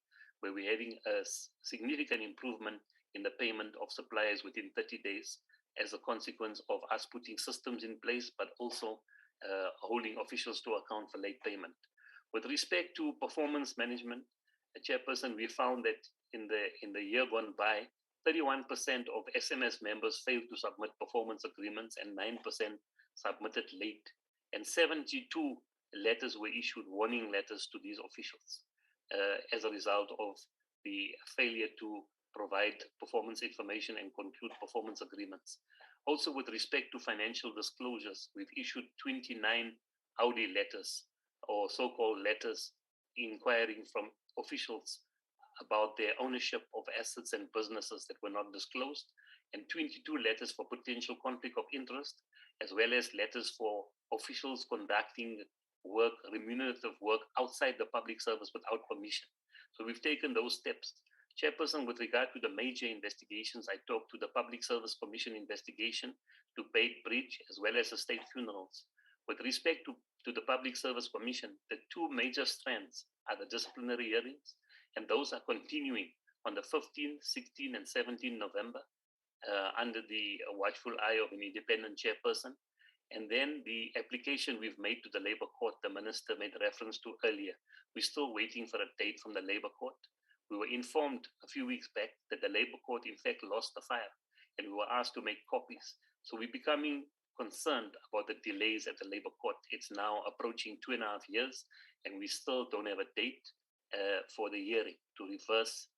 where we're having a significant improvement in the payment of suppliers within 30 days as a consequence of us putting systems in place, but also holding officials to account for late payment. With respect to performance management, Chairperson, we found that in the year gone by, 31% of SMS members failed to submit performance agreements and 9% submitted late. And 72 letters were issued, warning letters to these officials as a result of the failure to provide performance information and conclude performance agreements. Also, with respect to financial disclosures, we've issued 29 Audi letters, or so-called letters inquiring from officials about their ownership of assets and businesses that were not disclosed, and 22 letters for potential conflict of interest, as well as letters for officials conducting work, remunerative work outside the public service without permission. So we've taken those steps. Chairperson, with regard to the major investigations, I talked to the Public Service Commission investigation, to Bait Bridge, as well as the state funerals. With respect to the Public Service Commission, the 2 major strands are the disciplinary hearings, and those are continuing on the 15th, 16th, and 17th November under the watchful eye of an independent chairperson. And then the application we've made to the Labour Court, the Minister made reference to earlier. We're still waiting for a date from the Labour Court. We were informed a few weeks back that the Labour Court in fact lost the file, and we were asked to make copies. So we're becoming concerned about the delays at the Labour Court. It's now approaching 2.5 years, and we still don't have a date for the hearing to reverse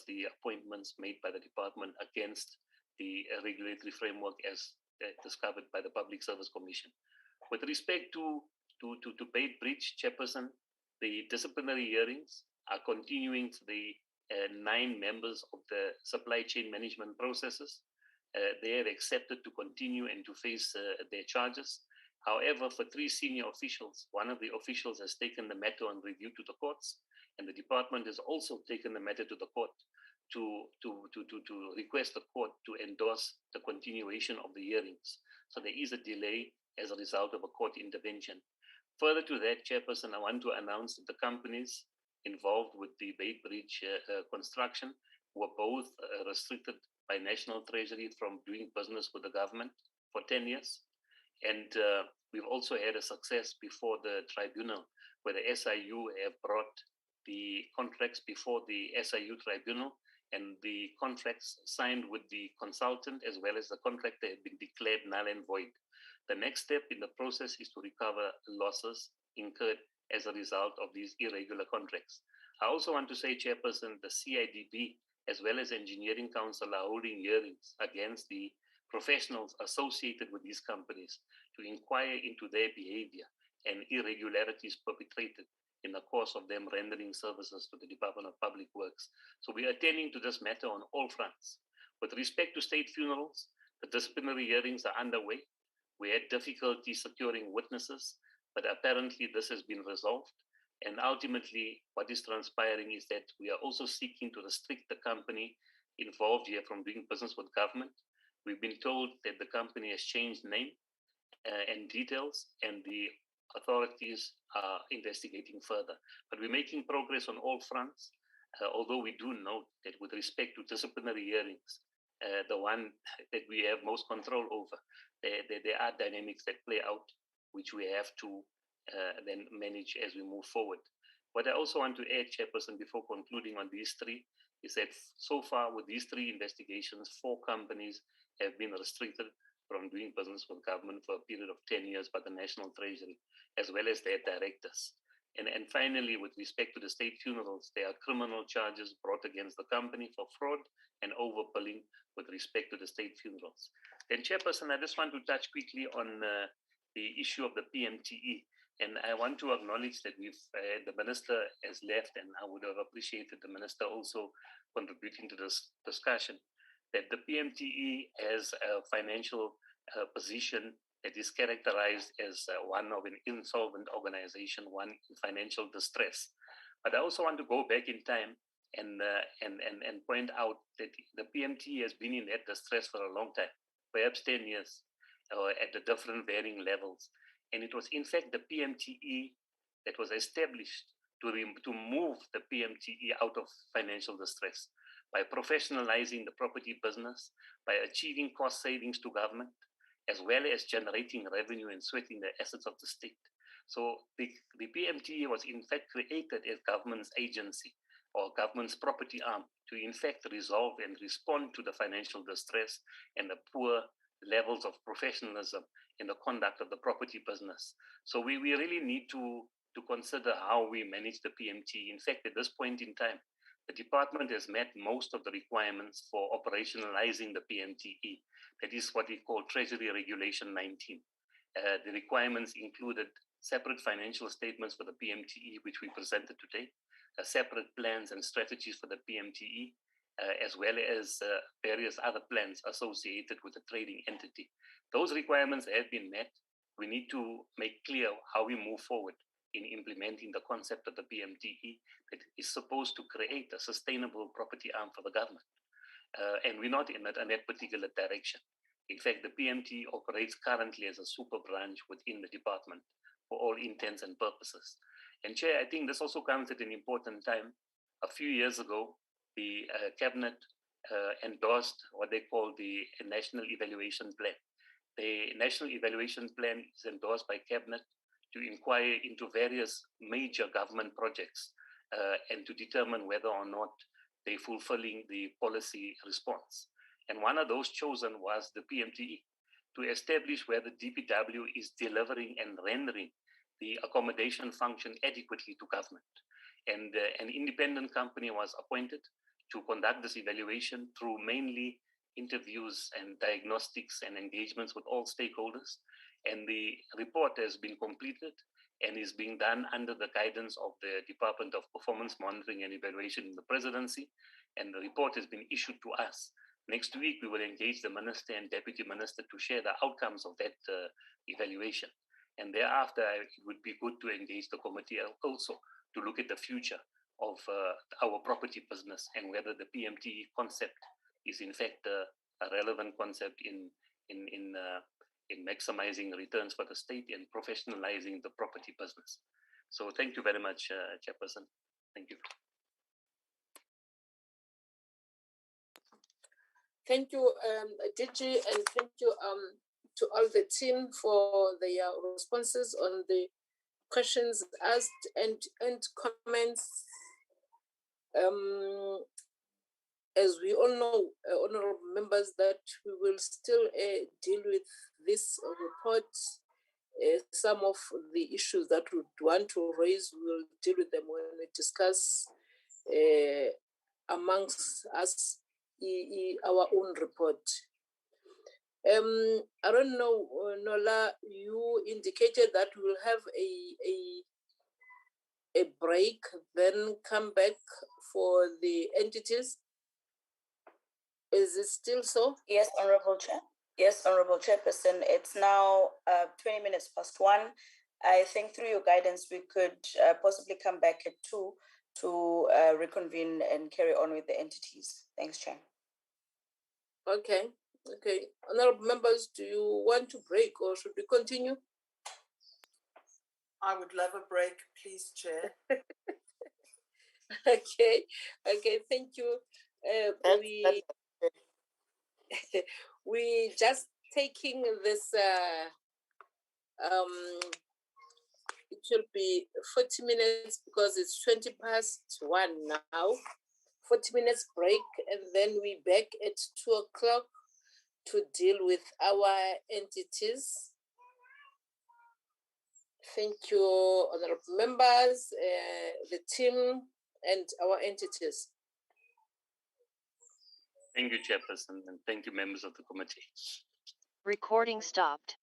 the appointments made by the department against the regulatory framework as discovered by the Public Service Commission. With respect to Bait Breach, Chairperson, the disciplinary hearings are continuing to the 9 members of the supply chain management processes. They have accepted to continue and to face their charges. However, for 3 senior officials, one of the officials has taken the matter on review to the courts, and the department has also taken the matter to the court to request the court to endorse the continuation of the hearings. So there is a delay as a result of a court intervention. Further to that, Chairperson, I want to announce that the companies involved with the Bait Breach construction were both restricted by National Treasury from doing business with the government for 10 years. And we've also had a success before the tribunal, where the SIU have brought the contracts before the SIU tribunal, and the contracts signed with the consultant as well as the contractor have been declared null and void. The next step in the process is to recover losses incurred as a result of these irregular contracts. I also want to say, Chairperson, the CIDB as well as Engineering Council are holding hearings against the professionals associated with these companies to inquire into their behavior and irregularities perpetrated in the course of them rendering services to the Department of Public Works. So we are attending to this matter on all fronts. With respect to state funerals, the disciplinary hearings are underway. We had difficulty securing witnesses, but apparently this has been resolved. And ultimately, what is transpiring is that we are also seeking to restrict the company involved here from doing business with government. We've been told that the company has changed name and details, and the authorities are investigating further. But we're making progress on all fronts, although we do note that with respect to disciplinary hearings, the one that we have most control over, there are dynamics that play out, which we have to then manage as we move forward. What I also want to add, Chairperson, before concluding on these 3, is that so far with these 3 investigations, 4 companies have been restricted from doing business with government for a period of 10 years by the National Treasury, as well as their directors. And finally, with respect to the state funerals, there are criminal charges brought against the company for fraud and overbilling with respect to the state funerals. Then, Chairperson, I just want to touch quickly on the issue of the PMTE. And I want to acknowledge that the minister has left, and I would have appreciated the minister also contributing to this discussion, that the PMTE has a financial position that is characterized as one of an insolvent organization, one in financial distress. But I also want to go back in time and point out that the PMTE has been in that distress for a long time, perhaps 10 years, at the different varying levels. And it was in fact the PMTE that was established to move the PMTE out of financial distress by professionalizing the property business, by achieving cost savings to government, as well as generating revenue and sweating the assets of the state. So the PMTE was in fact created as government's agency or government's property arm to in fact resolve and respond to the financial distress and the poor levels of professionalism in the conduct of the property business. So we really need to consider how we manage the PMTE. In fact, at this point in time, the department has met most of the requirements for operationalizing the PMTE. That is what we call Treasury Regulation 19. The requirements included separate financial statements for the PMTE, which we presented today, separate plans and strategies for the PMTE, as well as various other plans associated with the trading entity. Those requirements have been met. We need to make clear how we move forward in implementing the concept of the PMTE that is supposed to create a sustainable property arm for the government. And we're not in that particular direction. In fact, the PMTE operates currently as a super branch within the department for all intents and purposes. And Chair, I think this also comes at an important time. A few years ago, the cabinet endorsed what they call the National Evaluation Plan. The National Evaluation Plan is endorsed by cabinet to inquire into various major government projects and to determine whether or not they're fulfilling the policy response. And one of those chosen was the PMTE, to establish whether DPW is delivering and rendering the accommodation function adequately to government. And an independent company was appointed to conduct this evaluation through mainly interviews and diagnostics and engagements with all stakeholders. And the report has been completed and is being done under the guidance of the Department of Performance Monitoring and Evaluation in the Presidency. And the report has been issued to us. Next week, we will engage the Minister and Deputy Minister to share the outcomes of that evaluation. And thereafter, it would be good to engage the committee also to look at the future of our property business and whether the PMTE concept is in fact a relevant concept in maximizing returns for the state and professionalizing the property business. So thank you very much, Chairperson. Thank you. Thank you, DG, and thank you to all the team for their responses on the questions asked and comments. As we all know, honorable members, that we will still deal with this report. Some of the issues that we want to raise, we will deal with them when we discuss amongst us our own report. I don't know, Nola, you indicated that we'll have a break, then come back for the entities. Is it still so? Yes, Honorable Chair. Yes, Honorable Chairperson. It's now 20 minutes past 1. I think through your guidance, we could possibly come back at 2 to reconvene and carry on with the entities. Thanks, Chair. Okay. Okay. Honorable members, do you want to break or should we continue? I would love a break, please, Chair. Okay. Okay. Thank you. We just taking this. It will be 40 minutes because it's 20 past 1 now. 40 minutes break, and then we back at 2 o'clock to deal with our entities. Thank you, honorable members, the team, and our entities. Thank you, Chairperson, and thank you, members of the committee. Recording stopped.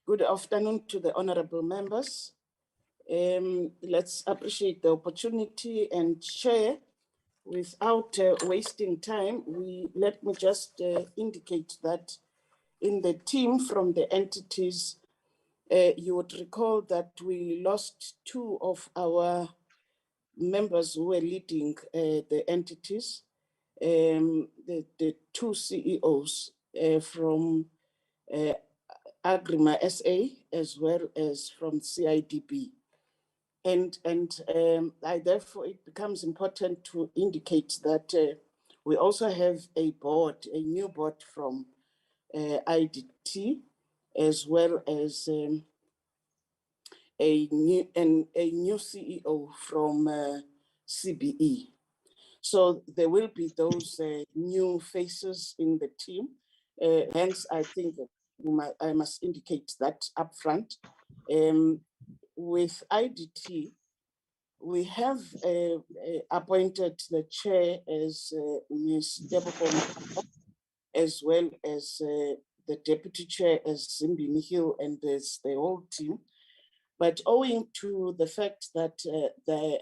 Good afternoon to the honorable members. Let's appreciate the opportunity and share. Without wasting time, let me just indicate that in the team from the entities, you would recall that we lost two of our members who were leading the entities, the two CEOs from Agrément SA as well as from CIDB. And therefore it becomes important to indicate that we also have a board, a new board from IDT, as well as a new CEO from CBE. So there will be those new faces in the team. Hence, I think I must indicate that upfront. With IDT, we have appointed the chair as Ms. Debobon, as well as the deputy chair as Zimbini Hill, and there's the whole team. But owing to the fact that the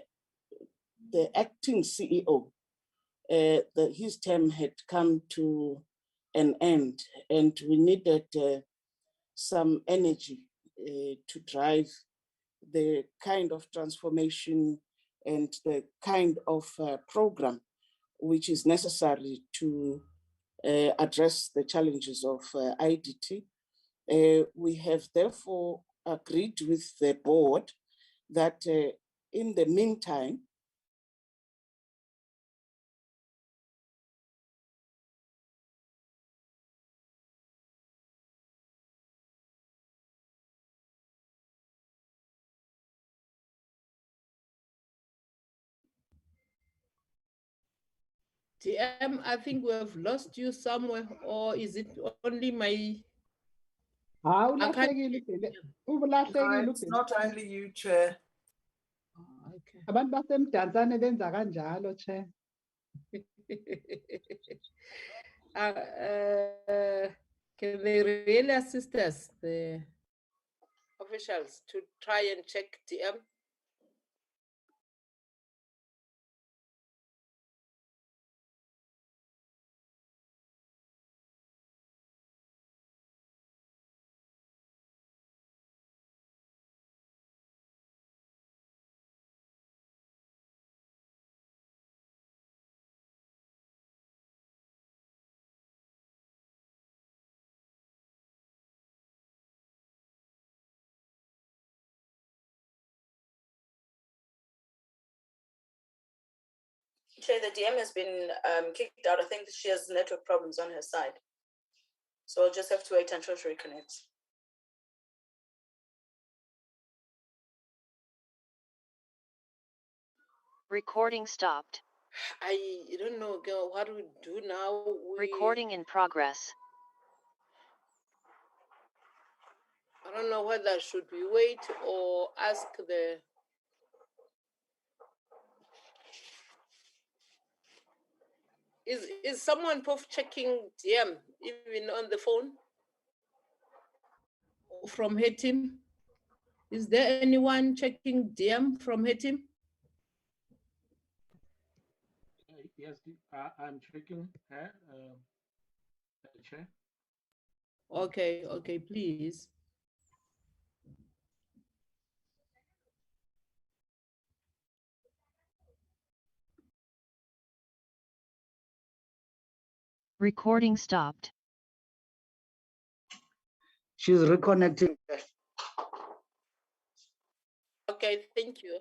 acting CEO, his term had come to an end, and we needed some energy to drive the kind of transformation and the kind of program which is necessary to address the challenges of IDT. We have therefore agreed with the board that in the meantime, TM, I think we have lost you somewhere, or is it only my... No, it's not only you, Chair. Okay. Abantu basemdantsane benza kanjalo, Chair. Can they really assist us, the officials, to try and check TM? Chair, the DM has been kicked out. I think she has network problems on her side. So I'll just have to wait until she reconnects. Recording stopped. I don't know, girl, what do we do now? Recording in progress. I don't know whether should we wait or ask the... Is someone checking DM even on the phone from her team? Is there anyone checking DM from her team? Yes, I'm checking her, Chair. Okay, please. Recording stopped. She's reconnecting. Okay, thank you.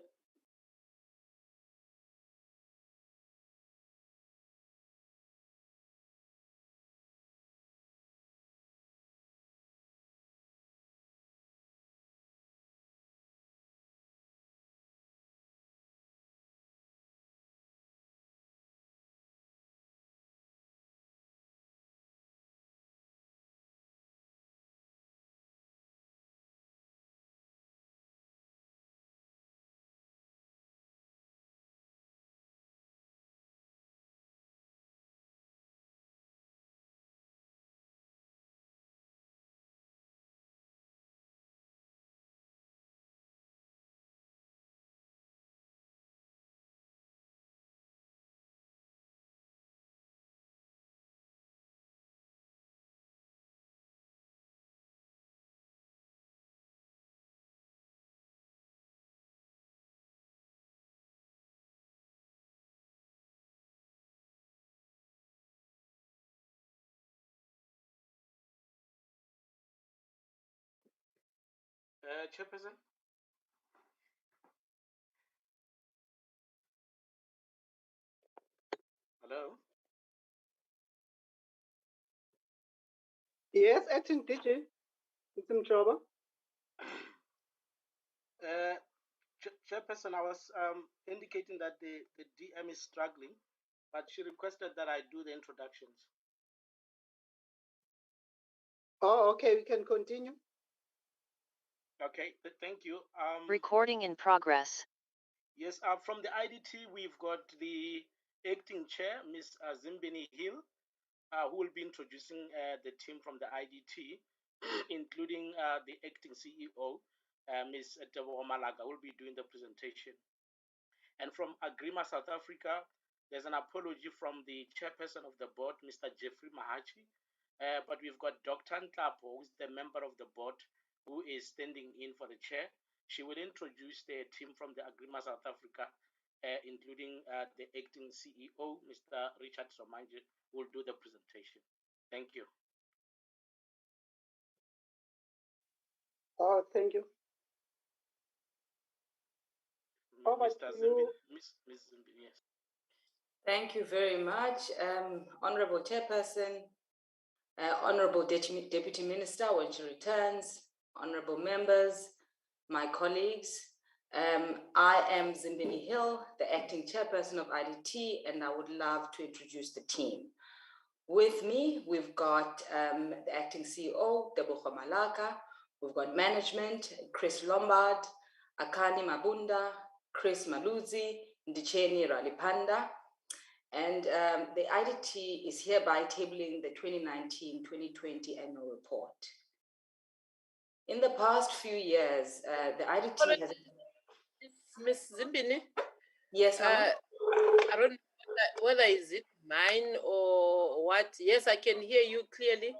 Chairperson. Hello. Yes, acting DG. It's in trouble. Chairperson, I was indicating that the DM is struggling, but she requested that I do the introductions. Oh, okay, we can continue. Okay, thank you. Recording in progress. Yes, from the IDT, we've got the acting chair, Ms. Zimbini Hill, who will be introducing the team from the IDT, including the acting CEO, Ms. Tebogo Malaga, will be doing the presentation. And from Agrément South Africa, there's an apology from the chairperson of the board, Mr. Jeffrey Mahachi, but we've got Dr. Ntapo, who's the member of the board, who is standing in for the chair. She will introduce the team from the Agrément South Africa, including the acting CEO, Mr. Richard Somanje, who will do the presentation. Thank you. Oh, thank you. Over Mr. to you. Ms. Zimbin, yes. Thank you very much, Honorable Chairperson, Honorable Deputy Minister when she returns, honorable members, my colleagues. I am Zimbini Hill, the acting chairperson of IDT, and I would love to introduce the team. With me, we've got the acting CEO, Tebogo Malaga. We've got management, Chris Lombard, Akani Mabunda, Chris Maluzi, Ndicheni Ralipanda. And the IDT is hereby tabling the 2019-2020 annual report. In the past few years, the IDT has... Ms. Zimbini? Yes, ma'am. I don't know whether is it mine or what. Yes, I can hear you clearly.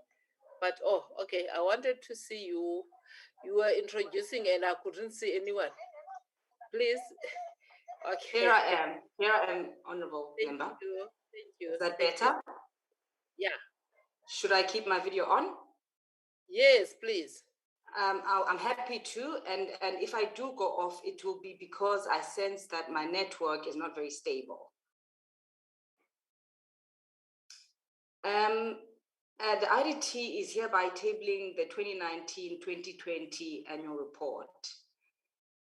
But, oh, okay, I wanted to see you. You were introducing and I couldn't see anyone. Please. Okay. Here I am, honorable member. Thank you. Thank you. Is that better? Yeah. Should I keep my video on? Yes, please. I'm happy to, and if I do go off, it will be because I sense that my network is not very stable. The IDT is hereby tabling the 2019-2020 annual report.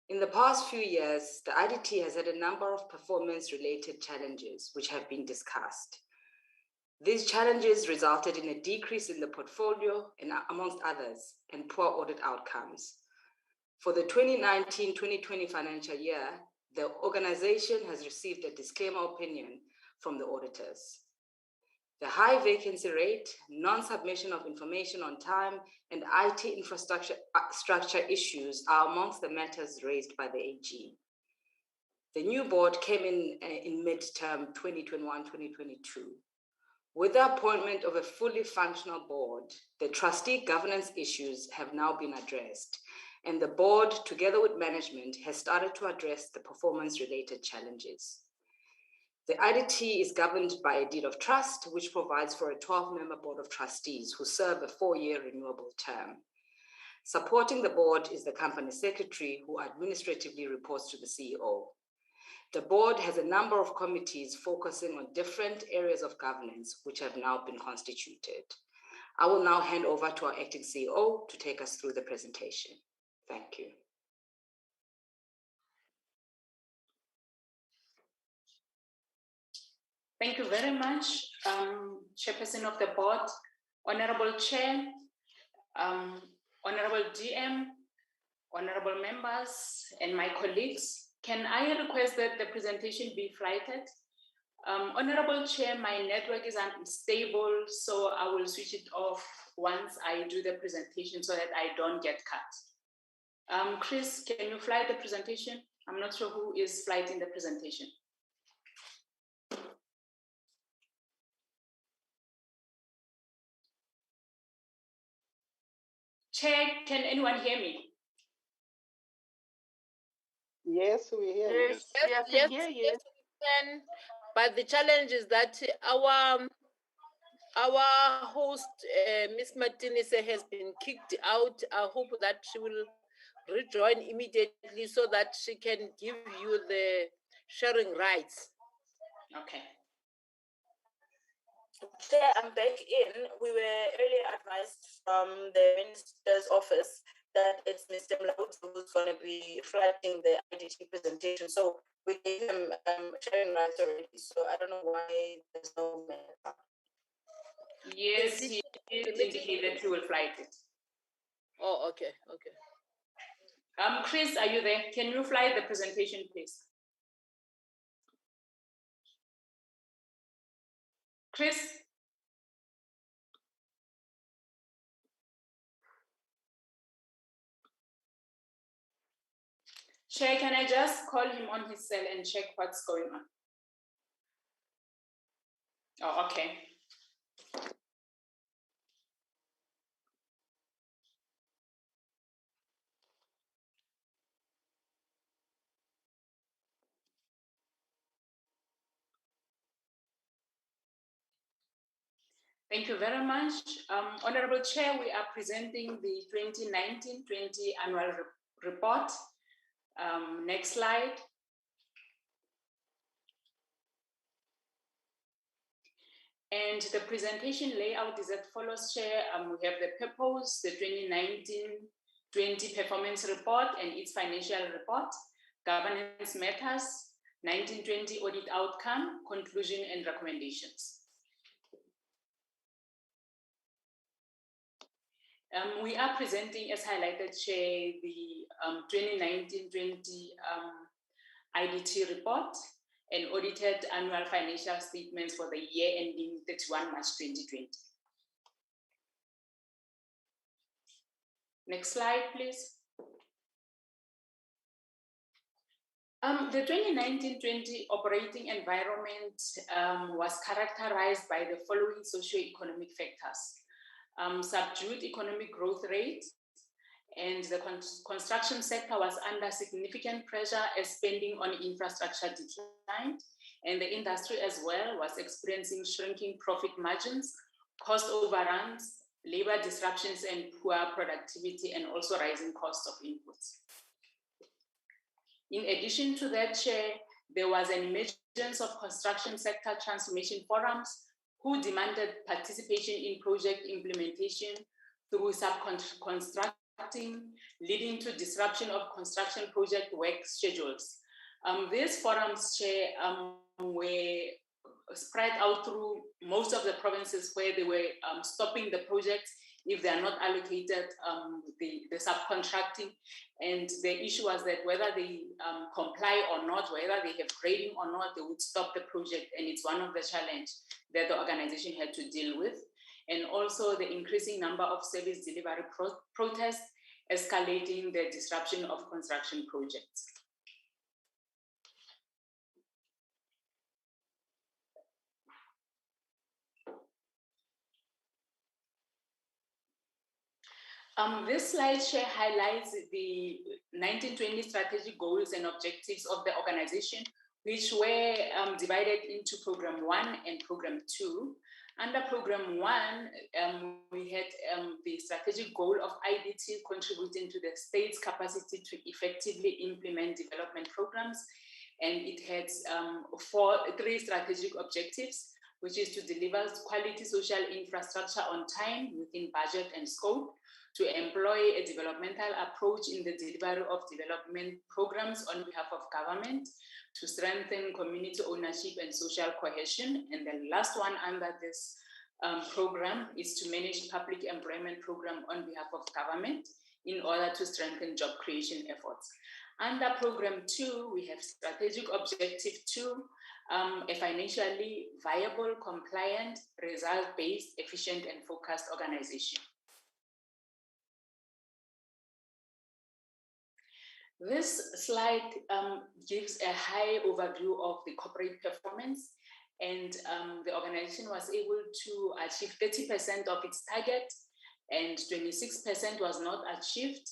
In the past few years, the IDT has had a number of performance-related challenges which have been discussed. These challenges resulted in a decrease in the portfolio, and amongst others, and poor audit outcomes. For the 2019-2020 financial year, the organization has received a disclaimer opinion from the auditors. The high vacancy rate, non-submission of information on time, and IT infrastructure issues are amongst the matters raised by the AG. The new board came in mid-term 2021-2022. With the appointment of a fully functional board, the trustee governance issues have now been addressed, and the board, together with management, has started to address the performance-related challenges. The IDT is governed by a deed of trust, which provides for a 12-member board of trustees who serve a 4-year renewable term. Supporting the board is the company secretary, who administratively reports to the CEO. The board has a number of committees focusing on different areas of governance, which have now been constituted. I will now hand over to our acting CEO to take us through the presentation. Thank you. Thank you very much, Chairperson of the board, Honorable Chair, Honorable DM, Honorable members, and my colleagues. Can I request that the presentation be flighted? Honorable Chair, my network is unstable, so I will switch it off once I do the presentation so that I don't get cut. Chris, can you fly the presentation? I'm not sure who is flighting the presentation. Chair, can anyone hear me? Yes, we hear you. Yes, I can hear you. Yes, we can. But the challenge is that our host, Ms. Martinez, has been kicked out. I hope that she will rejoin immediately so that she can give you the sharing rights. Okay. Chair, I'm back in. We were earlier advised from the Minister's office that it's Mr. Mlautu who's going to be flagging the IDT presentation. So we gave him sharing rights already. So I don't know why there's no matter. Yes, he did indicate that he will flight it. Oh, okay, okay. Chris, are you there? Can you fly the presentation, please? Chris? Chair, can I just call him on his cell and check what's going on? Oh, okay. Thank you very much. Honorable Chair, we are presenting the 2019-20 annual report. Next slide. And the presentation layout is as follows, Chair. We have the purpose, the 2019-20 performance report and its financial report, governance matters, 19-20 audit outcome, conclusion and recommendations. We are presenting, as highlighted, Chair, the 2019-20 IDT report and audited annual financial statements for the year ending 31 March 2020. Next slide, please. The 2019-20 operating environment was characterized by the following socio-economic factors. Subdued economic growth rate, and the construction sector was under significant pressure as spending on infrastructure declined, and the industry as well was experiencing shrinking profit margins, cost overruns, labor disruptions, and poor productivity, and also rising costs of inputs. In addition to that, Chair, there was an emergence of construction sector transformation forums who demanded participation in project implementation through subcontracting, leading to disruption of construction project work schedules. These forums, Chair, were spread out through most of the provinces where they were stopping the projects if they are not allocated the subcontracting. And the issue was that whether they comply or not, whether they have grading or not, they would stop the project. And it's one of the challenges that the organization had to deal with. And also the increasing number of service delivery protests escalating the disruption of construction projects. This slide share highlights the 1920 strategic goals and objectives of the organization, which were divided into Program 1 and Program 2. Under Program 1, we had the strategic goal of IDT contributing to the state's capacity to effectively implement development programs. And it had three strategic objectives, which is to deliver quality social infrastructure on time within budget and scope, to employ a developmental approach in the delivery of development programs on behalf of government, to strengthen community ownership and social cohesion. And the last one under this program is to manage public employment program on behalf of government in order to strengthen job creation efforts. Under Program 2, we have strategic objective 2, a financially viable, compliant, result-based, efficient, and focused organization. This slide gives a high overview of the corporate performance, and the organization was able to achieve 30% of its target, and 26% was not achieved,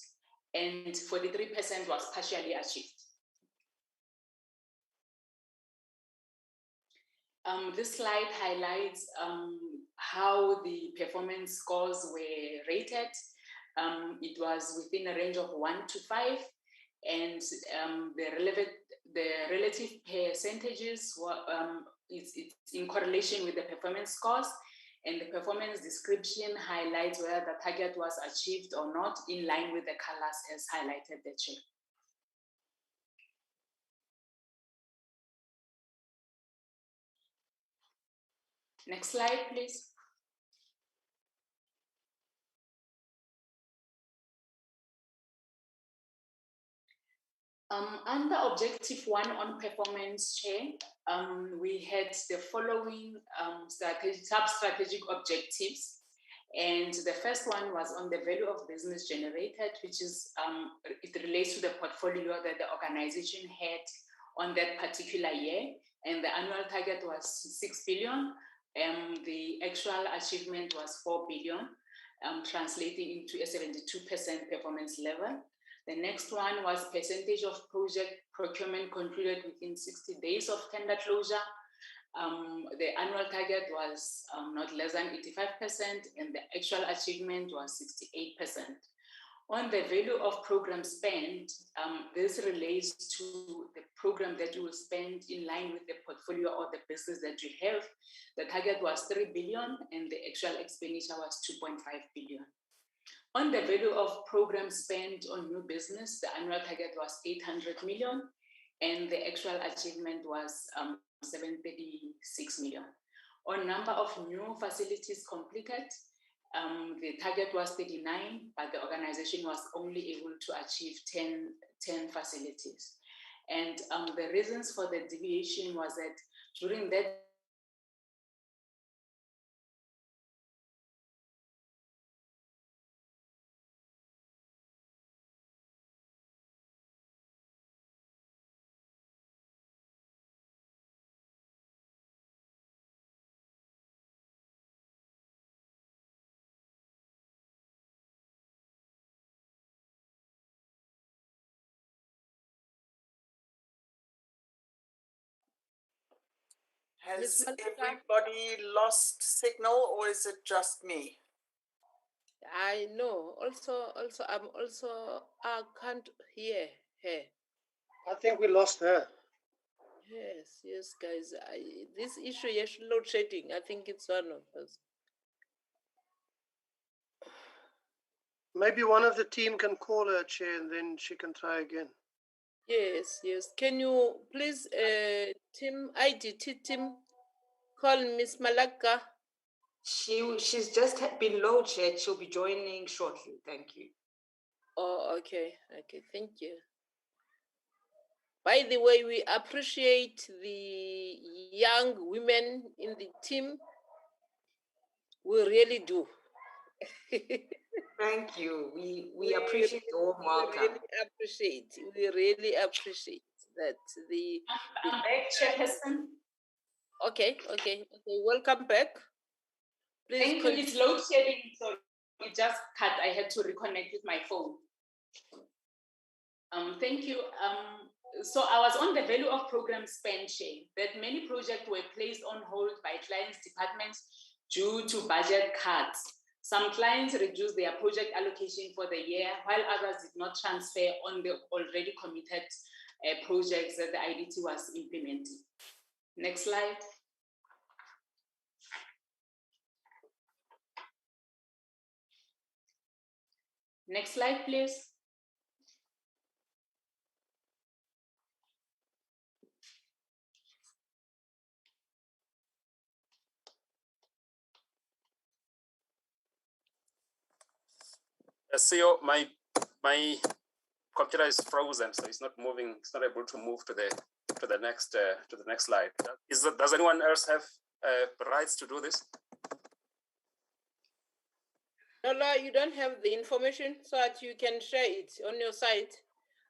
and 43% was partially achieved. This slide highlights how the performance scores were rated. It was within a range of 1 to 5, and the relative percentages were it's in correlation with the performance scores, and the performance description highlights whether the target was achieved or not, in line with the colors as highlighted there, Chair. Next slide, please. Under Objective 1 on performance, Chair, we had the following sub-strategic objectives. And the first one was on the value of business generated, which is, it relates to the portfolio that the organization had on that particular year. And the annual target was 6 billion. The actual achievement was 4 billion, translating into a 72% performance level. The next one was percentage of project procurement concluded within 60 days of tender closure. The annual target was not less than 85%, and the actual achievement was 68%. On the value of program spent, this relates to the program that you will spend in line with the portfolio or the business that you have. The target was 3 billion, and the actual expenditure was 2.5 billion. On the value of program spent on new business, the annual target was 800 million, and the actual achievement was 736 million. On number of new facilities completed, the target was 39, but the organization was only able to achieve 10 facilities. And the reasons for the deviation was that during that Has everybody lost signal, or is it just me? I know. I can't hear her. I think we lost her. Yes, guys. This issue, yes, load shedding. I think it's one of us. Maybe one of the team can call her, Chair, and then she can try again. Yes. Can you please, team IDT team, call Miss Malaka? She's just been low, Chair. She'll be joining shortly. Thank you. Oh, okay. Thank you. By the way, we appreciate the young women in the team. We really do. Thank you. We appreciate the warm welcome. We really appreciate that. I'm back, Chairperson. Okay. Welcome back. Please. Thank you. It's load shedding, so it just cut. I had to reconnect with my phone. Thank you. So I was on the value of program spend, Share, that many projects were placed on hold by clients' departments due to budget cuts. Some clients reduced their project allocation for the year, while others did not transfer on the already committed projects that the IDT was implementing. Next slide. Next slide, please. CEO, my computer is frozen, so it's not moving. It's not able to move to the next slide. Does anyone else have rights to do this? Lola, you don't have the information so that you can share it on your site.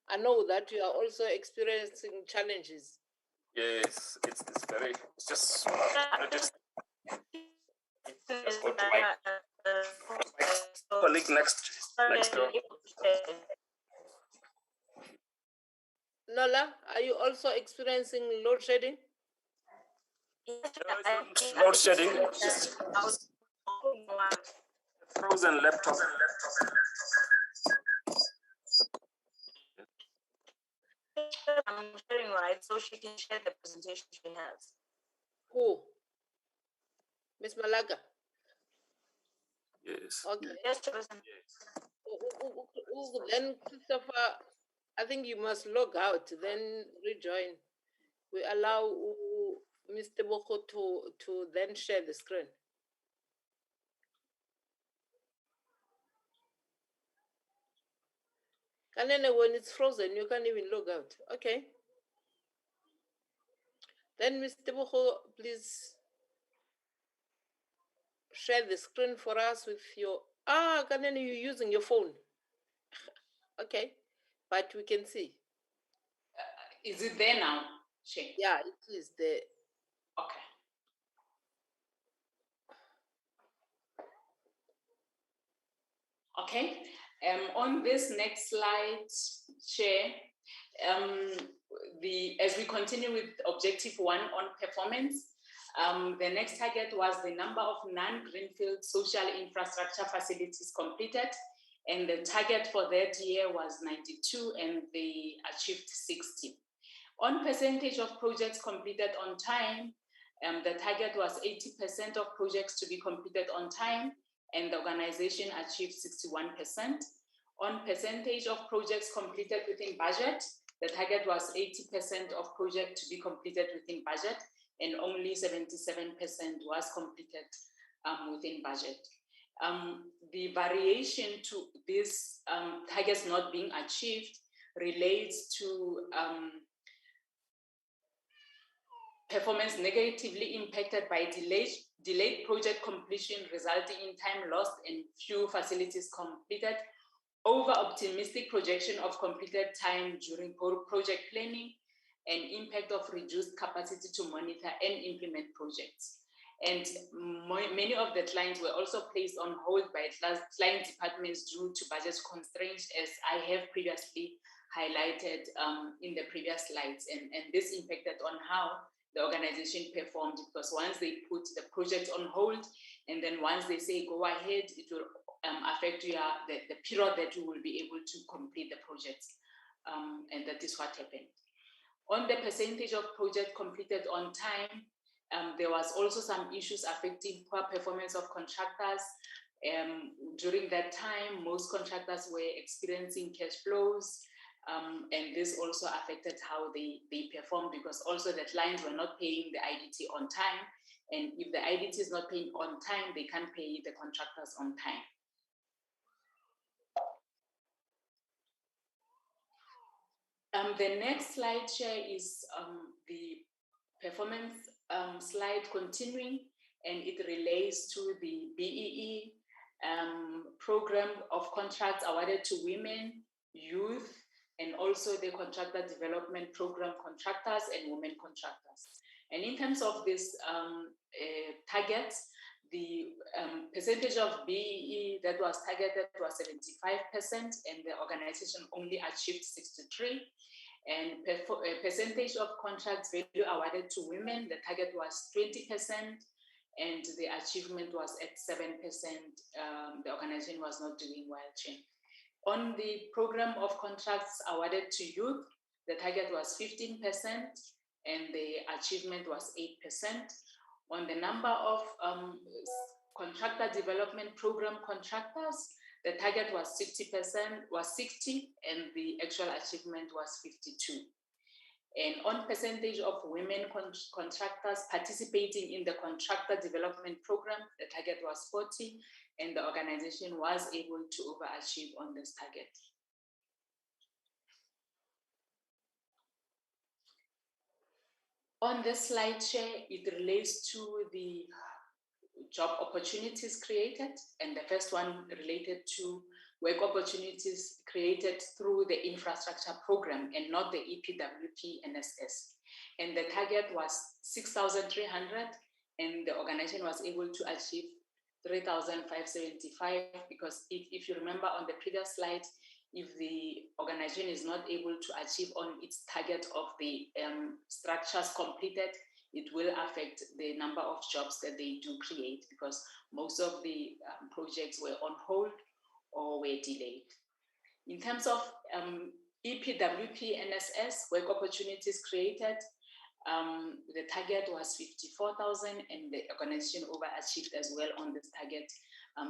I know that you are also experiencing challenges. Yes, it's just go to my colleague next door. Lola, are you also experiencing load shedding? Load shedding. Frozen laptop. I'm sharing, right? So she can share the presentation she has. Who? Miss Malaga? Yes. Okay. Yes, Chairperson. Then, Christopher, I think you must log out, then rejoin. We allow Mr. Boko to then share the screen. And then when it's frozen, you can't even log out. Okay. Then, Mr. Boko, please share the screen for us with your... Kanene, you're using your phone. Okay. But we can see. Is it there now, Shane? Yeah, it is there. Okay. Okay. On this next slide, Chair, as we continue with objective 1 on performance, the next target was the number of non-greenfield social infrastructure facilities completed, and the target for that year was 92, and they achieved 60. On percentage of projects completed on time, the target was 80% of projects to be completed on time, and the organization achieved 61%. On percentage of projects completed within budget, the target was 80% of projects to be completed within budget, and only 77% was completed within budget. The variation to these targets not being achieved relates to performance negatively impacted by delayed project completion, resulting in time lost and few facilities completed, over-optimistic projection of completed time during project planning, and impact of reduced capacity to monitor and implement projects. And many of the clients were also placed on hold by client departments due to budget constraints, as I have previously highlighted in the previous slides. And this impacted on how the organization performed, because once they put the project on hold, and then once they say go ahead, it will affect the period that you will be able to complete the projects. And that is what happened. On the percentage of projects completed on time, there was also some issues affecting poor performance of contractors. During that time, most contractors were experiencing cash flows, and this also affected how they performed, because also the clients were not paying the IDT on time. And if the IDT is not paying on time, they can't pay the contractors on time. The next slide, Chair, is the performance slide continuing, and it relates to the BEE program of contracts awarded to women, youth, and also the contractor development program contractors and women contractors. And in terms of this targets, the percentage of BEE that was targeted was 75%, and the organization only achieved 63%. And percentage of contracts value awarded to women, the target was 20%, and the achievement was at 7%. The organization was not doing well. On the program of contracts awarded to youth, the target was 15%, and the achievement was 8%. On the number of contractor development program contractors, the target was 60%, was 60, and the actual achievement was 52. And on percentage of women contractors participating in the contractor development program, the target was 40, and the organization was able to overachieve on this target. On this slide, Chair, it relates to the job opportunities created, and the first one related to work opportunities created through the infrastructure program and not the EPWP NSS. And the target was 6,300, and the organization was able to achieve 3,575, because if you remember on the previous slide, if the organization is not able to achieve on its target of the structures completed, it will affect the number of jobs that they do create, because most of the projects were on hold or were delayed. In terms of EPWP NSS, work opportunities created. The target was 54,000 and the organization overachieved as well on this target.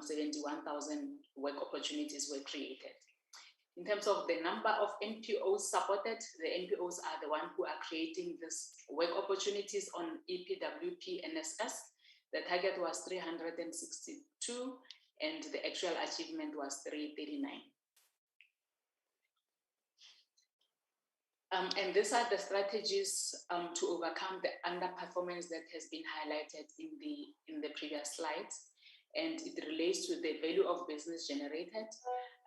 71,000 work opportunities were created. In terms of the number of NPOs supported, the NPOs are the ones who are creating this work opportunities on EPWP NSS. The target was 362 and the actual achievement was 339. And these are the strategies to overcome the underperformance that has been highlighted in the previous slides. And it relates to the value of business generated.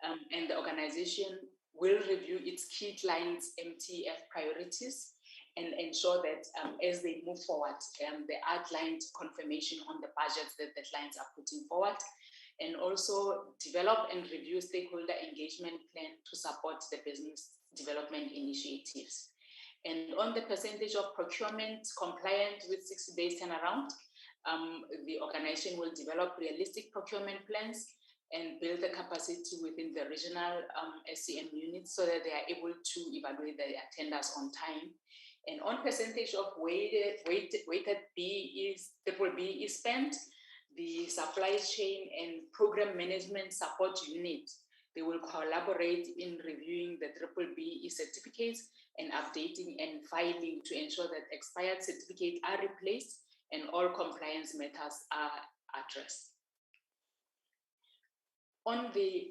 And the organization will review its key clients' MTF priorities and ensure that as they move forward, the outlined confirmation on the budgets that the clients are putting forward, and also develop and review stakeholder engagement plan to support the business development initiatives. And on the percentage of procurement compliant with 60 days turnaround, the organization will develop realistic procurement plans and build the capacity within the regional SCM units so that they are able to evaluate their tenders on time. And on percentage of weighted BBE spent, the supply chain and program management support unit, they will collaborate in reviewing the BBE certificates and updating and filing to ensure that expired certificates are replaced and all compliance matters are addressed. On the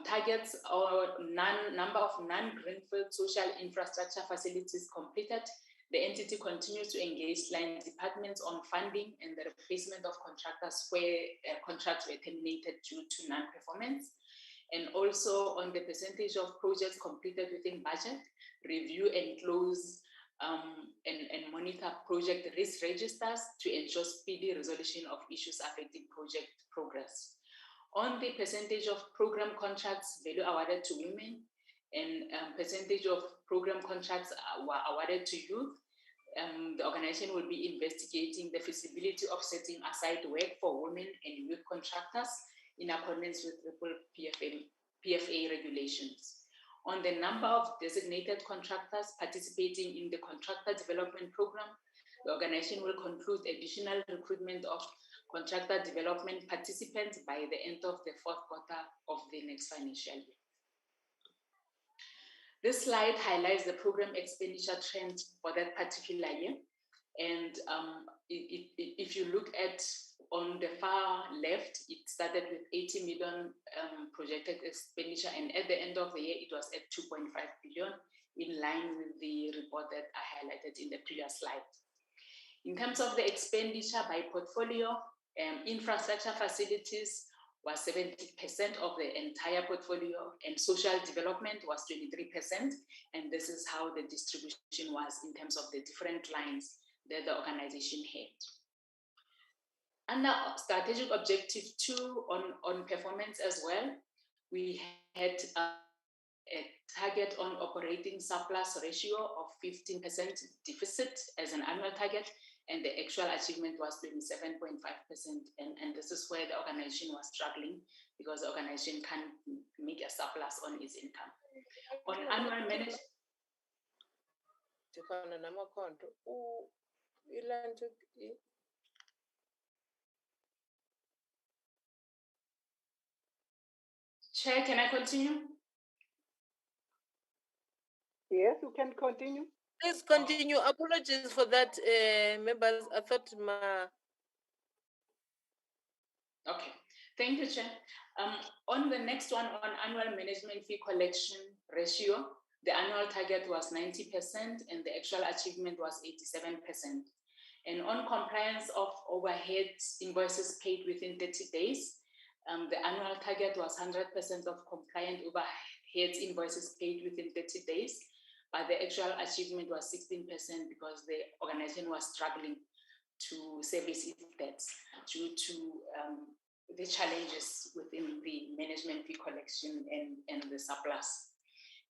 targets or number of non-greenfield social infrastructure facilities completed, the entity continues to engage client departments on funding and the replacement of contractors where contracts were terminated due to non-performance. And also on the percentage of projects completed within budget, review and close and monitor project risk registers to ensure speedy resolution of issues affecting project progress. On the percentage of program contracts value awarded to women and percentage of program contracts were awarded to youth, the organization will be investigating the feasibility of setting aside work for women and youth contractors in accordance with PFA regulations. On the number of designated contractors participating in the contractor development program, the organization will conclude additional recruitment of contractor development participants by the end of the fourth quarter of the next financial year. This slide highlights the program expenditure trend for that particular year. And if you look at on the far left, it started with 80 million projected expenditure, and at the end of the year, it was at 2.5 billion, in line with the report that I highlighted in the previous slide. In terms of the expenditure by portfolio, infrastructure facilities was 70% of the entire portfolio, and social development was 23%. And this is how the distribution was in terms of the different lines that the organization had. Under strategic objective 2 on performance as well, we had a target on operating surplus ratio of 15% deficit as an annual target, and the actual achievement was 27.5%. And this is where the organization was struggling because the organization can't make a surplus on its income. On annual management. Chair, can I continue? Yes, you can continue. Please continue. Apologies for that, members. I thought Okay, thank you, Chair. On the next one, on annual management fee collection ratio, the annual target was 90% and the actual achievement was 87%. And on compliance of overhead invoices paid within 30 days, the annual target was 100% of compliant overhead invoices paid within 30 days, but the actual achievement was 16% because the organization was struggling to service its debts due to the challenges within the management fee collection and the surplus.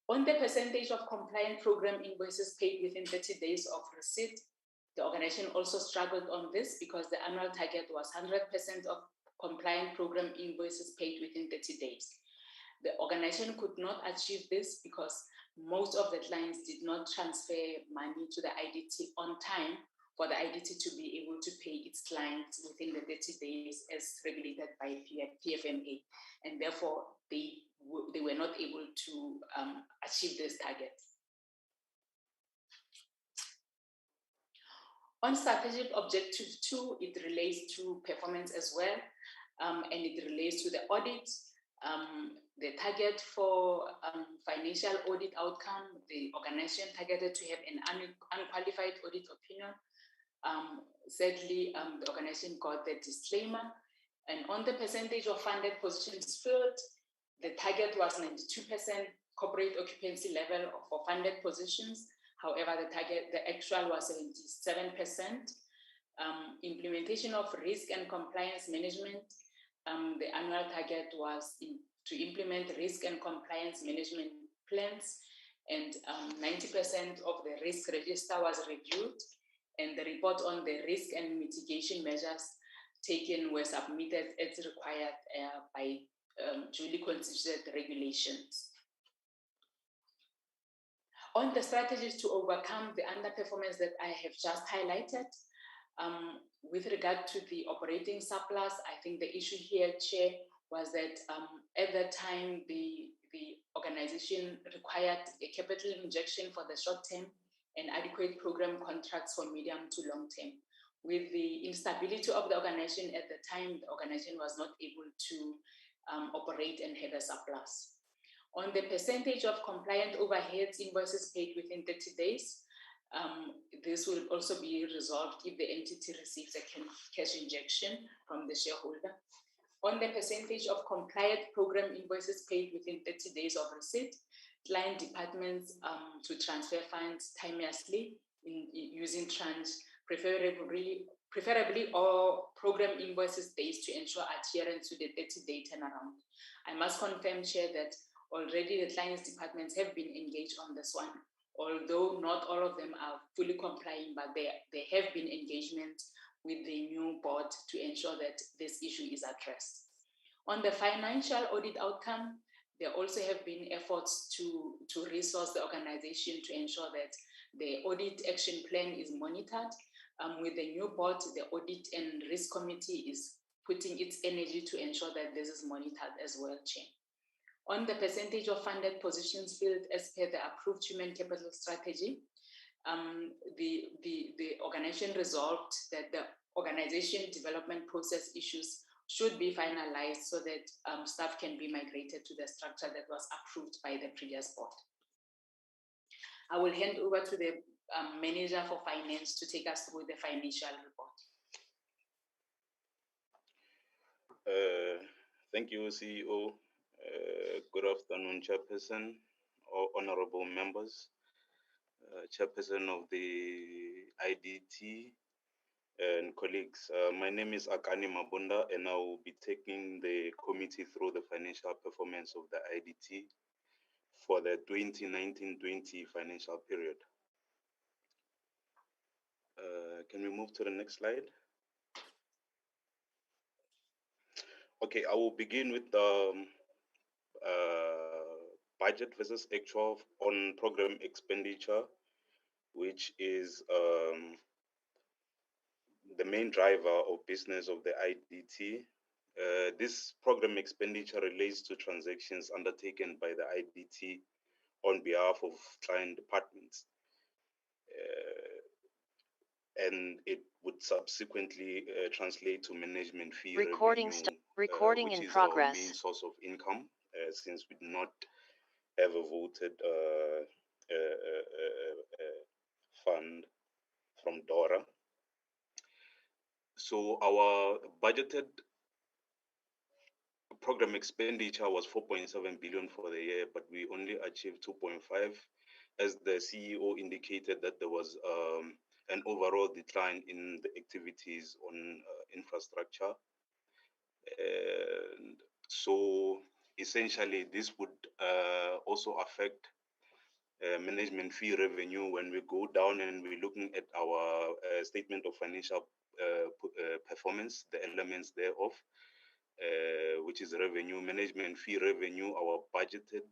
On the percentage of compliant program invoices paid within 30 days of receipt, the organization also struggled on this because the annual target was 100% of compliant program invoices paid within 30 days. The organization could not achieve this because most of the clients did not transfer money to the IDT on time for the IDT to be able to pay its clients within the 30 days as regulated by PFMA. And therefore, they were not able to achieve this target. On strategic objective 2, it relates to performance as well, and it relates to the audit. The target for financial audit outcome, the organization targeted to have an unqualified audit opinion. Sadly, the organization got the disclaimer. And on the percentage of funded positions filled, the target was 92% corporate occupancy level for funded positions. However, the actual was 77%. Implementation of risk and compliance management, the annual target was to implement risk and compliance management plans, and 90% of the risk register was reviewed, and the report on the risk and mitigation measures taken were submitted as required by duly constituted regulations. On the strategies to overcome the underperformance that I have just highlighted, with regard to the operating surplus, I think the issue here, Chair, was that at that time, the organization required a capital injection for the short term and adequate program contracts for medium to long term. With the instability of the organization at the time, the organization was not able to operate and have a surplus. On the percentage of compliant overheads invoices paid within 30 days, this will also be resolved if the entity receives a cash injection from the shareholder. On the percentage of compliant program invoices paid within 30 days of receipt, client departments to transfer funds timeously using tranche, preferably all program invoices days to ensure adherence to the 30-day turnaround. I must confirm, Chair, that already the client's departments have been engaged on this one, although not all of them are fully complying, but there have been engagements with the new board to ensure that this issue is addressed. On the financial audit outcome, there also have been efforts to resource the organization to ensure that the audit action plan is monitored. With the new board, the audit and risk committee is putting its energy to ensure that this is monitored as well, Chair. On the percentage of funded positions filled as per the approved human capital strategy, the organization resolved that the organization development process issues should be finalized so that staff can be migrated to the structure that was approved by the previous board. I will hand over to the manager for finance to take us through the financial report. Thank you, CEO. Good afternoon, Chairperson, honorable members, Chairperson of the IDT, and colleagues. My name is Akani Mabunda, and I will be taking the committee through the financial performance of the IDT for the 2019-20 financial period. Can we move to the next slide? Okay, I will begin with the budget versus actual on program expenditure, which is the main driver of business of the IDT. This program expenditure relates to transactions undertaken by the IDT on behalf of client departments. And it would subsequently translate to management fee Recording which in is progress. our main source of income, since we do not have a voted fund from DORA. So our budgeted program expenditure was 4.7 billion for the year, but we only achieved 2.5. As the CEO indicated that there was an overall decline in the activities on infrastructure. And so essentially this would also affect management fee revenue when we go down and we're looking at our statement of financial performance, the elements thereof. which is revenue, management fee revenue. Our budgeted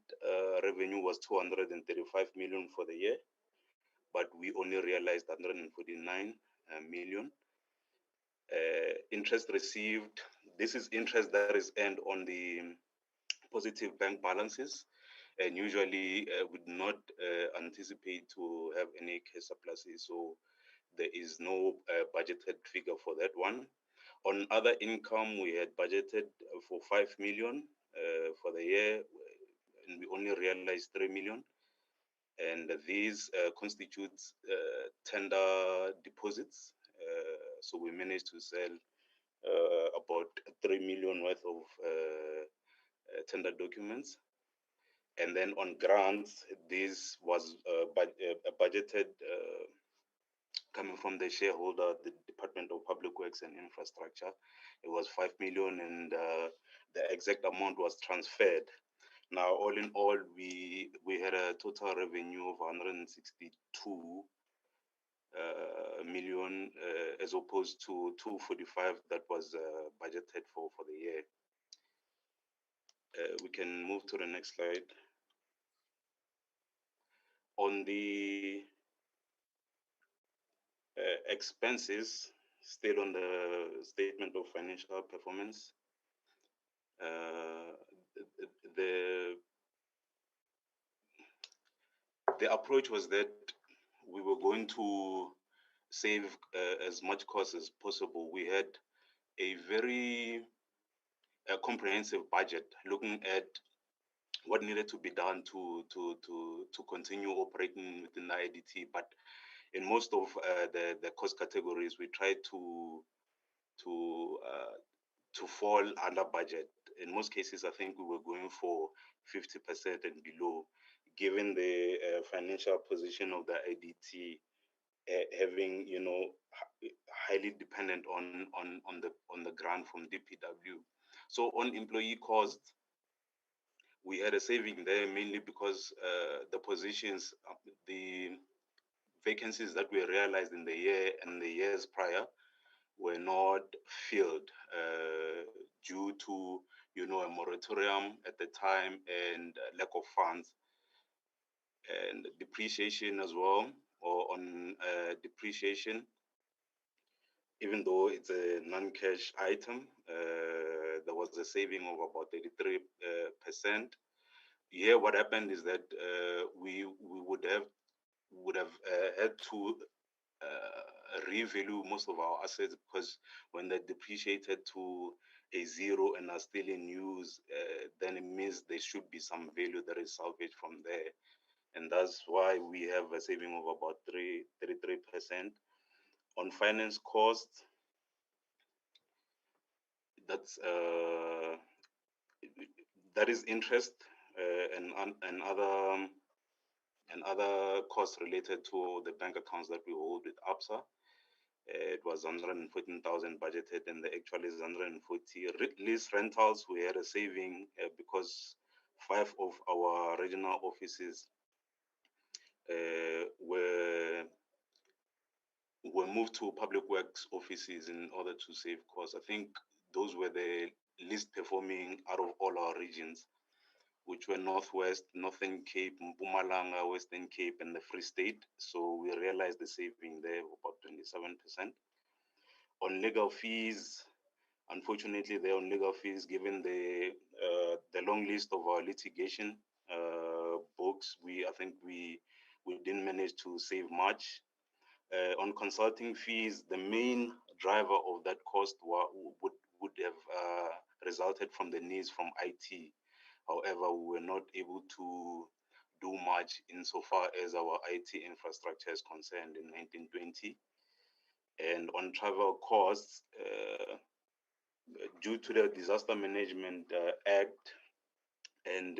revenue was 235 million for the year, but we only realized 149 million. Interest received, this is interest that is earned on the positive bank balances, and usually would not anticipate to have any cash surpluses, so there is no budgeted figure for that one. On other income, we had budgeted for 5 million for the year, and we only realized 3 million. And these constitutes tender deposits. So we managed to sell about 3 million worth of tender documents. And then on grants, this was budgeted coming from the shareholder, the Department of Public Works and Infrastructure. It was 5 million, and the exact amount was transferred. Now, all in all, we had a total revenue of 162 million, as opposed to 245 that was budgeted for the year. We can move to the next slide. On the expenses, still on the statement of financial performance, the approach was that we were going to save as much cost as possible. We had a very comprehensive budget looking at what needed to be done to continue operating within the IDT, but in most of the cost categories, we tried to fall under budget. In most cases, I think we were going for 50% and below, given the financial position of the IDT, having highly dependent on the grant from DPW. So on employee costs, we had a saving there mainly because the positions, the vacancies that we realized in the year and the years prior were not filled due to a moratorium at the time and lack of funds, and depreciation as well, or on depreciation, even though it's a non-cash item, there was a saving of about 33%. Here, what happened is that we would have had to revalue most of our assets, because when they're depreciated to a zero and are still in use, then it means there should be some value that is salvaged from there. And that's why we have a saving of about 33%. On finance costs, that is interest and other costs related to the bank accounts that we hold with ABSA. It was 114,000 budgeted, and the actual is 140. Lease rentals, we had a saving because 5 of our regional offices were moved to public works offices in order to save costs. I think those were the least performing out of all our regions, which were Northwest, Northern Cape, Mpumalanga, Western Cape, and the Free State. So we realized the saving there of about 27%. On legal fees, unfortunately, they're on legal fees, given the long list of our litigation books. I think we didn't manage to save much. On consulting fees, the main driver of that cost would have resulted from the needs from IT. However, we were not able to do much insofar as our IT infrastructure is concerned in 1920. And on travel costs, due to the Disaster Management Act and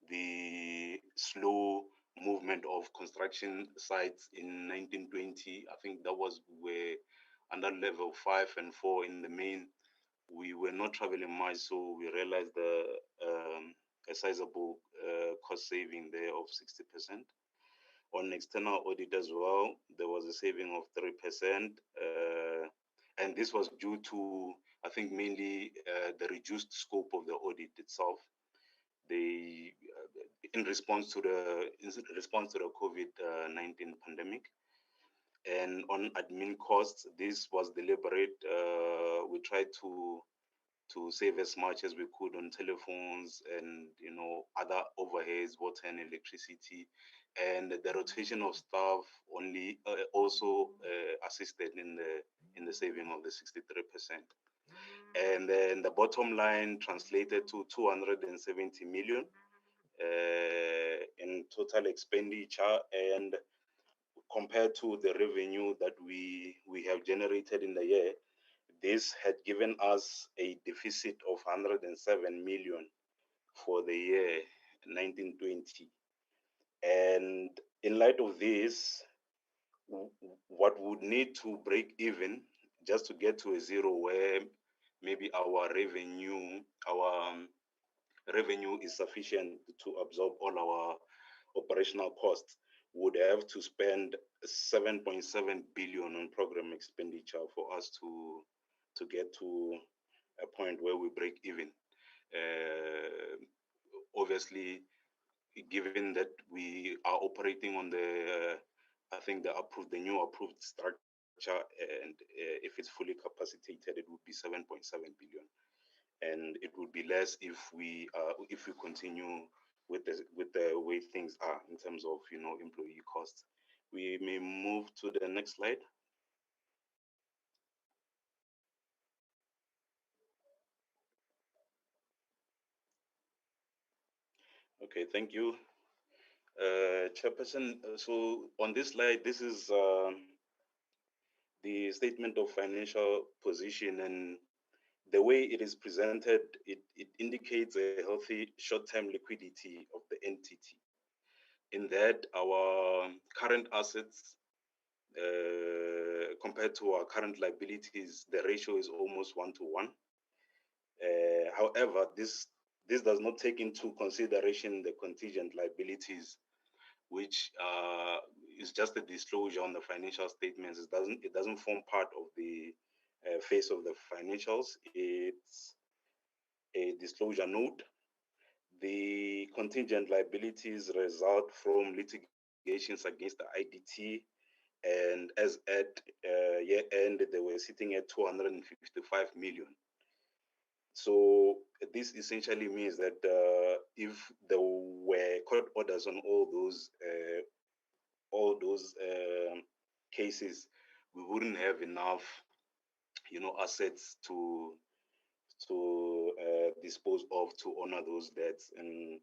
the slow movement of construction sites in 1920, I think that was where under level 5 and 4 in the main, we were not traveling much, so we realized a sizable cost saving there of 60%. On external audit as well, there was a saving of 3%, and this was due to I think mainly the reduced scope of the audit itself. They, in response to the COVID-19 pandemic, and on admin costs, this was deliberate. We tried to save as much as we could on telephones and other overheads, water and electricity, and the rotation of staff only also assisted in the saving of the 63%. And then the bottom line translated to 270 million in total expenditure, and compared to the revenue that we have generated in the year, this had given us a deficit of 107 million for the year 1920. And in light of this, what would need to break even just to get to a zero, where maybe our revenue is sufficient to absorb all our operational costs, would have to spend 7.7 billion on program expenditure for us to get to a point where we break even. Obviously, given that we are operating on the I think the new approved structure, and if it's fully capacitated, it would be 7.7 billion, and it would be less if we continue with the way things are in terms of employee costs. We may move to the next slide. Okay, thank you, Chairperson. So on this slide, this is the statement of financial position, and the way it is presented, it indicates a healthy short-term liquidity of the entity. In that, our current assets compared to our current liabilities, the ratio is almost 1-to-1. However, this does not take into consideration the contingent liabilities, which is just a disclosure on the financial statements. It doesn't form part of the face of the financials. It's a disclosure note. The contingent liabilities result from litigations against the IDT, and as at year end, they were sitting at 255 million. So this essentially means that if there were court orders on all those cases, we wouldn't have enough, assets to dispose of, to honor those debts. And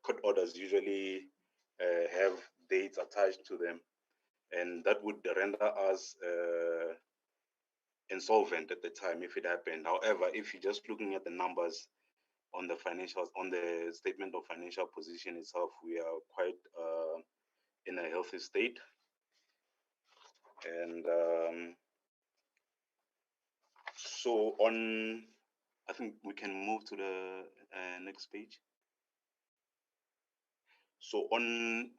court orders usually have dates attached to them, and that would render us insolvent at the time if it happened. However, if you're just looking at the numbers on the financials, on the statement of financial position itself, we are quite in a healthy state. And so on, I think we can move to the next page. So on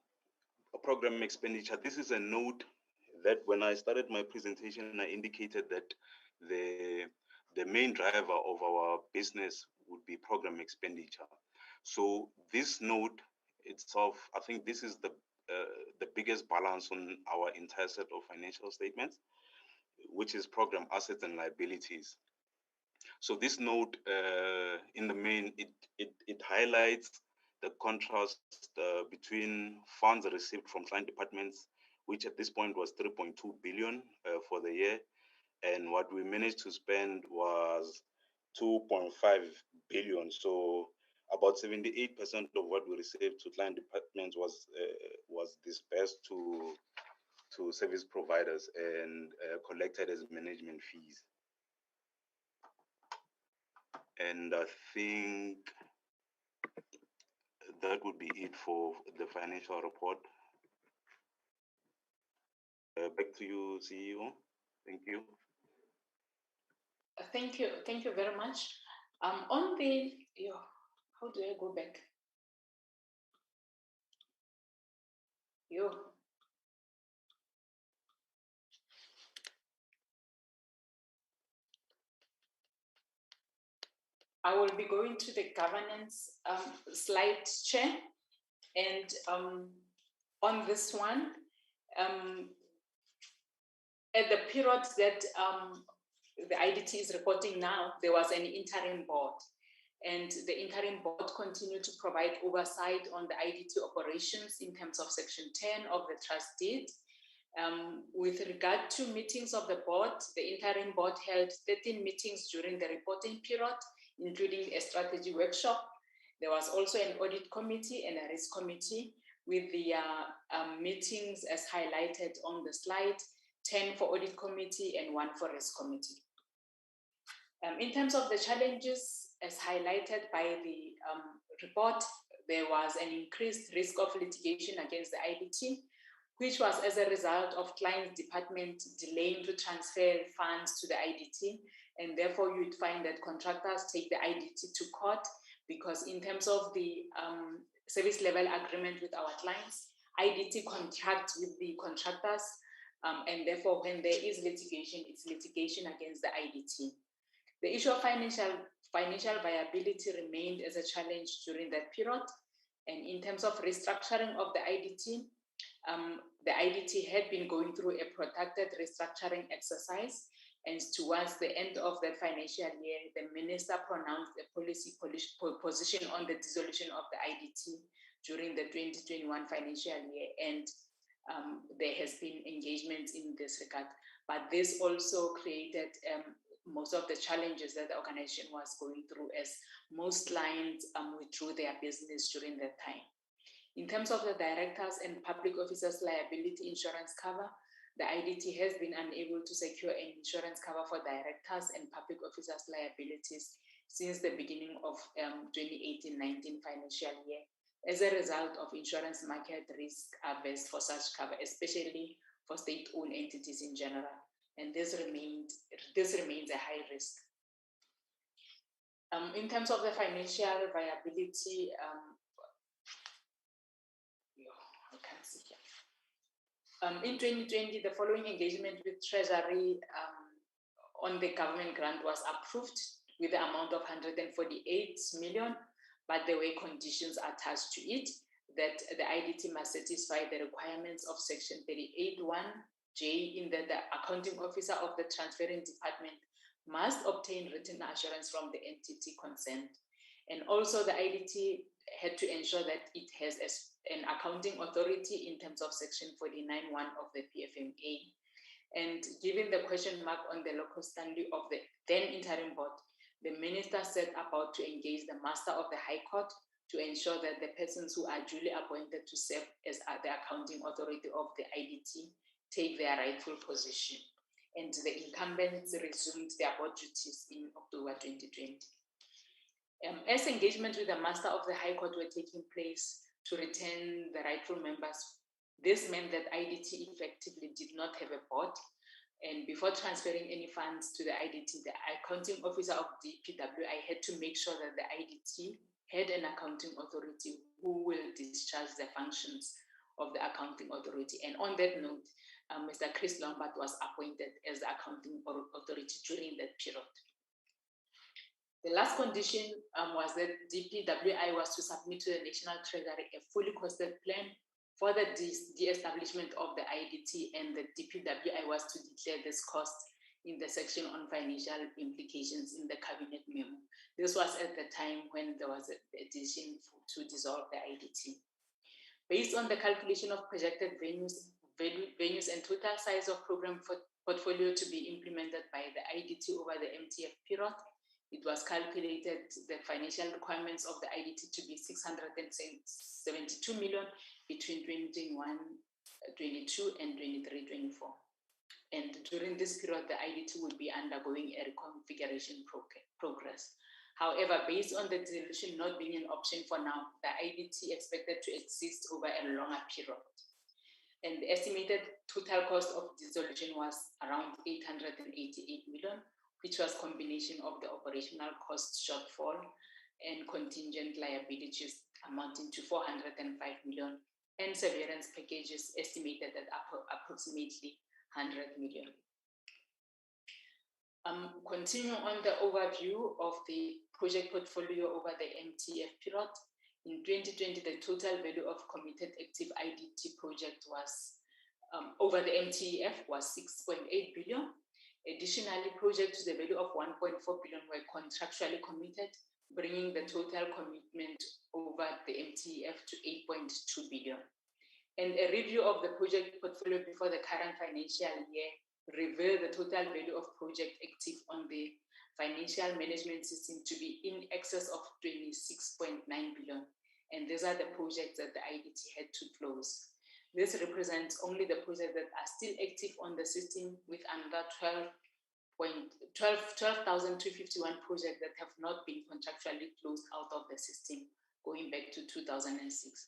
program expenditure, this is a note that when I started my presentation, I indicated that the main driver of our business would be program expenditure. So this note itself, I think this is the biggest balance on our entire set of financial statements, which is program assets and liabilities. So this note, in the main, it highlights the contrast between funds received from client departments, which at this point was 3.2 billion for the year, and what we managed to spend was 2.5 billion. So about 78% of what we received to client departments was dispersed to service providers and collected as management fees. And I think that would be it for the financial report. Back to you, CEO. Thank you. Thank you very much. On the, how do I go back? I will be going to the governance slide, Chair. And on this one, at the period that the IDT is reporting now, there was an interim board. And the interim board continued to provide oversight on the IDT operations in terms of Section 10 of the trust deed. With regard to meetings of the board, the interim board held 13 meetings during the reporting period, including a strategy workshop. There was also an audit committee and a risk committee, with the meetings as highlighted on the slide, 10 for audit committee and 1 for risk committee. In terms of the challenges as highlighted by the report, there was an increased risk of litigation against the IDT, which was as a result of client department delaying to transfer funds to the IDT. And therefore you'd find that contractors take the IDT to court, because in terms of the service level agreement with our clients, IDT contracts with the contractors, and therefore when there is litigation, it's litigation against the IDT. The issue of financial viability remained as a challenge during that period. And in terms of restructuring of the IDT had been going through a protracted restructuring exercise. And towards the end of that financial year, the minister pronounced a policy position on the dissolution of the IDT during the 2021 financial year. And there has been engagement in this regard. But this also created most of the challenges that the organization was going through, as most clients withdrew their business during that time. In terms of the directors and public officers liability insurance cover, the IDT has been unable to secure an insurance cover for directors and public officers liabilities since the beginning of 2018-19 financial year, as a result of insurance market risk averse for such cover, especially for state-owned entities in general. And this remains a high risk. In terms of the financial viability, I can't see here. In 2020, the following engagement with Treasury on the government grant was approved with the amount of 148 million, but there were conditions attached to it that the IDT must satisfy the requirements of Section 38(1)(j), in that the accounting officer of the transferring department must obtain written assurance from the entity concerned. And also the IDT had to ensure that it has an accounting authority in terms of Section 49(1) of the PFMA. And given the question mark on the locus standi of the then interim board, the minister set about to engage the master of the High Court to ensure that the persons who are duly appointed to serve as the accounting authority of the IDT take their rightful position. And the incumbents resumed their board duties in October 2020. As engagement with the master of the High Court were taking place to return the rightful members, this meant that IDT effectively did not have a board. And before transferring any funds to the IDT, the accounting officer of DPWI had to make sure that the IDT had an accounting authority who will discharge the functions of the accounting authority. And on that note, Mr. Chris Lombard was appointed as the accounting authority during that period. The last condition was that DPWI was to submit to the National Treasury a fully costed plan for the de-establishment of the IDT, and the DPWI was to declare this cost in the section on financial implications in the cabinet memo. This was at the time when there was a decision to dissolve the IDT. Based on the calculation of projected venues and total size of program portfolio to be implemented by the IDT over the MTF period, it was calculated the financial requirements of the IDT to be 672 million between 2021-22 and 23-24. And during this period, the IDT will be undergoing a reconfiguration progress. However, based on the dissolution not being an option for now, the IDT expected to exist over a longer period. And the estimated total cost of dissolution was around 888 million, which was a combination of the operational cost shortfall and contingent liabilities amounting to 405 million, and severance packages estimated at approximately 100 million. Continuing on the overview of the project portfolio over the MTF period, in 2020, the total value of committed active IDT project was over the MTF was 6.8 billion. Additionally, projects to the value of 1.4 billion were contractually committed, bringing the total commitment over the MTF to 8.2 billion. And a review of the project portfolio before the current financial year revealed the total value of project active on the financial management system to be in excess of 26.9 billion. And these are the projects that the IDT had to close. This represents only the projects that are still active on the system, with another 12,251 projects that have not been contractually closed out of the system, going back to 2006.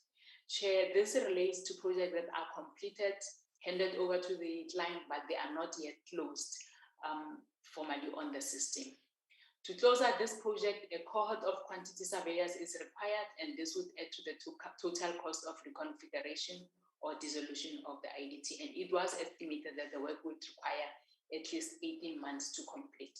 Chair, this relates to projects that are completed, handed over to the client, but they are not yet closed formally on the system. To close out this project, a cohort of quantity surveyors is required, and this would add to the total cost of reconfiguration or dissolution of the IDT. And it was estimated that the work would require at least 18 months to complete.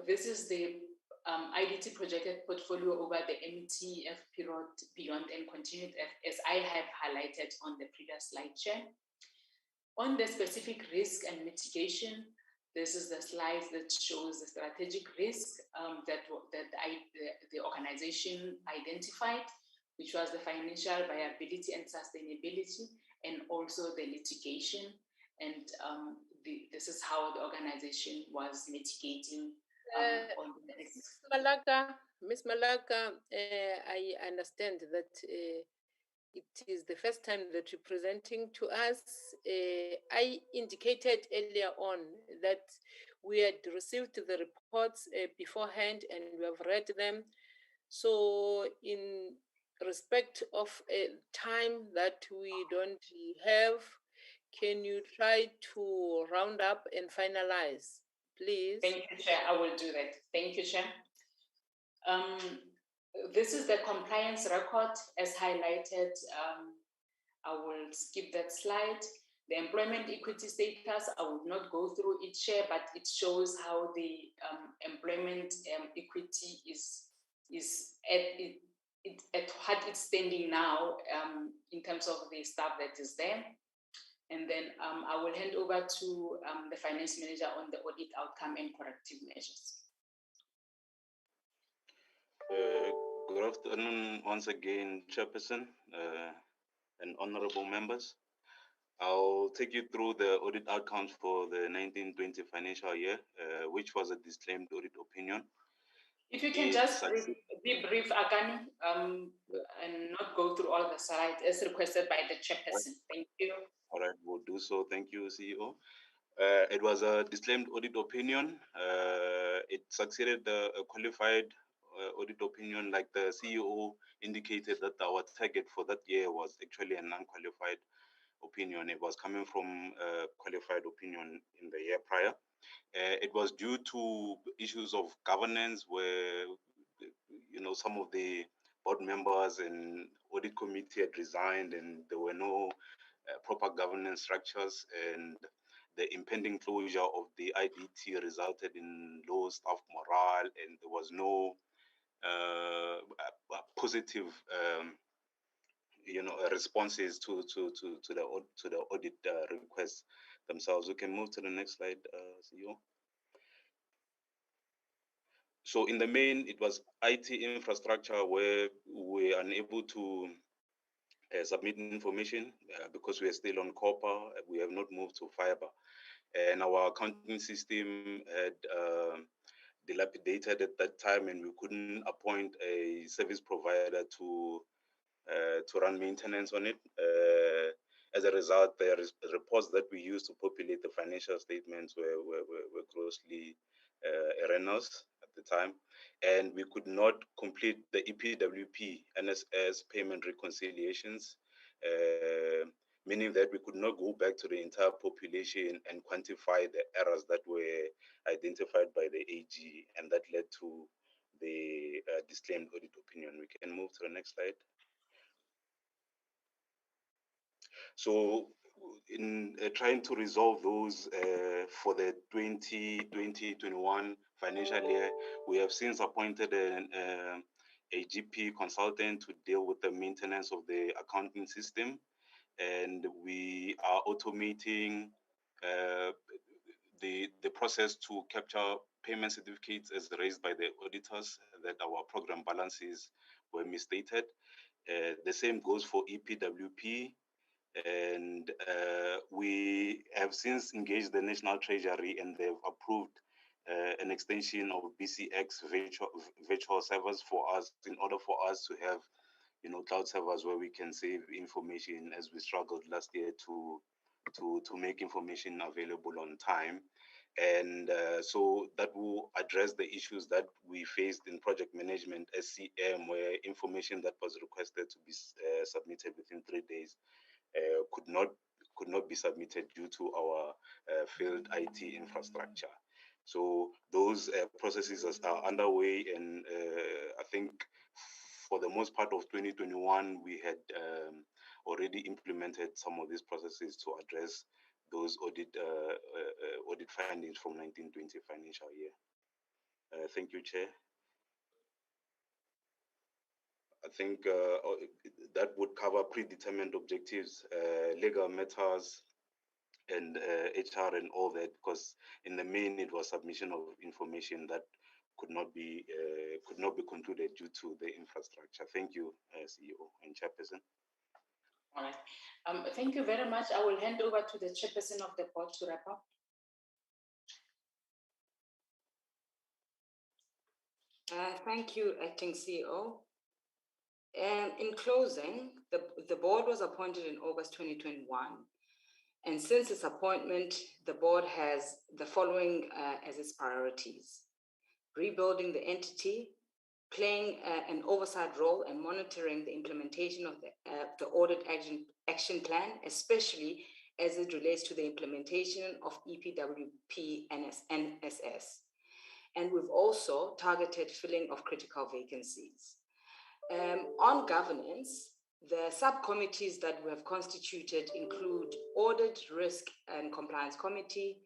This is the IDT projected portfolio over the MTF period, beyond and continued, as I have highlighted on the previous slide, Chair. On the specific risk and mitigation, this is the slide that shows the strategic risk that the organization identified, which was the financial viability and sustainability, and also the litigation. And this is how the organization was mitigating on the Ms. Malaka, I understand that it is the first time that you're presenting to us. I indicated earlier on that we had received the reports beforehand and we have read them. So in respect of time that we don't have, can you try to round up and finalize, please? Thank you, Chair. I will do that. Thank you, Chair. This is the compliance record as highlighted. I will skip that slide. The employment equity status, I will not go through each share, but it shows how the employment equity is at what it's standing now in terms of the staff that is there. And then I will hand over to the finance manager on the audit outcome and corrective measures. Good afternoon once again, Chairperson and honorable members. I'll take you through the audit outcomes for the 1920 financial year, which was a disclaimed audit opinion. If you can just be brief, Akani, and not go through all the slides as requested by the Chairperson. Thank you. All right, we'll do so. Thank you, CEO. It was a disclaimed audit opinion. It succeeded a qualified audit opinion, like the CEO indicated that our target for that year was actually a non-qualified opinion. It was coming from a qualified opinion in the year prior. It was due to issues of governance where, you know, some of the board members and audit committee had resigned and there were no proper governance structures, and the impending closure of the IDT resulted in low staff morale, and there was no positive responses to the audit requests themselves. We can move to the next slide, CEO. So in the main, it was IT infrastructure where we are unable to submit information because we are still on copper. We have not moved to fiber, and our accounting system had dilapidated at that time, and we couldn't appoint a service provider to run maintenance on it. As a result, the reports that we used to populate the financial statements were grossly erroneous at the time, and we could not complete the EPWP NSS payment reconciliations, meaning that we could not go back to the entire population and quantify the errors that were identified by the AG, and that led to the disclaimed audit opinion. We can move to the next slide. So in trying to resolve those for the 2020-21 financial year, we have since appointed a GP consultant to deal with the maintenance of the accounting system, and we are automating the process to capture payment certificates as raised by the auditors that our program balances were misstated. The same goes for EPWP, and we have since engaged the National Treasury, and they've approved an extension of BCX virtual servers for us, in order for us to have, cloud servers where we can save information, as we struggled last year to make information available on time. And so that will address the issues that we faced in project management SCM, where information that was requested to be submitted within 3 days could not be submitted due to our failed IT infrastructure. So those processes are underway, and I think for the most part of 2021, we had already implemented some of these processes to address those audit findings from 1920 financial year. Thank you, Chair. I think that would cover predetermined objectives, legal matters, and HR and all that, because in the main it was submission of information that could not be concluded due to the infrastructure. Thank you, CEO and Chairperson. All right. Thank you very much. I will hand over to the Chairperson of the board to wrap up. Thank you, Acting CEO. In closing, the board was appointed in August 2021. And since its appointment, the board has the following as its priorities: rebuilding the entity, playing an oversight role and monitoring the implementation of the audit action plan, especially as it relates to the implementation of EPWP and NSS. And we've also targeted filling of critical vacancies. On governance, the subcommittees that we have constituted include Audit, Risk and Compliance Committee,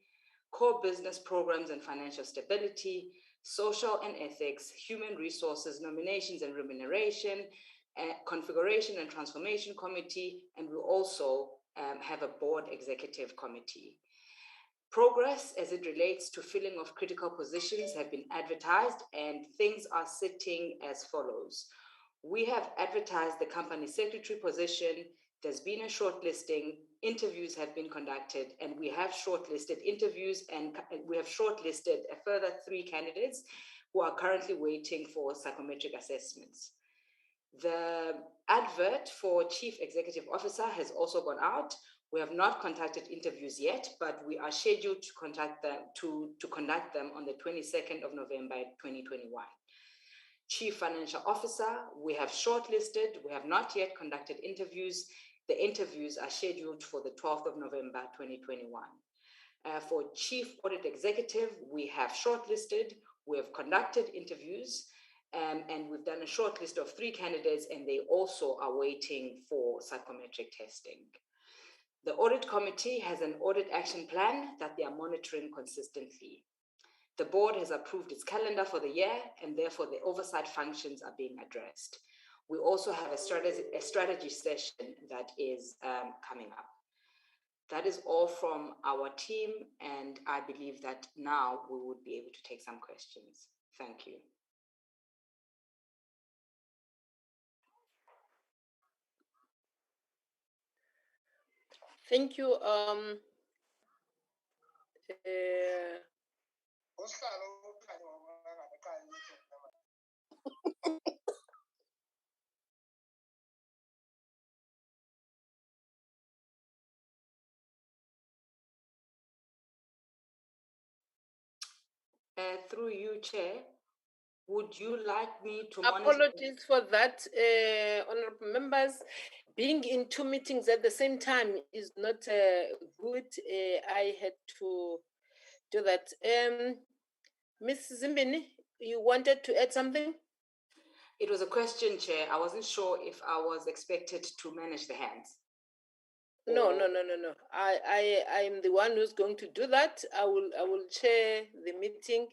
Core Business Programs and Financial Stability, Social and Ethics, Human Resources, Nominations and Remuneration, Configuration and Transformation Committee, and we also have a Board Executive Committee. Progress as it relates to filling of critical positions have been advertised, and things are sitting as follows. We have advertised the company secretary position. There's been a shortlisting, interviews have been conducted, and we have shortlisted interviews, and we have shortlisted a further 3 candidates who are currently waiting for psychometric assessments. The advert for Chief Executive Officer has also gone out. We have not conducted interviews yet, but we are scheduled to conduct them on the 22nd of November 2021. Chief Financial Officer, we have shortlisted. We have not yet conducted interviews. The interviews are scheduled for the 12th of November 2021. For Chief Audit Executive, we have shortlisted. We have conducted interviews, and we've done a short list of 3 candidates, and they also are waiting for psychometric testing. The Audit Committee has an audit action plan that they are monitoring consistently. The board has approved its calendar for the year, and therefore the oversight functions are being addressed. We also have a strategy session that is coming up. That is all from our team, and I believe that now we would be able to take some questions. Thank you. Thank you. Through you, Chair, would you like me to Apologies for that, honorable members. Being in 2 meetings at the same time is not good. I had to do that. Ms. Zimbini, you wanted to add something? It was a question, Chair. I wasn't sure if I was expected to manage the hands. No. I am the one who's going to do that. I will chair the meeting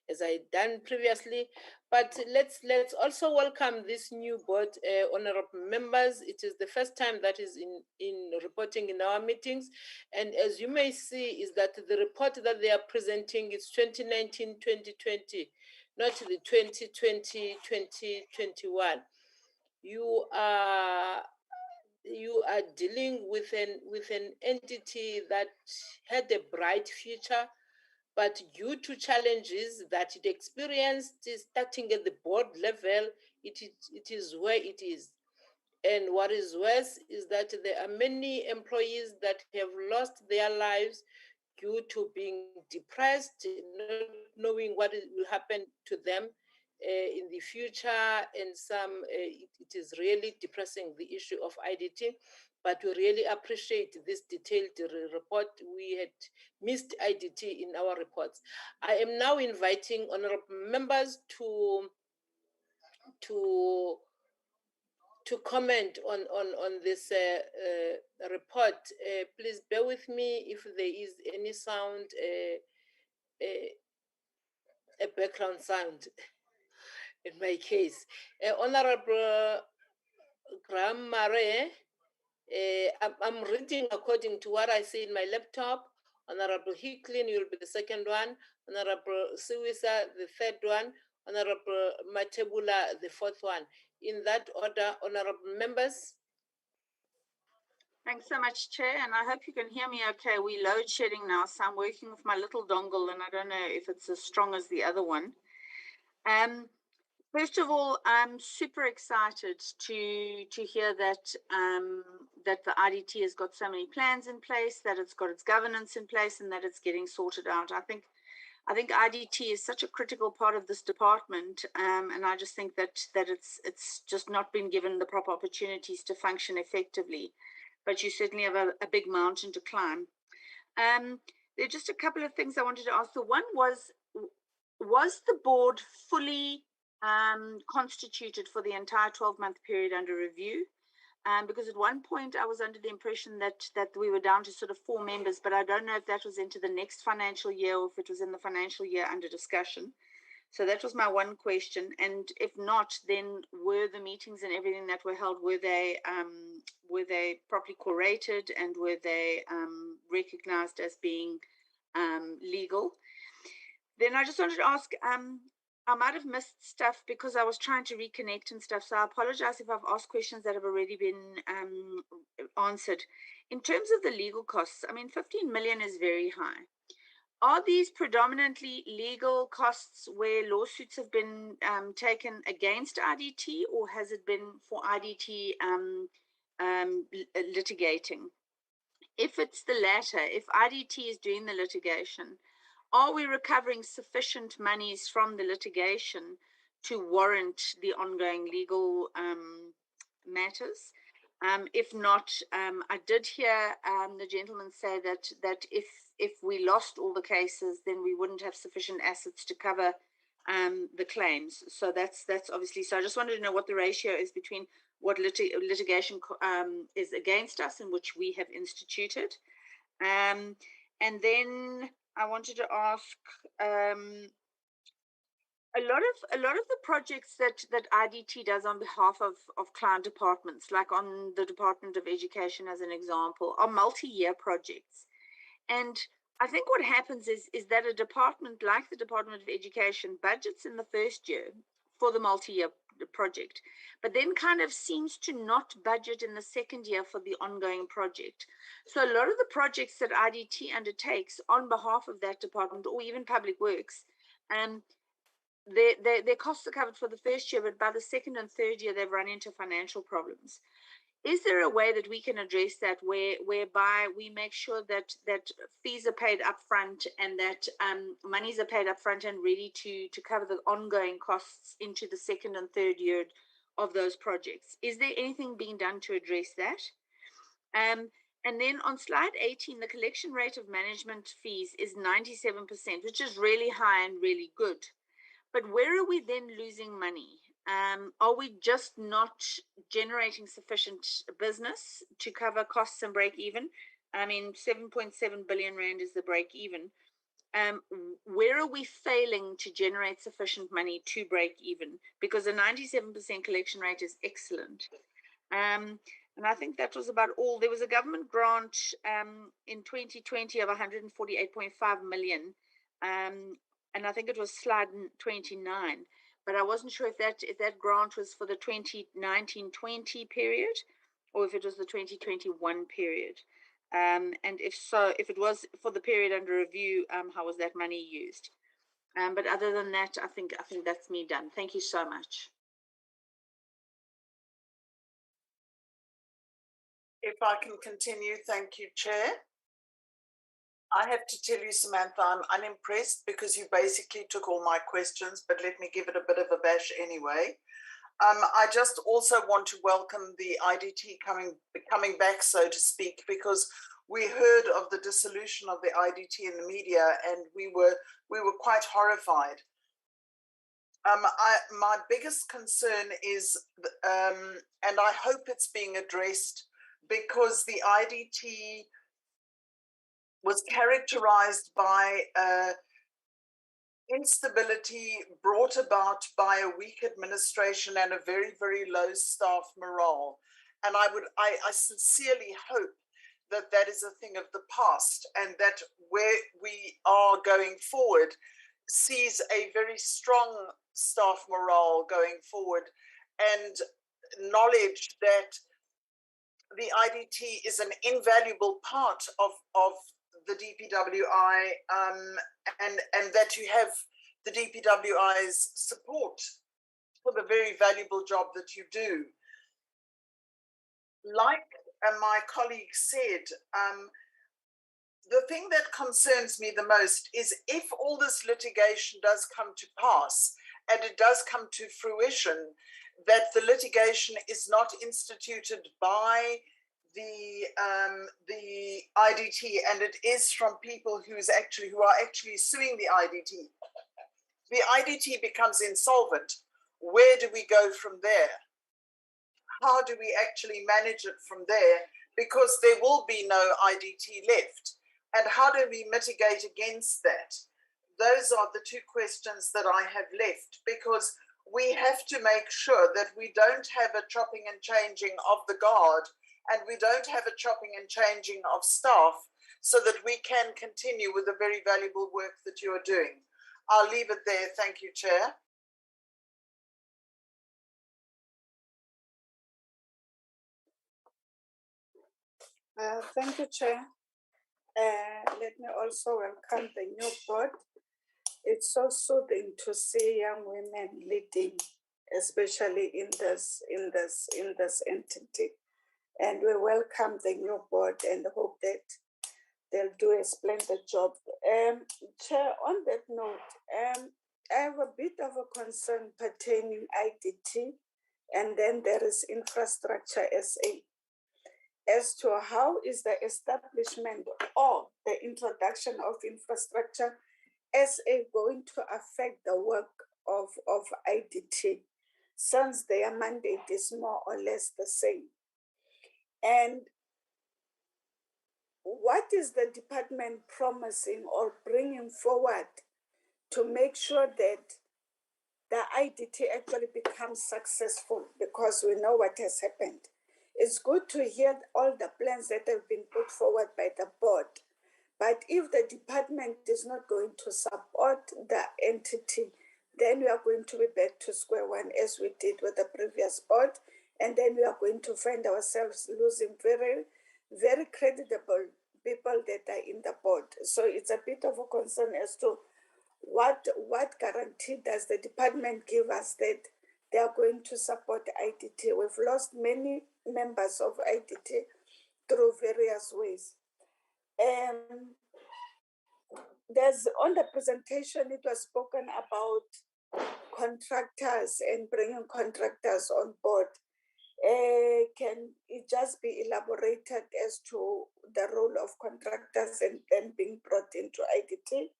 as I done previously. But let's also welcome this new board, honorable members. It is the first time that is in reporting in our meetings. And as you may see, is that the report that they are presenting is 2019-2020, not the 2020-2021. You are dealing with an entity that had a bright future, but due to challenges that it experienced starting at the board level, it is where it is. And what is worse is that there are many employees that have lost their lives due to being depressed, not knowing what will happen to them in the future, and some it is really depressing, the issue of IDT. But we really appreciate this detailed report. We had missed IDT in our reports. I am now inviting honorable members to comment on this report. Please bear with me if there is any sound, a background sound in my case. Honorable Graham Murray, I'm reading according to what I see in my laptop. Honorable Hicklin, you'll be the second one. Honorable Siwisa, the third one. Honorable Matebula, the fourth one. In that order, honorable members. Thanks so much, Chair, and I hope you can hear me okay. We're load shedding now, so I'm working with my little dongle, and I don't know if it's as strong as the other one. First of all, I'm super excited to hear that that the IDT has got so many plans in place, that it's got its governance in place, and that it's getting sorted out. I think IDT is such a critical part of this department, and I just think that it's just not been given the proper opportunities to function effectively. But you certainly have a big mountain to climb. There are just a couple of things I wanted to ask. The one was the board fully constituted for the entire 12-month period under review? Because at one point I was under the impression that we were down to sort of 4 members, but I don't know if that was into the next financial year or if it was in the financial year under discussion. So that was my one question. And if not, then were the meetings and everything that were held, were they properly curated, and were they recognized as being legal? Then I just wanted to ask, I might have missed stuff because I was trying to reconnect and stuff. So I apologize if I've asked questions that have already been answered. In terms of the legal costs, I mean, 15 million is very high. Are these predominantly legal costs where lawsuits have been taken against IDT, or has it been for IDT litigating? If it's the latter, if IDT is doing the litigation, are we recovering sufficient monies from the litigation to warrant the ongoing legal matters? If not, I did hear the gentleman say that if we lost all the cases, then we wouldn't have sufficient assets to cover the claims. So that's obviously. So I just wanted to know what the ratio is between what litigation is against us and which we have instituted. And then I wanted to ask. A lot of the projects that IDT does on behalf of client departments, like on the Department of Education as an example, are multi-year projects. And I think what happens is that a department like the Department of Education budgets in the first year for the multi-year project, but then kind of seems to not budget in the second year for the ongoing project. So a lot of the projects that IDT undertakes on behalf of that department, or even Public Works, their costs are covered for the first year, but by the second and third year, they've run into financial problems. Is there a way that we can address that, whereby we make sure that fees are paid upfront and that monies are paid upfront and ready to cover the ongoing costs into the second and third year of those projects? Is there anything being done to address that? And then on slide 18, the collection rate of management fees is 97%, which is really high and really good. But where are we then losing money? Are we just not generating sufficient business to cover costs and break even? I mean, 7.7 billion rand is the break even. Where are we failing to generate sufficient money to break even? Because a 97% collection rate is excellent. And I think that was about all. There was a government grant in 2020 of 148.5 million. And I think it was slide 29. But I wasn't sure if that grant was for the 2019-20 period or if it was the 2021 period. And if so, if it was for the period under review, how was that money used? But other than that, I think that's me done. Thank you so much. If I can continue, thank you, Chair. I have to tell you, Samantha, I'm unimpressed because you basically took all my questions, but let me give it a bit of a bash anyway. I just also want to welcome the IDT coming back, so to speak, because we heard of the dissolution of the IDT in the media, and we were quite horrified. My biggest concern is, and I hope it's being addressed, because the IDT was characterized by instability brought about by a weak administration and a very, very low staff morale. And I sincerely hope that that is a thing of the past, and that where we are going forward sees a very strong staff morale going forward, and knowledge that the IDT is an invaluable part of the DPWI, and that you have the DPWI's support for the very valuable job that you do. Like my colleague said, the thing that concerns me the most is if all this litigation does come to pass, and it does come to fruition, that the litigation is not instituted by the IDT, and it is from people who are actually suing the IDT. The IDT becomes insolvent. Where do we go from there? How do we actually manage it from there? Because there will be no IDT left. And how do we mitigate against that? Those are the two questions that I have left, because we have to make sure that we don't have a chopping and changing of the guard, and we don't have a chopping and changing of staff, so that we can continue with the very valuable work that you are doing. I'll leave it there. Thank you, Chair. Thank you, Chair. Let me also welcome the new board. It's so soothing to see young women leading, especially in this entity. And we welcome the new board and hope that they'll do a splendid job. Chair, on that note, I have a bit of a concern pertaining IDT, and then there is Infrastructure SA, as to how is the establishment or the introduction of Infrastructure SA going to affect the work of IDT, since their mandate is more or less the same. And what is the department promising or bringing forward to make sure that the IDT actually becomes successful? Because we know what has happened. It's good to hear all the plans that have been put forward by the board. But if the department is not going to support the entity, then we are going to be back to square one, as we did with the previous board. And then we are going to find ourselves losing very, very credible people that are in the board. So it's a bit of a concern as to what guarantee does the department give us that they are going to support IDT. We've lost many members of IDT through various ways. There's, on the presentation, it was spoken about contractors and bringing contractors on board. Can it just be elaborated as to the role of contractors and then being brought into IDT?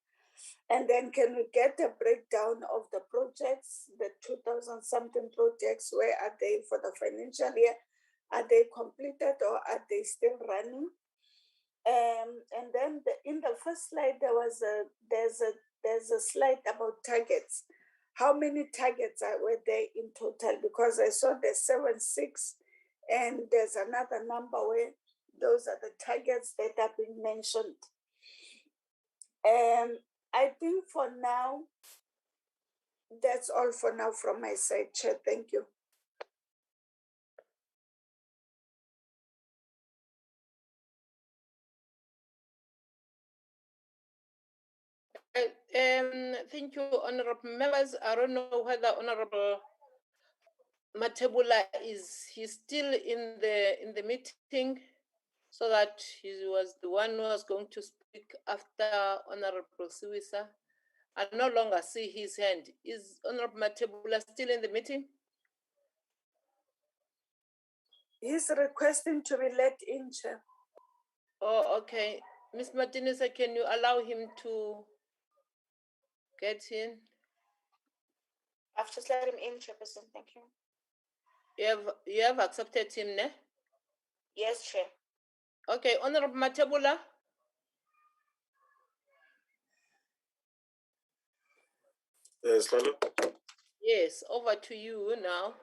And then can we get a breakdown of the project projects, the 2,000 something projects, where are they for the financial year? Are they completed or are they still running? And then in the first slide, there's a slide about targets. How many targets were there in total? Because I saw the 76, and there's another number where those are the targets that have been mentioned. I think for now, that's all for now from my side, Chair. Thank you. Thank you, honorable members. I don't know whether Honorable Matebula he's still in the meeting, so that he was the one who was going to speak after Honorable Suisa. I no longer see his hand. Is Honorable Matebula still in the meeting? He's requesting to be let in, Chair. Oh, okay. Ms. Martinez, can you allow him to get in? I've just let him in, Chairperson. Thank you. You have accepted him, ne? Yes, Chair. Okay, Honorable Matebula. Yes, hello. Yes, over to you now.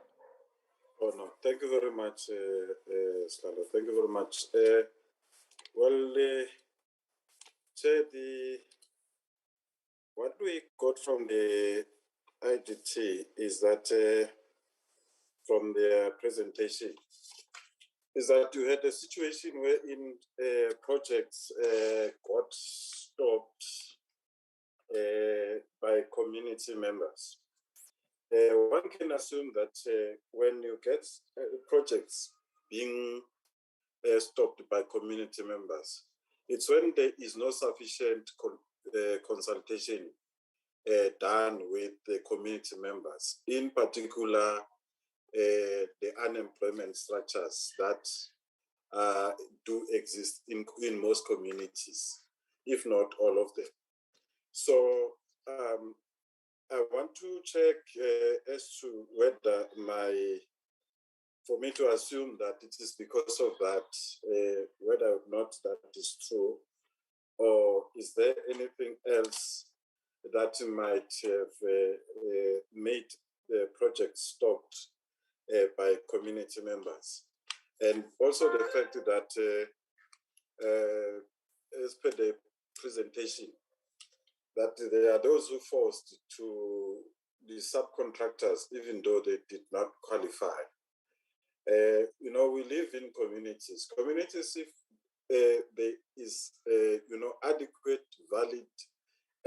Oh no, thank you very much, Slalo. Thank you very much. Chair, what we got from the IDT is that from their presentation is that you had a situation wherein projects got stopped by community members. One can assume that when you get projects being stopped by community members, it's when there is no sufficient consultation done with the community members, in particular the unemployment structures that do exist in most communities, if not all of them. So I want to check as to whether for me to assume that it is because of that, whether or not that is true, or is there anything else that might have made the project stopped by community members? And also the fact that as per the presentation, that there are those who forced to the subcontractors, even though they did not qualify. You know, we live in communities. Communities, if there is, you know, adequate, valid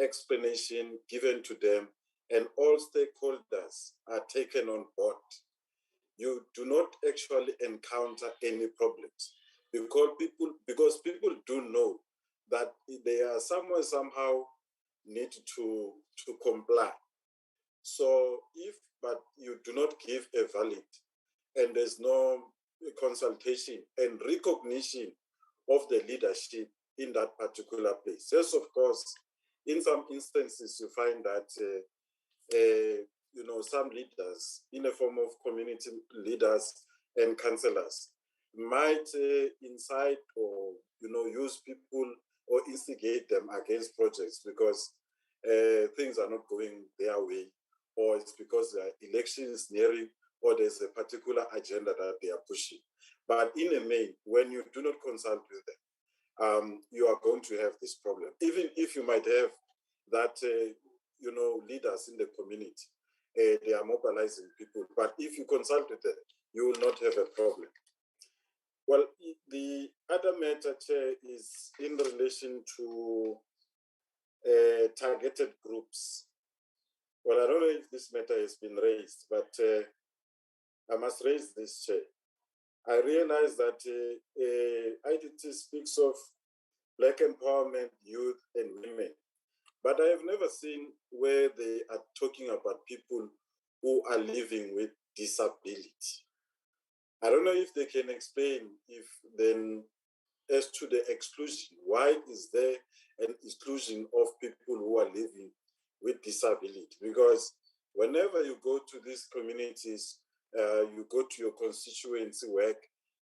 explanation given to them, and all stakeholders are taken on board, you do not actually encounter any problems, because people do know that they are somehow need to comply. So but you do not give a valid, and there's no consultation and recognition of the leadership in that particular place. Yes, of course, in some instances you find that you know, some leaders in the form of community leaders and councillors might incite or, you know, use people or instigate them against projects because things are not going their way, or it's because the election is nearing, or there's a particular agenda that they are pushing. But in the main, when you do not consult with them, you are going to have this problem. Even if you might have that, you know, leaders in the community, they are mobilizing people. But if you consult with them, you will not have a problem. Well, the other matter, Chair, is in relation to targeted groups. Well, I don't know if this matter has been raised, but I must raise this, Chair. I realize that IDT speaks of Black empowerment, youth, and women, but I have never seen where they are talking about people who are living with disability. I don't know if they can explain if then, as to the exclusion, why is there an exclusion of people who are living with disability? Because whenever you go to these communities, you go to your constituency work,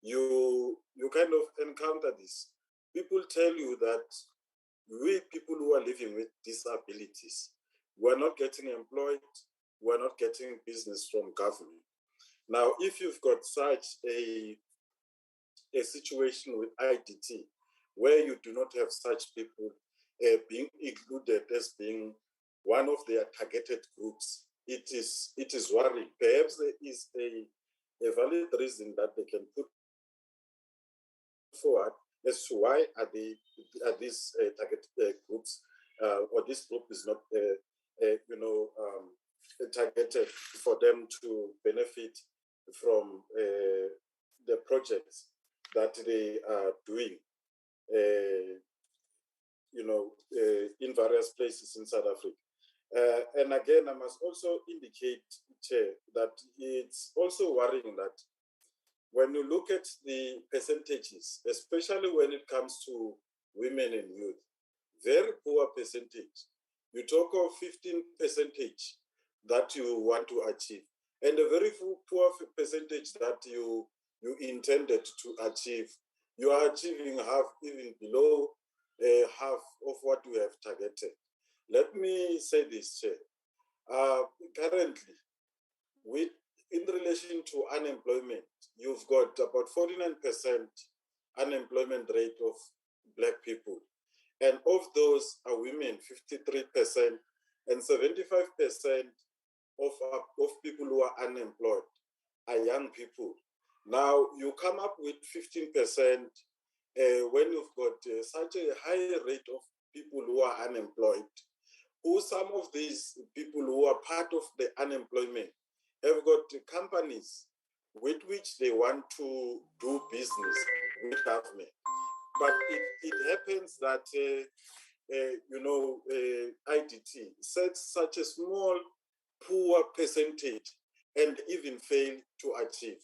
you kind of encounter this. People tell you that we people who are living with disabilities, we are not getting employed, we are not getting business from government. Now, if you've got such a situation with IDT, where you do not have such people being included as being one of their targeted groups, it is worrying. Perhaps there is a valid reason that they can put forward as to why are these targeted groups, or this group is not targeted for them to benefit from the projects that they are doing, in various places in South Africa. And again, I must also indicate, Chair, that it's also worrying that when you look at the percentages, especially when it comes to women and youth, very poor percentage. You talk of 15% that you want to achieve, and a very poor percentage that you intended to achieve. You are achieving half, even below half of what you have targeted. Let me say this, Chair. Currently, in relation to unemployment, you've got about 49% unemployment rate of Black people. And of those are women, 53%, and 75% of people who are unemployed are young people. Now, you come up with 15% when you've got such a high rate of people who are unemployed, who some of these people who are part of the unemployment have got companies with which they want to do business with government. But it happens that, IDT sets such a small, poor percentage and even fail to achieve.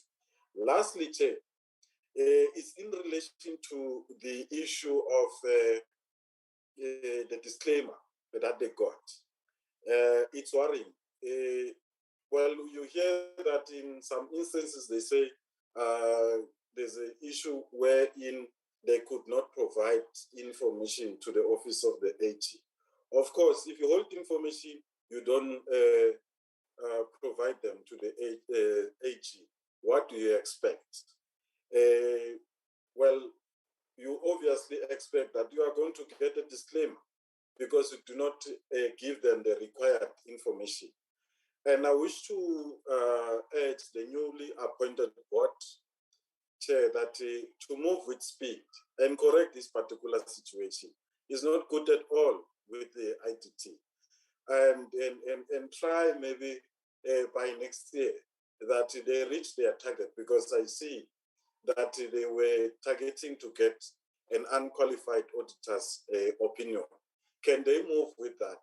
Lastly, Chair, it's in relation to the issue of the disclaimer that they got. It's worrying. Well, you hear that in some instances they say there's an issue wherein they could not provide information to the office of the AG. Of course, if you hold information, you don't provide them to the AG. What do you expect? Well, you obviously expect that you are going to get a disclaimer because you do not give them the required information. And I wish to urge the newly appointed board chair that to move with speed and correct this particular situation is not good at all with the IDT. And try maybe by next year that they reach their target, because I see that they were targeting to get an unqualified auditor's opinion. Can they move with that?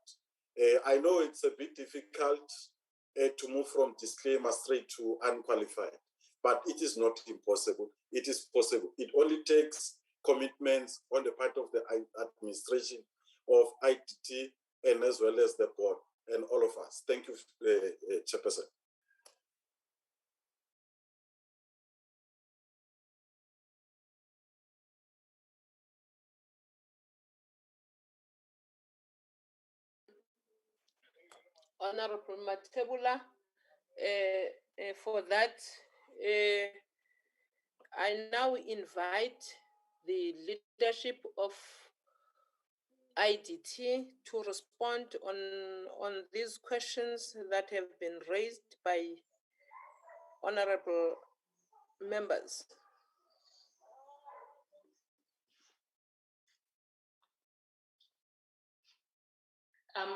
I know it's a bit difficult to move from disclaimer straight to unqualified, but it is not impossible. It is possible. It only takes commitments on the part of the administration of IDT and as well as the board and all of us. Thank you, Chairperson. Honorable Matebula, for that, I now invite the leadership of IDT to respond on these questions that have been raised by honorable members.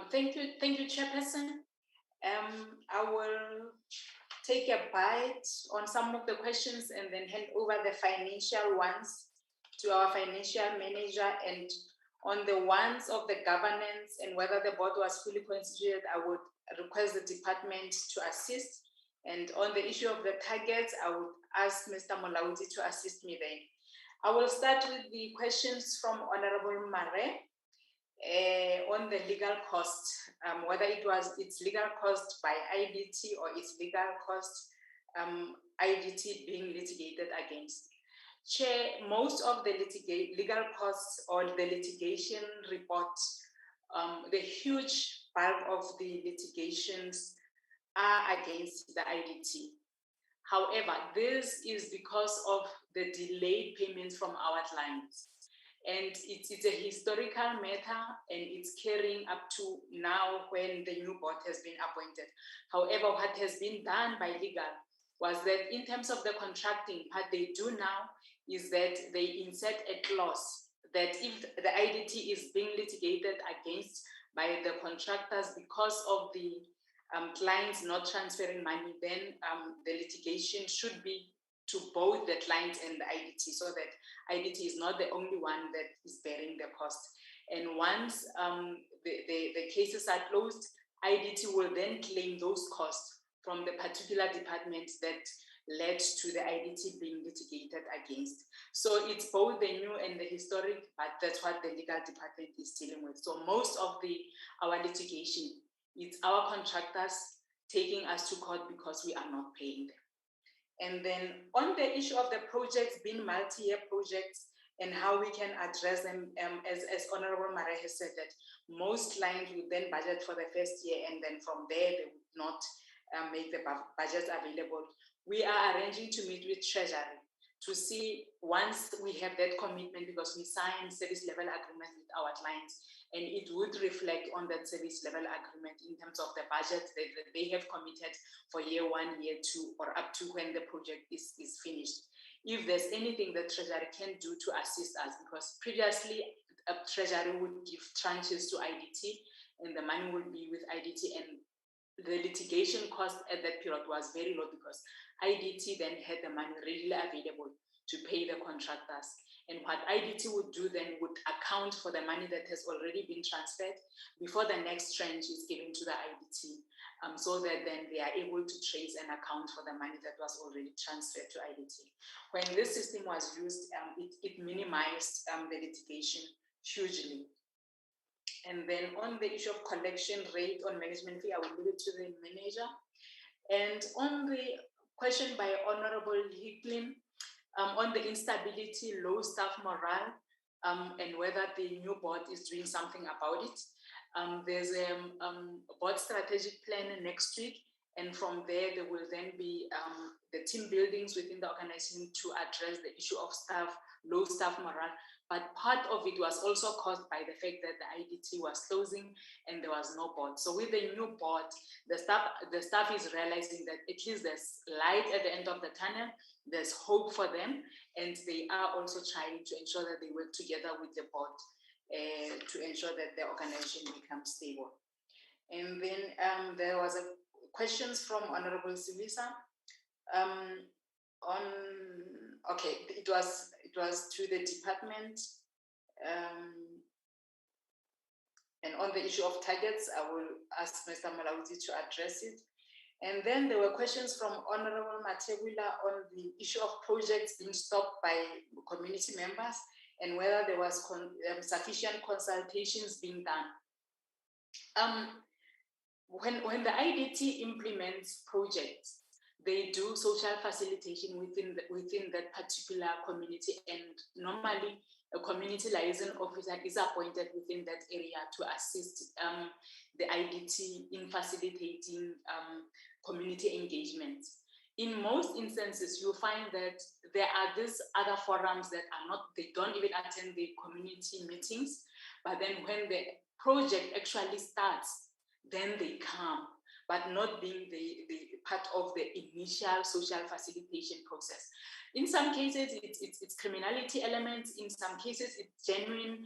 Thank you, Chairperson. I will take a bite on some of the questions and then hand over the financial ones to our financial manager. And on the ones of the governance and whether the board was fully constituted, I would request the department to assist. And on the issue of the targets, I would ask Mr. Molaudi to assist me there. I will start with the questions from Honorable Mare. on the legal cost, whether it's legal cost by IDT or it's legal cost IDT being litigated against. Chair, most of the legal costs or the litigation report, the huge bulk of the litigations are against the IDT. However, this is because of the delayed payments from our clients. And it's a historical matter, and it's carrying up to now when the new board has been appointed. However, what has been done by legal was that in terms of the contracting, what they do now is that they insert a clause that if the IDT is being litigated against by the contractors because of the clients not transferring money, then the litigation should be to both the client and the IDT, so that IDT is not the only one that is bearing the cost. And once the cases are closed, IDT will then claim those costs from the particular department that led to the IDT being litigated against. So it's both the new and the historic, but that's what the legal department is dealing with. So most of our litigation, it's our contractors taking us to court because we are not paying them. And then on the issue of the projects being multi-year projects and how we can address them, as Honorable Mare has said, that most clients would then budget for the first year, and then from there they would not make the budgets available. We are arranging to meet with Treasury to see, once we have that commitment, because we sign service level agreements with our clients, and it would reflect on that service level agreement in terms of the budget that they have committed for year 1, year 2, or up to when the project is finished. If there's anything that Treasury can do to assist us, because previously Treasury would give tranches to IDT and the money would be with IDT, and the litigation cost at that period was very low because IDT then had the money readily available to pay the contractors. And what IDT would do then would account for the money that has already been transferred before the next tranche is given to the IDT, so that then they are able to trace and account for the money that was already transferred to IDT. When this system was used, it minimized the litigation hugely. And then on the issue of collection rate on management fee, I will leave it to the manager. And on the question by Honorable Hicklin, on the instability, low staff morale, and whether the new board is doing something about it. There's a board strategic plan next week, and from there will then be the team buildings within the organization to address the issue of low staff morale. But part of it was also caused by the fact that the IDT was closing and there was no board. So with the new board, the staff is realizing that at least there's light at the end of the tunnel, there's hope for them, and they are also trying to ensure that they work together with the board to ensure that the organization becomes stable. And then there was questions from Honorable Sibisa it was to the department, and on the issue of targets, I will ask Mr. Malauzi to address it. And then there were questions from Honorable Matebula on the issue of projects being stopped by community members and whether there was sufficient consultations being done. When the IDT implements projects, they do social facilitation within that particular community, and normally a community liaison officer is appointed within that area to assist the IDT in facilitating community engagement. In most instances, you'll find that there are these other forums that they don't even attend the community meetings, but then when the project actually starts, then they come, but not being the part of the initial social facilitation process. In some cases, it's criminality elements. In some cases, it's genuine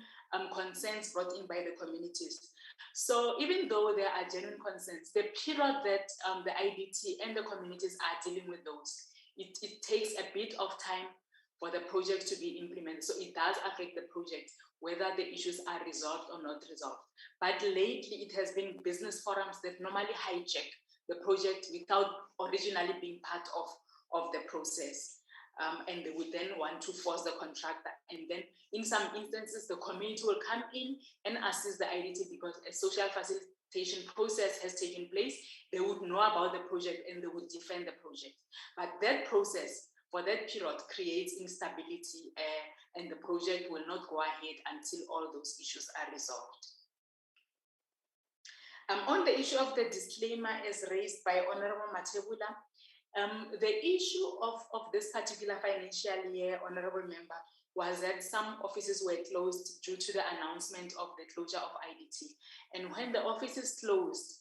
concerns brought in by the communities. So even though there are genuine concerns, the period that the IDT and the communities are dealing with those, it takes a bit of time for the project to be implemented. So it does affect the project, whether the issues are resolved or not resolved. But lately, it has been business forums that normally hijack the project without originally being part of the process. and they would then want to force the contractor. And then in some instances, the community will come in and assist the IDT because a social facilitation process has taken place. They would know about the project and they would defend the project. But that process for that period creates instability and the project will not go ahead until all those issues are resolved. On the issue of the disclaimer as raised by Honorable Matebula, the issue of this particular financial year, Honorable Member, was that some offices were closed due to the announcement of the closure of IDT. And when the offices closed,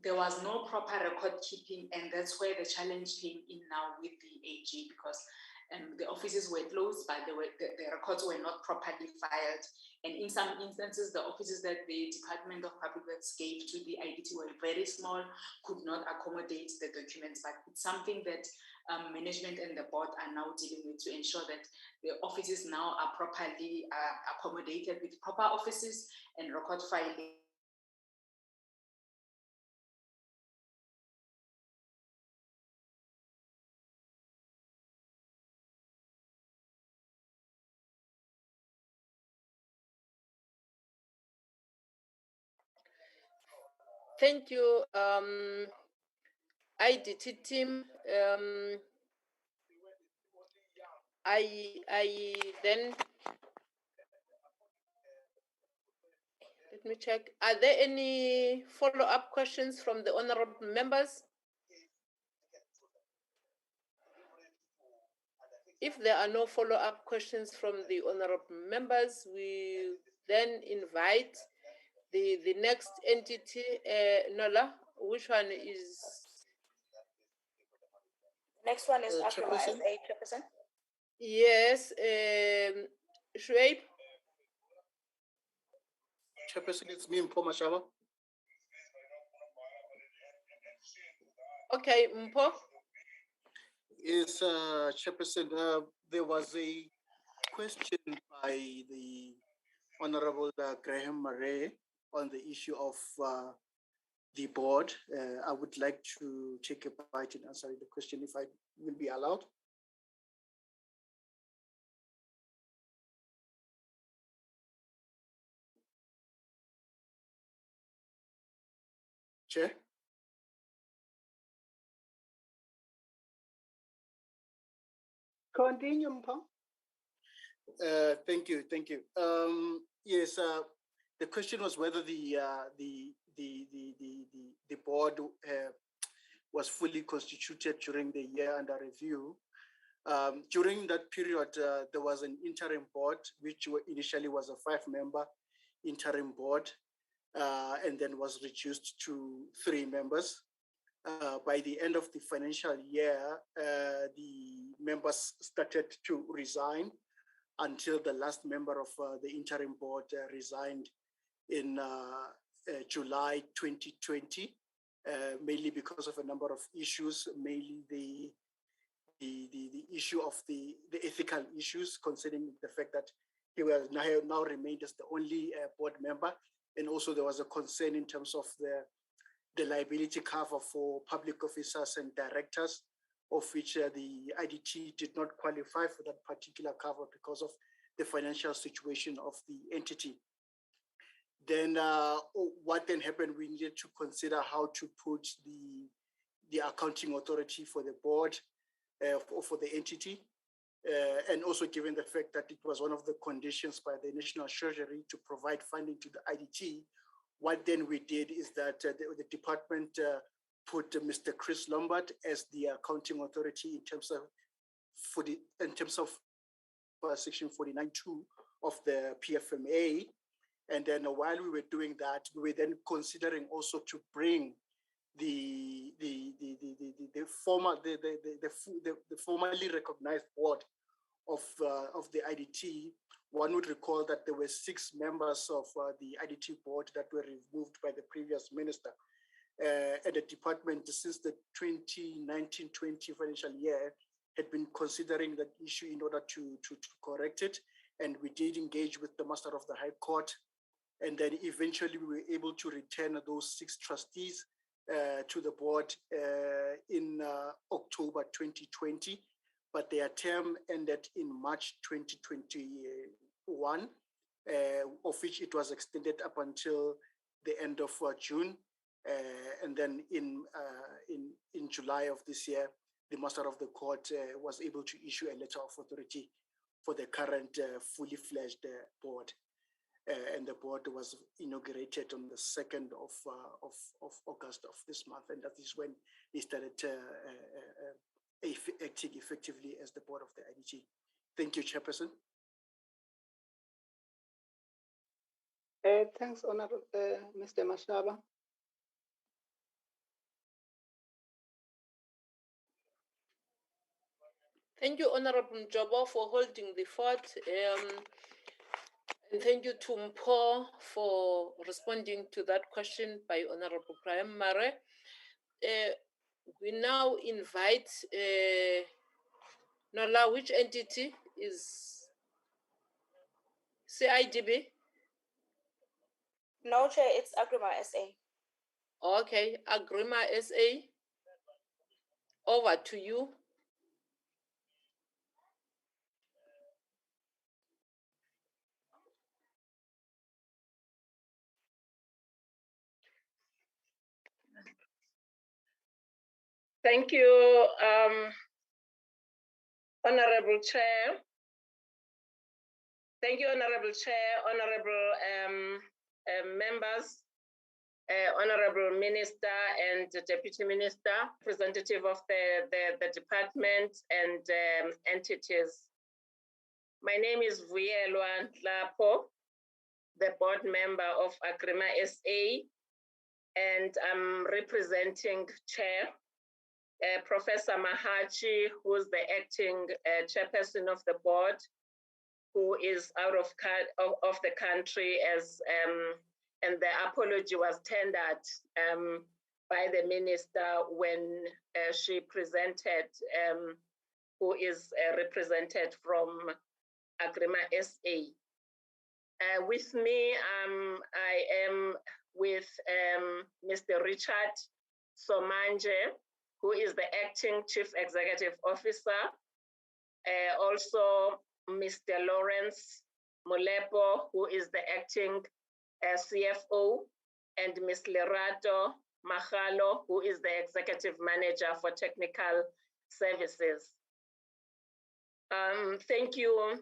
there was no proper record keeping, and that's where the challenge came in now with the AG, because the offices were closed, but the records were not properly filed. And in some instances, the offices that the Department of Public Works gave to the IDT were very small, could not accommodate the documents, but it's something that management and the board are now dealing with to ensure that the offices now are properly accommodated with proper offices and record filing. Thank you, IDT team. I then, let me check. Are there any follow-up questions from the honorable members? If there are no follow-up questions from the honorable members, we then invite the next entity, Nola. Which one is? Next one is Agrément SA, Chairperson. Yes, Shuaib. Chairperson, it's me, Mpo Mashaba. Okay, Mpo. Yes, Chairperson, there was a question by the Honorable Graham Murray on the issue of the board. I would like to take a bite in answering the question, if I will be allowed. Chair. Continue, Mpo. Thank you. Yes, the question was whether the board was fully constituted during the year under review. During that period, there was an interim board, which initially was a 5-member interim board, and then was reduced to 3 members. By the end of the financial year, the members started to resign until the last member of the interim board resigned in July 2020, mainly because of a number of issues, mainly the issue of the ethical issues concerning the fact that he will now remained as the only board member. And also there was a concern in terms of the liability cover for public officers and directors, of which the IDT did not qualify for that particular cover because of the financial situation of the entity. Then what then happened, we needed to consider how to put the accounting authority for the board, for the entity, and also given the fact that it was one of the conditions by the National Treasury to provide funding to the IDT. What then we did is that the department put Mr. Chris Lombard as the accounting authority in terms of section 49.2 of the PFMA. And then while we were doing that, we were then considering also to bring the formally recognized board of the IDT. One would recall that there were 6 members of the IDT board that were removed by the previous minister. And the department, since the 2019-20 financial year, had been considering that issue in order to correct it. And we did engage with the Master of the High Court. And then eventually we were able to return those 6 trustees to the board in October 2020. but their term ended in March 2021, of which it was extended up until the end of June. And then in July of this year, the Master of the Court was able to issue a letter of authority for the current fully fledged board. And the board was inaugurated on the 2nd of August of this month. And that is when they started acting effectively as the board of the IDT. Thank you, Chairperson. Thanks, Honorable Mr. Mashaba. Thank you, Honorable Njobo, for holding the fort. And thank you to Mpho for responding to that question by Honorable Graham Mare. We now invite Nola, which entity is CIDB? No, Chair, it's Agrément SA. Okay, Agrément SA. Over to you. Thank you, Honorable Chair. Thank you, Honorable Chair, Honorable members, Honorable Minister and Deputy Minister, representative of the department and entities. My name is Vuyelwa Nhlapo, the board member of Agrément SA, and I'm representing Chair Professor Mahachi, who's the acting chairperson of the board, who is out of the country as and the apology was tendered by the minister when she presented, who is represented from Agrément SA. With me, I am with Mr. Richard Somanje, who is the acting chief executive officer. Also, Mr. Lawrence Molepo, who is the acting CFO, and Ms. Lerato Mahalo, who is the executive manager for technical services. Thank you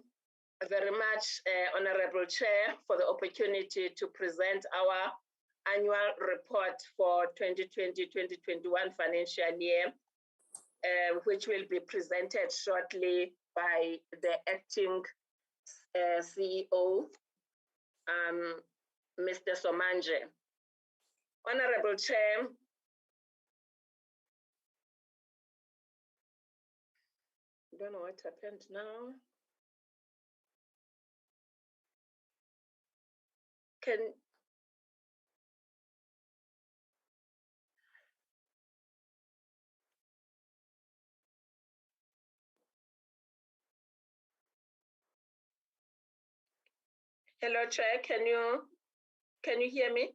very much, Honorable Chair, for the opportunity to present our annual report for 2020-2021 financial year, which will be presented shortly by the acting CEO, Mr. Somanje. Honorable Chair, I don't know what happened now. Hello, Chair, can you hear me?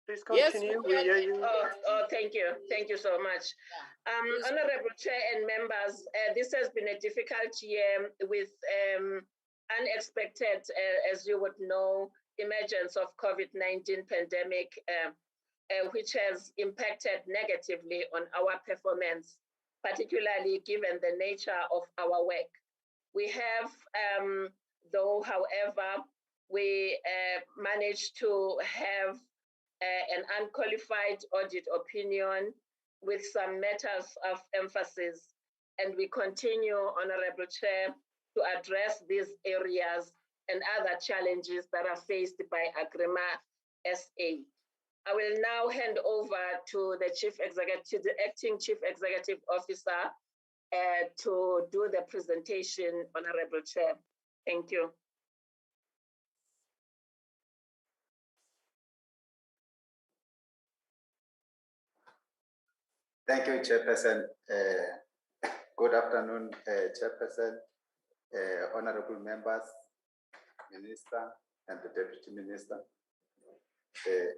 Please continue. Yes, we hear you. Oh, thank you so much. Honorable Chair and members, this has been a difficult year with unexpected, as you would know, emergence of COVID-19 pandemic, which has impacted negatively on our performance, particularly given the nature of our work. We have, though, however, we managed to have an unqualified audit opinion with some matters of emphasis, and we continue, Honorable Chair, to address these areas and other challenges that are faced by Agrément SA. I will now hand over to the acting Chief Executive Officer to do the presentation, Honorable Chair. Thank you. Thank you, Chairperson. Good afternoon, Chairperson, honorable members, Minister, and the Deputy Minister,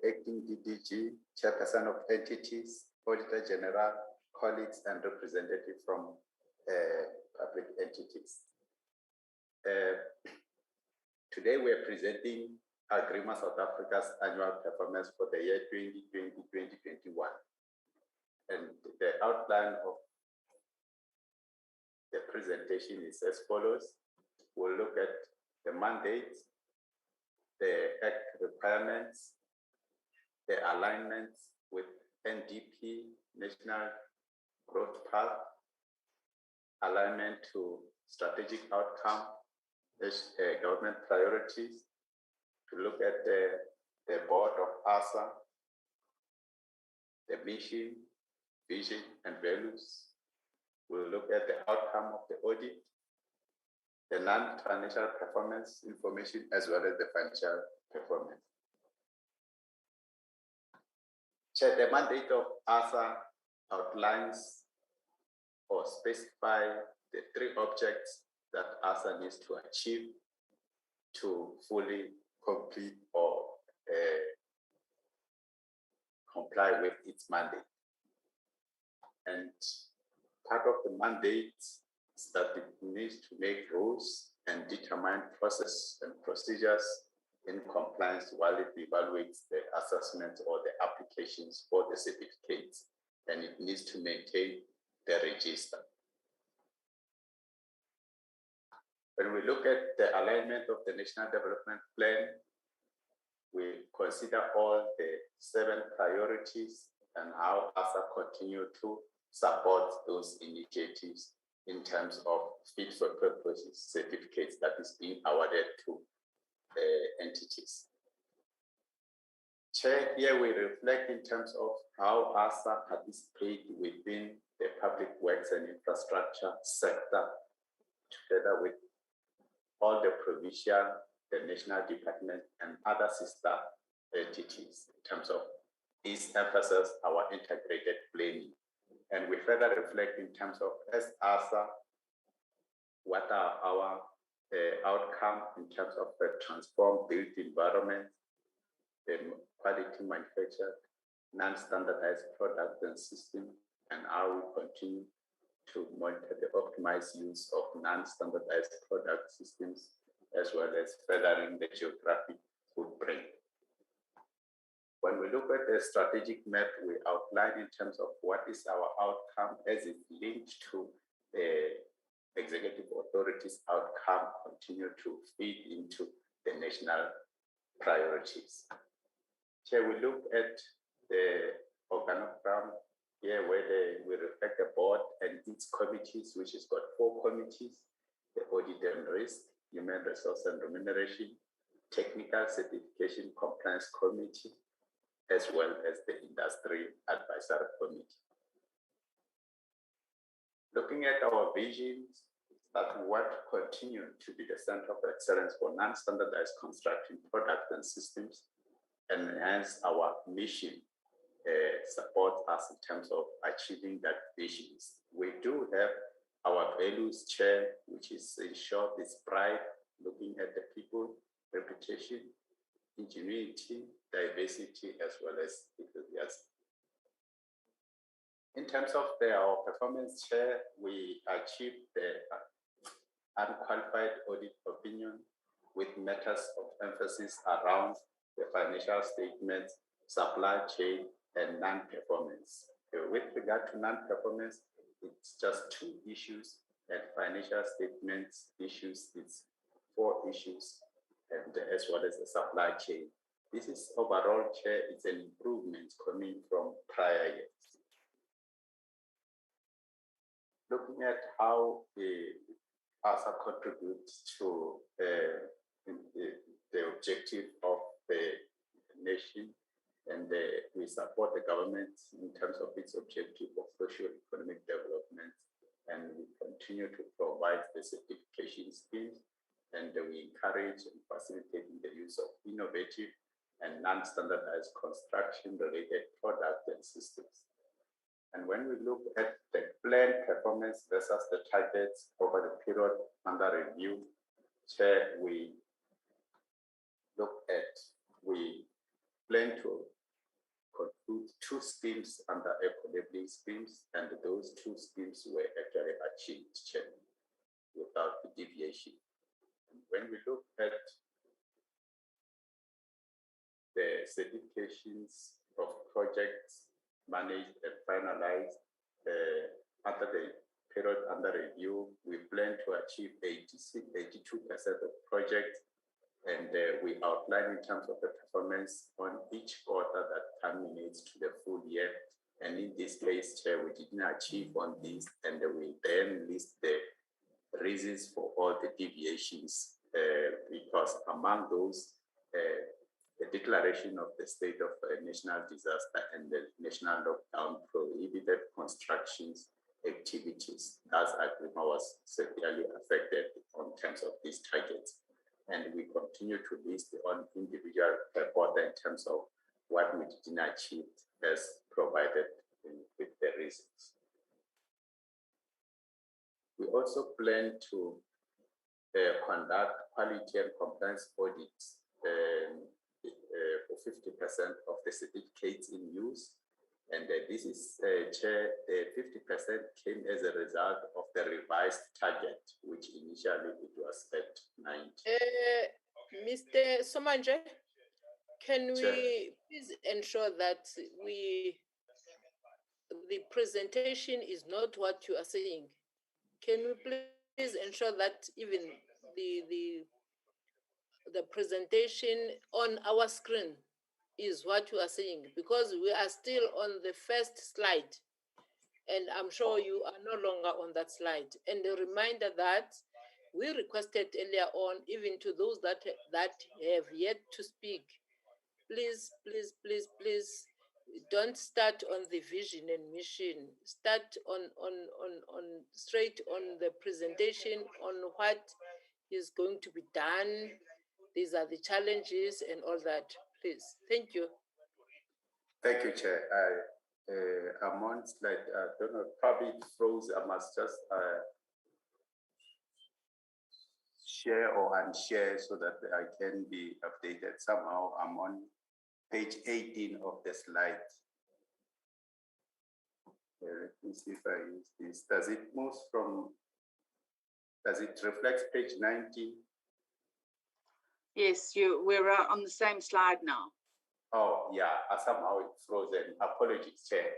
acting DDG, Chairperson of entities, Auditor-General, colleagues, and representatives from public entities. Today we are presenting Agrément South Africa's annual performance for the year 2020-2021. And the outline of the presentation is as follows. We'll look at the mandate, the act requirements, the alignments with NDP, National Growth Path, alignment to strategic outcome, government priorities, to look at the board of ASA, the mission, vision, and values. We'll look at the outcome of the audit, the non-financial performance information, as well as the financial performance. Chair, the mandate of ASA outlines or specify the 3 objects that ASA needs to achieve to fully complete or comply with its mandate. And part of the mandate is that it needs to make rules and determine process and procedures in compliance while it evaluates the assessments or the applications for the certificates, and it needs to maintain the register. When we look at the alignment of the National Development Plan, we consider all the 7 priorities and how ASA continue to support those initiatives in terms of fit for purpose certificates that is being awarded to entities. Chair, here we reflect in terms of how ASA participates within the public works and infrastructure sector, together with all the provincial, the national department, and other sister entities in terms of this emphasis our integrated planning. And we further reflect in terms of, as ASA, what are our outcome in terms of the transformed built environment, the quality manufactured, non-standardized products and systems, and how we continue to monitor the optimized use of non-standardized product systems, as well as furthering the geographic footprint. When we look at the strategic map, we outline in terms of what is our outcome as it linked to the executive authorities' outcome continue to feed into the national priorities. Here we look at the organogram here where we reflect the board and its committees, which has got 4 committees: the audit and risk, human resource and remuneration, technical certification compliance committee, as well as the industry advisory committee. Looking at our visions, that we want to continue to be the center of excellence for non-standardized construction products and systems, and hence our mission support us in terms of achieving that visions. We do have our values chair, which is in short is pride, looking at the people, reputation, ingenuity, diversity, as well as enthusiasm. In terms of our performance chair, we achieved the unqualified audit opinion with matters of emphasis around the financial statements, supply chain, and non-performance. With regard to non-performance, it's just 2 issues, and financial statements issues, it's 4 issues, and as well as the supply chain. This is overall, Chair, it's an improvement coming from prior years. Looking at how the ASA contributes to the objective of the nation, and we support the government in terms of its objective of socio-economic development, and we continue to provide the certification schemes, and we encourage and facilitate the use of innovative and non-standardized construction-related products and systems. And when we look at the planned performance versus the targets over the period under review, Chair, we plan to conclude 2 schemes under eco-labeling schemes, and those 2 schemes were actually achieved, Chair, without deviation. And when we look at the certifications of projects managed and finalized under the period under review, we plan to achieve 82% of projects, and we outline in terms of the performance on each quarter that culminates to the full year. And in this case, Chair, we didn't achieve on this, and we then list the reasons for all the deviations, because among those, the declaration of the state of national disaster and the national lockdown prohibited constructions activities. Thus, Agrément was severely affected on terms of these targets. And we continue to list on individual quarter in terms of what we didn't achieve as provided with the reasons. We also plan to conduct quality and compliance audits for 50% of the certificates in use. And this is, Chair, the 50% came as a result of the revised target, which initially it was at 90. Mr. Somanje, can Chair. we please ensure that the presentation is not what you are saying? Can we please ensure that even the presentation on our screen is what you are saying? Because we are still on the first slide, and I'm sure you are no longer on that slide. And a reminder that we requested earlier on, even to those that have yet to speak, please, don't start on the vision and mission. Start on straight on the presentation on what is going to be done. These are the challenges and all that. Please, thank you. Thank you, Chair. I'm on slide, I don't know, probably it froze. I must just share or unshare so that I can be updated. Somehow I'm on page 18 of the slide. Let me see if I use this. Does it move from, does it reflect page 19? Yes, we're on the same slide now. Oh, yeah, somehow it frozen. Apologies, Chair.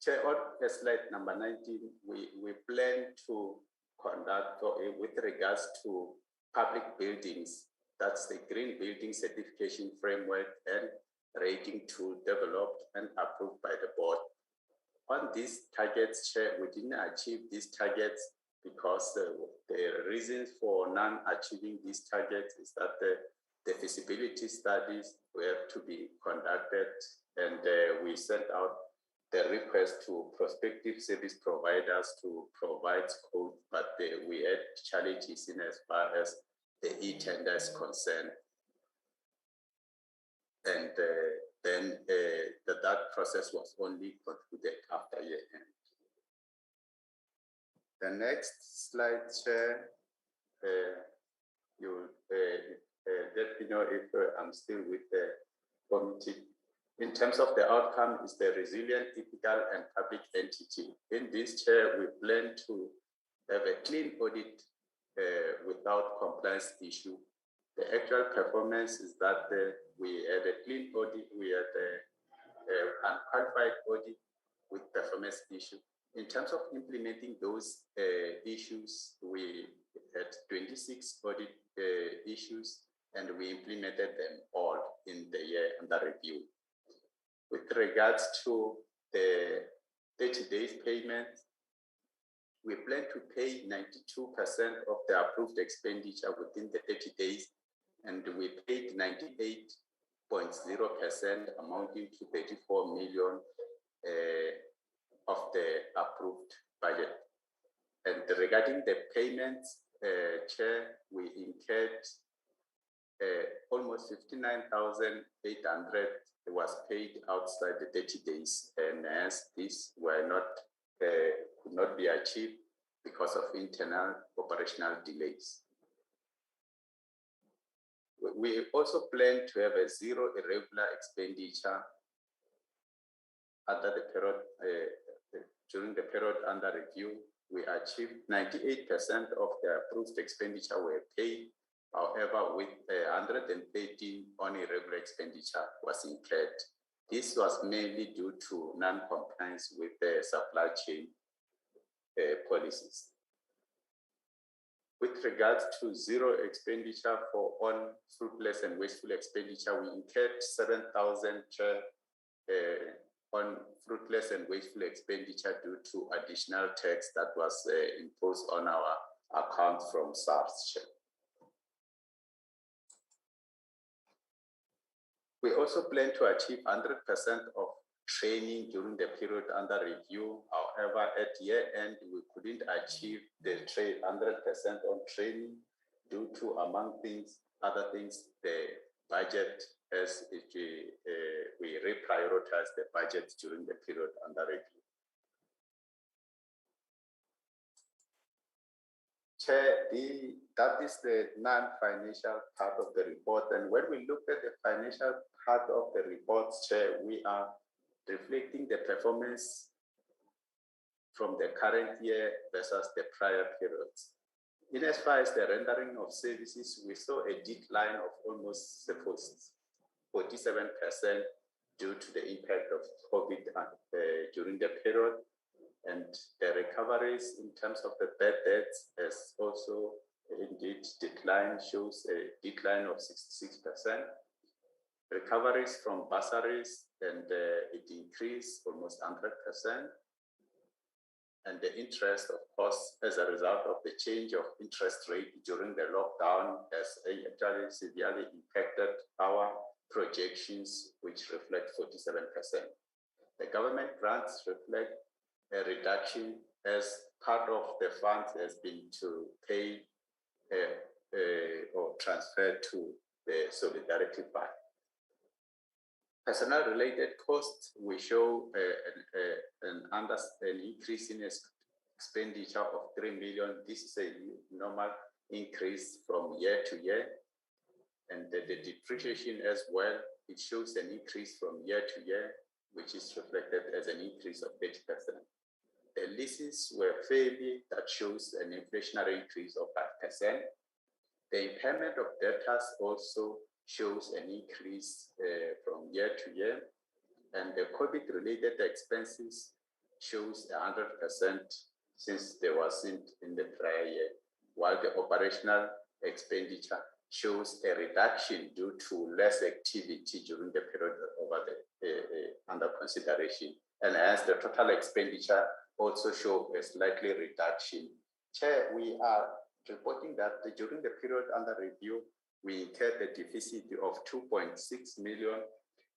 Chair, on slide number 19, we plan to conduct with regards to public buildings, that's the Green Building Certification Framework and rating tool developed and approved by the board. On these targets, Chair, we didn't achieve these targets because the reasons for non-achieving these targets is that the feasibility studies were to be conducted, and we sent out the request to prospective service providers to provide scope, but we had challenges in as far as the e-tender is concerned. And then that process was only concluded after year end. The next slide, Chair, you let me know if I'm still with the committee. In terms of the outcome, is the resilient, ethical, and public entity. In this, Chair, we plan to have a clean audit without compliance issue. The actual performance is that we had a clean audit, we had an unqualified audit with performance issue. In terms of implementing those issues, we had 26 audit issues, and we implemented them all in the year under review. With regards to the 30 days payment, we plan to pay 92% of the approved expenditure within the 30 days, and we paid 98.0%, amounting to 34 million of the approved budget. And regarding the payments, Chair, we incurred almost 59,800 was paid outside the 30 days, and as these were not could not be achieved because of internal operational delays. We also plan to have a zero irregular expenditure under the period, during the period under review. We achieved 98% of the approved expenditure were paid. However, with 113 on irregular expenditure was incurred. This was mainly due to non-compliance with the supply chain policies. With regards to zero expenditure for on fruitless and wasteful expenditure, we incurred 7,000 on fruitless and wasteful expenditure due to additional tax that was imposed on our account from SARS. We also plan to achieve 100% of training during the period under review. However, at year end, we couldn't achieve the 100% on training due to, among other things, the budget, as we reprioritize the budget during the period under review. Chair, that is the non-financial part of the report. And when we look at the financial part of the report, Chair, we are reflecting the performance from the current year versus the prior periods. In as far as the rendering of services, we saw a decline of almost 47% due to the impact of COVID during the period. And the recoveries in terms of the bad debts has also indeed declined, shows a decline of 66%. Recoveries from bursaries, and it increased almost 100%. And the interest, of course, as a result of the change of interest rate during the lockdown, has actually severely impacted our projections, which reflect 47%. The government grants reflect a reduction as part of the funds has been to pay or transfer to the Solidarity Fund. Personnel related costs, we show an increase in expenditure of 3 million. This is a normal increase from year to year. And the depreciation as well, it shows an increase from year to year, which is reflected as an increase of 30%. The leases were fairly, that shows an inflationary increase of 5%. The impairment of debtors also shows an increase from year to year. And the COVID-related expenses shows 100% since there wasn't in the prior year, while the operational expenditure shows a reduction due to less activity during the period over the under consideration. And as the total expenditure also show a slightly reduction. Chair, we are reporting that during the period under review, we incurred a deficit of 2.6 million.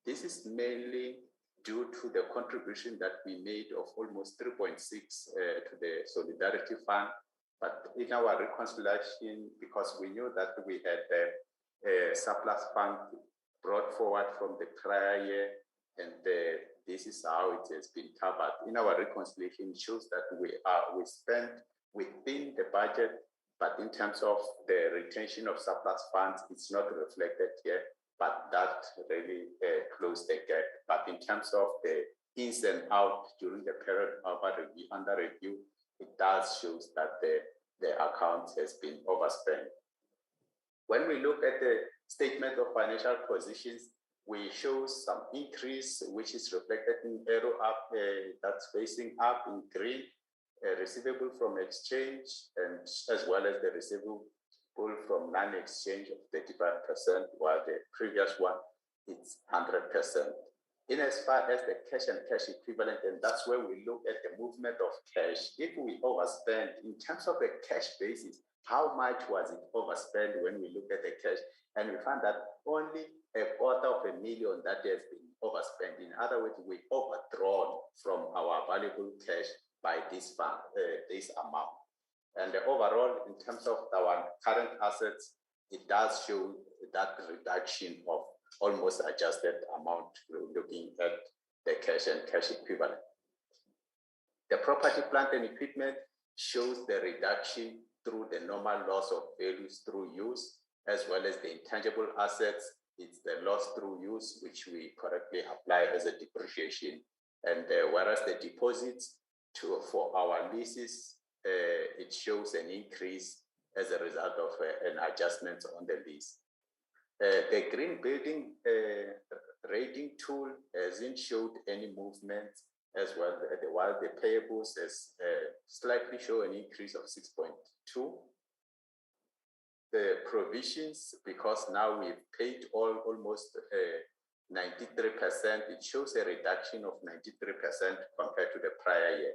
This is mainly due to the contribution that we made of almost 3.6 to the Solidarity Fund. But in our reconciliation, because we knew that we had a surplus fund brought forward from the prior year, and this is how it has been covered. In our reconciliation, it shows that we spent within the budget, but in terms of the retention of surplus funds, it's not reflected here, but that really closed the gap. But in terms of the ins and outs during the period under review, it does show that the account has been overspent. When we look at the statement of financial positions, we show some increase, which is reflected in arrow up, that's facing up in green, receivable from exchange, and as well as the receivable from non-exchange of 35%, while the previous one is 100%. In as far as the cash and cash equivalent, and that's where we look at the movement of cash. If we overspend in terms of the cash basis, how much was it overspent when we look at the cash? And we found that only $250,000 that has been overspent. In other words, we overdrawn from our valuable cash by this fund, this amount. And overall, in terms of our current assets, it does show that reduction of almost adjusted amount looking at the cash and cash equivalent. The property, plant and equipment shows the reduction through the normal loss of values through use. as well as the intangible assets. It's the loss through use, which we correctly apply as a depreciation. And whereas the deposits for our leases, it shows an increase as a result of an adjustment on the lease. The green building rating tool hasn't showed any movement as well, while the payables has slightly show an increase of 6.2. The provisions, because now we've paid almost 93%, it shows a reduction of 93% compared to the prior year.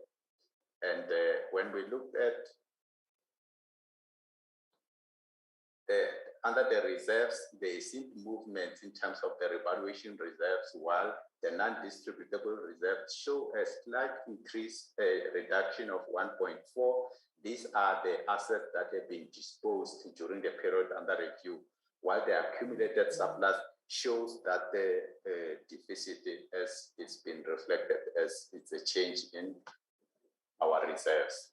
And when we look at under the reserves, there is movement in terms of the revaluation reserves, while the non-distributable reserves show a slight increase, a reduction of 1.4. These are the assets that have been disposed during the period under review, while the accumulated surplus shows that the deficit as it's been reflected as it's a change in our reserves.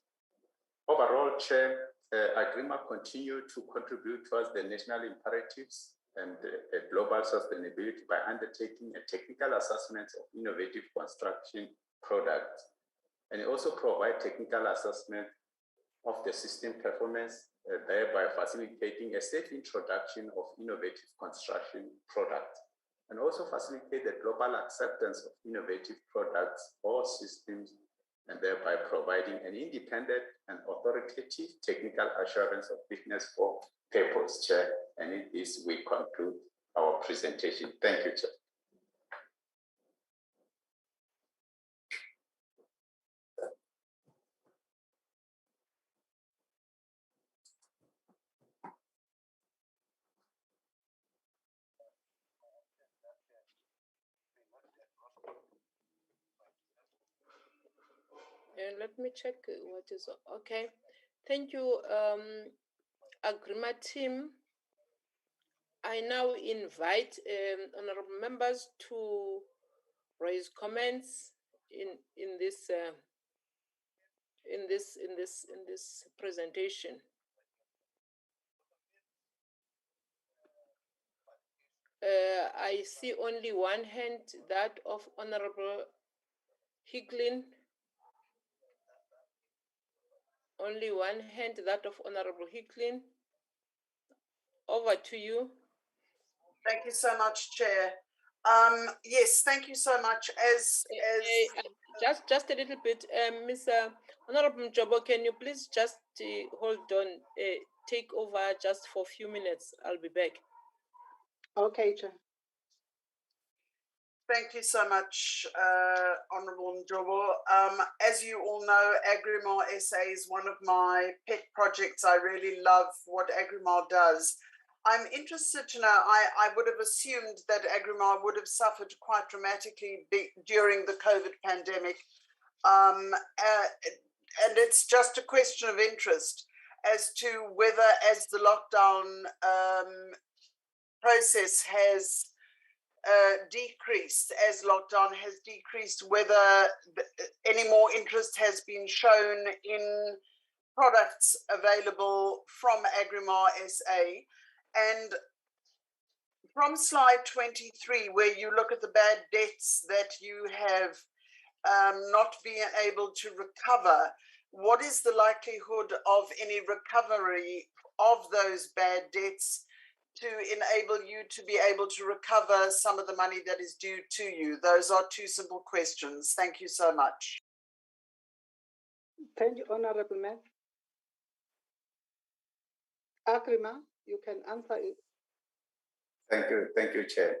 Overall, Chair, Agreement continue to contribute towards the national imperatives and global sustainability by undertaking a technical assessment of innovative construction products, and also provide technical assessment of the system performance, thereby facilitating a safe introduction of innovative construction products, and also facilitate the global acceptance of innovative products or systems, and thereby providing an independent and authoritative technical assurance of fitness for purpose, Chair. And in this, we conclude our presentation. Thank you, Chair. Let me check what is okay. Thank you, Agreement team. I now invite honorable members to raise comments in this presentation. I see only one hand, that of Honorable Hicklin. Only one hand, that of Honorable Hicklin. Over to you. Thank you so much, Chair. Yes, thank you so much. Just a little bit, Mr. Honorable Mjobo, can you please just hold on, take over just for a few minutes? I'll be back. Okay, Chair. Thank you so much, Honourable Mjobo. As you all know, Agrément SA is one of my pet projects. I really love what Agrément does. I'm interested to know, I would have assumed that Agrément would have suffered quite dramatically during the COVID pandemic. And it's just a question of interest as to whether, as the lockdown process has decreased, as lockdown has decreased, whether any more interest has been shown in products available from Agrément SA. And from slide 23, where you look at the bad debts that you have not been able to recover, what is the likelihood of any recovery of those bad debts to enable you to be able to recover some of the money that is due to you? Those are two simple questions. Thank you so much. Thank you, Honorable Member. Agrément, you can answer it. Thank you, Chair.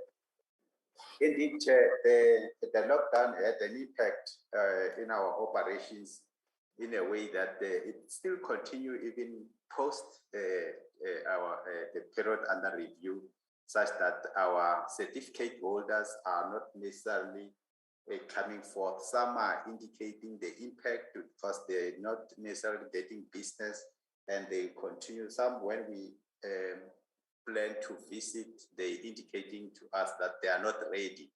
Indeed, Chair, the lockdown had an impact in our operations in a way that it still continue even post the period under review, such that our certificate holders are not necessarily coming forth. Some are indicating the impact because they're not necessarily getting business, and they continue. Some, when we plan to visit, they indicating to us that they are not ready,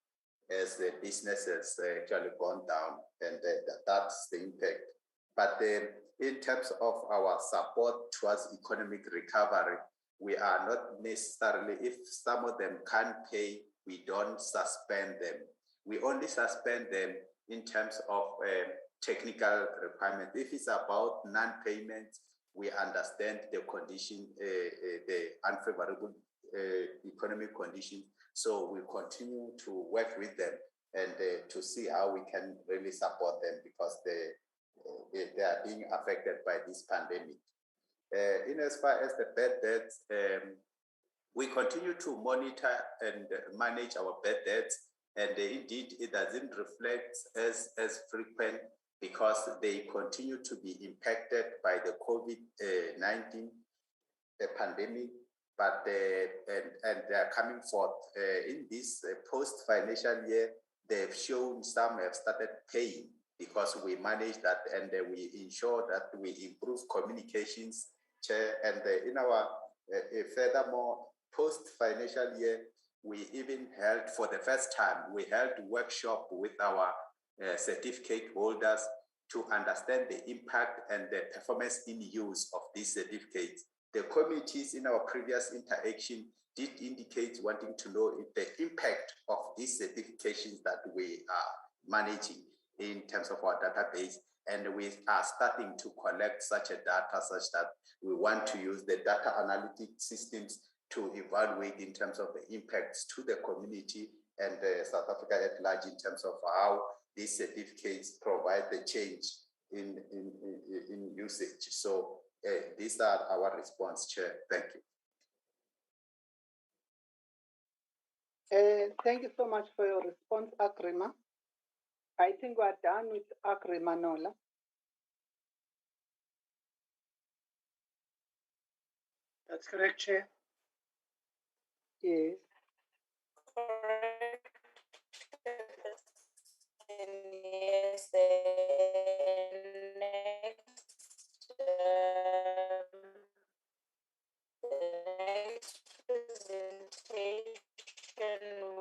as the business has actually gone down, and that's the impact. But in terms of our support towards economic recovery, we are not necessarily, if some of them can't pay, we don't suspend them. We only suspend them in terms of technical requirements. If it's about non-payment, we understand the condition, the unfavorable economic conditions. So we continue to work with them and to see how we can really support them, because they are being affected by this pandemic. In as far as the bad debts, we continue to monitor and manage our bad debts, and indeed it doesn't reflect as frequent because they continue to be impacted by the COVID-19 pandemic, but and they are coming forth in this post-financial year. They've shown some have started paying because we manage that, and we ensure that we improve communications, Chair, and in our furthermore post-financial year, we even held, for the first time, we held a workshop with our certificate holders to understand the impact and the performance in use of these certificates. The committees in our previous interaction did indicate wanting to know if the impact of these certifications that we are managing in terms of our database, and we are starting to collect such a data such that we want to use the data analytic systems to evaluate in terms of the impacts to the community and South Africa at large in terms of how these certificates provide the change in usage. So these are our response, Chair. Thank you. Thank you so much for your response, Agrema. I think we're done with Agrema, Nola. That's correct, Chair. Yes. Correct. Yes, the next presentation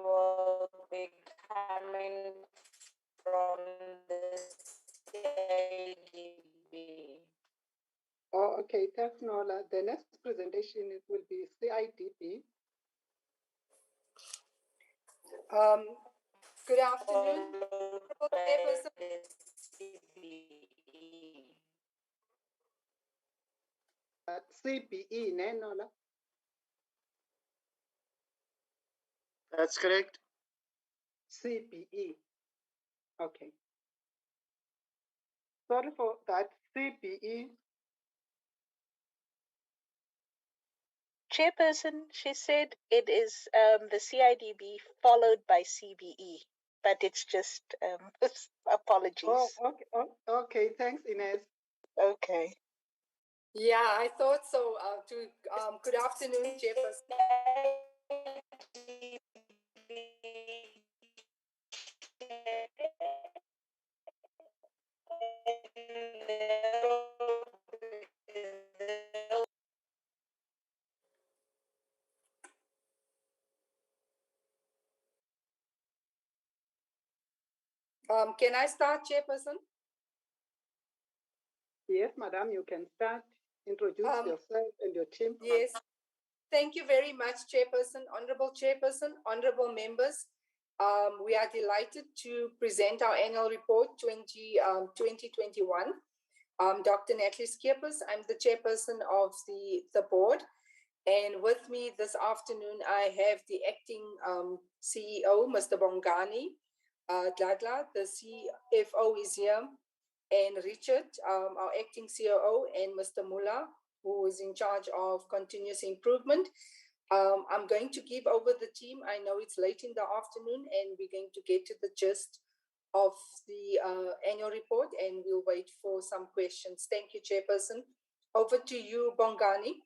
will be coming from the CIDB. Oh, okay, thanks, Nola. The next presentation will be CIDB. Good afternoon. CBE, ne, Nola? That's correct. CBE. Okay. Sorry for that. CBE. Chairperson, she said it is the CIDB followed by CBE, but it's just apologies. Oh, okay. Oh, okay. Thanks, Inez. Okay. Yeah, I thought so. Good afternoon, Chairperson. Can I start, Chairperson? Yes, Madam, you can start. Introduce yourself and your team. Yes. Thank you very much, Chairperson, honorable members. We are delighted to present our annual report 2021. Dr. Natalie Skeepers, I'm the chairperson of the board. And with me this afternoon, I have the acting CEO, Mr. Bongani Dladla, the CFO is here, and Richard, our acting COO, and Mr. Muller, who is in charge of continuous improvement. I'm going to give over the team. I know it's late in the afternoon, and we're going to get to the gist of the annual report, and we'll wait for some questions. Thank you, Chairperson. Over to you, Bongani.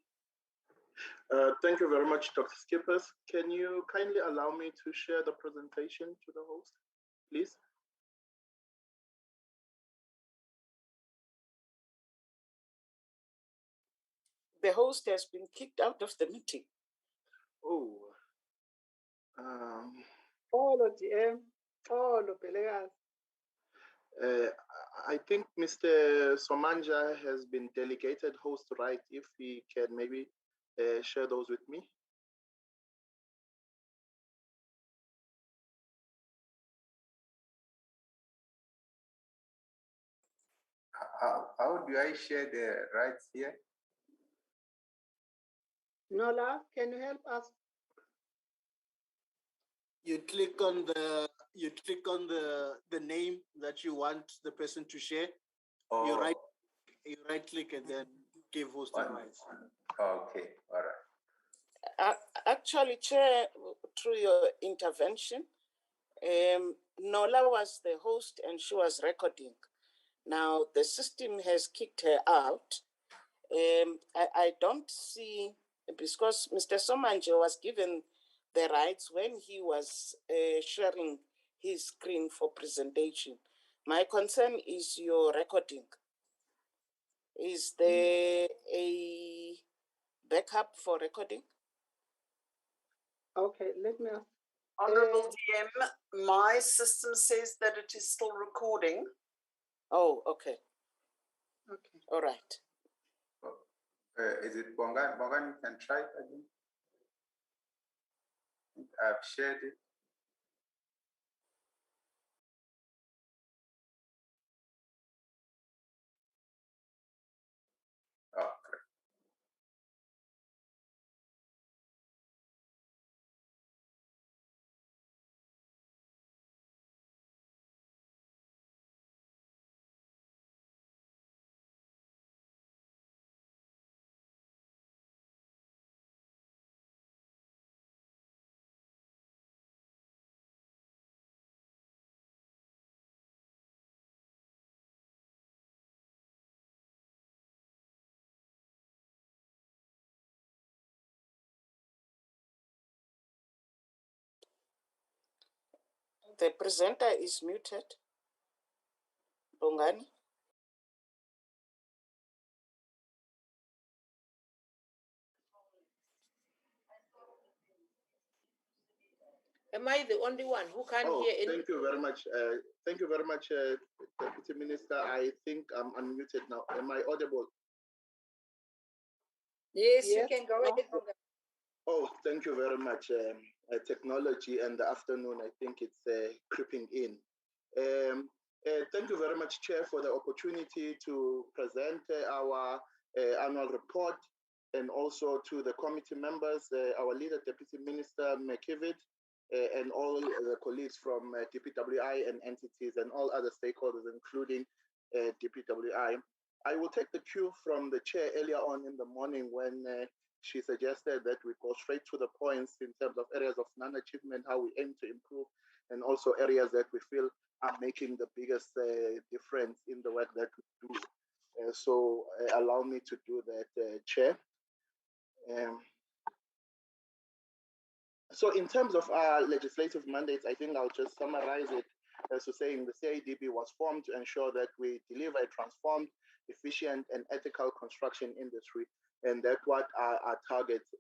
Thank you very much, Dr. Skeepers. Can you kindly allow me to share the presentation to the host, please? The host has been kicked out of the meeting. Oh. I think Mr. Somanja has been delegated host right. If he can maybe share those with me? How do I share the rights here? Nola, can you help us? You click on the name that you want the person to share. Oh. You right click and then give hosting rights. Okay, all right. Actually, Chair, through your intervention, Nola was the host and she was recording. Now the system has kicked her out. I don't see, because Mr. Somanje was given the rights when he was sharing his screen for presentation. My concern is your recording. Is there a backup for recording? Okay, let me ask. Honorable DM, my system says that it is still recording. Oh, okay. Okay. All right. Is it Bongan? Bongan, you can try it again. I've shared it. Oh, great. The presenter is muted. Bongani. Am I the only one who can't hear anything? Thank you very much. Thank you very much, Deputy Minister. I think I'm unmuted now. Am I audible? Yes, you can go ahead. Oh, thank you very much. Technology and the afternoon, I think it's creeping in. Thank you very much, Chair, for the opportunity to present our annual report, and also to the committee members, our leader, Deputy Minister McKivitt, and all the colleagues from DPWI and entities and all other stakeholders, including DPWI. I will take the cue from the Chair earlier on in the morning when she suggested that we go straight to the points in terms of areas of non-achievement, how we aim to improve, and also areas that we feel are making the biggest difference in the work that we do. So allow me to do that, Chair. So in terms of our legislative mandates, I think I'll just summarize it as to saying the CIDB was formed to ensure that we deliver a transformed, efficient, and ethical construction industry, and that's what our targets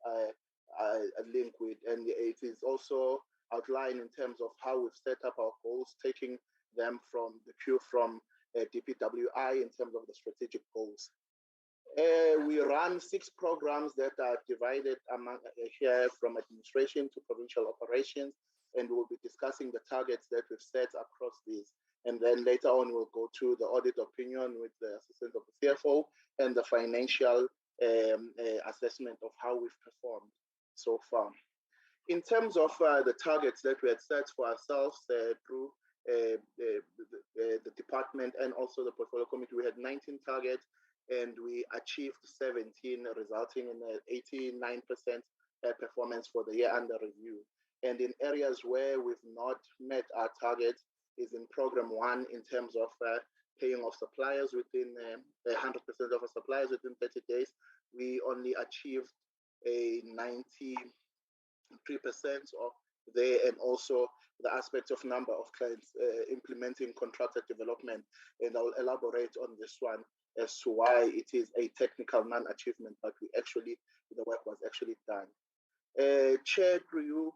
link with. And it is also outlined in terms of how we've set up our goals, taking them from the cue from DPWI in terms of the strategic goals. We run 6 programs that are divided among here from administration to provincial operations, and we'll be discussing the targets that we've set across these. And then later on, we'll go to the audit opinion with the assistant of the CFO and the financial assessment of how we've performed so far. In terms of the targets that we had set for ourselves through the department and also the portfolio committee, we had 19 targets, and we achieved 17, resulting in an 89% performance for the year under review. And in areas where we've not met our targets is in program 1 in terms of paying off suppliers within 100% of our suppliers within 30 days. We only achieved a 93% of there, and also the aspect of number of clients implementing contractor development. And I'll elaborate on this one as to why it is a technical non-achievement, but the work was actually done. Chair, through you,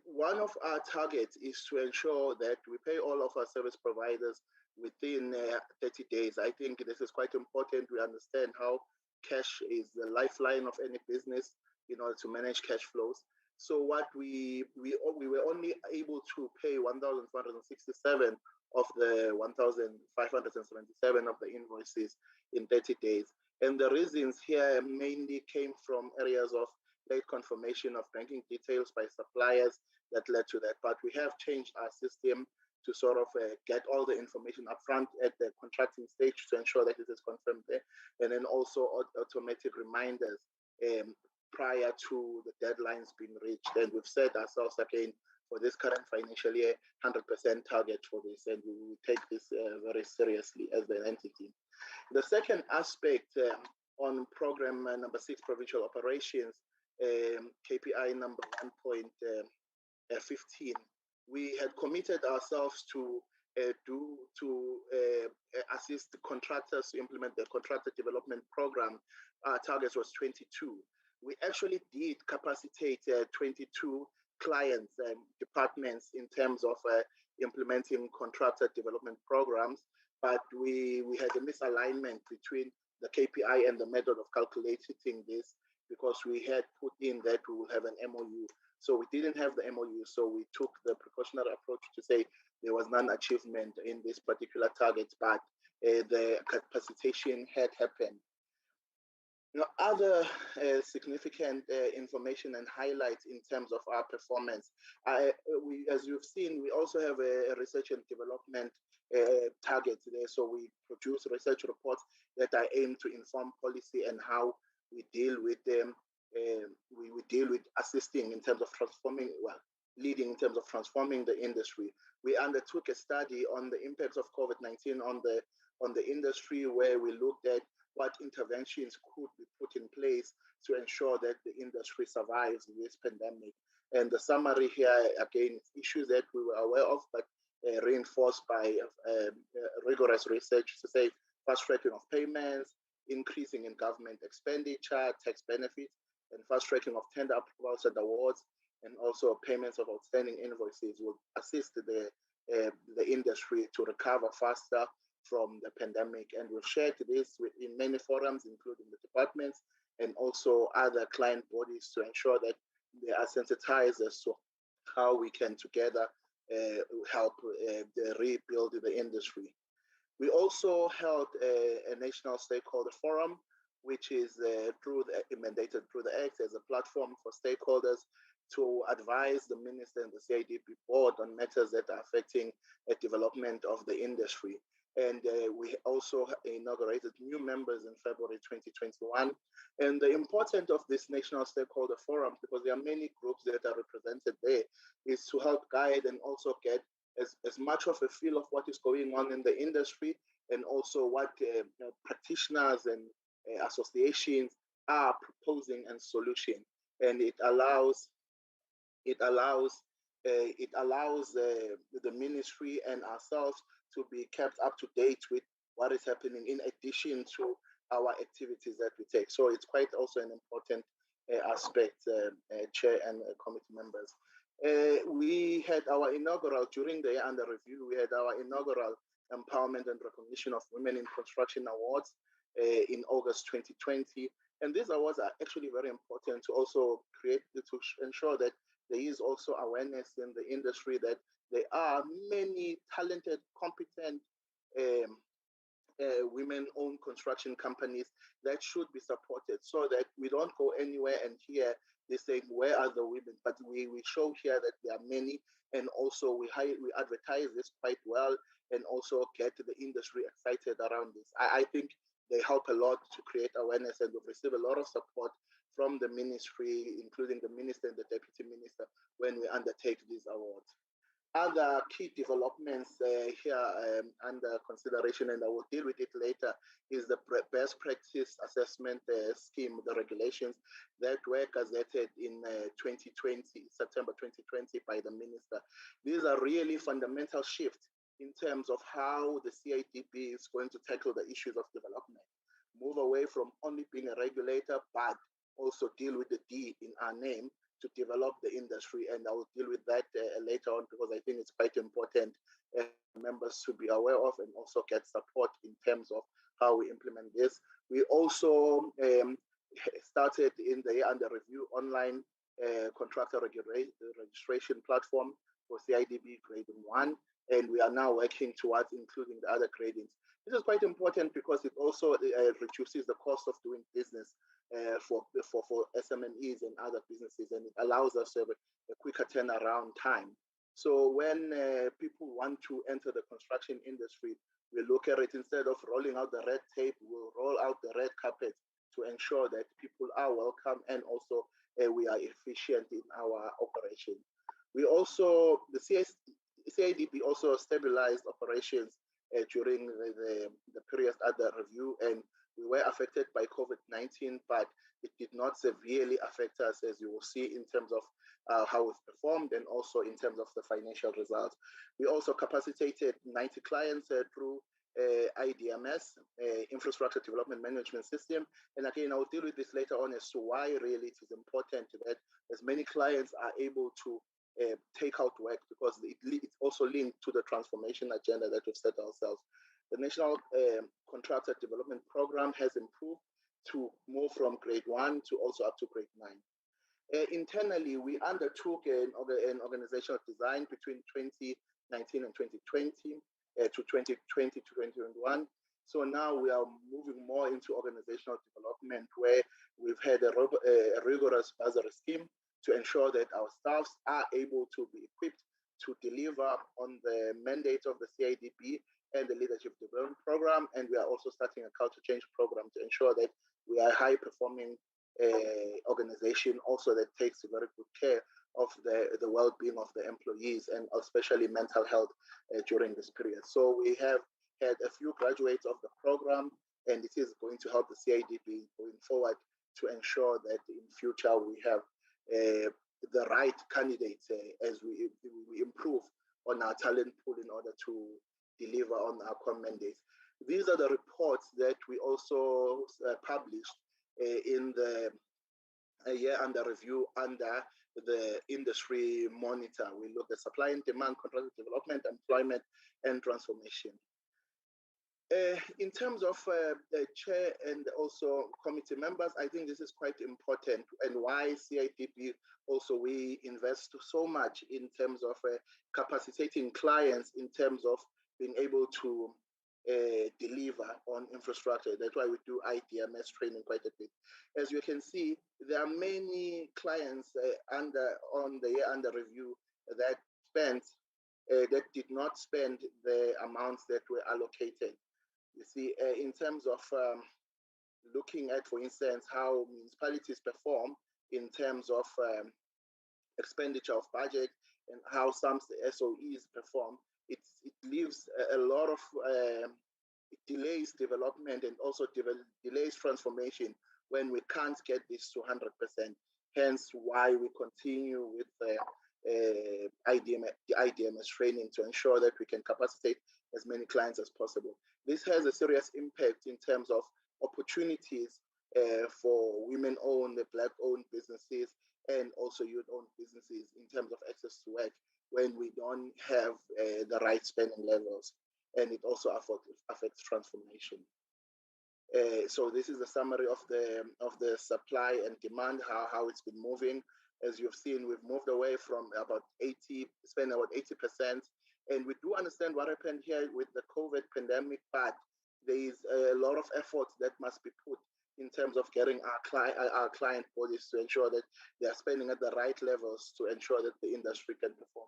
one of our targets is to ensure that we pay all of our service providers within 30 days. I think this is quite important. We understand how cash is the lifeline of any business in order to manage cash flows. So what we were only able to pay 1,467 of the 1,577 of the invoices in 30 days. And the reasons here mainly came from areas of late confirmation of banking details by suppliers that led to that. But we have changed our system to sort of get all the information upfront at the contracting stage to ensure that it is confirmed there. And then also automatic reminders prior to the deadlines being reached. And we've set ourselves again for this current financial year, 100% target for this, and we will take this very seriously as an entity. The second aspect on program number 6, provincial operations, KPI number 1.15, we had committed ourselves to assist the contractors to implement the contractor development program. Our target was 22. We actually did capacitate 22 clients and departments in terms of implementing contractor development programs, but we had a misalignment between the KPI and the method of calculating this, because we had put in that we will have an MOU. So we didn't have the MOU, so we took the precautionary approach to say there was non-achievement in this particular target, but the capacitation had happened. Now, other significant information and highlights in terms of our performance. As you've seen, we also have a research and development target there. So we produce research reports that are aimed to inform policy and how we deal with them. We deal with assisting in terms of transforming, leading in terms of transforming the industry. We undertook a study on the impacts of COVID-19 on the industry, where we looked at what interventions could be put in place to ensure that the industry survives this pandemic. And the summary here, again, issues that we were aware of, but reinforced by rigorous research to say fast tracking of payments, increasing in government expenditure, tax benefits, and fast tracking of tender approvals and awards, and also payments of outstanding invoices will assist the industry to recover faster from the pandemic. And we've shared this in many forums, including the departments and also other client bodies, to ensure that they are sensitized as to how we can together help rebuild the industry. We also held a national stakeholder forum, which is mandated through the Act as a platform for stakeholders to advise the Minister and the CIDB board on matters that are affecting the development of the industry. And we also inaugurated new members in February 2021. And the importance of this national stakeholder forum, because there are many groups that are represented there, is to help guide and also get as much of a feel of what is going on in the industry, and also what practitioners and associations are proposing and solution. And it allows the ministry and ourselves to be kept up to date with what is happening, in addition to our activities that we take. So it's quite also an important aspect, Chair and committee members. We had our inaugural, during the year under review, we had our inaugural Empowerment and Recognition of Women in Construction Awards in August 2020. And these awards are actually very important to also to ensure that there is also awareness in the industry that there are many talented, competent women-owned construction companies that should be supported, so that we don't go anywhere and hear they saying, where are the women? But we show here that there are many, and also we advertise this quite well, and also get the industry excited around this. I think they help a lot to create awareness, and we've received a lot of support from the ministry, including the minister and the deputy minister, when we undertake these awards. Other key developments here under consideration, and I will deal with it later, is the best practice assessment scheme, the regulations that were gazetted in September 2020 by the minister. These are really fundamental shifts in terms of how the CIDB is going to tackle the issues of development. Move away from only being a regulator, but also deal with the D in our name to develop the industry. And I will deal with that later on, because I think it's quite important members to be aware of, and also get support in terms of how we implement this. We also started in the year under review online contractor registration platform for CIDB grade 1, and we are now working towards including the other gradings. This is quite important because it also reduces the cost of doing business for SMEs and other businesses, and it allows us to have a quicker turnaround time. So when people want to enter the construction industry, we look at it, instead of rolling out the red tape, we'll roll out the red carpet to ensure that people are welcome, and also we are efficient in our operation. We also, the CIDB also stabilized operations during the period under review, and we were affected by COVID-19, but it did not severely affect us, as you will see in terms of how we've performed and also in terms of the financial results. We also capacitated 90 clients through IDMS, Infrastructure Development Management System. And again, I'll deal with this later on as to why really it is important that as many clients are able to take out work, because it's also linked to the transformation agenda that we've set ourselves. The National Contractor Development Program has improved to move from grade 1 to also up to grade 9. Internally, we undertook an organizational design between 2019 and 2020 to 2020 to 2021. So now we are moving more into organizational development, where we've had a rigorous bursary scheme to ensure that our staffs are able to be equipped to deliver on the mandate of the CIDB and the Leadership Development Program. And we are also starting a culture change program to ensure that we are a high-performing organization also that takes very good care of the well-being of the employees, and especially mental health during this period. So we have had a few graduates of the program, and it is going to help the CIDB going forward to ensure that in future we have the right candidates as we improve on our talent pool in order to deliver on our core mandates. These are the reports that we also published in the year under review under the industry monitor. We look at supply and demand, contractor development, employment, and transformation. In terms of chair and also committee members, I think this is quite important, and why CIDB also we invest so much in terms of capacitating clients in terms of being able to deliver on infrastructure. That's why we do IDMS training quite a bit. As you can see, there are many clients on the year under review that did not spend the amounts that were allocated. You see, in terms of looking at, for instance, how municipalities perform in terms of expenditure of budget and how some SOEs perform, it leaves a lot of, it delays development and also delays transformation when we can't get this to 100%. Hence why we continue with the IDMS training to ensure that we can capacitate as many clients as possible. This has a serious impact in terms of opportunities for women-owned, Black-owned businesses, and also youth-owned businesses in terms of access to work when we don't have the right spending levels, and it also affects transformation. So this is a summary of the supply and demand, how it's been moving. As you've seen, we've moved away from spending about 80%, and we do understand what happened here with the COVID pandemic, but there is a lot of effort that must be put in terms of getting our client bodies to ensure that they are spending at the right levels to ensure that the industry can perform.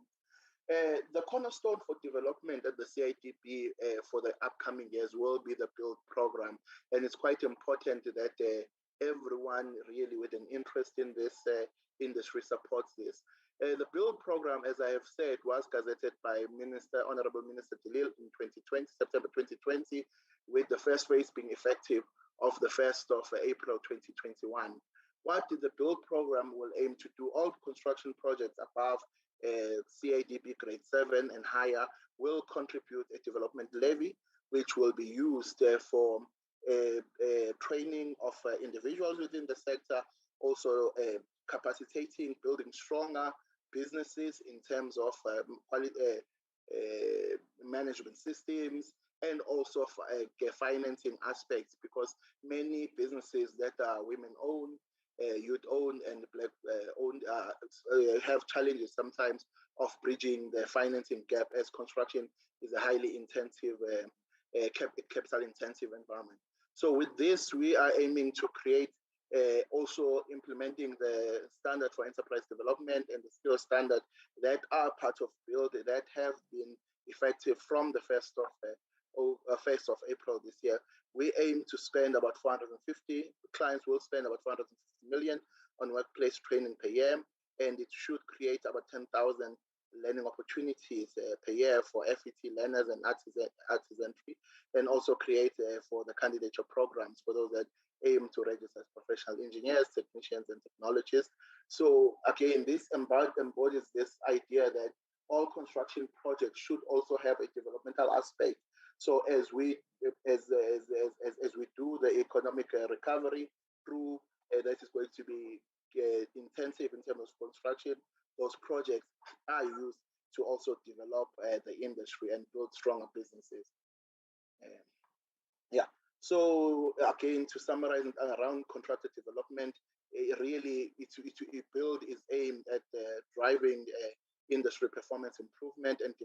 The cornerstone for development at the CIDB for the upcoming years will be the BUILD program. And it's quite important that everyone really with an interest in this industry supports this. The BUILD program, as I have said, was gazetted by Honorable Minister Delil in September 2020, with the first phase being effective of the 1st of April 2021. What the BUILD program will aim to do, all construction projects above CIDB grade 7 and higher will contribute a development levy, which will be used for training of individuals within the sector, also capacitating, building stronger businesses in terms of management systems, and also financing aspects, because many businesses that are women-owned, youth-owned, and black-owned have challenges sometimes of bridging the financing gap, as construction is a highly intensive, capital-intensive environment. So with this, we are aiming to create also implementing the standard for enterprise development and the skill standard that are part of BUILD that have been effective from the 1st of April this year. We aim to spend about 450, clients will spend about 450 million on workplace training per year, and it should create about 10,000 learning opportunities per year for FET learners and artisanry, and also create for the candidature programs for those that aim to register as professional engineers, technicians, and technologists. So again, this embodies this idea that all construction projects should also have a developmental aspect. So as we do the economic recovery through that is going to be intensive in terms of construction, those projects are used to also develop the industry and build stronger businesses. Yeah. So again, to summarize around contractor development, BUILD is aimed at driving industry performance improvement and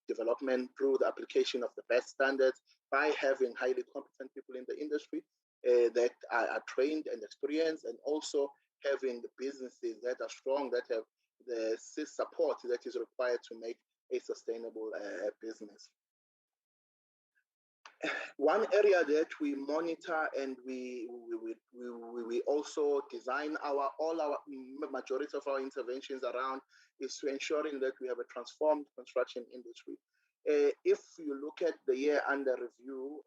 development through the application of the best standards by having highly competent people in the industry that are trained and experienced, and also having the businesses that are strong, that have the support that is required to make a sustainable business. One area that we monitor and we also design all our majority of our interventions around is to ensuring that we have a transformed construction industry. If you look at the year under review,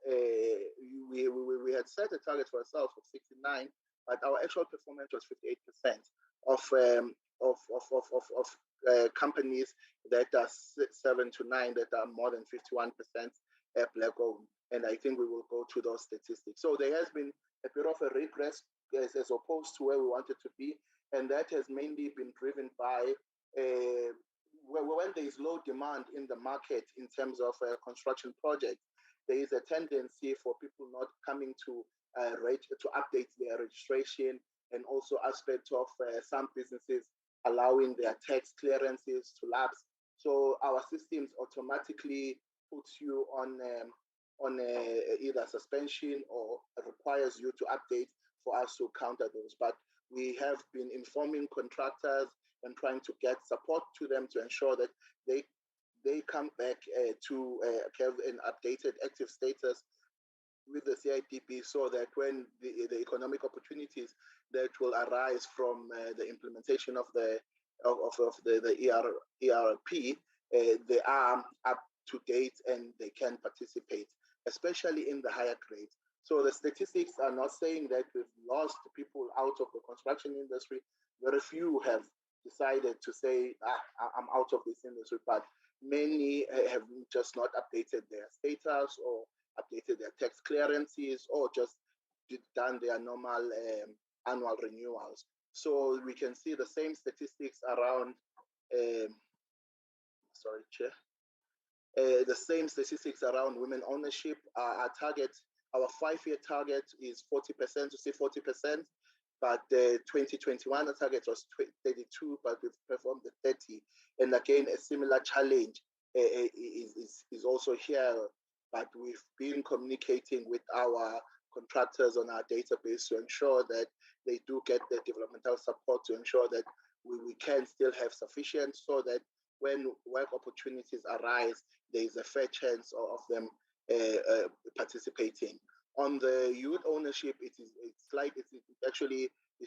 we had set a target for ourselves of 69, but our actual performance was 58% of companies that are 7 to 9 that are more than 51% black-owned. And I think we will go to those statistics. So there has been a bit of a regress as opposed to where we wanted to be. And that has mainly been driven by when there is low demand in the market in terms of construction projects, there is a tendency for people not coming to update their registration, and also aspect of some businesses allowing their tax clearances to lapse. So our systems automatically puts you on either suspension or requires you to update for us to counter those. But we have been informing contractors and trying to get support to them to ensure that they come back to have an updated active status with the CIDB, so that when the economic opportunities that will arise from the implementation of the ERP, they are up to date and they can participate, especially in the higher grades. So the statistics are not saying that we've lost people out of the construction industry. Very few have decided to say, I'm out of this industry, but many have just not updated their status or updated their tax clearances, or just done their normal annual renewals. So we can see the same statistics around, sorry, Chair. The same statistics around women ownership. Our 5-year target is 40%, to say 40%, but the 2021 the target was 32, but we've performed the 30. And again, a similar challenge is also here, but we've been communicating with our contractors on our database to ensure that they do get the developmental support, to ensure that we can still have sufficient, so that when work opportunities arise, there is a fair chance of them participating. On the youth ownership, this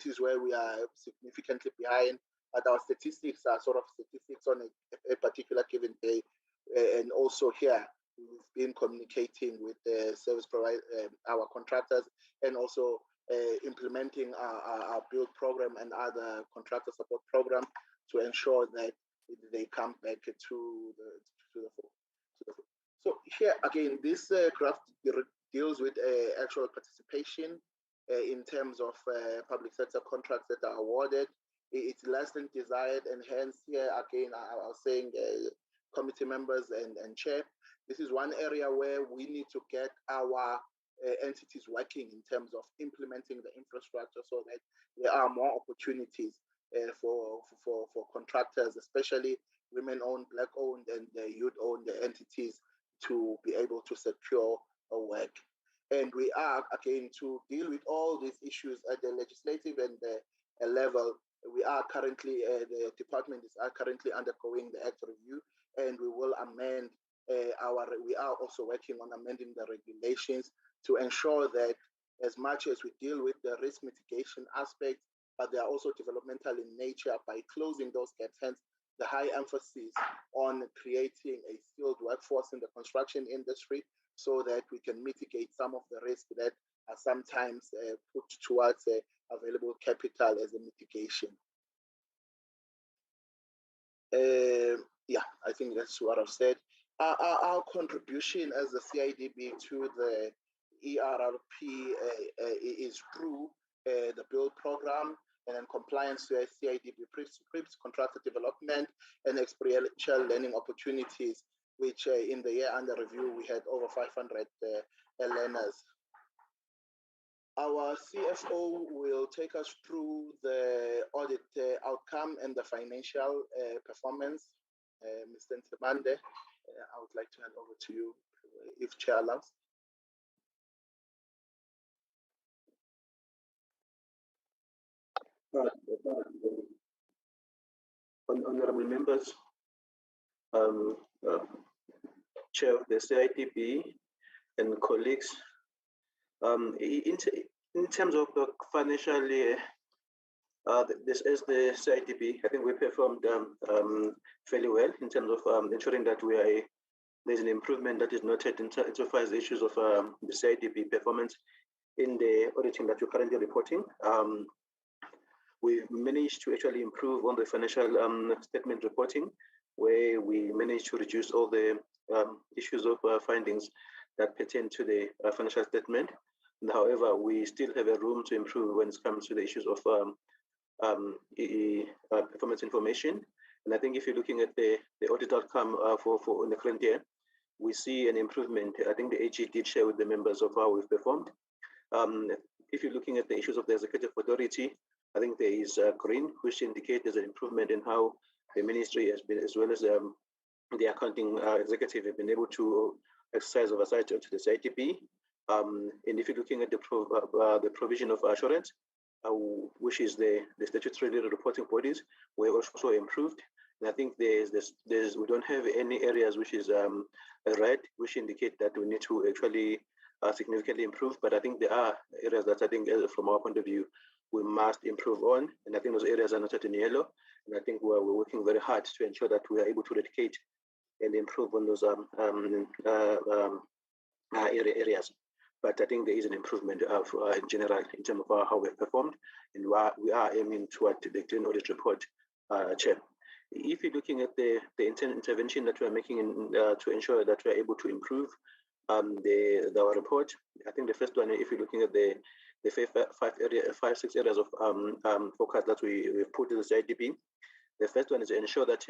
is where we are significantly behind, but our statistics are sort of statistics on a particular given day. And also here, we've been communicating with the service provider, our contractors, and also implementing our BUILD program and other contractor support program to ensure that they come back to the fore. So here again, this graph deals with actual participation in terms of public sector contracts that are awarded. It's less than desired, and hence here again, I was saying committee members and chair, this is one area where we need to get our entities working in terms of implementing the infrastructure so that there are more opportunities for contractors, especially women-owned, black-owned, and youth-owned entities to be able to secure work. And we are, again, to deal with all these issues at the legislative and the level. We are currently, the department is currently undergoing the Act review, and we will amend we are also working on amending the regulations to ensure that as much as we deal with the risk mitigation aspect, but they are also developmental in nature by closing those gaps, hence the high emphasis on creating a skilled workforce in the construction industry so that we can mitigate some of the risks that are sometimes put towards available capital as a mitigation. Yeah, I think that's what I've said. Our contribution as the CIDB to the ERRP is through the build program and in compliance with CIDB PRIPS, contractor development and experiential learning opportunities, which in the year under review, we had over 500 learners. Our CFO will take us through the audit outcome and the financial performance. Mr. Ntemande, I would like to hand over to you, if Chair allows. Honorable members, Chair of the CIDB and colleagues, in terms of the financial year, this is the CIDB. I think we performed fairly well in terms of ensuring that there's an improvement that is noted insofar as the issues of the CIDB performance in the auditing that you're currently reporting. We've managed to actually improve on the financial statement reporting, where we managed to reduce all the issues of findings that pertain to the financial statement. And however, we still have a room to improve when it comes to the issues of performance information. And I think if you're looking at the audit outcome for in the current year, we see an improvement. I think the AG did share with the members of how we've performed. If you're looking at the issues of the executive authority, I think there is green, which indicates there's an improvement in how the ministry has been, as well as the accounting executive have been able to exercise oversight to the CIDB. And if you're looking at the provision of assurance, which is the statutory reporting bodies, we also improved. And I think we don't have any areas which is red, which indicate that we need to actually significantly improve. But I think there are areas that I think, from our point of view, we must improve on. And I think those areas are noted in yellow. And I think we're working very hard to ensure that we are able to eradicate and improve on those areas. But I think there is an improvement in general in terms of how we have performed, and we are aiming toward the clean audit report, Chair. If you're looking at the intervention that we are making to ensure that we are able to improve our report, I think the first one, if you're looking at the 5-6 areas of focus that we've put in the CIDB, the first one is to ensure that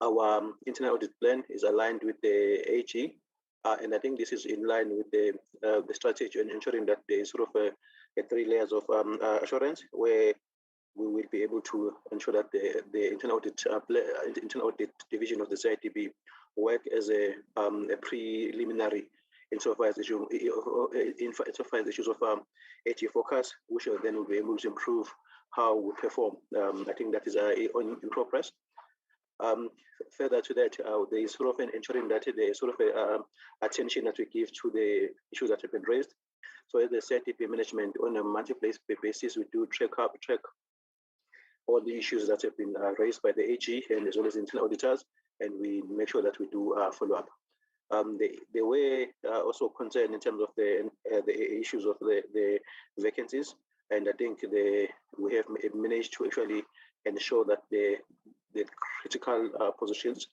our internal audit plan is aligned with the AG. And I think this is in line with the strategy and ensuring that there is sort of a 3 layers of assurance, where we will be able to ensure that the internal audit division of the CIDB work as a preliminary insofar as issues of AG focus, which then will be able to improve how we perform. I think that is in progress. Further to that, there is sort of ensuring that there is sort of attention that we give to the issues that have been raised. So as the CIDB management, on a monthly basis, we do track all the issues that have been raised by the AG and as well as internal auditors, and we make sure that we do follow up. They were also concerned in terms of the issues of the vacancies, and I think we have managed to actually ensure that the critical positions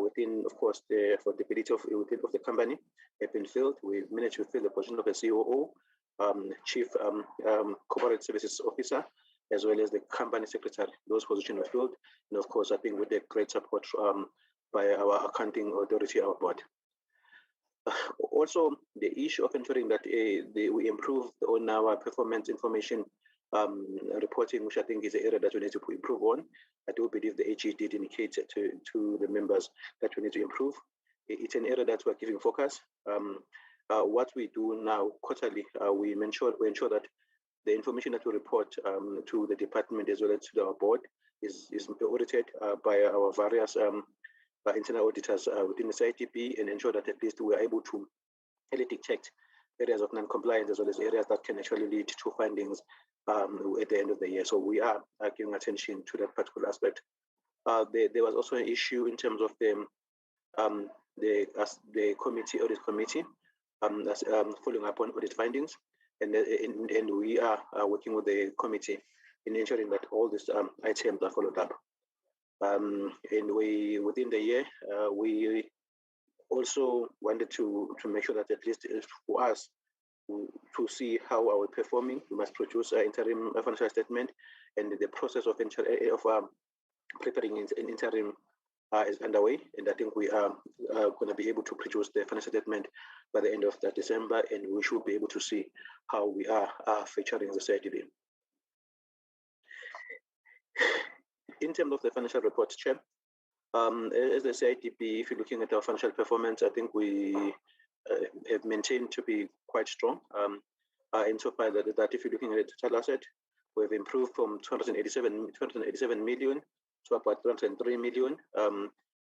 within, of course, the affordability of the company have been filled. We've managed to fill the position of a COO, Chief Corporate Services Officer, as well as the company secretary. Those positions were filled, and of course, I think with the great support by our accounting authority, our board. Also, the issue of ensuring that we improve on our performance information reporting, which I think is an area that we need to improve on. I do believe the AG did indicate to the members that we need to improve. It's an area that we're giving focus. What we do now quarterly, we ensure that the information that we report to the department as well as to our board is audited by our various internal auditors within the CIDB, and ensure that at least we are able to really detect areas of non-compliance as well as areas that can actually lead to findings at the end of the year. So we are giving attention to that particular aspect. There was also an issue in terms of the audit committee following up on audit findings, and we are working with the committee in ensuring that all these items are followed up. And we, within the year, we also wanted to make sure that at least for us to see how are we performing, we must produce an interim financial statement, and the process of preparing an interim is underway. And I think we are going to be able to produce the financial statement by the end of that December, and we should be able to see how we are featuring the CIDB. In terms of the financial report, Chair, as the CIDB, if you're looking at our financial performance, I think we have maintained to be quite strong. Insofar that if you're looking at the total asset, we've improved from 287 million to about 303 million,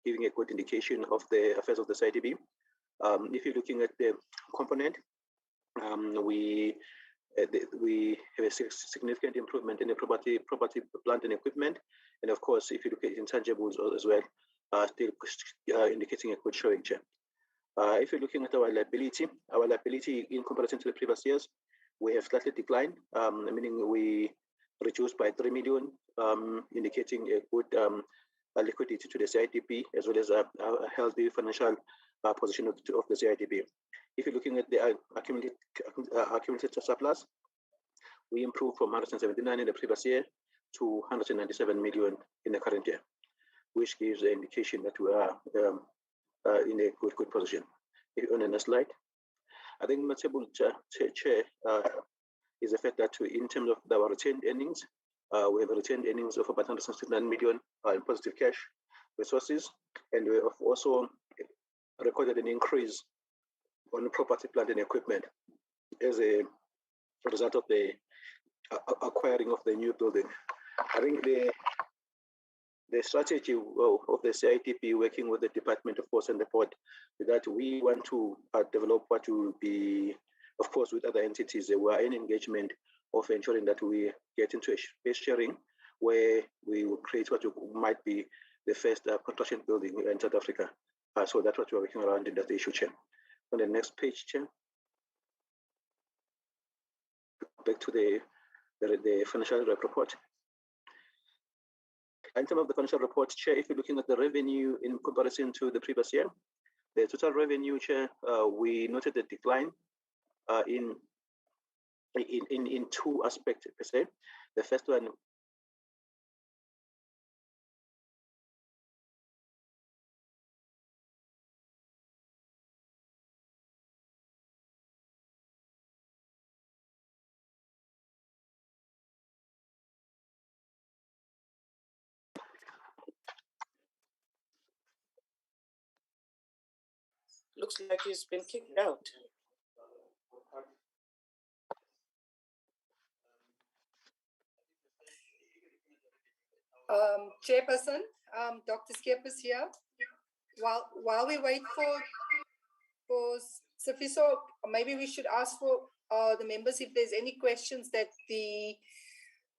giving a good indication of the affairs of the CIDB. If you're looking at the component, we have a significant improvement in the property, plant and equipment. And of course, if you look at intangibles as well, still indicating a good showing, Chair. If you're looking at our liability in comparison to the previous years, we have slightly declined, meaning we reduced by 3 million, indicating a good liquidity to the CIDB, as well as a healthy financial position of the CIDB. If you're looking at the accumulated surplus, we improved from 179 in the previous year to 197 million in the current year, which gives an indication that we are in a good position. On the next slide, I think notable, Chair, is the fact that in terms of our retained earnings, we have retained earnings of about 169 million in positive cash resources, and we have also recorded an increase on property, plant and equipment as a result of the acquiring of the new building. I think the strategy of the CIDB, working with the department, of course, and the board, is that we want to develop what will be, of course, with other entities. We are in engagement of ensuring that we get into a space sharing where we will create what might be the first construction building in South Africa. So that's what we're working around in that issue, Chair. On the next page, Chair. Back to the financial report. In terms of the financial report, Chair, if you're looking at the revenue in comparison to the previous year, the total revenue, Chair, we noted a decline in two aspects per se. The first one, looks like he's been kicked out. Chairperson, Dr. Skeppers here. While we wait for Sifiso, maybe we should ask for the members if there's any questions that the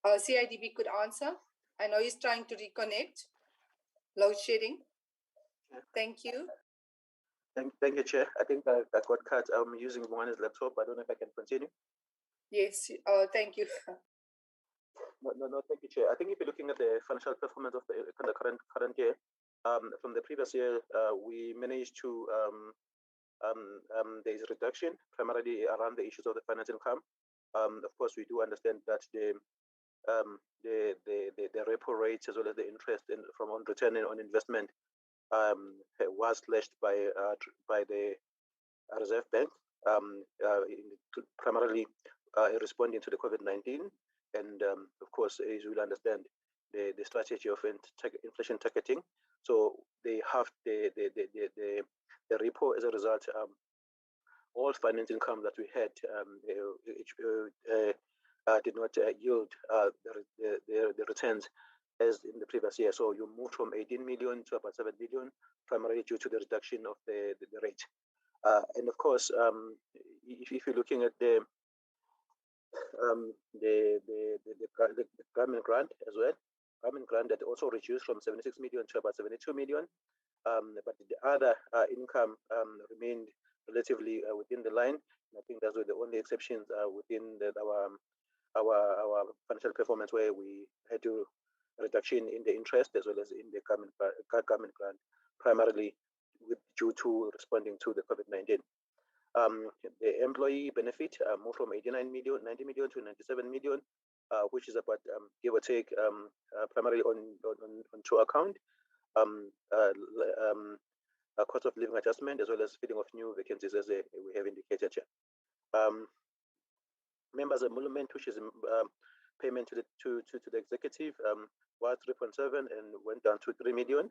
CIDB could answer. I know he's trying to reconnect. Load shedding. Thank you. Thank you, Chair. I think I got cut. I'm using Moana's laptop. I don't know if I can continue. Yes, thank you. No, thank you, Chair. I think if you're looking at the financial performance of the current year, from the previous year, we managed to there is a reduction primarily around the issues of the finance income. Of course, we do understand that the repo rates as well as the interest from on return on investment was slashed by the Reserve Bank, primarily responding to the COVID-19, and of course, as you will understand, the strategy of inflation targeting. So they have the repo as a result. All finance income that we had did not yield the returns as in the previous year. So you moved from 18 million to about 7 million, primarily due to the reduction of the rate. And of course, if you're looking at the government grant as well, government grant that also reduced from 76 million to about 72 million. But the other income remained relatively within the line. And I think those were the only exceptions within our financial performance, where we had to reduction in the interest as well as in the government grant, primarily due to responding to the COVID-19. The employee benefit moved from 90 million to 97 million, which is about, give or take, primarily on two account, a cost of living adjustment, as well as filling of new vacancies, as we have indicated here. Members' emolument, which is payment to the executive, was 3.7 and went down to 3 million.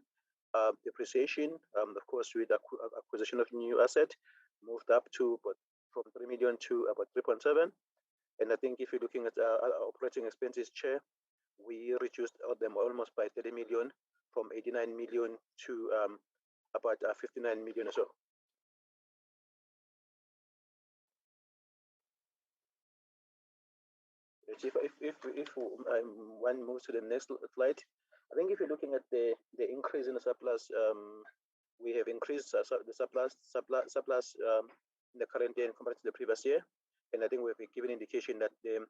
Depreciation, of course, with acquisition of new asset, moved up to from 3 million to about 3.7. And I think if you're looking at operating expenses, Chair, we reduced them almost by 30 million, from 89 million to about 59 million or so. If one moves to the next slide, I think if you're looking at the increase in the surplus, we have increased the surplus in the current year compared to the previous year, and I think we've given indication that the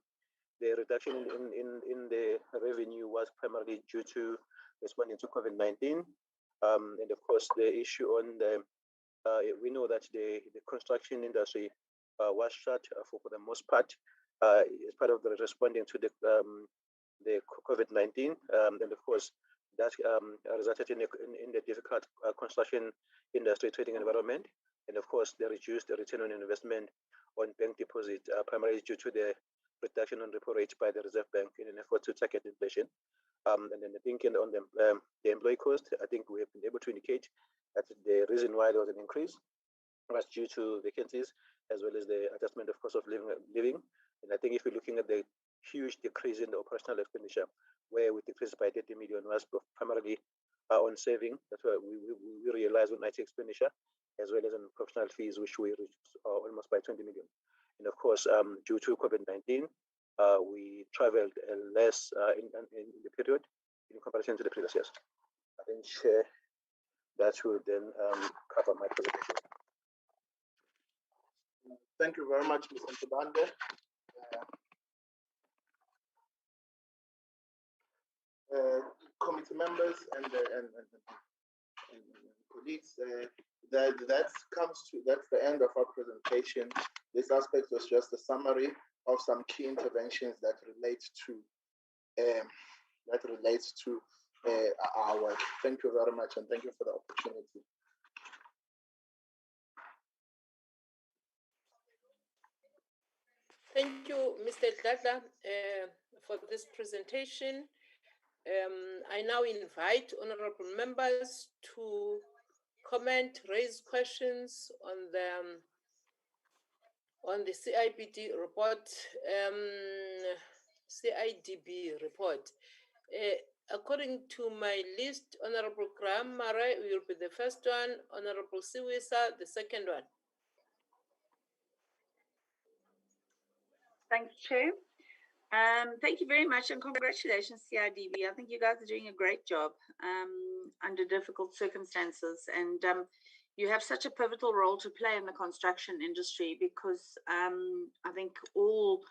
reduction in the revenue was primarily due to responding to COVID-19, and of course the issue on the we know that the construction industry was shut for the most part as part of the responding to the COVID-19, and of course that resulted in the difficult construction industry trading environment, and of course they reduced the return on investment on bank deposit, primarily due to the reduction on repo rate by the Reserve Bank in an effort to target inflation. And then I think on the employee cost, I think we have been able to indicate that the reason why there was an increase was due to vacancies, as well as the adjustment of cost of living. And I think if you're looking at the huge decrease in the operational expenditure, where we decreased by 30 million, was primarily on saving. That's why we realized on IT expenditure, as well as on professional fees, which we reduced almost by 20 million. And of course, due to COVID-19, we traveled less in the period in comparison to the previous years. I think that will then cover my presentation. Thank you very much, Mr. Ntubande. Committee members and colleagues, that's the end of our presentation. This aspect was just a summary of some key interventions that relate to our work. Thank you very much, and thank you for the opportunity. Thank you, Mr. Dladla, for this presentation. I now invite honorable members to comment, raise questions on the CIBD report, CIDB report. According to my list, Honorable Graham Murray will be the first one, Honorable Siwisa, the second one. Thanks, Chair. Thank you very much, and congratulations, CIDB. I think you guys are doing a great job under difficult circumstances, and you have such a pivotal role to play in the construction industry, because I think all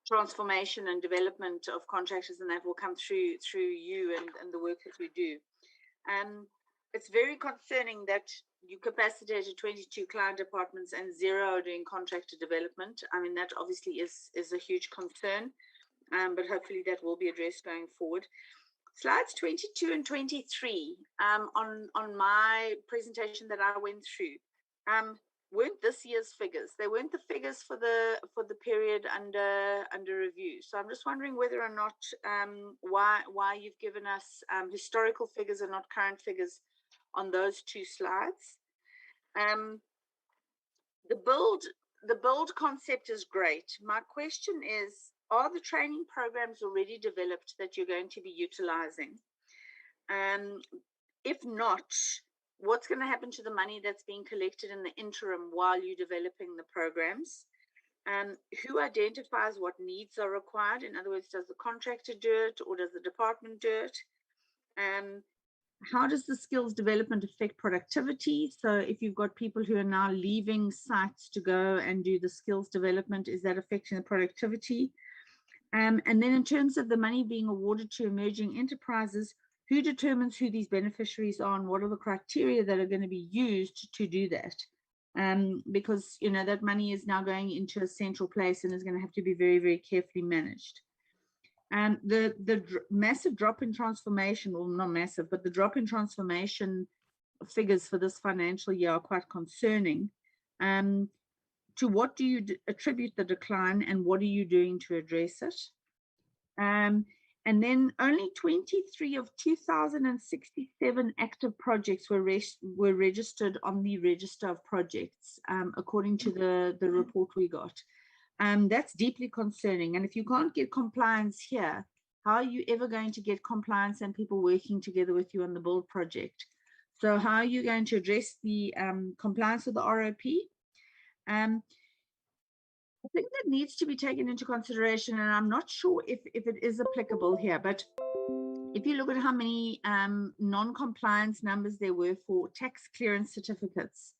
transformation and development of contractors and that will come through you and the work that we do. It's very concerning that you capacitated 22 client departments and 0 doing contractor development. I mean, that obviously is a huge concern, but hopefully that will be addressed going forward. Slides 22 and 23 on my presentation that I went through weren't this year's figures. They weren't the figures for the period under review. So I'm just wondering whether or not why you've given us historical figures and not current figures on those two slides. The build concept is great. My question is, are the training programs already developed that you're going to be utilizing? If not, what's going to happen to the money that's being collected in the interim while you're developing the programs? Who identifies what needs are required? In other words, does the contractor do it or does the department do it? How does the skills development affect productivity? So if you've got people who are now leaving sites to go and do the skills development, is that affecting the productivity? And then in terms of the money being awarded to emerging enterprises, who determines who these beneficiaries are and what are the criteria that are going to be used to do that? Because, you know, that money is now going into a central place and is going to have to be very, very carefully managed. The massive drop in transformation, well, not massive, but the drop in transformation figures for this financial year are quite concerning. To what do you attribute the decline and what are you doing to address it? And then only 23 of 2,067 active projects were registered on the register of projects, according to the report we got. That's deeply concerning. And if you can't get compliance here, how are you ever going to get compliance and people working together with you on the build project? So how are you going to address the compliance with the ROP? I think that needs to be taken into consideration, and I'm not sure if it is applicable here, but if you look at how many non-compliance numbers there were for tax clearance certificates,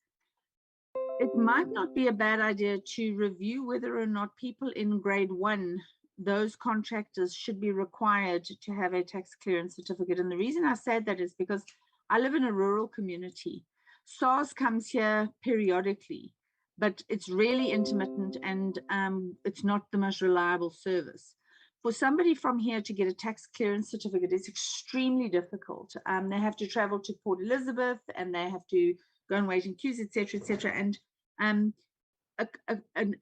it might not be a bad idea to review whether or not people in grade 1, those contractors, should be required to have a tax clearance certificate. And the reason I say that is because I live in a rural community. SARS comes here periodically, but it's really intermittent and it's not the most reliable service. For somebody from here to get a tax clearance certificate is extremely difficult. They have to travel to Port Elizabeth and they have to go and wait in queues, etc., etc. And a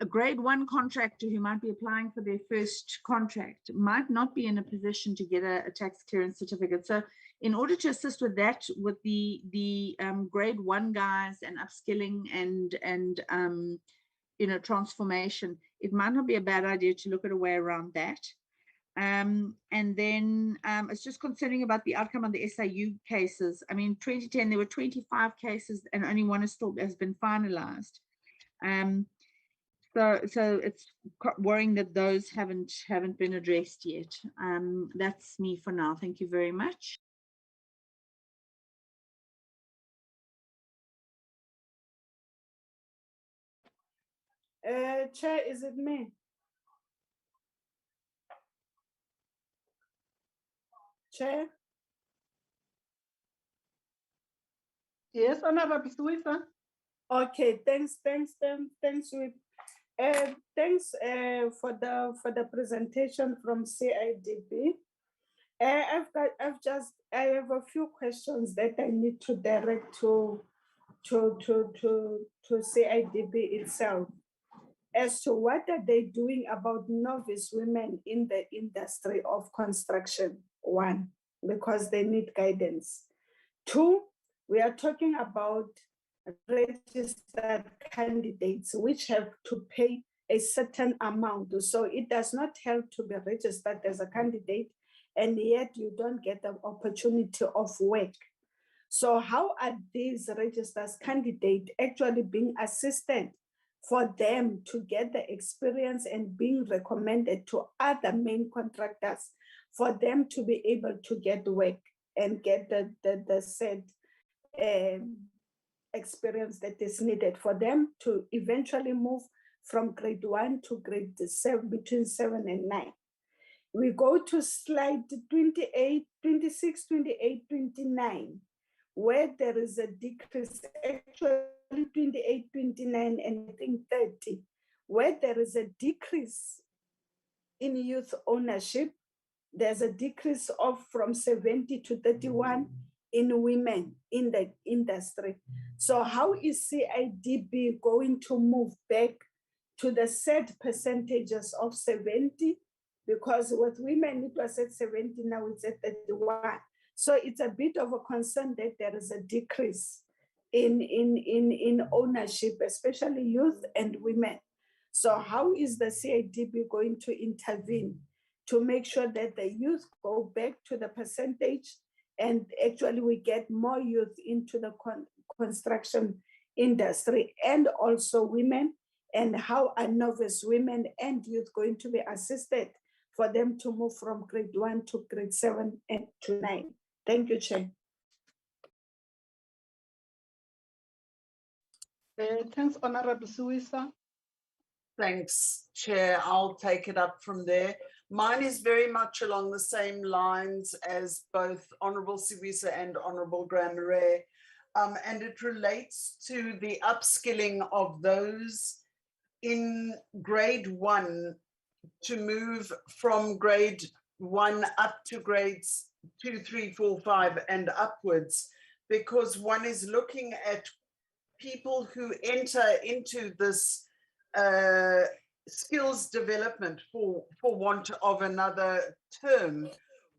grade 1 contractor who might be applying for their first contract might not be in a position to get a tax clearance certificate. So in order to assist with that, with the grade 1 guys and upskilling and you know, transformation, it might not be a bad idea to look at a way around that. And then it's just concerning about the outcome of the SIU cases. I mean, 2010 there were 25 cases and only one has been finalized. So it's worrying that those haven't been addressed yet. That's me for now. Thank you very much. Chair, is it me? Chair? Yes, Honorable Suisa. Okay, thanks, Whip. Thanks for the presentation from CIDB. I have a few questions that I need to direct to CIDB itself as to what are they doing about novice women in the industry of construction, 1, because they need guidance. 2, we are talking about registered candidates which have to pay a certain amount. So it does not help to be registered as a candidate and yet you don't get the opportunity of work. So how are these registered candidates actually being assisted for them to get the experience and being recommended to other main contractors for them to be able to get work and get the said experience that is needed for them to eventually move from grade 1 to grade 7, between 7 and 9. We go to slide 28, 26, 28, 29, where there is a decrease, actually 28, 29, and I think 30, where there is a decrease in youth ownership there's a decrease of from 70 to 31 in women in the industry. So how is CIDB going to move back to the set percentages of 70? Because with women, it was at 70, now it's at 31. So it's a bit of a concern that there is a decrease in ownership, especially youth and women. So how is the CIDB going to intervene to make sure that the youth go back to the percentage and actually we get more youth into the construction industry and also women, and how are novice women and youth going to be assisted for them to move from grade 1 to grade 7 and to 9? Thank you, Chair. Thanks, Honorable Suisa. Thanks, Chair. I'll take it up from there. Mine is very much along the same lines as both Honourable Siwisa and Honourable BRRR, and it relates to the upskilling of those in grade 1 to move from grade 1 up to grades 2, 3, 4, 5 and upwards, because one is looking at people who enter into this skills development, for want of another term,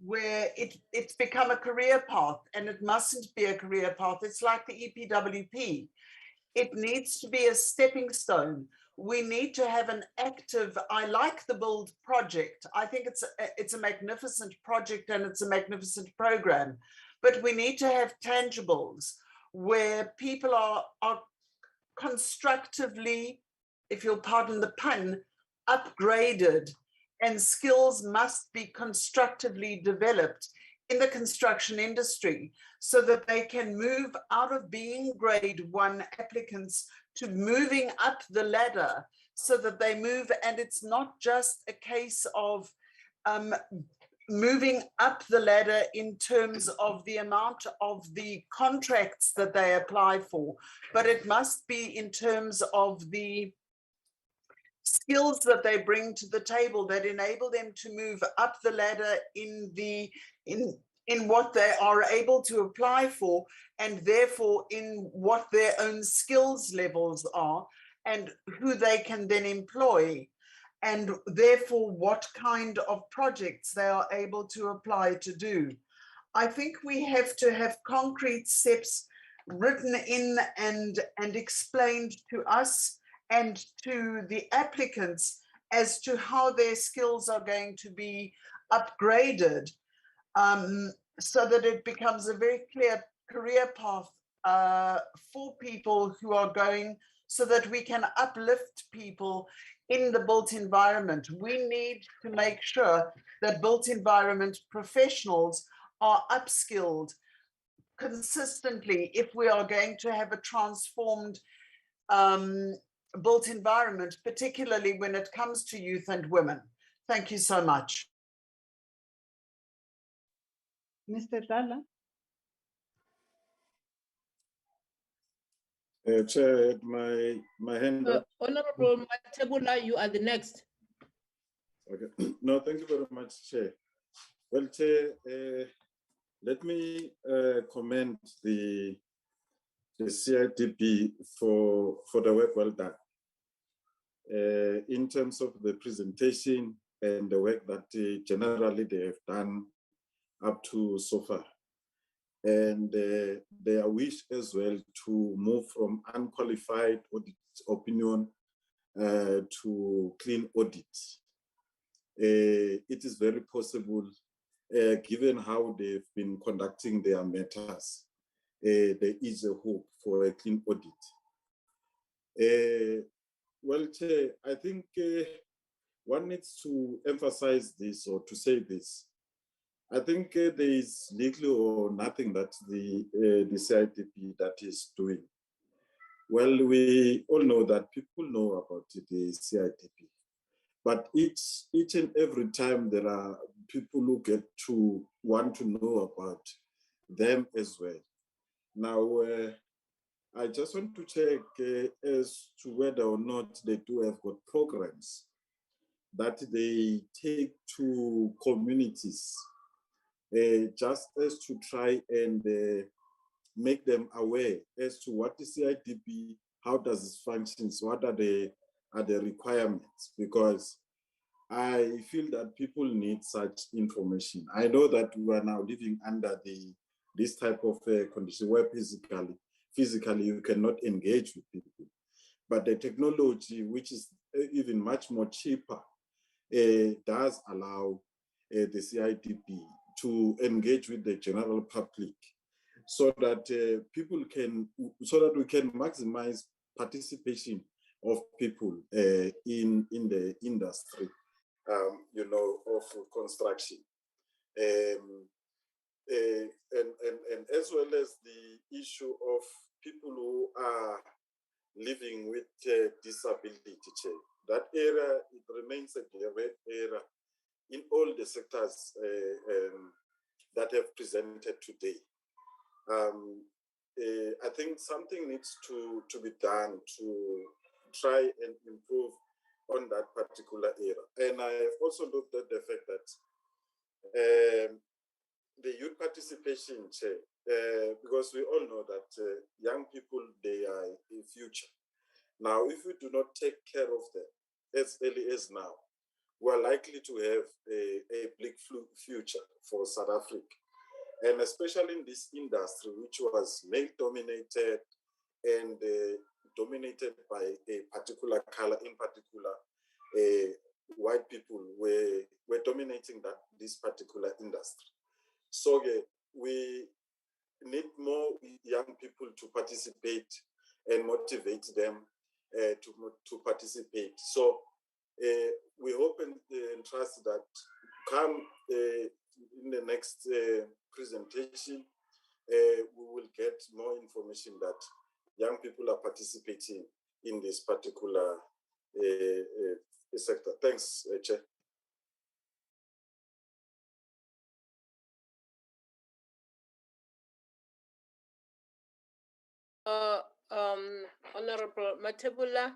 where it's become a career path, and it mustn't be a career path. It's like the EPWP. It needs to be a stepping stone. We need to have an active, I like the Build project. I think it's a magnificent project and it's a magnificent program, but we need to have tangibles where people are constructively, if you'll pardon the pun, upgraded, and skills must be constructively developed in the construction industry so that they can move out of being grade 1 applicants to moving up the ladder, so that they move, and it's not just a case of moving up the ladder in terms of the amount of the contracts that they apply for, but it must be in terms of the skills that they bring to the table that enable them to move up the ladder in what they are able to apply for, and therefore in what their own skills levels are and who they can then employ, and therefore what kind of projects they are able to apply to do. I think we have to have concrete steps written in and explained to us and to the applicants as to how their skills are going to be upgraded, so that it becomes a very clear career path for people who are going, so that we can uplift people in the built environment. We need to make sure that built environment professionals are upskilled consistently if we are going to have a transformed built environment, particularly when it comes to youth and women. Thank you so much. Mr. Dala. Chair, my hand up. Honorable Matebula, you are the next. Okay. No, thank you very much, Chair. Well, Chair, let me commend the CIDB for the work well done. In terms of the presentation and the work that generally they have done up to so far. And their wish as well to move from unqualified audit opinion to clean audit. It is very possible, given how they've been conducting their matters, there is a hope for a clean audit. Well, Chair, I think one needs to emphasize this or to say this. I think there is little or nothing that the CIDB that is doing. Well, we all know that people know about the CIDB, but each and every time there are people who get to want to know about them as well. Now, I just want to check as to whether or not they do have got programs that they take to communities, just as to try and make them aware as to what is CIDB, how does it function, what are the requirements, because I feel that people need such information. I know that we are now living under this type of condition where physically you cannot engage with people. But the technology, which is even much more cheaper, does allow the CIDB to engage with the general public, so that we can maximize participation of people in the industry, of construction, and as well as the issue of people who are living with disability. That area, it remains a red area in all the sectors that have presented today. I think something needs to be done to try and improve on that particular area. And I have also looked at the fact that the youth participation, because we all know that young people, they are the future. Now, if we do not take care of them as early as now, we are likely to have a bleak future for South Africa. And especially in this industry, which was male-dominated and dominated by a particular color, in particular, white people were dominating this particular industry. So we need more young people to participate and motivate them to participate. So we hope and trust that come in the next presentation, we will get more information that young people are participating in this particular sector. Thanks, Chair. Honorable Matebula,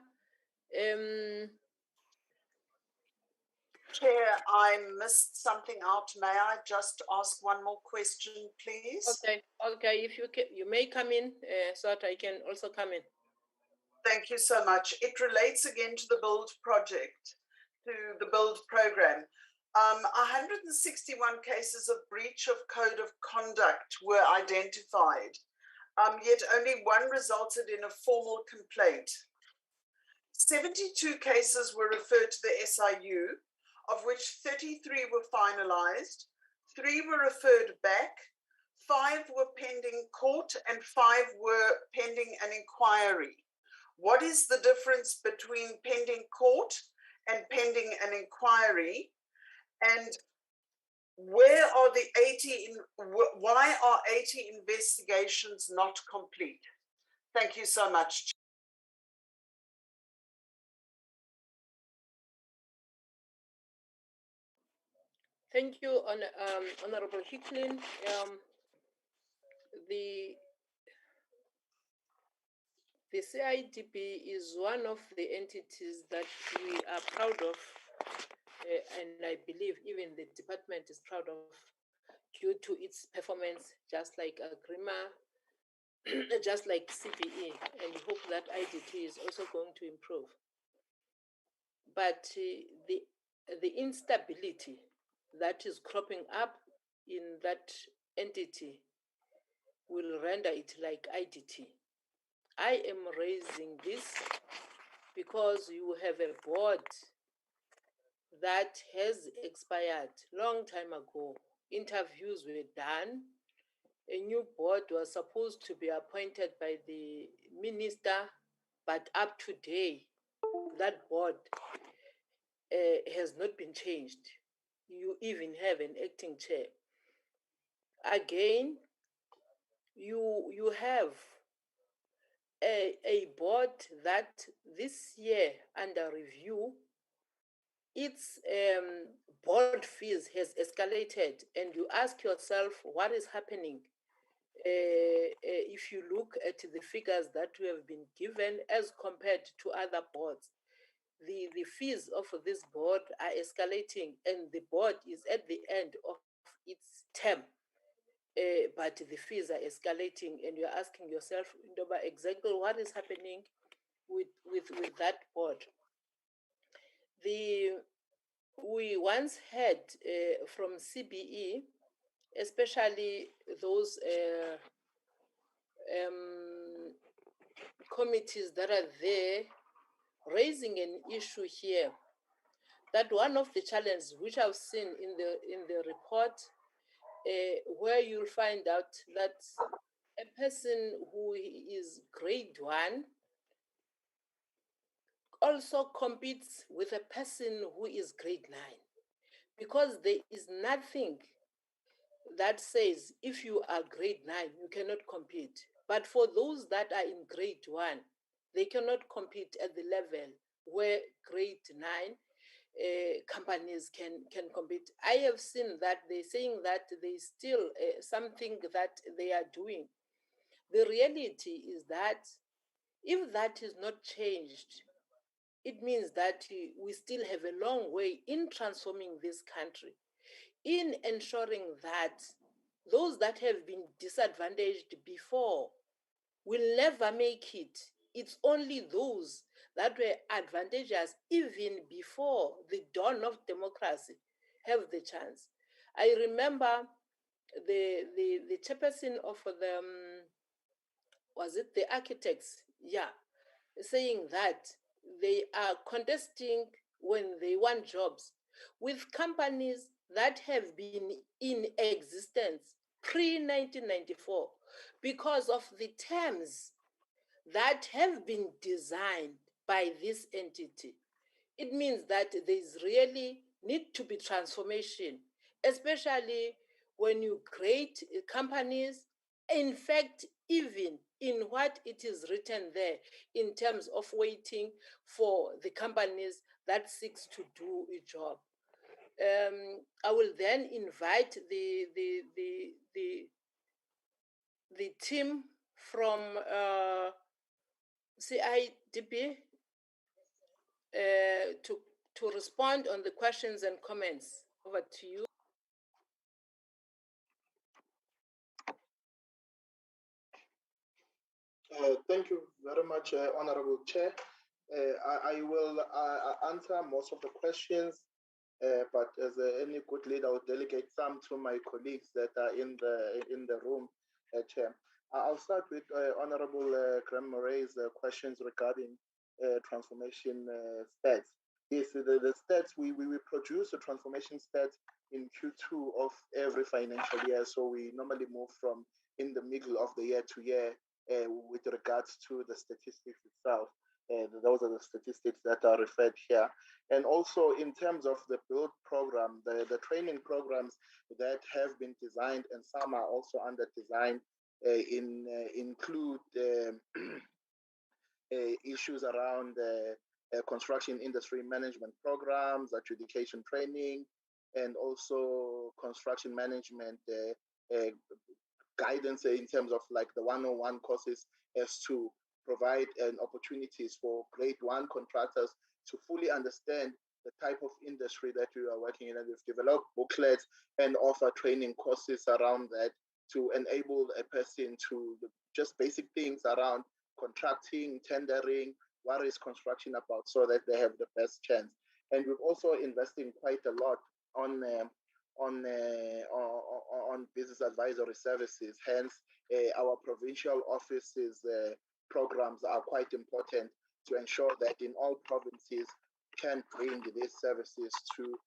Chair, I missed something out. May I just ask one more question, please? Okay. If you may come in so that I can also come in. Thank you so much. It relates again to the BUILD project, to the BUILD program. 161 cases of breach of code of conduct were identified, yet only one resulted in a formal complaint. 72 cases were referred to the SIU, of which 33 were finalized, 3 were referred back, 5 were pending court, and 5 were pending an inquiry. What is the difference between pending court and pending an inquiry? And where are the 80? Why are 80 investigations not complete? Thank you so much. Thank you, Honorable Hicklin. The CIDB is one of the entities that we are proud of, and I believe even the department is proud of, due to its performance, just like Agrément, just like CBE, and we hope that IDT is also going to improve. But the instability that is cropping up in that entity will render it like IDT. I am raising this because you have a board that has expired long time ago. Interviews were done. A new board was supposed to be appointed by the minister, but up to today, that board has not been changed. You even have an acting chair. Again, you have a board that this year under review, its board fees has escalated, and you ask yourself what is happening. If you look at the figures that we have been given as compared to other boards, the fees of this board are escalating, and the board is at the end of its term. But the fees are escalating, and you're asking yourself, Ndoba, exactly what is happening with that board. We once heard from CBE, especially those committees that are there, raising an issue here, that one of the challenges which I've seen in the report, where you'll find out that a person who is grade 1 also competes with a person who is grade 9, because there is nothing that says if you are grade 9 you cannot compete. But for those that are in grade 1, they cannot compete at the level where grade 9 companies can compete. I have seen that they're saying that there's still something that they are doing. The reality is that if that is not changed, it means that we still have a long way in transforming this country, in ensuring that those that have been disadvantaged before will never make it. It's only those that were advantageous even before the dawn of democracy have the chance. I remember the chairperson of the, was it the architects? Yeah, saying that they are contesting when they want jobs with companies that have been in existence pre-1994 because of the terms that have been designed by this entity. It means that there's really need to be transformation, especially when you create companies. In fact, even in what it is written there in terms of waiting for the companies that seeks to do a job. I will then invite the team from CIDB to respond on the questions and comments. Over to you. Thank you very much, Honorable Chair. I will answer most of the questions, but as any good leader, I will delegate some to my colleagues that are in the room, Chair. I'll start with Honorable Graham Murray's questions regarding transformation stats. Yes, the stats, we produce the transformation stats in Q2 of every financial year. So we normally move from in the middle of the year to year with regards to the statistics itself. Those are the statistics that are referred here. And also in terms of the build program, the training programs that have been designed, and some are also under design, include issues around construction industry management programs, adjudication training, and also construction management guidance in terms of like the 101 courses, as to provide opportunities for grade 1 contractors to fully understand the type of industry that we are working in. And we've developed booklets and offer training courses around that to enable a person to just basic things around contracting, tendering, what is construction about, so that they have the best chance. And we're also investing quite a lot on business advisory services. Hence, our provincial offices programs are quite important to ensure that in all provinces can bring these services to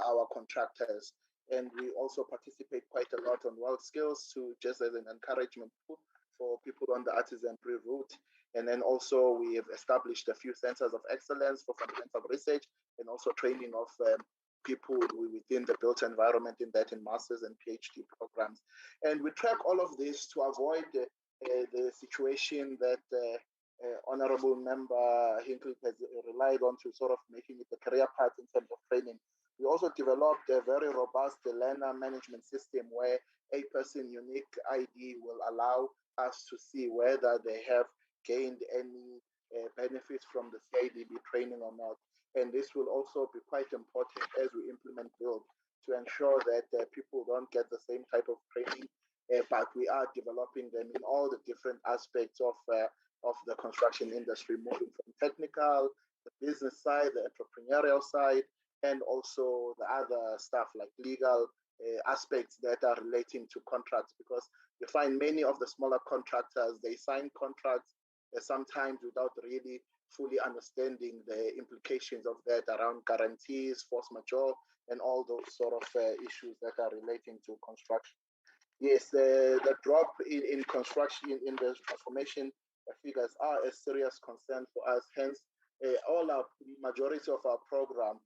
our contractors. And we also participate quite a lot on world skills, to just as an encouragement for people on the artisanry route. And then also we have established a few centers of excellence for fundamental research, and also training of people within the built environment in that, in masters and PhD programs. And we track all of this to avoid the situation that Honorable Member Hinckley has relied on, to sort of making it a career path in terms of training. We also developed a very robust learner management system where a person unique ID will allow us to see whether they have gained any benefits from the CIDB training or not. And this will also be quite important as we implement build to ensure that people don't get the same type of training, but we are developing them in all the different aspects of the construction industry, moving from technical, the business side, the entrepreneurial side, and also the other stuff like legal aspects that are relating to contracts, because you find many of the smaller contractors, they sign contracts sometimes without really fully understanding the implications of that around guarantees, force majeure, and all those sort of issues that are relating to construction. Yes, the drop in construction, in the transformation figures are a serious concern for us. Hence, all our majority of our program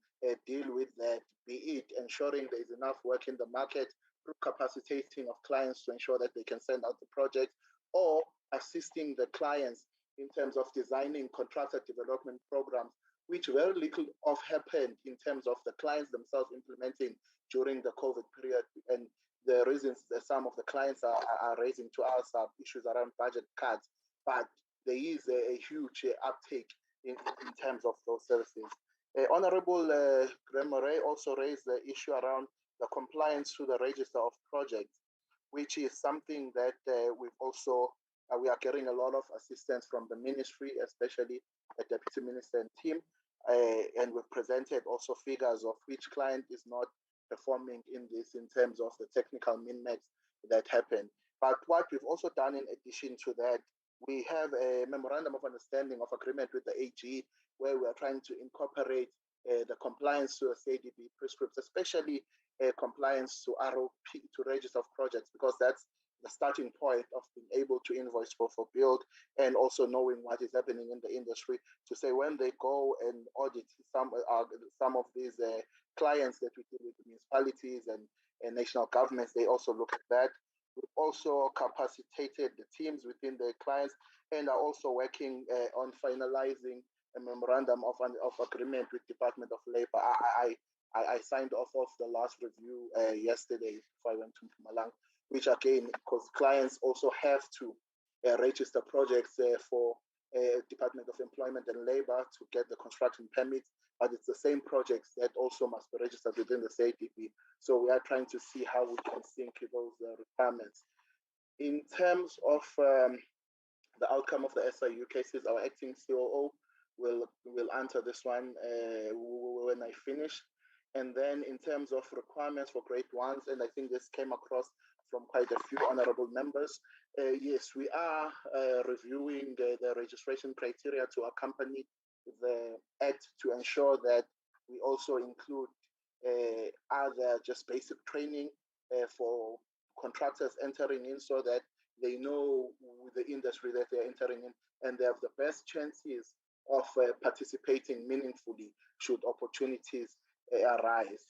deal with that, be it ensuring there is enough work in the market, through capacitating of clients to ensure that they can send out the project, or assisting the clients in terms of designing contractor development programs, which very little of happened in terms of the clients themselves implementing during the COVID period. And the reasons that some of the clients are raising to us are issues around budget cuts, but there is a huge uptake in terms of those services. Honorable Graham-Murray also raised the issue around the compliance to the register of projects, which is something that we've also, we are getting a lot of assistance from the ministry, especially the Deputy Minister and team, and we've presented also figures of which client is not performing in this in terms of the technical min-max that happened. But what we've also done in addition to that, we have a memorandum of understanding of agreement with the AG, where we are trying to incorporate the compliance to the CIDB prescripts, especially compliance to ROP, to register of projects, because that's the starting point of being able to invoice for build, and also knowing what is happening in the industry, to say when they go and audit some of these clients that we deal with, municipalities and national governments, they also look at that. We've also capacitated the teams within the clients, and are also working on finalizing a memorandum of agreement with Department of Labor. I signed off of the last review yesterday before I went to Mpumalanga, which again, because clients also have to register projects for Department of Employment and Labor to get the construction permits, but it's the same projects that also must be registered within the CIDB. So we are trying to see how we can sync those requirements. In terms of the outcome of the SIU cases, our acting COO will answer this one when I finish. And then in terms of requirements for grade ones, and I think this came across from quite a few honorable members, yes, we are reviewing the registration criteria to accompany the act, to ensure that we also include other just basic training for contractors entering in, so that they know the industry that they're entering in, and they have the best chances of participating meaningfully should opportunities arise.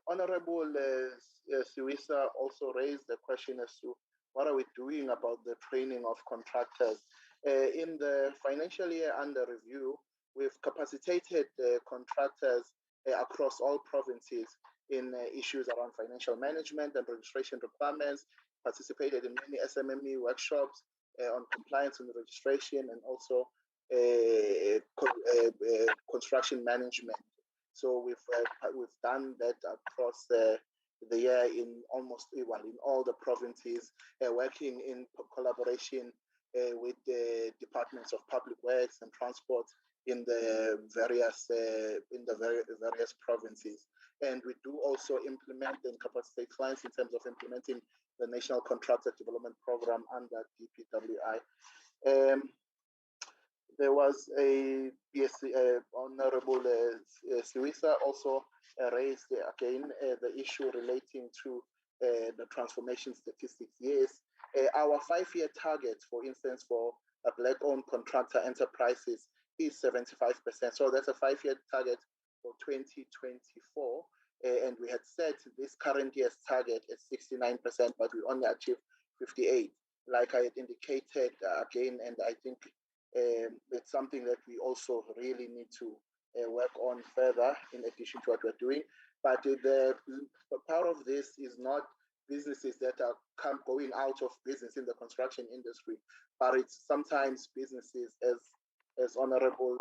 Honorable Siwisa also raised the question as to what are we doing about the training of contractors. In the financial year under review, we've capacitated contractors across all provinces in issues around financial management and registration requirements, participated in many SMME workshops on compliance and registration, and also construction management. So we've done that across the year in almost, well, in all the provinces, working in collaboration with the departments of public works and transport in the various provinces. And we do also implement and capacitate clients in terms of implementing the National Contractor Development Program under DPWI. There was a Honorable Siwisa also raised again the issue relating to the transformation statistics. Yes, our 5-year target, for instance, for a Black-owned contractor enterprises is 75%. So that's a 5-year target for 2024. And we had set this current year's target at 69%, but we only achieved 58%. Like I had indicated again, and I think it's something that we also really need to work on further in addition to what we're doing. But the part of this is not businesses that are going out of business in the construction industry, but it's sometimes businesses, as Honorable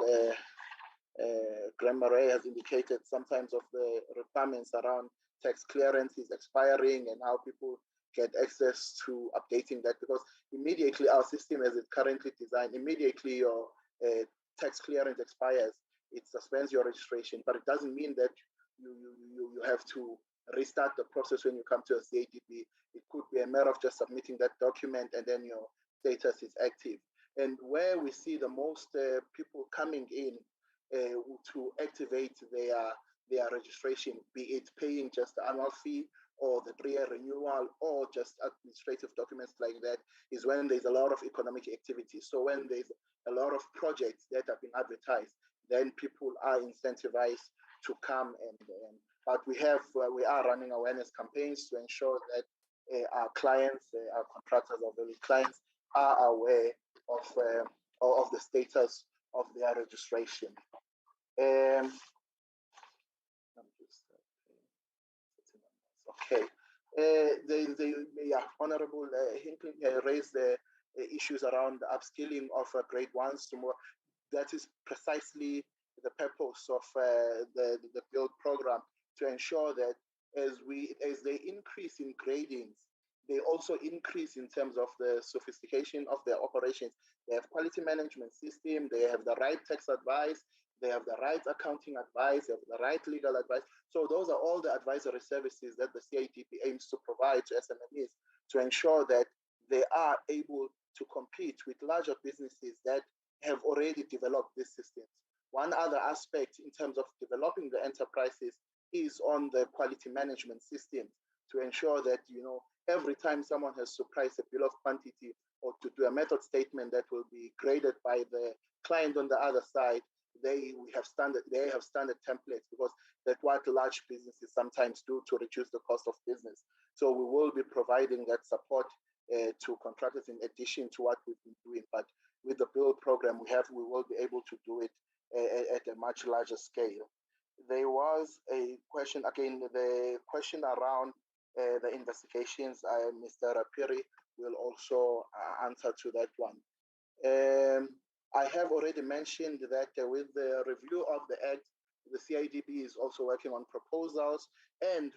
Graham Murray has indicated, sometimes of the requirements around tax clearance is expiring and how people get access to updating that, because immediately our system as it's currently designed, immediately your tax clearance expires, it suspends your registration, but it doesn't mean that you have to restart the process when you come to a CIDB. It could be a matter of just submitting that document and then your status is active. And where we see the most people coming in to activate their registration, be it paying just the annual fee or the 3-year renewal or just administrative documents like that, is when there's a lot of economic activity. So when there's a lot of projects that have been advertised, then people are incentivized to come but we are running awareness campaigns to ensure that our clients, our contractors, our value clients are aware of the status of their registration. Okay. Honorable Hinckley raised the issues around the upskilling of grade ones to more. That is precisely the purpose of the build program, to ensure that as they increase in gradings, they also increase in terms of the sophistication of their operations. They have quality management system, they have the right tax advice, they have the right accounting advice, they have the right legal advice. So those are all the advisory services that the CIDB aims to provide to SMMEs to ensure that they are able to compete with larger businesses that have already developed these systems. One other aspect in terms of developing the enterprises is on the quality management system, to ensure that, every time someone has to price a bill of quantity or to do a method statement that will be graded by the client on the other side, they have standard templates, because that's what large businesses sometimes do to reduce the cost of business. So we will be providing that support to contractors in addition to what we've been doing. But with the build program we will be able to do it at a much larger scale. There was a question, again, the question around the investigations. Mr. Rapiri will also answer to that one. I have already mentioned that with the review of the Act, the CIDB is also working on proposals and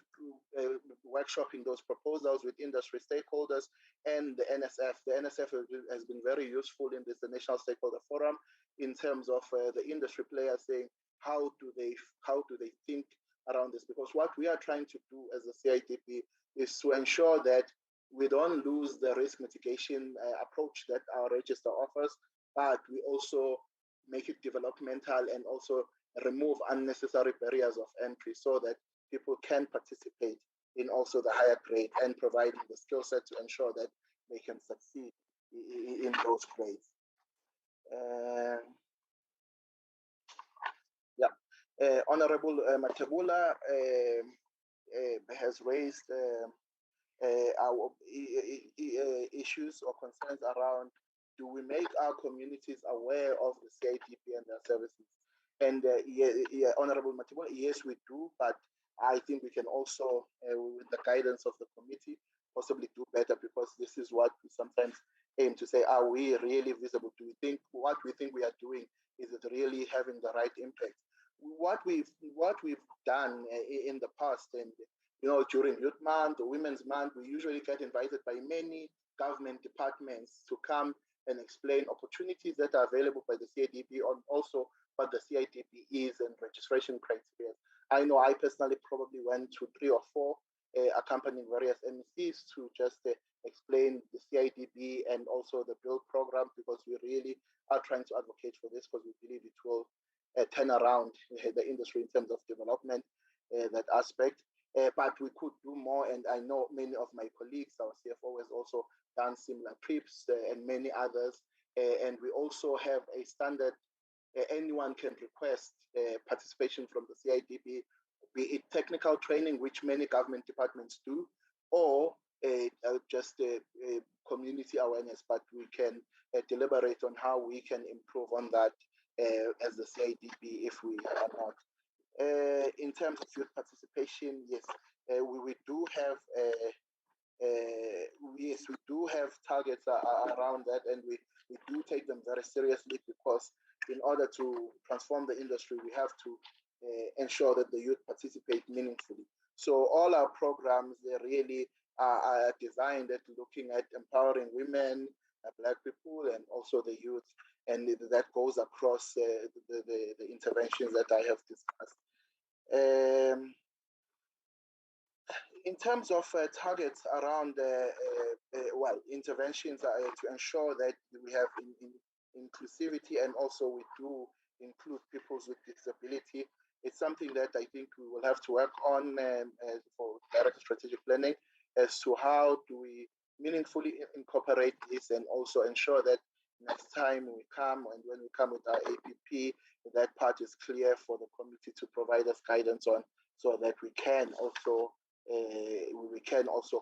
workshopping those proposals with industry stakeholders and the NSF. The NSF has been very useful in this National Stakeholder Forum in terms of the industry players saying how do they think around this, because what we are trying to do as a CIDB is to ensure that we don't lose the risk mitigation approach that our register offers, but we also make it developmental and also remove unnecessary barriers of entry so that people can participate in also the higher grade and providing the skill set to ensure that they can succeed in those grades. Honorable Matebula has raised our issues or concerns around, do we make our communities aware of the CIDB and their services? And Honorable Matebula, yes, we do, but I think we can also, with the guidance of the committee, possibly do better, because this is what we sometimes aim to say, are we really visible? Do we think what we think we are doing, is it really having the right impact? What we've done in the past, and during Youth Month or Women's Month, we usually get invited by many government departments to come and explain opportunities that are available by the CIDB on also what the CIDB is and registration criteria. I know I personally probably went to 3 or 4 accompanying various MECs to just explain the CIDB and also the build program, because we really are trying to advocate for this, because we believe it will turn around the industry in terms of development, that aspect. But we could do more, and I know many of my colleagues, our CFO has also done similar trips and many others. And we also have a standard, anyone can request participation from the CIDB, be it technical training, which many government departments do, or just community awareness, but we can deliberate on how we can improve on that as the CIDB if we are not. In terms of youth participation, yes, we do have targets are around that, and we do take them very seriously, because in order to transform the industry, we have to ensure that the youth participate meaningfully. So all our programs, they really are designed at looking at empowering women, Black people, and also the youth, and that goes across the interventions that I have discussed. In terms of targets around, interventions to ensure that we have inclusivity, and also we do include people with disability, it's something that I think we will have to work on for direct strategic planning, as to how do we meaningfully incorporate this, and also ensure that next time we come, and when we come with our APP, that part is clear for the committee to provide us guidance on, so that we can also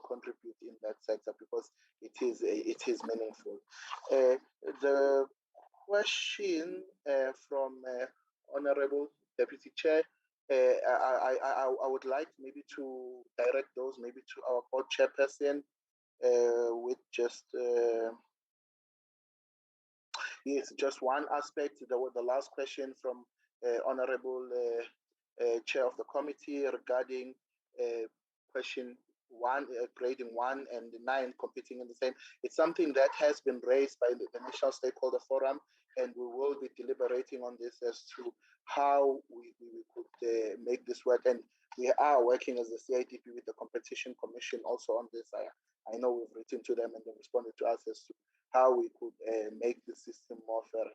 contribute in that sector, because it is meaningful. The question from Honorable Deputy Chair, I would like maybe to direct those maybe to our board chairperson, with just yes, just one aspect. The last question from Honorable Chair of the committee regarding question 1, grading 1 and 9 competing in the same. It's something that has been raised by the National Stakeholder Forum, and we will be deliberating on this as to how we could make this work. And we are working as the CIDB with the Competition Commission also on this. I know we've written to them, and they responded to us as to how we could make the system more fair.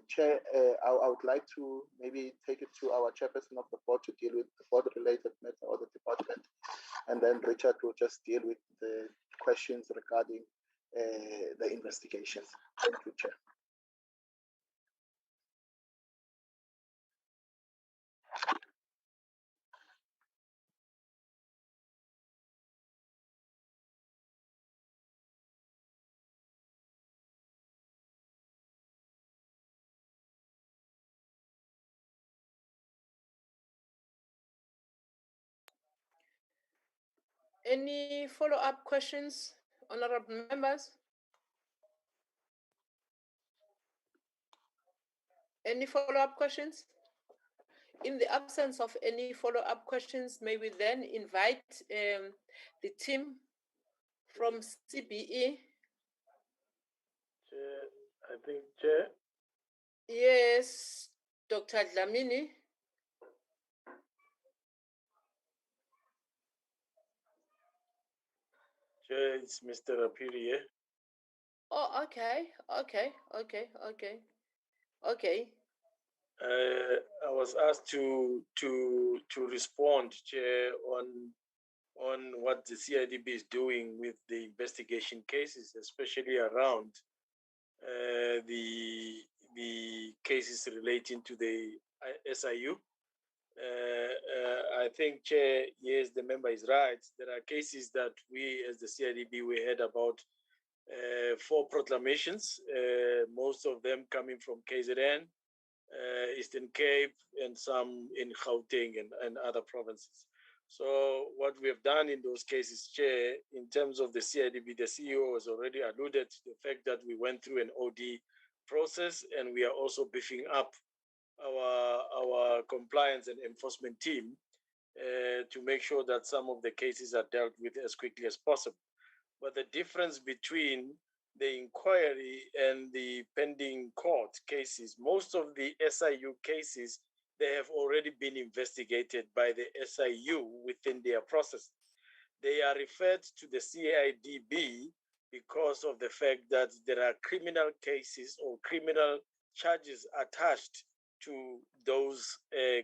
Chair, I would like to maybe take it to our chairperson of the board to deal with the board-related matter or the department, and then Richard will just deal with the questions regarding the investigations. Thank you, Chair. Any follow-up questions, honorable members? Any follow-up questions? In the absence of any follow-up questions, may we then invite the team from CBE? Chair, I think, Chair. Yes, Dr. Dlamini. Chair, it's Mr. Apiri here. Oh, okay. I was asked to respond, Chair, on what the CIDB is doing with the investigation cases, especially around the cases relating to the SIU. I think, Chair, yes, the member is right. There are cases that we, as the CIDB, we heard about 4 proclamations, most of them coming from KZN, Eastern Cape, and some in Gauteng and other provinces. So what we have done in those cases, Chair, in terms of the CIDB, the CEO has already alluded to the fact that we went through an OD process, and we are also beefing up our compliance and enforcement team to make sure that some of the cases are dealt with as quickly as possible. But the difference between the inquiry and the pending court cases, most of the SIU cases, they have already been investigated by the SIU within their process. They are referred to the CIDB because of the fact that there are criminal cases or criminal charges attached to those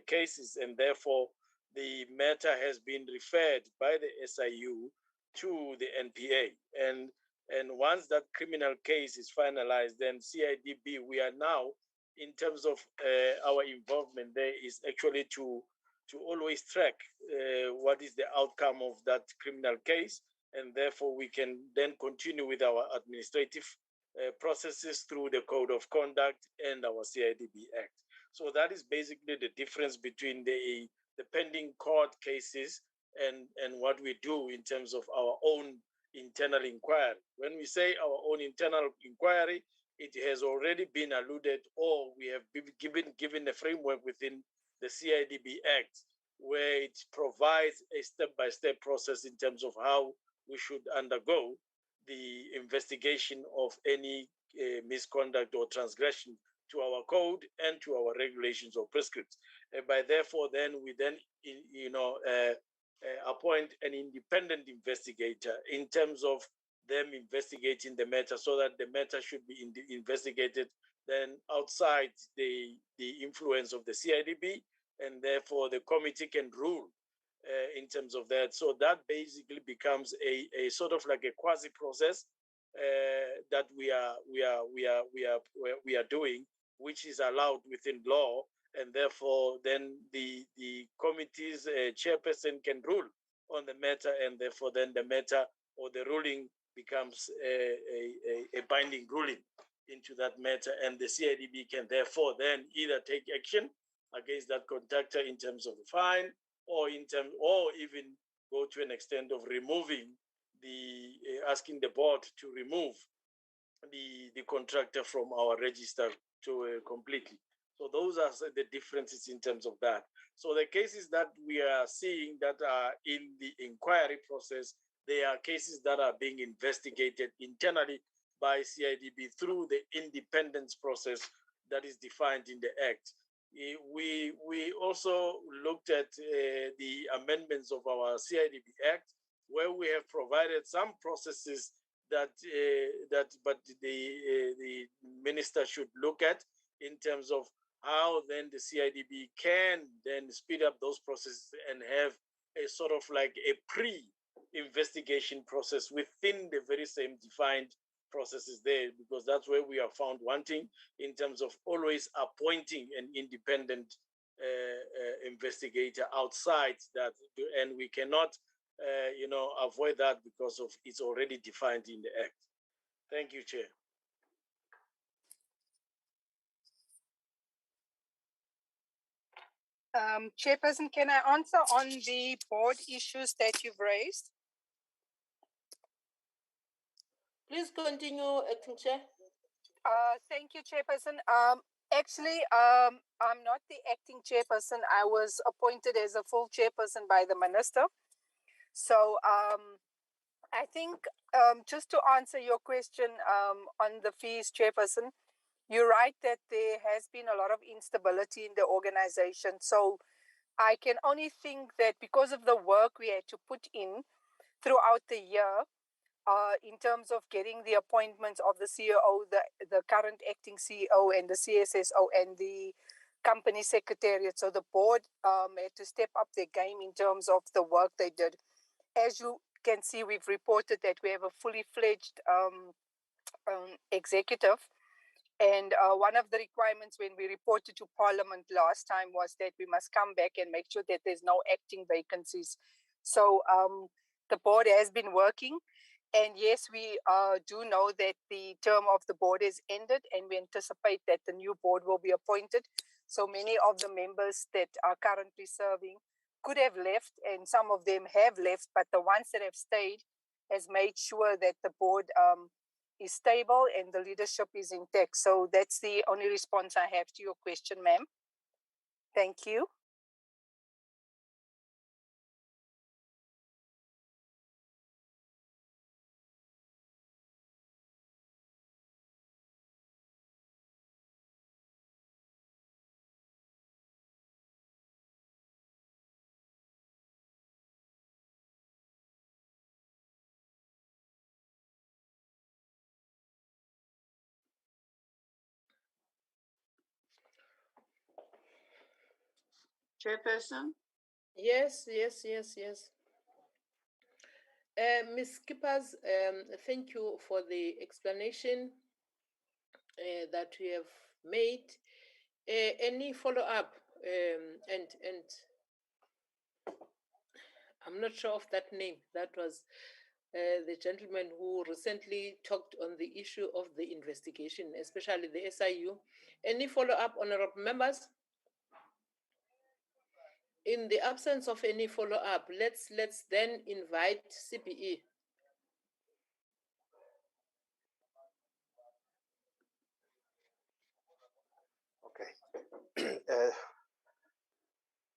cases, and therefore the matter has been referred by the SIU to the NPA. And once that criminal case is finalized, then CIDB, we are now, in terms of our involvement there, is actually to always track what is the outcome of that criminal case, and therefore we can then continue with our administrative processes through the Code of Conduct and our CIDB Act. So that is basically the difference between the pending court cases and what we do in terms of our own internal inquiry. When we say our own internal inquiry, it has already been alluded, or we have been given a framework within the CIDB Act, where it provides a step-by-step process in terms of how we should undergo the investigation of any misconduct or transgression to our code and to our regulations or prescripts. By therefore, then we appoint an independent investigator in terms of them investigating the matter, so that the matter should be investigated then outside the influence of the CIDB, and therefore the committee can rule in terms of that. So that basically becomes a sort of like a quasi process that we are doing, which is allowed within law, and therefore then the committee's chairperson can rule on the matter, and therefore then the matter or the ruling becomes a binding ruling into that matter, and the CIDB can therefore then either take action against that contractor in terms of the fine, or even go to an extent of removing asking the board to remove the contractor from our register completely. So those are the differences in terms of that. So the cases that we are seeing that are in the inquiry process, they are cases that are being investigated internally by CIDB through the independence process that is defined in the Act. We also looked at the amendments of our CIDB Act, where we have provided some processes that the minister should look at in terms of how then the CIDB can then speed up those processes and have a sort of like a pre-investigation process within the very same defined processes there, because that's where we are found wanting in terms of always appointing an independent investigator outside that, and we cannot avoid that because of it's already defined in the Act. Thank you, Chair. Chairperson, can I answer on the board issues that you've raised? Please continue, Acting Chair. Thank you, Chairperson. Actually, I'm not the acting chairperson. I was appointed as a full chairperson by the minister. So I think just to answer your question on the fees, Chairperson, you're right that there has been a lot of instability in the organization. So I can only think that because of the work we had to put in throughout the year, in terms of getting the appointments of the CEO, the current acting CEO, and the CSSO, and the company secretariat. So the board had to step up their game in terms of the work they did. As you can see, we've reported that we have a fully fledged executive. And one of the requirements when we reported to Parliament last time was that we must come back and make sure that there's no acting vacancies. So the board has been working. And yes, we do know that the term of the board is ended, and we anticipate that the new board will be appointed. So many of the members that are currently serving could have left, and some of them have left, but the ones that have stayed has made sure that the board is stable and the leadership is intact. So that's the only response I have to your question, ma'am. Thank you. Chairperson? Yes. Ms. Skippers, thank you for the explanation that we have made. Any follow-up? And I'm not sure of that name. That was the gentleman who recently talked on the issue of the investigation, especially the SIU. Any follow-up, honorable members? In the absence of any follow-up, let's then invite CPE.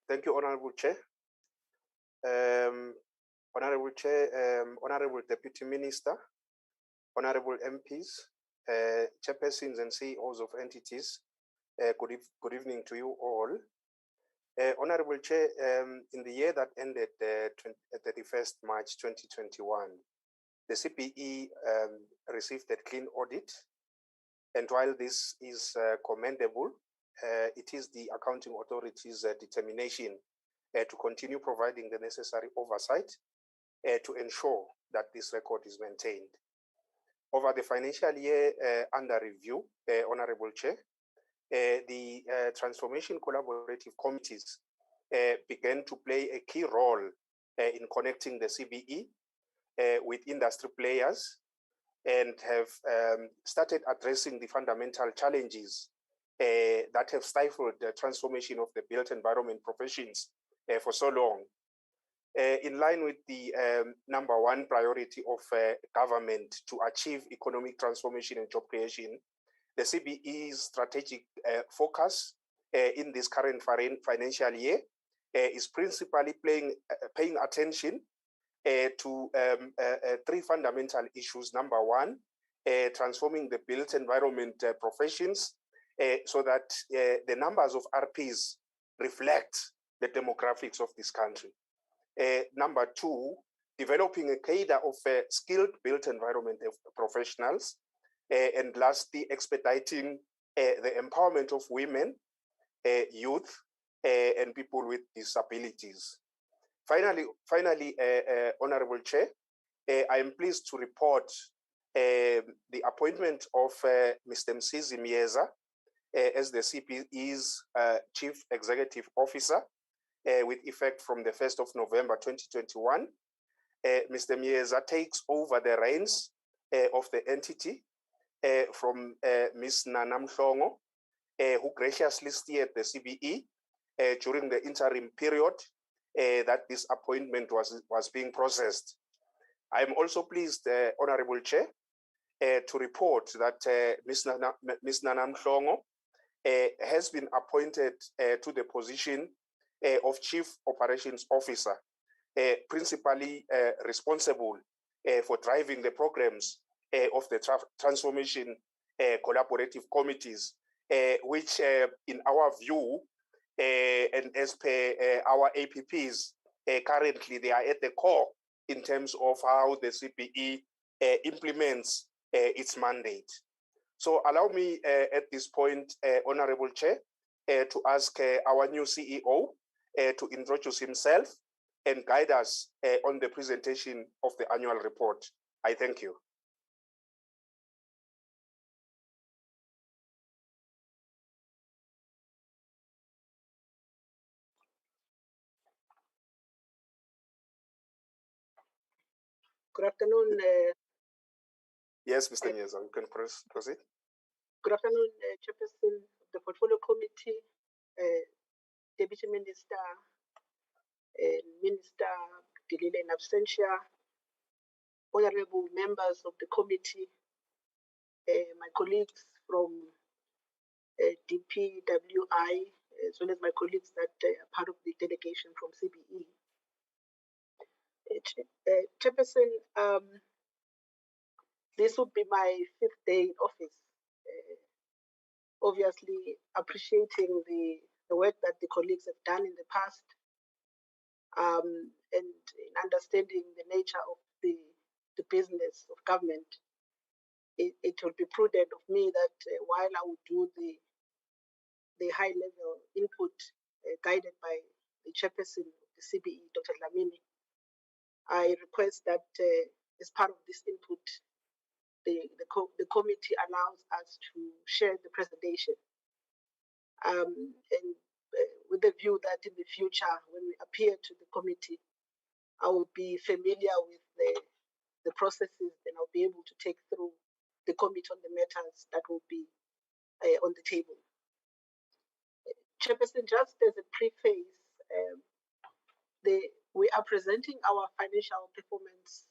Thank you, Honorable Chair. Honorable Chair, Honorable Deputy Minister, Honorable MPs, chairpersons and CEOs of entities, good evening to you all. Honorable Chair, in the year that ended 31st March 2021, the CPE received a clean audit. And while this is commendable, it is the Accounting Authority's determination to continue providing the necessary oversight to ensure that this record is maintained. Over the financial year under review, Honorable Chair, the Transformation Collaborative Committees began to play a key role in connecting the CBE with industry players and have started addressing the fundamental challenges that have stifled the transformation of the built environment professions for so long. In line with the number one priority of government to achieve economic transformation and job creation, the CBE's strategic focus in this current financial year is principally paying attention to three fundamental issues. Number one, transforming the built environment professions so that the numbers of RPs reflect the demographics of this country. Number two, developing a cadre of skilled built environment professionals. And lastly, expediting the empowerment of women, youth, and people with disabilities. Finally, Honorable Chair, I am pleased to report the appointment of Mr. Msizi Mieza as the CPE's Chief Executive Officer with effect from the 1st of November 2021. Mr. Mieza takes over the reins of the entity from Ms. Nana Mhlongo, who graciously steered the CBE during the interim period that this appointment was being processed. I am also pleased, Honorable Chair, to report that Ms. Nana Mhlongo has been appointed to the position of Chief Operations Officer, principally responsible for driving the programs of the Transformation Collaborative Committees, which in our view, and as per our APPs, currently they are at the core in terms of how the CPE implements its mandate. So allow me at this point, Honorable Chair, to ask our new CEO to introduce himself and guide us on the presentation of the annual report. I thank you. Good afternoon. Yes, Mr. Mieza, you can proceed. Good afternoon, Chairperson of the Portfolio Committee, Deputy Minister, Minister Dilile in absentia, honorable members of the committee, my colleagues from DPWI, as well as my colleagues that are part of the delegation from CBE. Chairperson, this would be my 5th day in office. Obviously, appreciating the work that the colleagues have done in the past, and in understanding the nature of the business of government, it would be prudent of me that while I would do the high-level input guided by the chairperson of the CBE, Dr. Dlamini, I request that as part of this input, the committee allows us to share the presentation, and with the view that in the future, when we appear to the committee, I will be familiar with the processes, and I'll be able to take through the committee on the matters that will be on the table. Chairperson, just as a preface, we are presenting our financial performance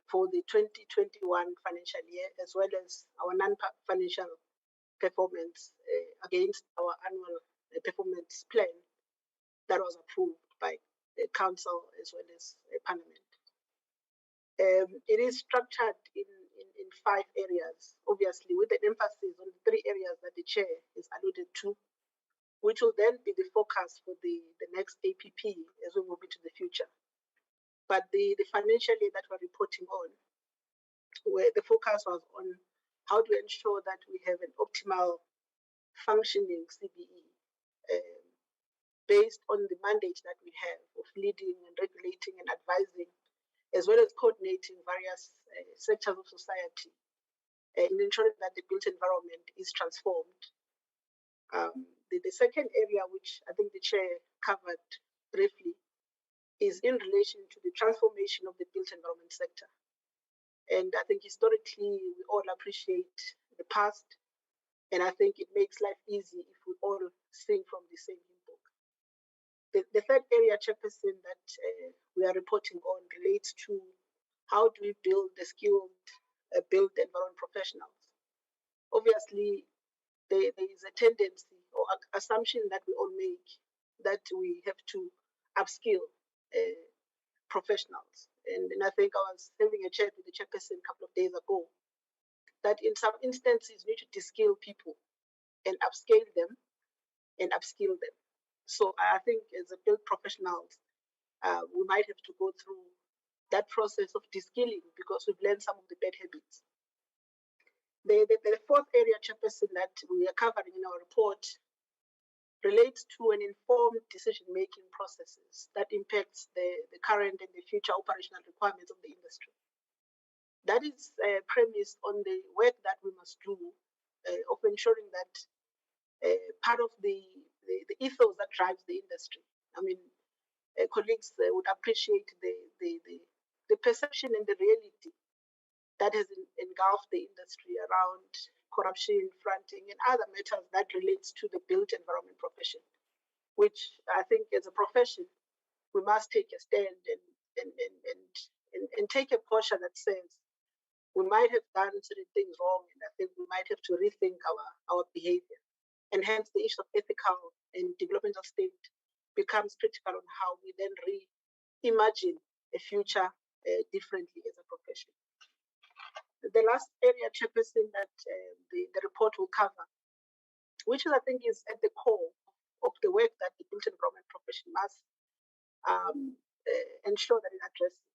for the 2021 financial year, as well as our non-financial performance against our annual performance plan that was approved by the council as well as parliament. It is structured in 5 areas, obviously with an emphasis on the 3 areas that the chair is alluded to, which will then be the focus for the next APP as we move into the future. But the financial year that we're reporting on, where the focus was on how to ensure that we have an optimal functioning CBE based on the mandate that we have of leading and regulating and advising, as well as coordinating various sectors of society in ensuring that the built environment is transformed. The second area, which I think the chair covered briefly, is in relation to the transformation of the built environment sector. And I think historically, we all appreciate the past, and I think it makes life easy if we all sing from the same hymn book. The third area, Chairperson, that we are reporting on relates to how do we build the skilled built environment professionals. Obviously, there is a tendency or assumption that we all make that we have to upskill professionals. And I think I was having a chat with the chairperson a couple of days ago that in some instances we need to de-skill people and upscale them and upskill them. So I think as a built professionals, we might have to go through that process of de-skilling because we've learned some of the bad habits. The fourth area, Chairperson, that we are covering in our report relates to an informed decision-making processes that impacts the current and the future operational requirements of the industry. That is premised on the work that we must do of ensuring that part of the ethos that drives the industry. I mean, colleagues would appreciate the perception and the reality that has engulfed the industry around corruption, fronting, and other matters that relates to the built environment profession, which I think as a profession, we must take a stand and take a posture that says we might have done certain things wrong, and I think we might have to rethink our behavior. And hence the issue of ethical and developmental state becomes critical on how we then reimagine a future differently as a profession. The last area, Chairperson, that the report will cover, which I think is at the core of the work that the built environment profession must ensure that it addresses.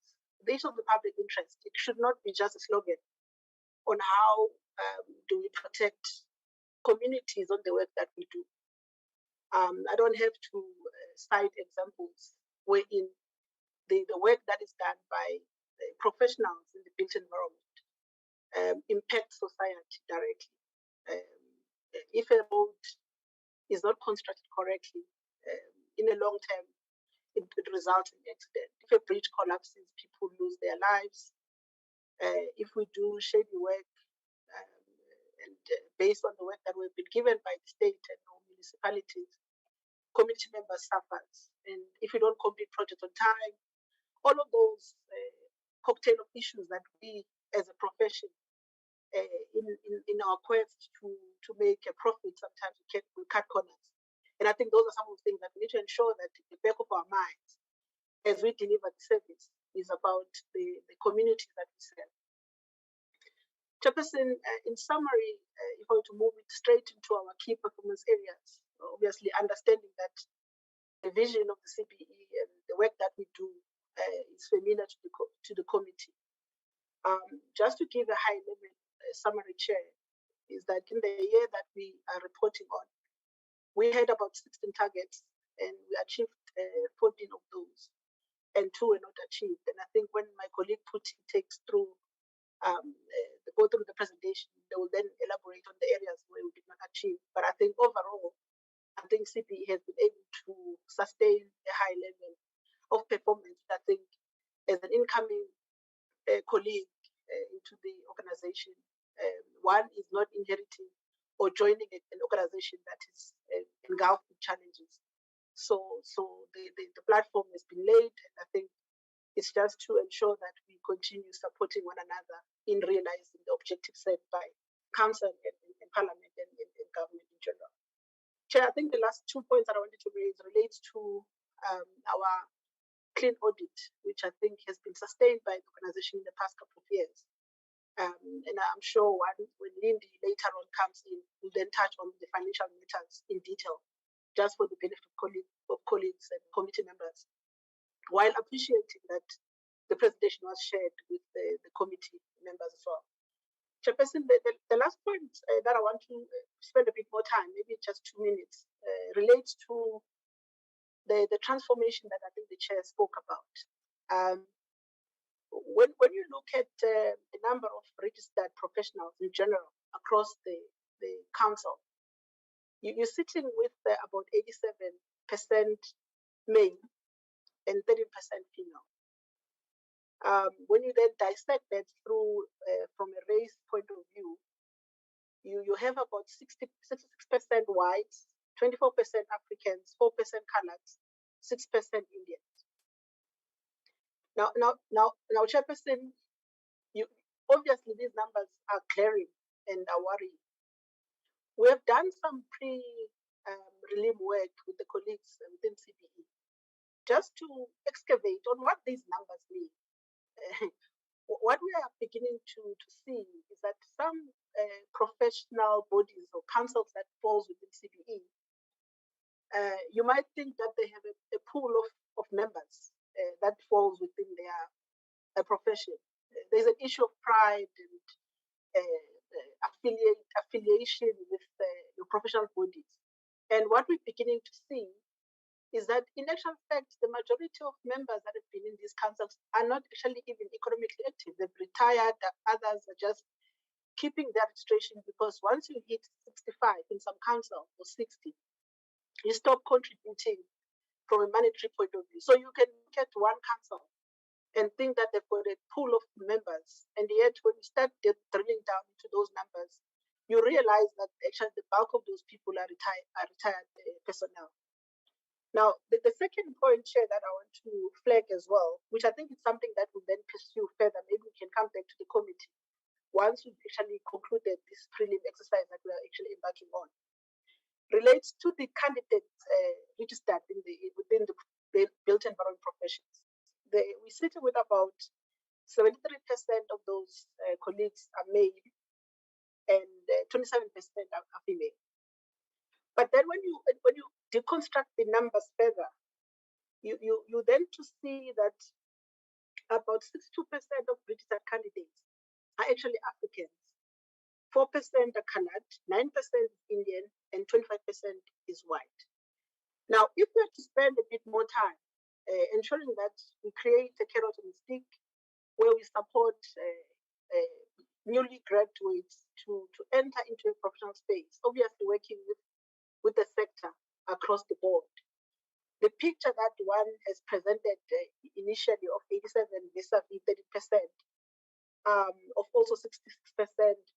The issue of the public interest, it should not be just a slogan on how do we protect communities on the work that we do. I don't have to cite examples wherein the work that is done by professionals in the built environment impacts society directly. If a road is not constructed correctly, in a long term, it results in accident. If a bridge collapses, people lose their lives. If we do shady work, and based on the work that we've been given by the state and municipalities, community members suffer. And if we don't complete projects on time, all of those cocktail of issues that we as a profession in our quest to make a profit, sometimes we cut corners. And I think those are some of the things that we need to ensure that in the back of our minds, as we deliver the service, is about the communities that we serve. Chairperson, in summary, if I were to move it straight into our key performance areas, obviously understanding that the vision of the CBE and the work that we do is familiar to the committee. Just to give a high level summary, Chair, is that in the year that we are reporting on, we had about 16 targets and we achieved 14 of those, and 2 were not achieved. And I think when my colleague takes through go through the presentation, they will then elaborate on the areas where we did not achieve. But I think overall, I think CBE has been able to sustain a high level of performance. I think as an incoming colleague into the organization, one is not inheriting or joining an organization that is engulfed with challenges. So the platform has been laid, and I think it's just to ensure that we continue supporting one another in realizing the objectives set by Council and Parliament and government in general. Chair, I think the last 2 points that I wanted to raise relates to our clean audit, which I think has been sustained by the organization in the past couple of years. And I'm sure when Lindy later on comes in, we'll then touch on the financial matters in detail, just for the benefit of colleagues and committee members, while appreciating that the presentation was shared with the committee members as well. Chairperson, the last point that I want to spend a bit more time, maybe just 2 minutes, relates to the transformation that I think the chair spoke about. When you look at the number of registered professionals in general across the council, you're sitting with about 87% male and 13% female. When you then dissect that through from a race point of view, you have about 66% whites, 24% Africans, 4% coloreds, 6% Indians. Now, Chairperson, obviously these numbers are glaring and are worrying. We have done some prelim work with the colleagues within CBE, just to excavate on what these numbers mean. What we are beginning to see is that some professional bodies or councils that falls within CBE, you might think that they have a pool of members that falls within their profession. There's an issue of pride and affiliation with your professional bodies. And what we're beginning to see is that in actual fact, the majority of members that have been in these councils are not actually even economically active. They've retired, others are just keeping their registration, because once you hit 65 in some council or 60, you stop contributing from a monetary point of view. So you can look at one council and think that they've got a pool of members, and yet when you start drilling down into those numbers, you realize that actually the bulk of those people are retired personnel. Now, the second point, Chair, that I want to flag as well, which I think is something that we'll then pursue further, maybe we can come back to the committee once we've actually concluded this prelim exercise that we are actually embarking on, relates to the candidates registered within the built environment professions. We sit with about 73% of those colleagues are male and 27% are female. But then when you deconstruct the numbers further, you then to see that about 62% of registered candidates are actually Africans, 4% are colored, 9% is Indian, and 25% is white. Now, if we have to spend a bit more time ensuring that we create a carrot and stick where we support newly graduates to enter into a professional space, obviously working with the sector across the board. The picture that one has presented initially of 87 vis-a-vis 30%, of also 66%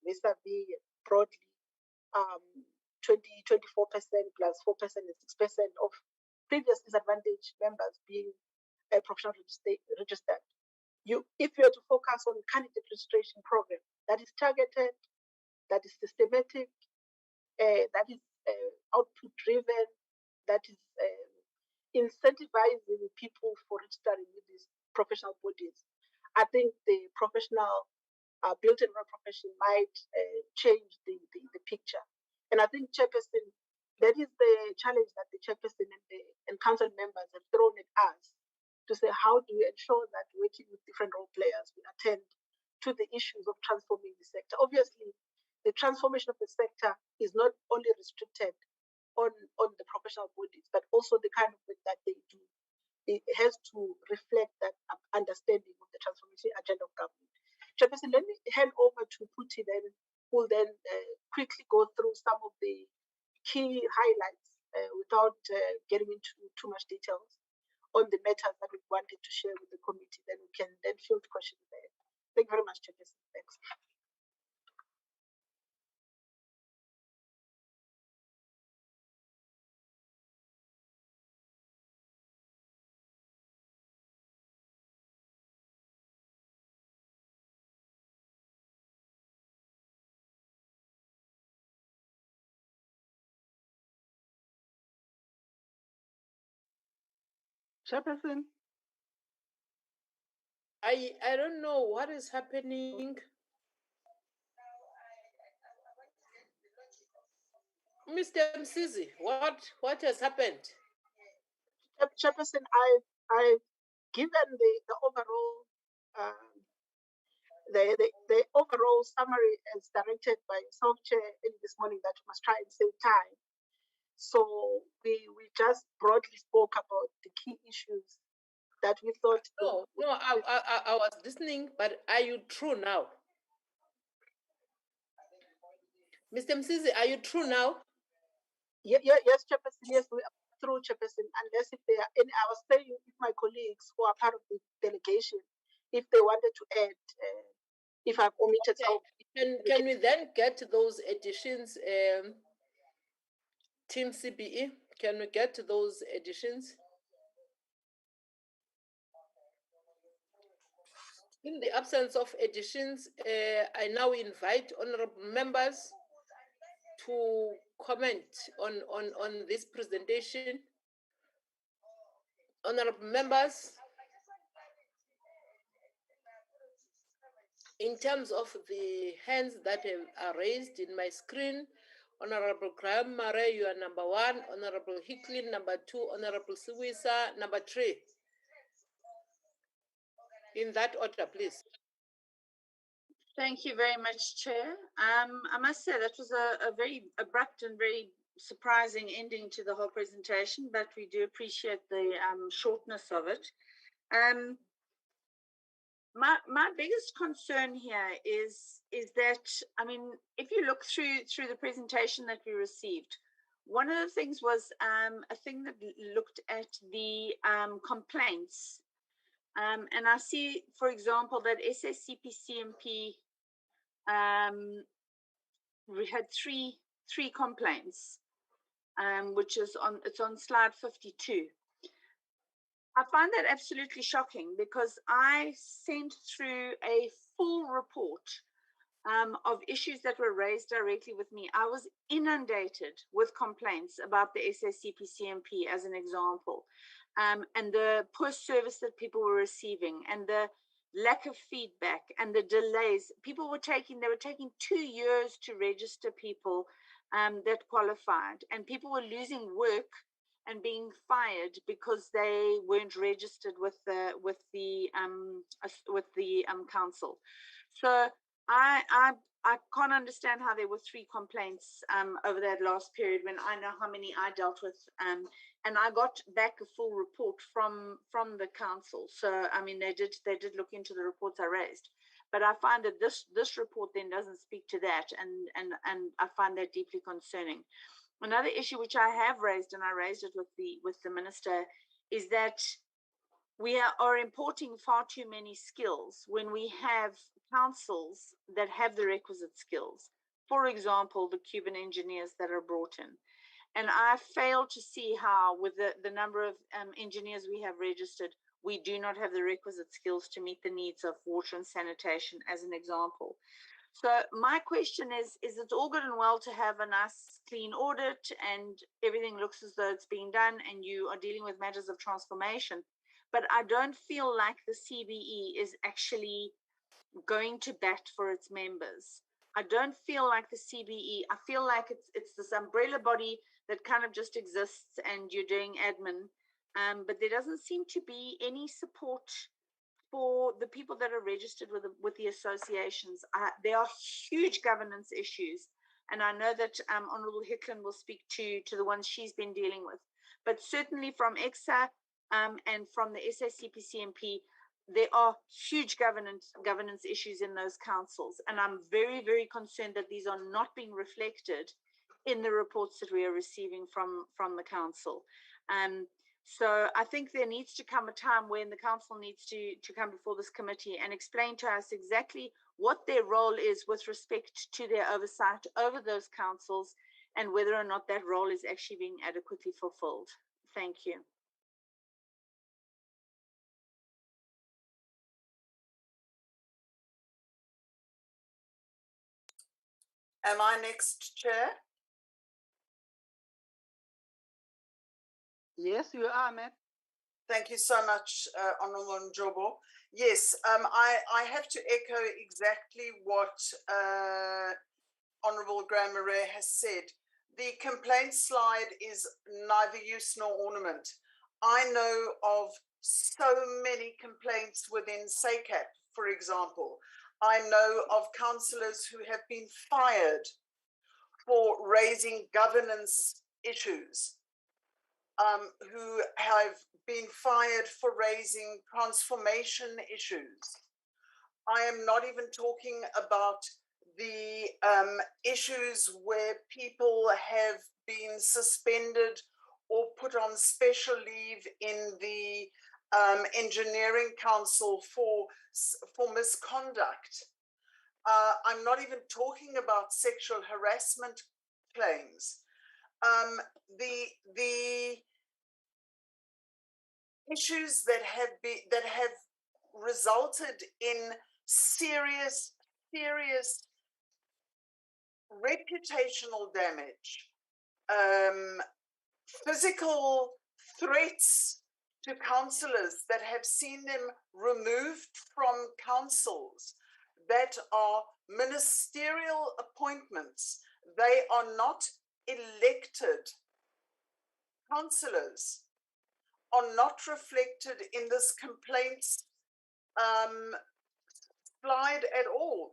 vis-a-vis broadly 24% plus 4% and 6% of previous disadvantaged members being professional registered. If you are to focus on candidate registration program that is targeted, that is systematic, that is output driven, that is incentivizing people for registering with these professional bodies, I think the professional built environment profession might change the picture. And I think, Chairperson, that is the challenge that the Chairperson and council members have thrown at us, to say how do we ensure that working with different role players we attend to the issues of transforming the sector. Obviously, the transformation of the sector is not only restricted on the professional bodies, but also the kind of work that they do. It has to reflect that understanding of the transformation agenda of government. Chairperson, let me hand over to Puti then, who will then quickly go through some of the key highlights without getting into too much details on the matters that we wanted to share with the committee. Then we can then field questions there. Thank you very much, Chairperson. Thanks. Chairperson? I don't know what is happening. Mr. Msizi, what has happened? Chairperson, I given the overall the overall summary as directed by yourself, Chair, this morning, that we must try and save time. So we just broadly spoke about the key issues that we thought. No, I was listening, but are you true now? Mr. Msizi, are you true now? Yes, Chairperson, yes, we are through, Chairperson, unless if there are any, I was saying if my colleagues who are part of the delegation, if they wanted to add, if I've omitted some. Can we then get those additions, Team CBE? Can we get those additions? In the absence of additions, I now invite honorable members to comment on this presentation. Honorable members, in terms of the hands that are raised in my screen, Honorable Graham Murray, you are number 1, Honorable Hicklin, number 2, Honorable Siwisa, number 3. In that order, please. Thank you very much, Chair. I must say that was a very abrupt and very surprising ending to the whole presentation, but we do appreciate the shortness of it. My biggest concern here is that, I mean, if you look through the presentation that we received, one of the things was a thing that looked at the complaints. And I see, for example, that SACP-CMP we had three complaints, which is on slide 52. I find that absolutely shocking because I sent through a full report of issues that were raised directly with me. I was inundated with complaints about the SACP-CMP as an example, and the poor service that people were receiving, and the lack of feedback, and the delays. They were taking 2 years to register people that qualified, and people were losing work and being fired because they weren't registered with the council. So I can't understand how there were 3 complaints over that last period when I know how many I dealt with, and I got back a full report from the council. So I mean, they did look into the reports I raised, but I find that this report then doesn't speak to that, and I find that deeply concerning. Another issue which I have raised, and I raised it with the minister, is that we are importing far too many skills when we have councils that have the requisite skills. For example, the Cuban engineers that are brought in. And I fail to see how, with the number of engineers we have registered, we do not have the requisite skills to meet the needs of water and sanitation, as an example. So my question is it's all good and well to have a nice clean audit and everything looks as though it's being done and you are dealing with matters of transformation, but I don't feel like the CBE is actually going to bat for its members. I don't feel like the CBE, I feel like it's this umbrella body that kind of just exists and you're doing admin, but there doesn't seem to be any support for the people that are registered with the associations. There are huge governance issues, and I know that Honourable Hicklin will speak to the ones she's been dealing with. But certainly from EXA and from the SACP-CMP, there are huge governance issues in those councils, and I'm very, very concerned that these are not being reflected in the reports that we are receiving from the council. So I think there needs to come a time when the council needs to come before this committee and explain to us exactly what their role is with respect to their oversight over those councils and whether or not that role is actually being adequately fulfilled. Thank you. Am I next, Chair? Yes, you are, ma'am. Thank you so much, Honourable Njobo. Yes, I have to echo exactly what Honourable Graham Murray has said. The complaint slide is neither use nor ornament. I know of so many complaints within SACAP, for example. I know of councillors who have been fired for raising governance issues, who have been fired for raising transformation issues. I am not even talking about the issues where people have been suspended or put on special leave in the Engineering Council for misconduct. I'm not even talking about sexual harassment claims. The issues that have resulted in serious reputational damage, physical threats to councillors that have seen them removed from councils, that are ministerial appointments. They are not elected councillors, are not reflected in this complaints slide at all.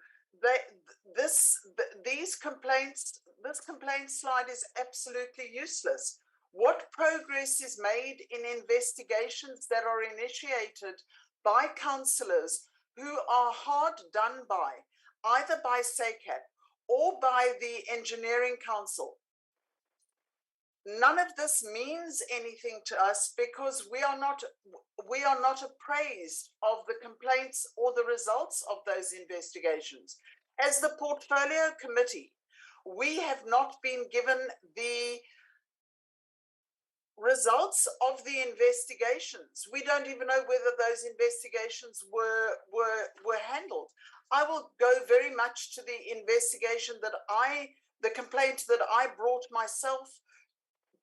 This complaint slide is absolutely useless. What progress is made in investigations that are initiated by councillors who are hard done by, either by SACAP or by the Engineering Council? None of this means anything to us because we are not appraised of the complaints or the results of those investigations. As the Portfolio Committee, we have not been given the results of the investigations. We don't even know whether those investigations were handled. I will go very much to the investigation that the complaint that I brought myself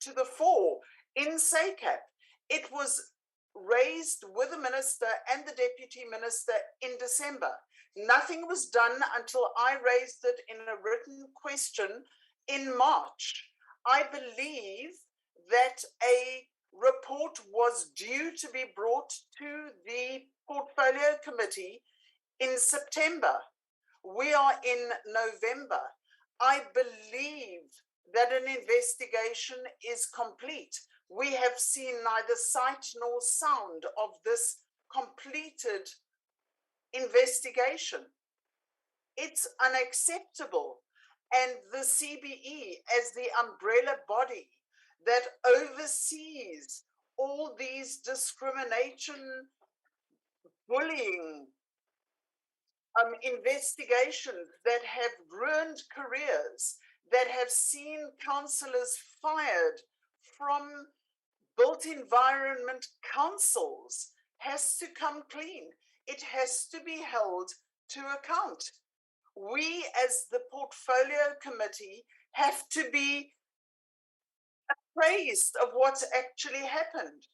to the fore in SACAP. It was raised with the minister and the deputy minister in December. Nothing was done until I raised it in a written question in March. I believe that a report was due to be brought to the Portfolio Committee in September. We are in November. I believe that an investigation is complete. We have seen neither sight nor sound of this completed investigation. It's unacceptable. And the CBE, as the umbrella body that oversees all these discrimination, bullying, investigations that have ruined careers, that have seen councillors fired from built environment councils, has to come clean. It has to be held to account. We as the Portfolio Committee have to be appraised of what's actually happened.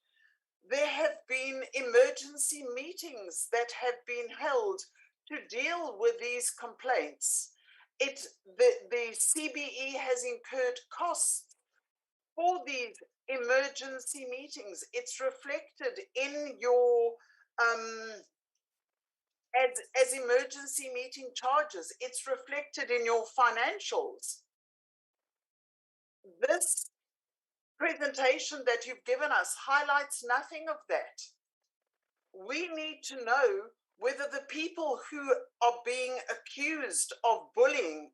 There have been emergency meetings that have been held to deal with these complaints. The CBE has incurred costs for these emergency meetings. It's reflected in your as emergency meeting charges. It's reflected in your financials. This presentation that you've given us highlights nothing of that. We need to know whether the people who are being accused of bullying,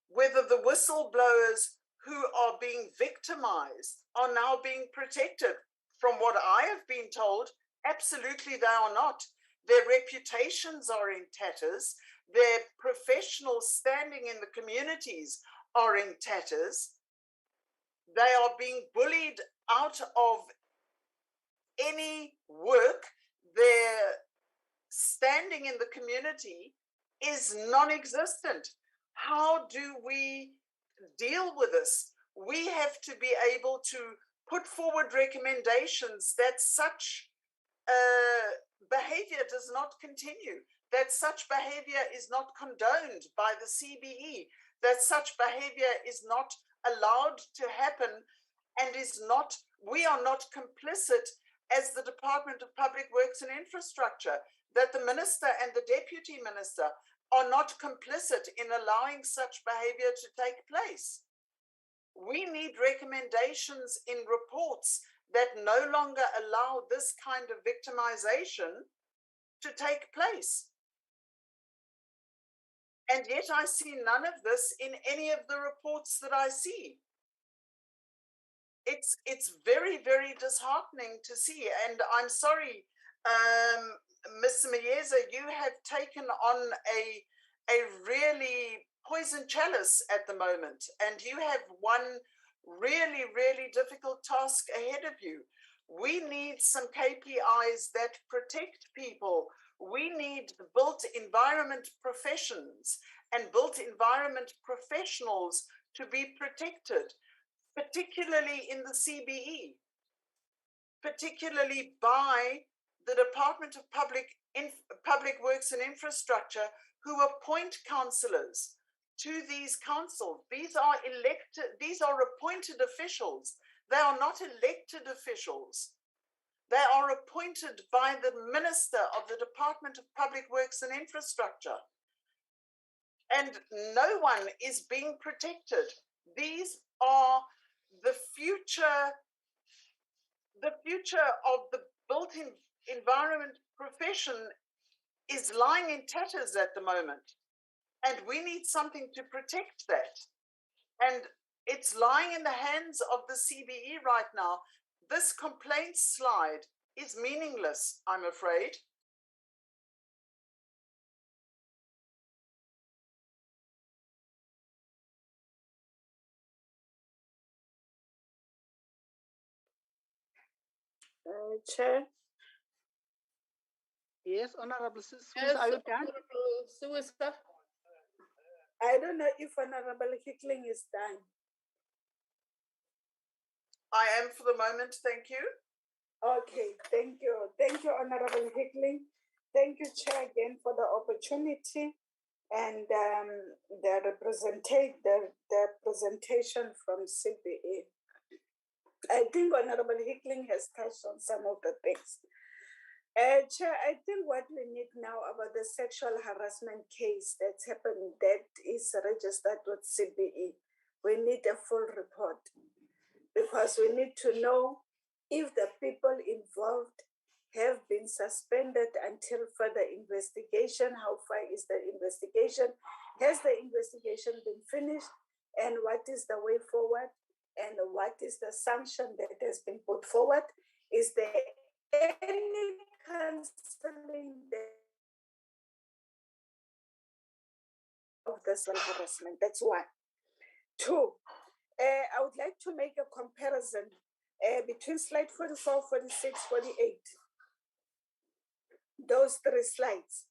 whether the whistleblowers who are being victimized are now being protected. From what I have been told, absolutely they are not. Their reputations are in tatters. Their professional standing in the communities are in tatters. They are being bullied out of any work. Their standing in the community is non-existent. How do we deal with this? We have to be able to put forward recommendations that such behavior does not continue, that such behavior is not condoned by the CBE, that such behavior is not allowed to happen, and we are not complicit as the Department of Public Works and Infrastructure, that the minister and the deputy minister are not complicit in allowing such behavior to take place. We need recommendations in reports that no longer allow this kind of victimization to take place. And yet I see none of this in any of the reports that I see. It's very, very disheartening to see. And I'm sorry, Ms. Mayeza, you have taken on a really poison chalice at the moment, and you have one really, really difficult task ahead of you. We need some KPIs that protect people. We need built environment professions and built environment professionals to be protected, particularly in the CBE, particularly by the Department of Public Works and Infrastructure, who appoint councillors to these councils. These are elected, these are appointed officials. They are not elected officials. They are appointed by the Minister of the Department of Public Works and Infrastructure. And no one is being protected. These are the future of the built environment profession is lying in tatters at the moment. And we need something to protect that. And it's lying in the hands of the CBE right now. This complaint slide is meaningless, I'm afraid. Chair. Yes, Honorable Sis, Yes, are you done? I don't know if Honorable Hickling is done. I am for the moment, thank you. Okay, thank you. Thank you, Honorable Hickling. Thank you, Chair, again for the opportunity and the presentation from CBE. I think Honorable Hickling has touched on some of the things. Chair, I think what we need now about the sexual harassment case that's happened, that is registered with CBE, we need a full report, because we need to know if the people involved have been suspended until further investigation. How far is the investigation? Has the investigation been finished? And what is the way forward? And what is the sanction that has been put forward? Is there any counseling of the sexual harassment? That's one. Two, I would like to make a comparison between slide 44, 46, 48. Those three slides.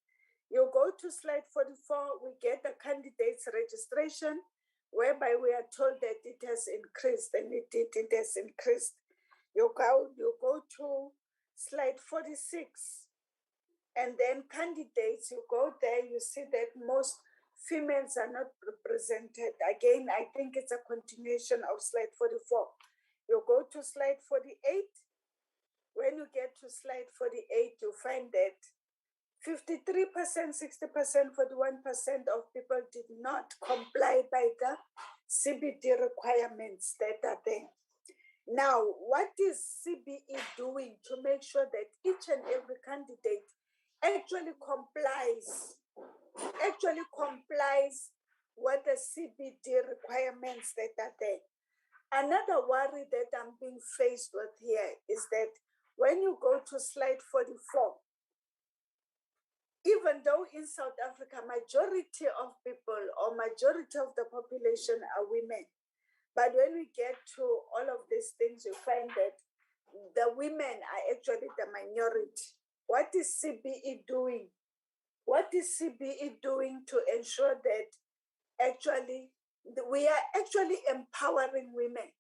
You go to slide 44, we get the candidate's registration, whereby we are told that it has increased, and it has increased. You go to slide 46, and then candidates, you go there, you see that most females are not represented. Again, I think it's a continuation of slide 44. You go to slide 48. When you get to slide 48, you find that 53%, 60%, 41% of people did not comply by the CBD requirements that are there. Now, what is CBE doing to make sure that each and every candidate actually complies with the CBD requirements that are there? Another worry that I'm being faced with here is that when you go to slide 44, even though in South Africa, majority of people or majority of the population are women, but when we get to all of these things, you find that the women are actually the minority. What is CBE doing? What is CBE doing to ensure that actually we are actually empowering women?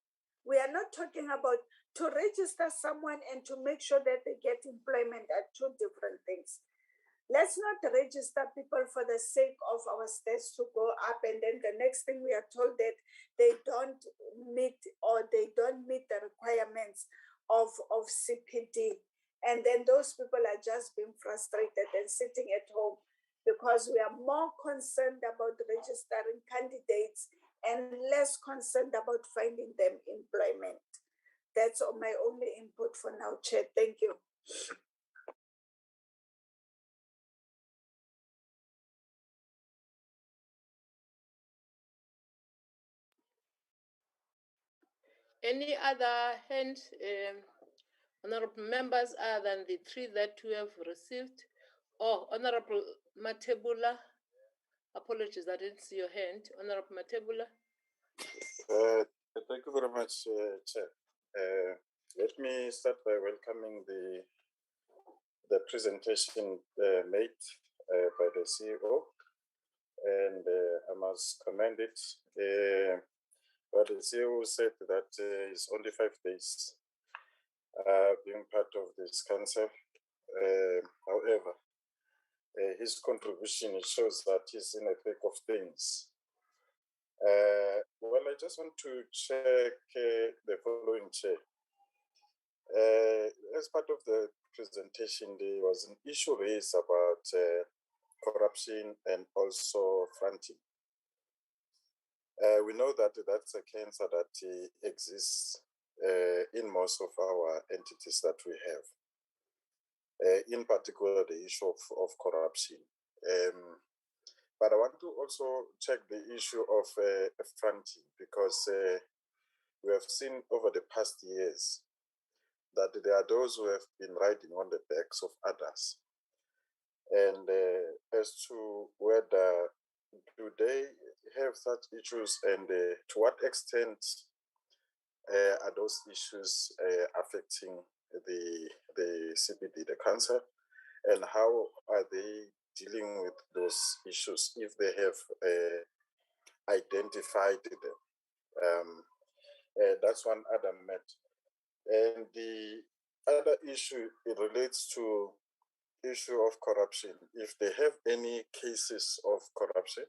We are not talking about to register someone and to make sure that they get employment are two different things. Let's not register people for the sake of our stats to go up, and then the next thing we are told that they don't meet the requirements of CPD. And then those people are just being frustrated and sitting at home because we are more concerned about registering candidates and less concerned about finding them employment. That's my only input for now, Chair. Thank you. Any other hand, honorable members, other than the three that we have received? Oh, Honorable Matebula, apologies, I didn't see your hand. Honorable Matebula. Thank you very much, Chair. Let me start by welcoming the presentation made by the CEO, and I must commend it. But the CEO said that it's only 5 days being part of this council. However, his contribution shows that he's in the thick of things. Well, I just want to check the following, Chair. As part of the presentation, there was an issue raised about corruption and also fronting. We know that that's a cancer that exists in most of our entities that we have, in particular the issue of corruption. But I want to also check the issue of fronting, because we have seen over the past years that there are those who have been riding on the backs of others. And as to whether do they have such issues, and to what extent are those issues affecting the CPD, the council, and how are they dealing with those issues if they have identified them? That's one other matter. And the other issue, it relates to issue of corruption. If they have any cases of corruption,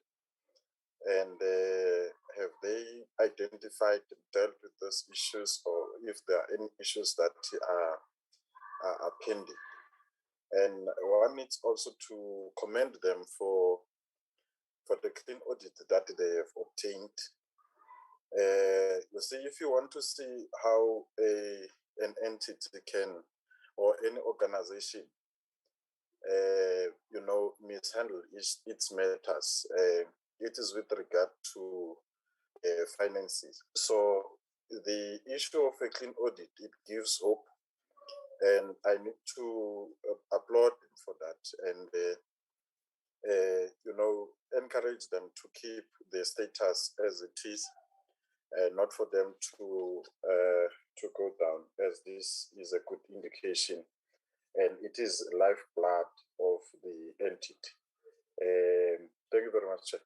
and have they identified and dealt with those issues, or if there are any issues that are pending. And one needs also to commend them for the clean audit that they have obtained. You see, if you want to see how an entity can, or any organization, mishandle its matters, it is with regard to finances. So the issue of a clean audit, it gives hope, and I need to applaud them for that, and encourage them to keep the status as it is, not for them to go down, as this is a good indication, and it is lifeblood of the entity. Thank you very much, Chair.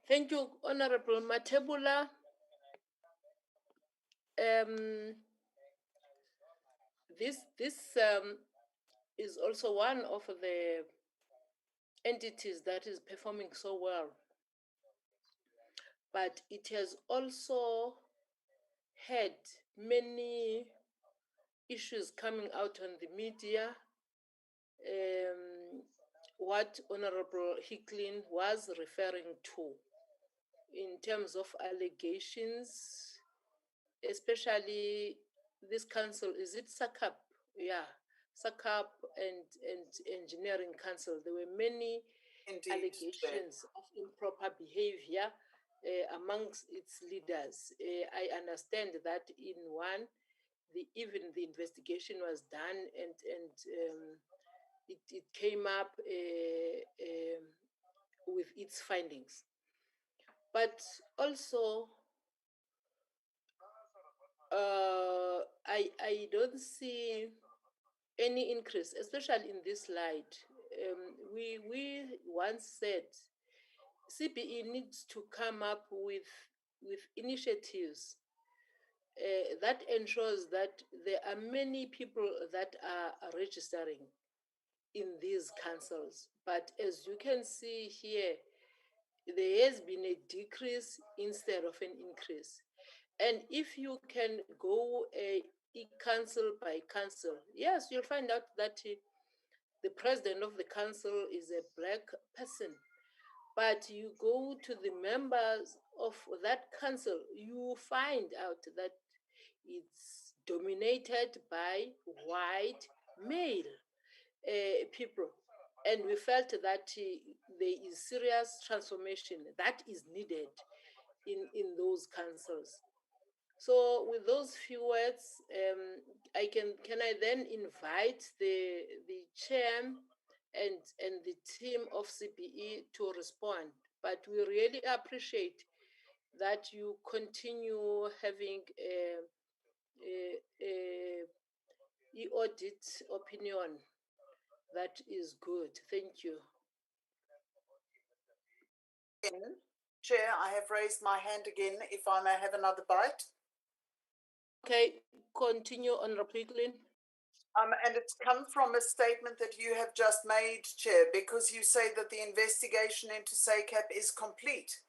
Thank you, Honorable Matebula. This is also one of the entities that is performing so well, but it has also had many issues coming out on the media. What Honorable Hicklin was referring to in terms of allegations, especially this council, is it SACAP? Yeah, SACAP and Engineering Council. There were many allegations of improper behavior amongst its leaders. I understand that in one, even the investigation was done, and it came up with its findings. But also, I don't see any increase, especially in this slide. We once said CBE needs to come up with initiatives that ensures that there are many people that are registering in these councils. But as you can see here, there has been a decrease instead of an increase. And if you can go council by council, yes, you'll find out that the president of the council is a black person. But you go to the members of that council, you find out that it's dominated by white male people. And we felt that there is serious transformation that is needed in those councils. So with those few words, can I then invite the chair and the team of CBE to respond? But we really appreciate that you continue having a audit opinion. That is good. Thank you. Chair, I have raised my hand again. If I may have another bite. Okay, continue, Honourable Piglin. And it's come from a statement that you have just made, Chair, because you say that the investigation into SACAP is complete.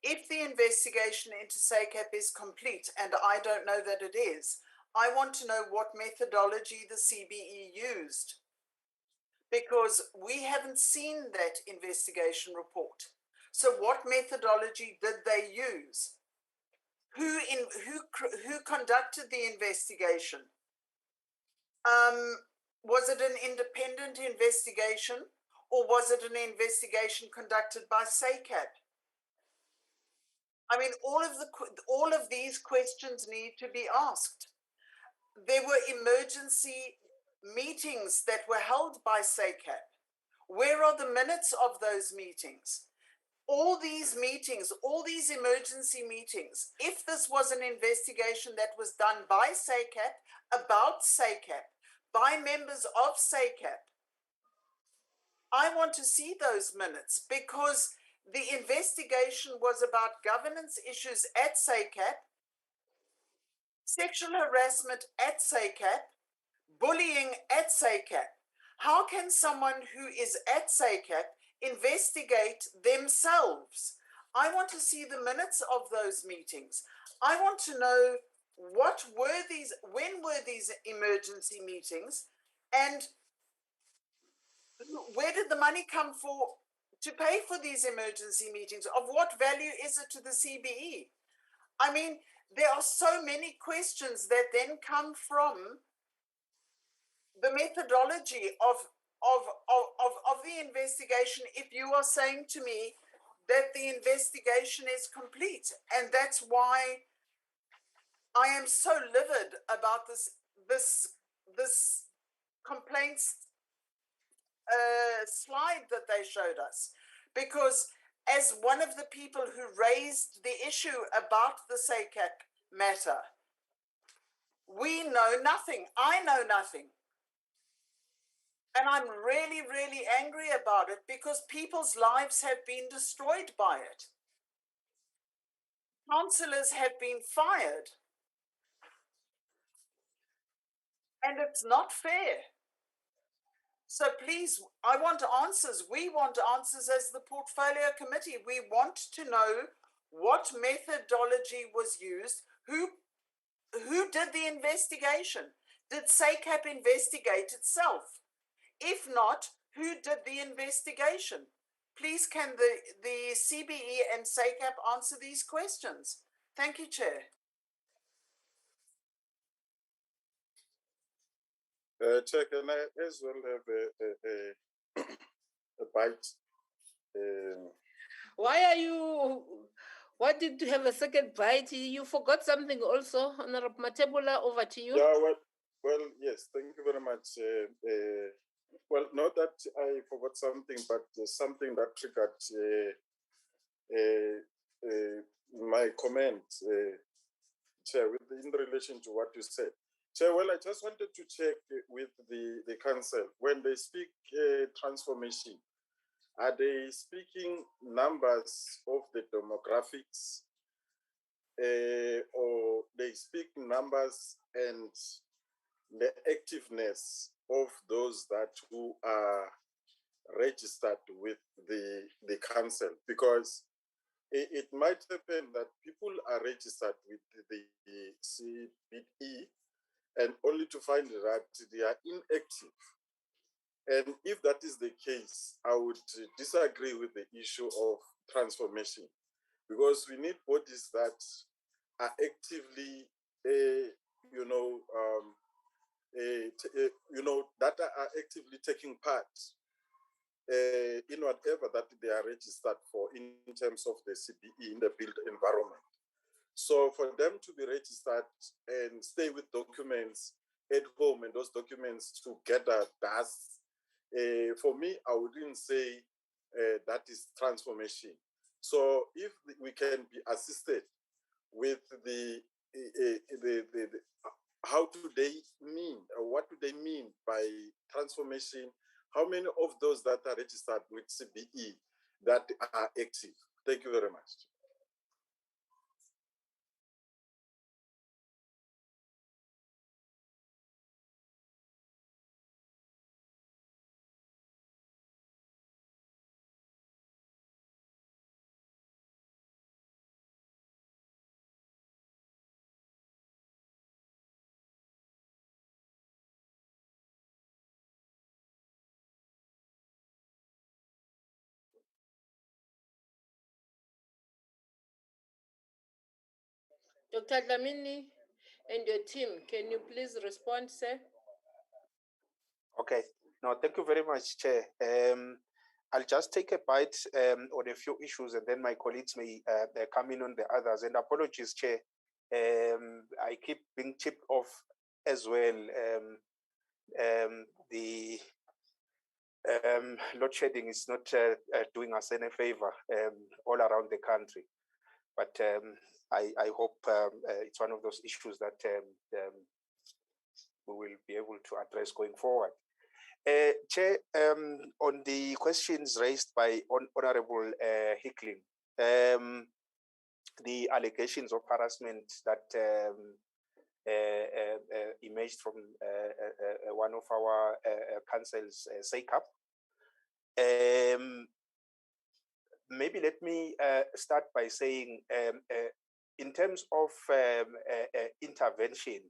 If the investigation into SACAP is complete, and I don't know that it is, I want to know what methodology the CBE used, because we haven't seen that investigation report. So what methodology did they use? Who conducted the investigation? Was it an independent investigation, or was it an investigation conducted by SACAP? I mean, all of these questions need to be asked. There were emergency meetings that were held by SACAP. Where are the minutes of those meetings? All these meetings, all these emergency meetings, if this was an investigation that was done by SACAP, about SACAP, by members of SACAP, I want to see those minutes, because the investigation was about governance issues at SACAP, sexual harassment at SACAP, bullying at SACAP. How can someone who is at SACAP investigate themselves? I want to see the minutes of those meetings. I want to know when were these emergency meetings, and where did the money come to pay for these emergency meetings? Of what value is it to the CBE? I mean, there are so many questions that then come from the methodology of the investigation, if you are saying to me that the investigation is complete. And that's why I am so livid about this complaints slide that they showed us, because as one of the people who raised the issue about the SACAP matter, we know nothing. I know nothing. And I'm really, really angry about it, because people's lives have been destroyed by it. Councillors have been fired. And it's not fair. So please, I want answers. We want answers as the portfolio committee. We want to know what methodology was used, who did the investigation. Did SACAP investigate itself? If not, who did the investigation? Please, can the CBE and SACAP answer these questions? Thank you, Chair. Chair, can I as well have a bite? Why are you wanting to have a second bite? You forgot something also, Honorable Matebula, over to you. Yeah, well, yes, thank you very much. Well, not that I forgot something, but something that triggered my comment. Chair, in relation to what you said. Chair, well, I just wanted to check with the council. When they speak transformation, are they speaking numbers of the demographics, or they speak numbers and the activeness of those that who are registered with the council? Because it might happen that people are registered with the CBE and only to find that they are inactive. And if that is the case, I would disagree with the issue of transformation, because we need bodies that are actively, that are actively taking part in whatever that they are registered for in terms of the CBE in the built environment. So for them to be registered and stay with documents at home and those documents together, that's, for me, I wouldn't say that is transformation. So if we can be assisted with how do they mean, or what do they mean by transformation? How many of those that are registered with CBE that are active? Thank you very much. Dr. Dlamini and your team, can you please respond, sir? Okay. No, thank you very much, Chair. I'll just take a bite on a few issues, and then my colleagues may come in on the others. And apologies, Chair. I keep being chipped off as well. The load shedding is not doing us any favor all around the country. But I hope it's one of those issues that we will be able to address going forward. Chair, on the questions raised by Honorable Hickling, the allegations of harassment that emerged from one of our councils, SACAP. Maybe let me start by saying, in terms of intervention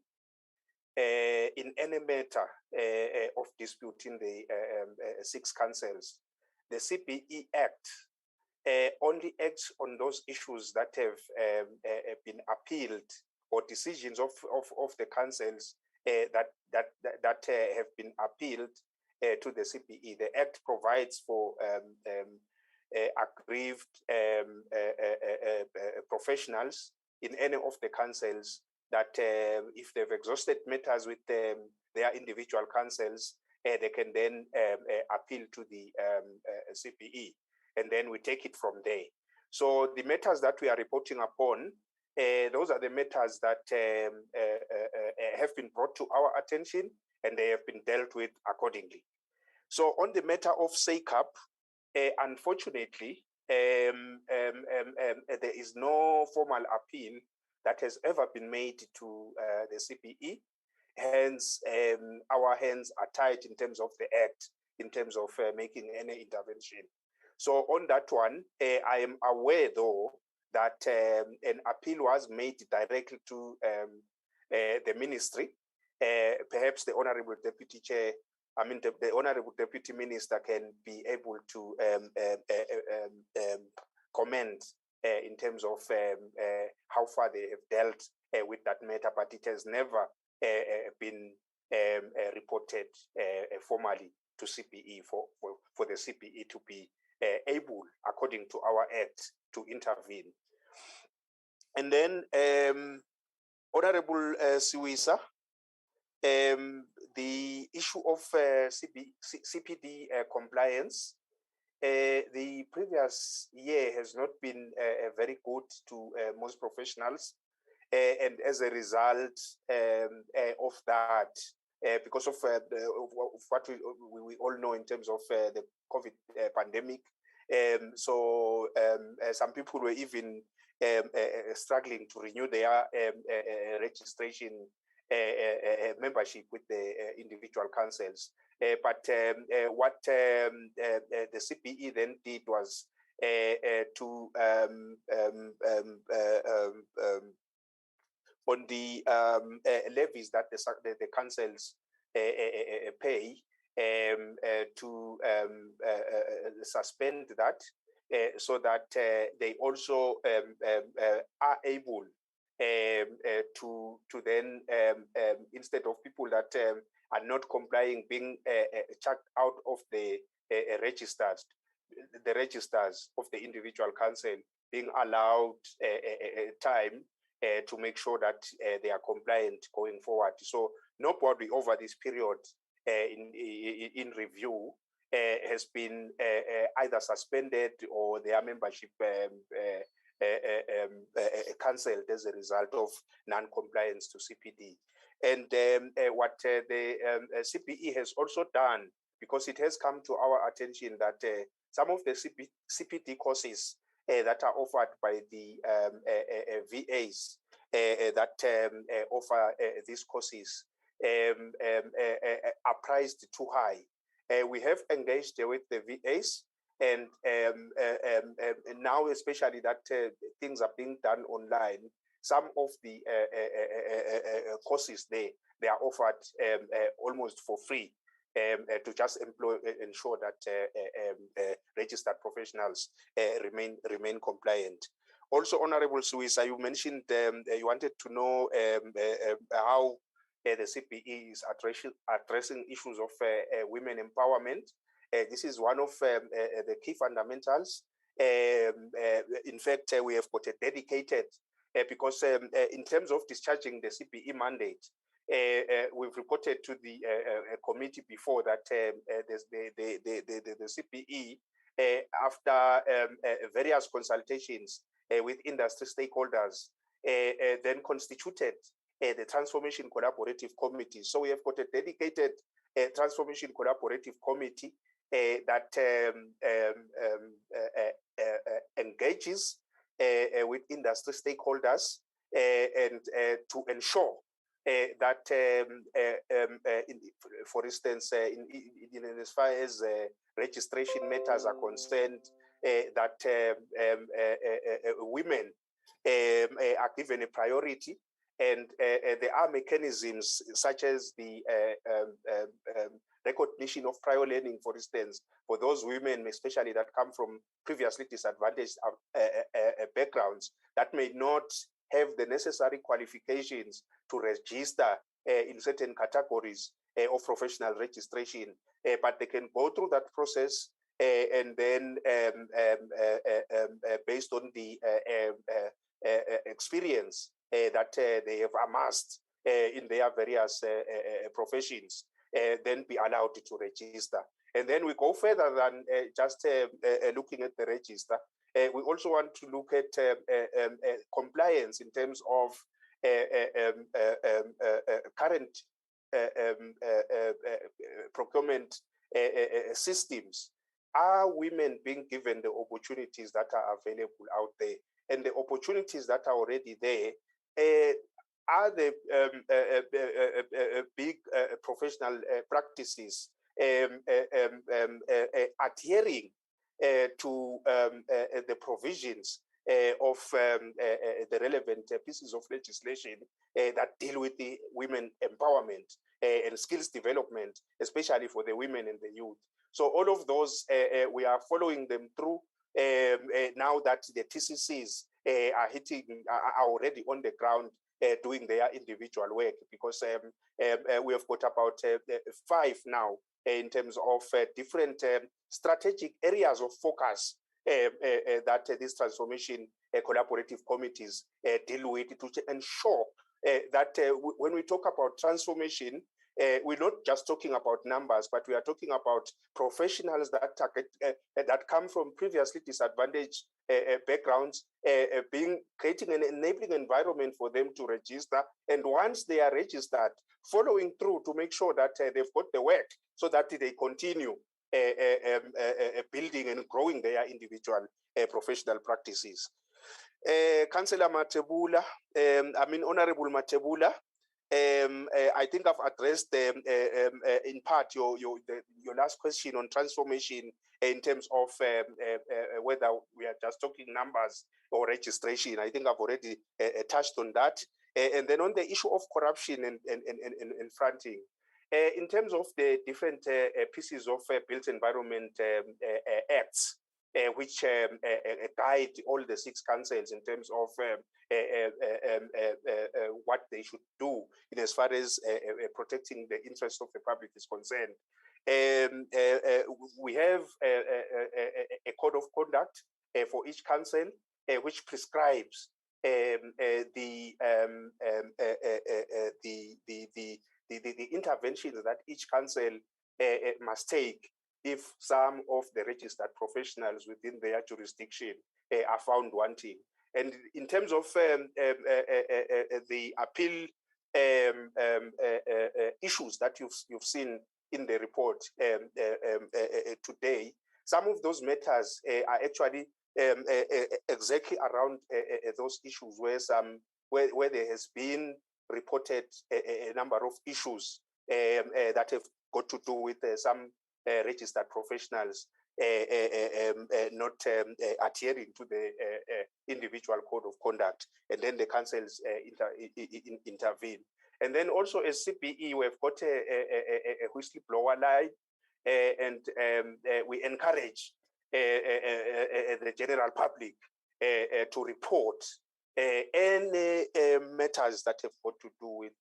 in any matter of dispute in the 6 councils, the CBE Act only acts on those issues that have been appealed, or decisions of the councils that have been appealed to the CBE. The Act provides for aggrieved professionals in any of the councils that if they've exhausted matters with their individual councils, they can then appeal to the CBE, and then we take it from there. So the matters that we are reporting upon, those are the matters that have been brought to our attention, and they have been dealt with accordingly. So on the matter of SACAP, unfortunately, there is no formal appeal that has ever been made to the CBE. Hence, our hands are tied in terms of the Act, in terms of making any intervention. So on that one, I am aware, though, that an appeal was made directly to the ministry. Perhaps the Honorable Deputy Chair, the Honorable Deputy Minister can be able to comment in terms of how far they have dealt with that matter, but it has never been reported formally to CBE for the CBE to be able, according to our Act, to intervene. And then, Honorable Siwisa, the issue of CPD compliance, the previous year has not been very good to most professionals, and as a result of that, because of what we all know in terms of the COVID pandemic, so some people were even struggling to renew their registration membership with the individual councils. But what the CPE then did was to on the levies that the councils pay, to suspend that, so that they also are able to then, instead of people that are not complying being chucked out of the registers of the individual council, being allowed time to make sure that they are compliant going forward. So nobody over this period in review has been either suspended or their membership cancelled as a result of non-compliance to CPD. And what the CPE has also done, because it has come to our attention that some of the CPD courses that are offered by the VAs that offer these courses are priced too high. We have engaged with the VAs, and now especially that things are being done online, some of the courses they are offered almost for free, to just ensure that registered professionals remain compliant. Also, Honorable Suisa, you mentioned you wanted to know how the CPE is addressing issues of women empowerment. This is one of the key fundamentals. In fact, we have got a dedicated, because in terms of discharging the CPE mandate, we've reported to the committee before that the CPE, after various consultations with industry stakeholders, then constituted the Transformation Collaborative Committee. So we have got a dedicated Transformation Collaborative Committee that engages with industry stakeholders and to ensure that, for instance, in as far as registration matters are concerned, that women are given a priority, and there are mechanisms such as the recognition of prior learning, for instance, for those women, especially that come from previously disadvantaged backgrounds that may not have the necessary qualifications to register in certain categories of professional registration, but they can go through that process and then based on the experience that they have amassed in their various professions, then be allowed to register. And then we go further than just looking at the register. We also want to look at compliance in terms of current procurement systems. Are women being given the opportunities that are available out there? And the opportunities that are already there, are the big professional practices adhering to the provisions of the relevant pieces of legislation that deal with the women empowerment and skills development, especially for the women and the youth? So all of those, we are following them through now that the TCCs are already on the ground doing their individual work, because we have got about 5 now in terms of different strategic areas of focus that these transformation collaborative committees deal with to ensure that when we talk about transformation, we're not just talking about numbers, but we are talking about professionals that that come from previously disadvantaged backgrounds, creating an enabling environment for them to register. And once they are registered, following through to make sure that they've got the work so that they continue building and growing their individual professional practices. Councillor Matebula, Honorable Matebula, I think I've addressed in part your last question on transformation in terms of whether we are just talking numbers or registration. I think I've already touched on that. And then on the issue of corruption and fronting, in terms of the different pieces of built environment acts, which guide all the 6 councils in terms of what they should do in as far as protecting the interests of the public is concerned. We have a code of conduct for each council, which prescribes the interventions that each council must take if some of the registered professionals within their jurisdiction are found wanting. And in terms of the appeal issues that you've seen in the report today, some of those matters are actually exactly around those issues where there has been reported a number of issues that have got to do with some registered professionals not adhering to the individual code of conduct, and then the councils intervene. And then also as CPE, we've got a whistleblower line, and we encourage the general public to report any matters that have got to do with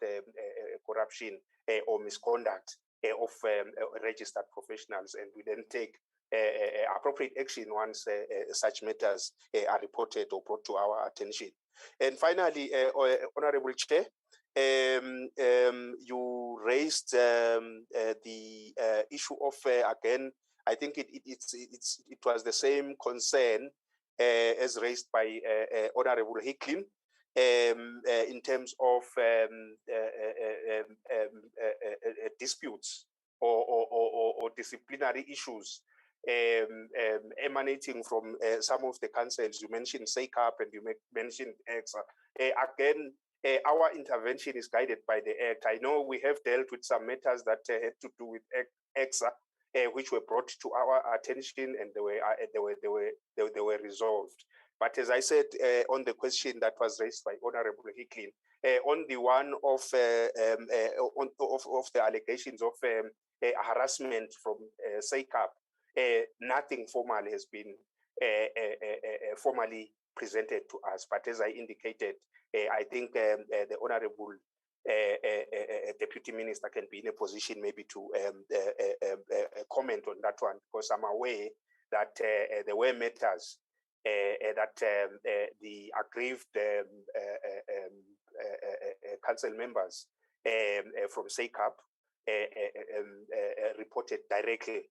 corruption or misconduct of registered professionals, and we then take appropriate action once such matters are reported or brought to our attention. And finally, Honorable Chair, you raised the issue of again, I think it was the same concern as raised by Honorable Hicklin in terms of disputes or disciplinary issues emanating from some of the councils. You mentioned SACAP and you mentioned EXA. Again, our intervention is guided by the Act. I know we have dealt with some matters that had to do with EXA, which were brought to our attention, and they were resolved. But as I said on the question that was raised by Honorable Hicklin, on the one of the allegations of harassment from SACAP, nothing formal has been formally presented to us. But as I indicated, I think the Honorable Deputy Minister can be in a position maybe to comment on that one, because I'm aware that there were matters that the aggrieved council members from SACAP reported directly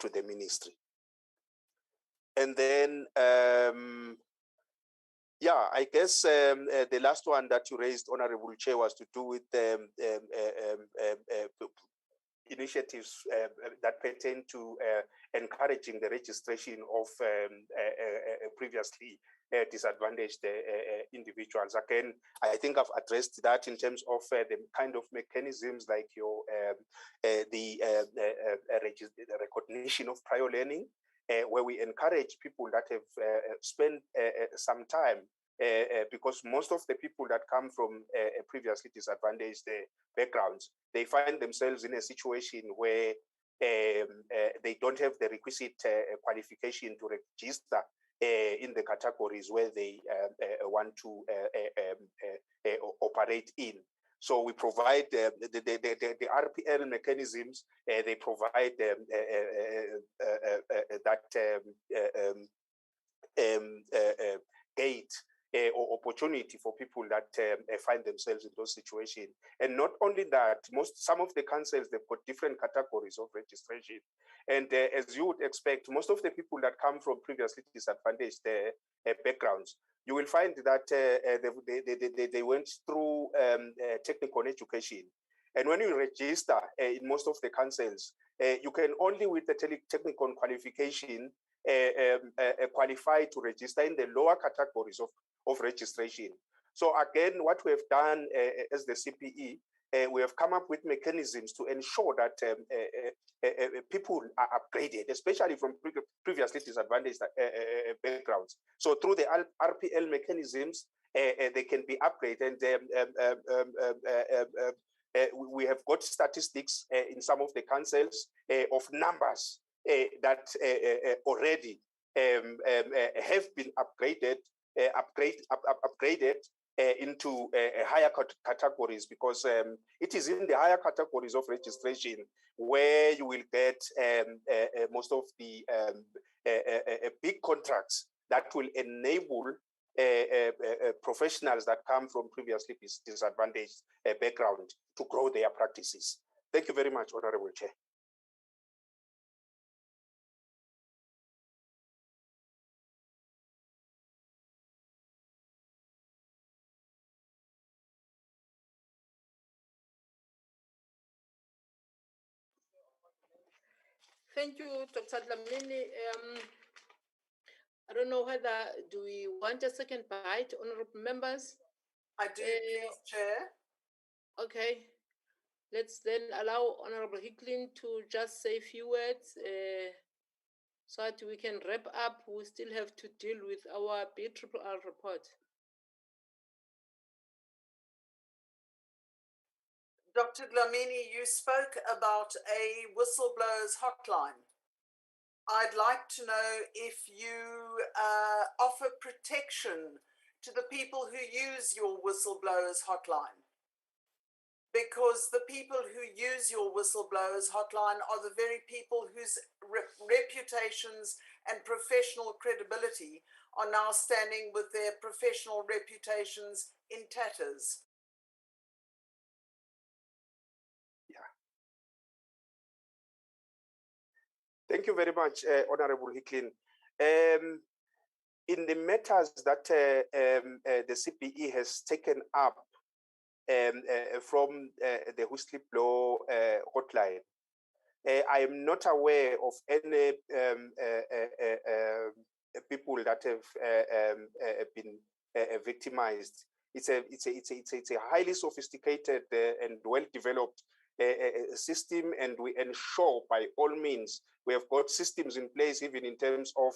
to the ministry. And then, yeah, I guess the last one that you raised, Honorable Chair, was to do with initiatives that pertain to encouraging the registration of previously disadvantaged individuals. Again, I think I've addressed that in terms of the kind of mechanisms like your recognition of prior learning, where we encourage people that have spent some time, because most of the people that come from previously disadvantaged backgrounds, they find themselves in a situation where they don't have the requisite qualification to register in the categories where they want to operate in. So we provide the RPL mechanisms. They provide that gate or opportunity for people that find themselves in those situations. And not only that, some of the councils, they've got different categories of registration. And as you would expect, most of the people that come from previously disadvantaged backgrounds, you will find that they went through technical education. And when you register in most of the councils, you can only with the technical qualification qualify to register in the lower categories of registration. So again, what we have done as the CPE, we have come up with mechanisms to ensure that people are upgraded, especially from previously disadvantaged backgrounds. So through the RPL mechanisms, they can be upgraded. We have got statistics in some of the councils of numbers that already have been upgraded into higher categories, because it is in the higher categories of registration where you will get most of the big contracts that will enable professionals that come from previously disadvantaged background to grow their practices. Thank you very much, Honorable Chair. Thank you, Dr. Dlamini. I don't know whether, do we want a second bite, honorable members? I do, please, Chair. Okay. Let's then allow Honorable Hicklin to just say a few words so that we can wrap up. We still have to deal with our BRRR report. Dr. Dlamini, you spoke about a whistleblowers hotline. I'd like to know if you offer protection to the people who use your whistleblowers hotline. Because the people who use your whistleblowers hotline are the very people whose reputations and professional credibility are now standing with their professional reputations in tatters. Thank you very much, Honorable Hicklin. In the matters that the CPE has taken up from the whistleblower hotline, I am not aware of any people that have been victimized. It's a highly sophisticated and well-developed system, and we ensure by all means we have got systems in place, even in terms of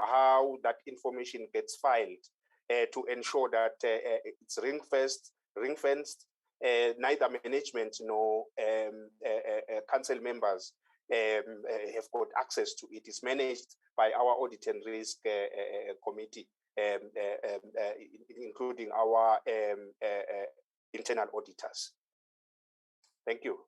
how that information gets filed, to ensure that it's ring-fenced. Neither management nor council members have got access to it. It's managed by our audit and risk committee, including our internal auditors. Thank you.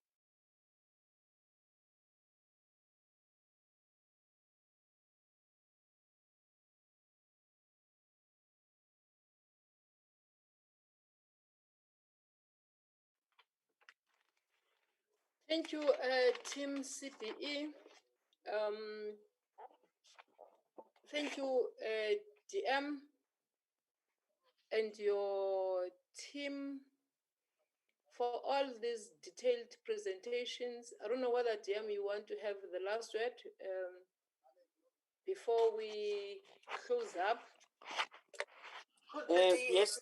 Thank you, Team CPE. Thank you, DM, and your team for all these detailed presentations. I don't know whether, DM, you want to have the last word before we close up. Yes,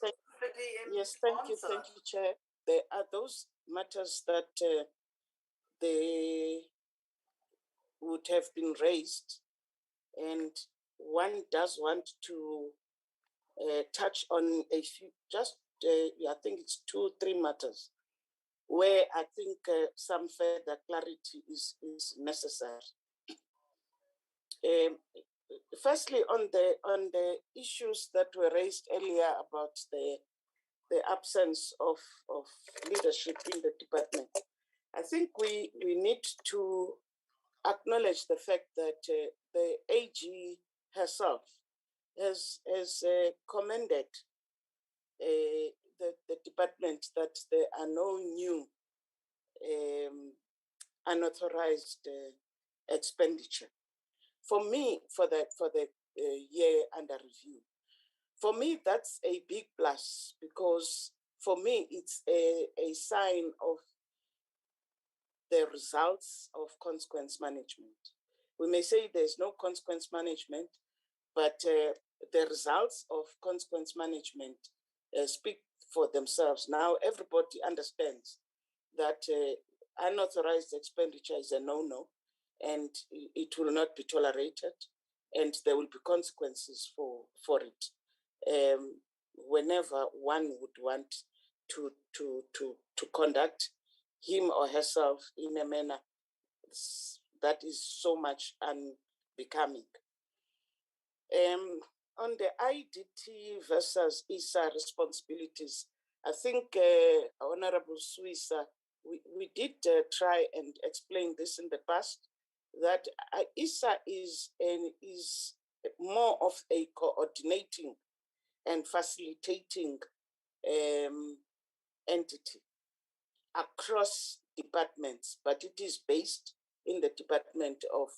thank you, Chair. There are those matters that they would have been raised, and one does want to touch on a few, just I think it's 2-3 matters where I think some further clarity is necessary. Firstly, on the issues that were raised earlier about the absence of leadership in the department, I think we need to acknowledge the fact that the AG herself has commended the department that there are no new unauthorized expenditure. For me, for the year under review, for me that's a big plus, because for me it's a sign of the results of consequence management. We may say there's no consequence management, but the results of consequence management speak for themselves. Now everybody understands that unauthorized expenditure is a no-no, and it will not be tolerated, and there will be consequences for it. Whenever one would want to conduct him or herself in a manner that is so much unbecoming. On the IDT versus ISA responsibilities, I think Honorable Suisa, we did try and explain this in the past, that ISA is more of a coordinating and facilitating entity across departments, but it is based in the Department of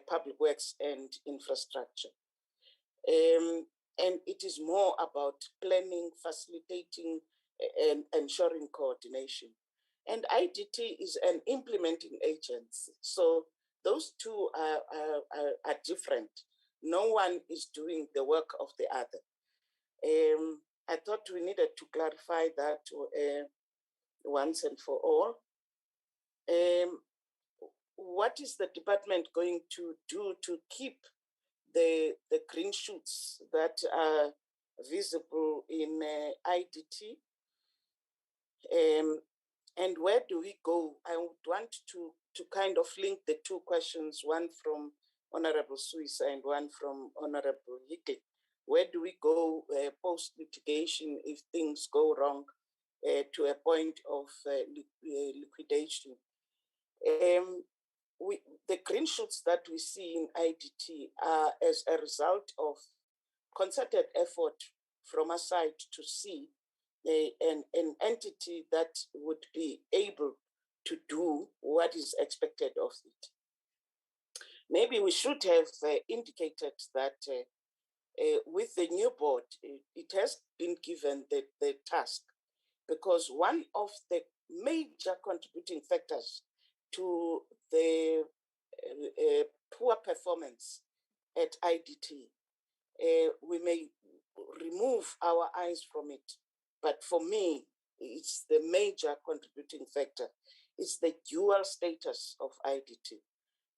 Public Works and Infrastructure. And it is more about planning, facilitating, and ensuring coordination. And IDT is an implementing agency. So those two are different. No one is doing the work of the other. I thought we needed to clarify that once and for all. What is the department going to do to keep the green shoots that are visible in IDT? And where do we go? I would want to kind of link the two questions, one from Honorable Suisa and one from Honorable Hickley. Where do we go post-litigation if things go wrong to a point of liquidation? The green shoots that we see in IDT are as a result of concerted effort from our side to see an entity that would be able to do what is expected of it. Maybe we should have indicated that with the new board, it has been given the task, because one of the major contributing factors to the poor performance at IDT, we may remove our eyes from it, but for me, it's the major contributing factor. It's the dual status of IDT,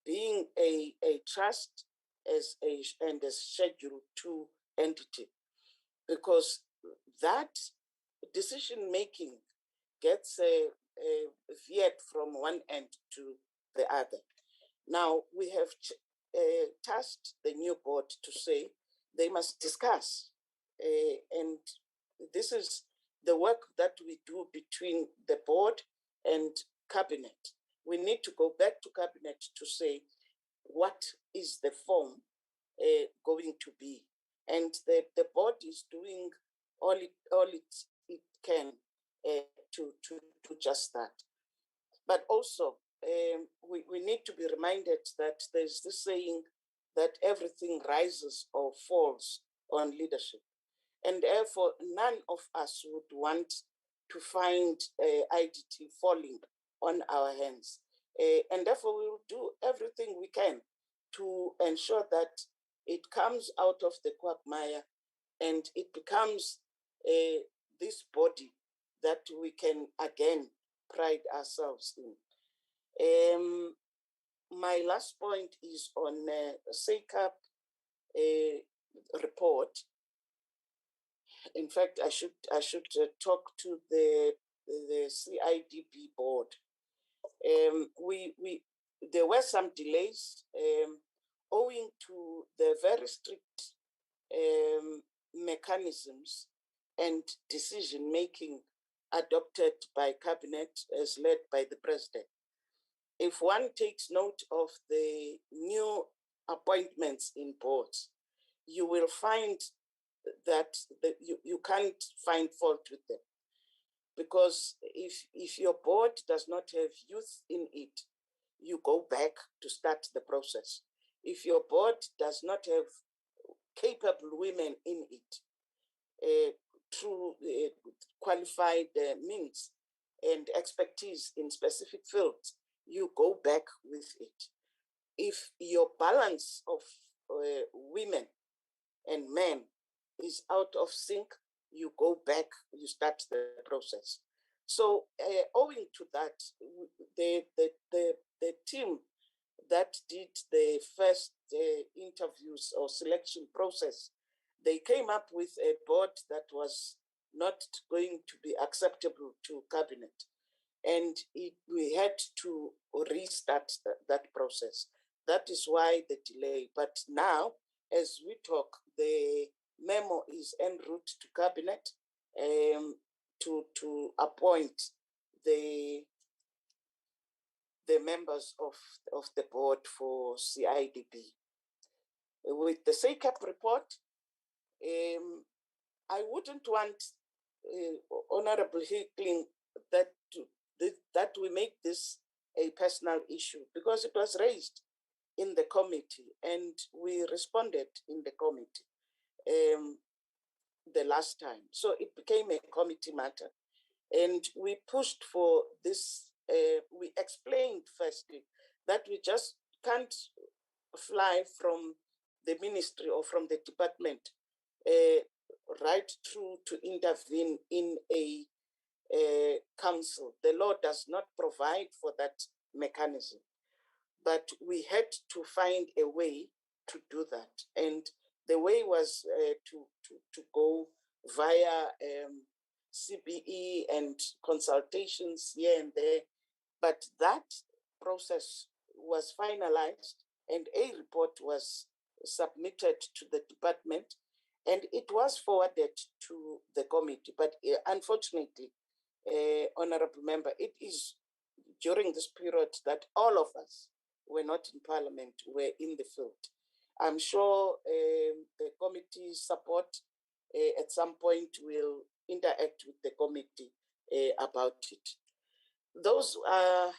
being a trust and a Schedule 2 entity, because that decision-making gets veered from one end to the other. Now, we have tasked the new board to say they must discuss, and this is the work that we do between the board and cabinet. We need to go back to cabinet to say what is the form going to be, and the board is doing all it can to just that. But also, we need to be reminded that there's this saying that everything rises or falls on leadership. And therefore, none of us would want to find IDT falling on our hands. And therefore, we will do everything we can to ensure that it comes out of the quagmire and it becomes this body that we can again pride ourselves in. My last point is on SACAP report. In fact, I should talk to the CIDB board. There were some delays owing to the very strict mechanisms and decision-making adopted by cabinet as led by the president. If one takes note of the new appointments in boards, you will find that you can't find fault with them. Because if your board does not have youth in it, you go back to start the process. If your board does not have capable women in it, through qualified means and expertise in specific fields, you go back with it. If your balance of women and men is out of sync, you go back, you start the process. So owing to that, the team that did the first interviews or selection process, they came up with a board that was not going to be acceptable to cabinet. And we had to restart that process. That is why the delay. But now, as we talk, the memo is en route to cabinet to appoint the members of the board for CIDB. With the SACAP report, I wouldn't want Honorable Hickling that we make this a personal issue, because it was raised in the committee and we responded in the committee the last time. So it became a committee matter. And we pushed for this, we explained firstly that we just can't fly from the ministry or from the department right through to intervene in a council. The law does not provide for that mechanism, but we had to find a way to do that. And the way was to go via CBE and consultations here and there. But that process was finalized and a report was submitted to the department and it was forwarded to the committee. But unfortunately, Honorable Member, it is during this period that all of us were not in Parliament, were in the field. I'm sure the committee support at some point will interact with the committee about it. Those are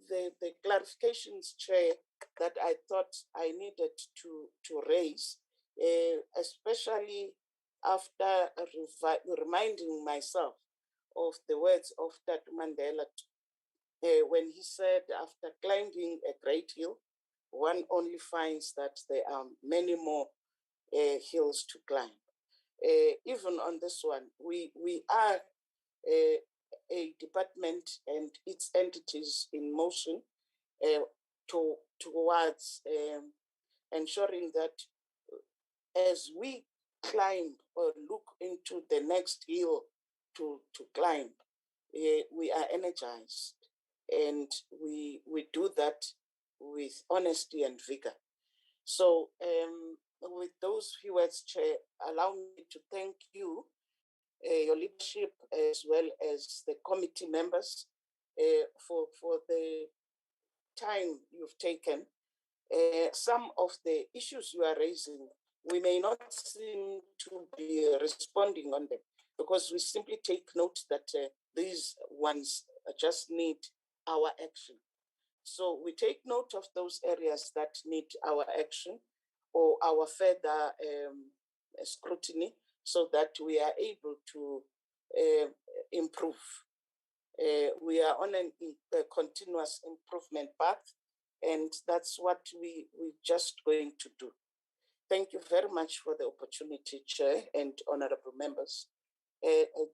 the clarifications, Chair, that I thought I needed to raise, especially after reminding myself of the words of Tata Mandela when he said, after climbing a great hill, one only finds that there are many more hills to climb. Even on this one, we are a department and its entities in motion towards ensuring that as we climb or look into the next hill to climb, we are energized and we do that with honesty and vigor. So with those few words, Chair, allow me to thank you, your leadership, as well as the committee members for the time you've taken. Some of the issues you are raising, we may not seem to be responding on them because we simply take note that these ones just need our action. So we take note of those areas that need our action or our further scrutiny so that we are able to improve. We are on a continuous improvement path, and that's what we're just going to do. Thank you very much for the opportunity, Chair and honorable members,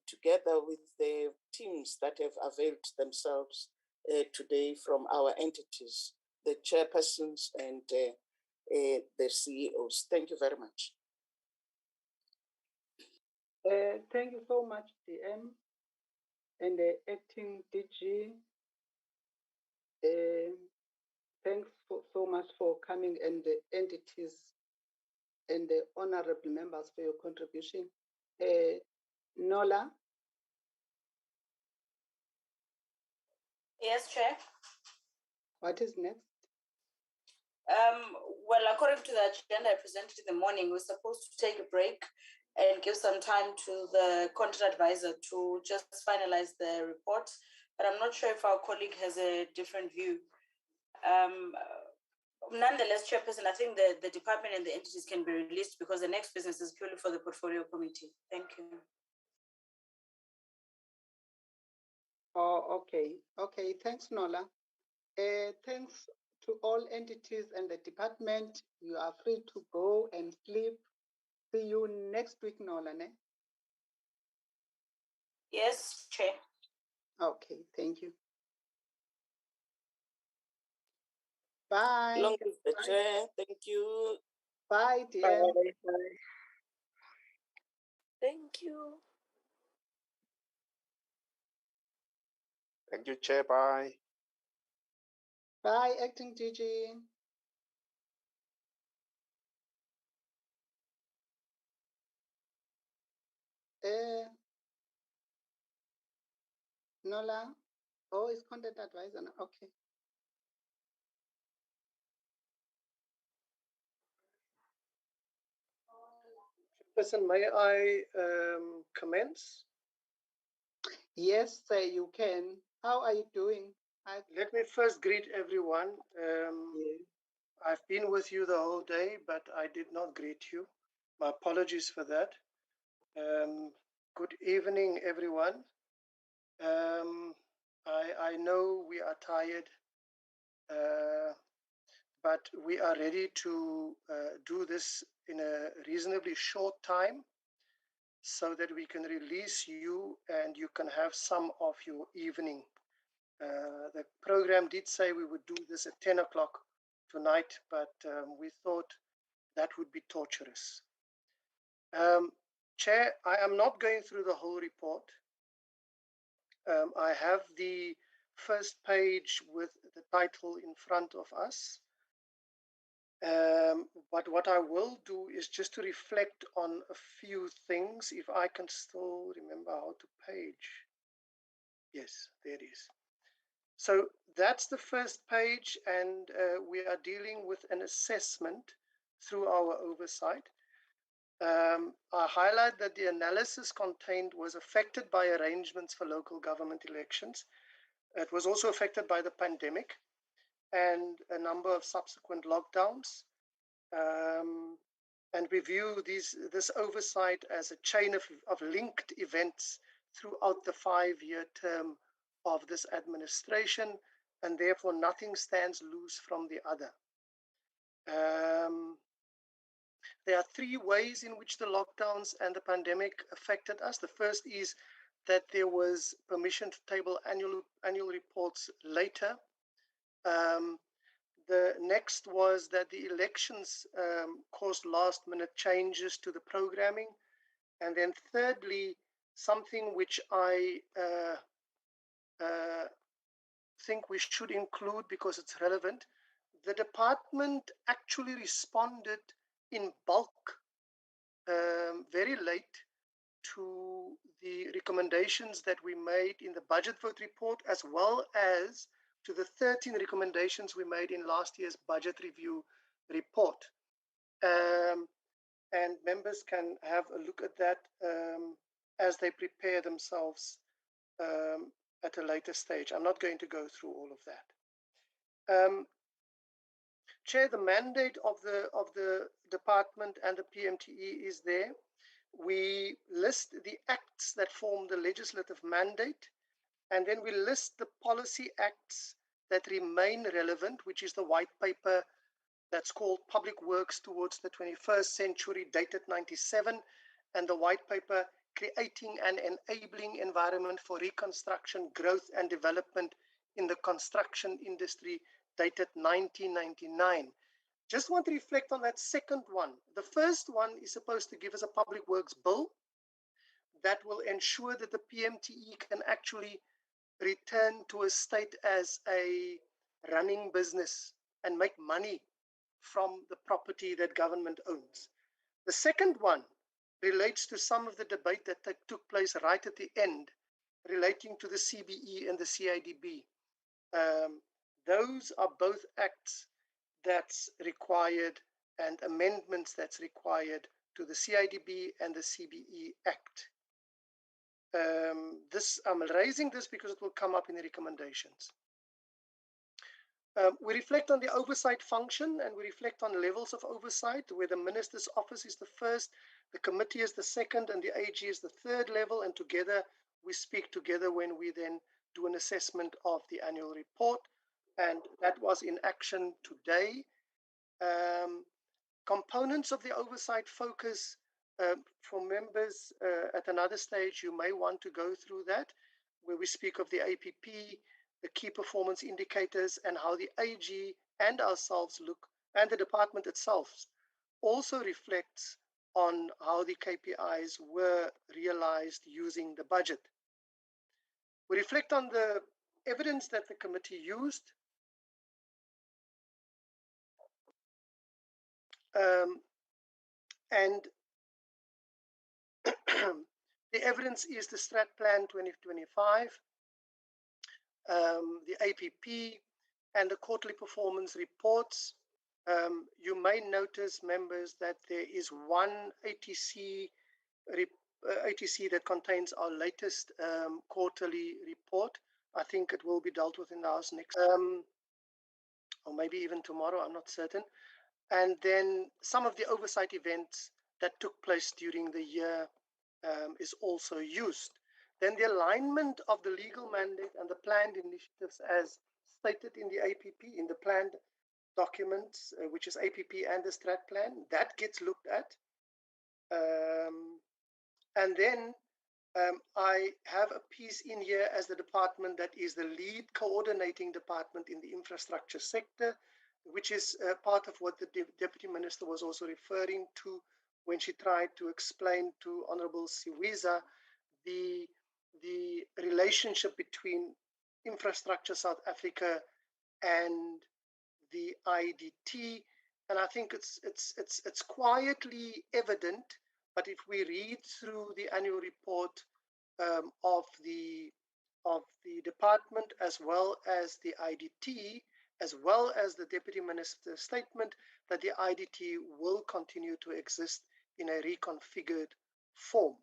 together with the teams that have availed themselves today from our entities, the chairpersons and the CEOs. Thank you very much. Thank you so much, DM and the acting DG. Thanks so much for coming, and the entities and the honorable members for your contribution. Nola? Yes, Chair. What is next? Well, according to the agenda I presented in the morning, we're supposed to take a break and give some time to the content advisor to just finalize the report. But I'm not sure if our colleague has a different view. Nonetheless, Chairperson, I think the department and the entities can be released because the next business is purely for the portfolio committee. Thank you. Oh, okay. Okay, thanks, Nola. Thanks to all entities and the department. You are free to go and sleep. See you next week, Nola. Ne? Yes, Chair. Okay, thank you. Bye. Long live the chair. Thank you. Bye, dear. Bye. Thank you. Thank you, Chair. Bye. Bye, Acting Gigi. Nola? Oh, it's content advisor now. Okay. Person, may I commence? Yes, sir, you can. How are you doing? Let me first greet everyone. I've been with you the whole day, but I did not greet you. My apologies for that. Good evening, everyone. I know we are tired, but we are ready to do this in a reasonably short time so that we can release you and you can have some of your evening. The program did say we would do this at 10 o'clock tonight, but we thought that would be torturous. Chair, I am not going through the whole report. I have the first page with the title in front of us. But what I will do is just to reflect on a few things, if I can still remember how to page. Yes, there it is. So that's the first page, and we are dealing with an assessment through our oversight. I highlight that the analysis contained was affected by arrangements for local government elections. It was also affected by the pandemic and a number of subsequent lockdowns. And we view this oversight as a chain of linked events throughout the 5-year term of this administration, and therefore nothing stands loose from the other. There are 3 ways in which the lockdowns and the pandemic affected us. The first is that there was permission to table annual reports later. The next was that the elections caused last-minute changes to the programming. And then thirdly, something which I think we should include because it's relevant, the department actually responded in bulk very late to the recommendations that we made in the budget vote report, as well as to the 13 recommendations we made in last year's budget review report. And members can have a look at that as they prepare themselves at a later stage. I'm not going to go through all of that. Chair, the mandate of the department and the PMTE is there. We list the acts that form the legislative mandate, and then we list the policy acts that remain relevant, which is the white paper that's called Public Works Towards the 21st Century, dated 97, and the white paper Creating an Enabling Environment for Reconstruction, Growth and Development in the Construction Industry, dated 1999. Just want to reflect on that second one. The first one is supposed to give us a public works bill that will ensure that the PMTE can actually return to a state as a running business and make money from the property that government owns. The second one relates to some of the debate that took place right at the end relating to the CBE and the CIDB. Those are both acts that's required and amendments that's required to the CIDB and the CBE Act. I'm raising this because it will come up in the recommendations. We reflect on the oversight function and we reflect on levels of oversight, where the Minister's office is the first, the committee is the second, and the AG is the third level, and together we speak together when we then do an assessment of the annual report, and that was in action today. Components of the oversight focus for members at another stage, you may want to go through that, where we speak of the APP, the key performance indicators, and how the AG and ourselves look, and the department itself also reflects on how the KPIs were realized using the budget. We reflect on the evidence that the committee used, and the evidence is the Strat Plan 2025, the APP, and the quarterly performance reports. You may notice, members, that there is one ATC that contains our latest quarterly report. I think it will be dealt with in the House next, or maybe even tomorrow, I'm not certain. And then some of the oversight events that took place during the year is also used. Then the alignment of the legal mandate and the planned initiatives as stated in the APP, in the planned documents, which is APP and the Strat Plan, that gets looked at. And then I have a piece in here as the department that is the lead coordinating department in the infrastructure sector, which is part of what the Deputy Minister was also referring to when she tried to explain to Honorable Siwiza the relationship between Infrastructure South Africa and the IDT. And I think it's quietly evident, but if we read through the annual report of the department, as well as the IDT, as well as the Deputy Minister's statement, that the IDT will continue to exist in a reconfigured form.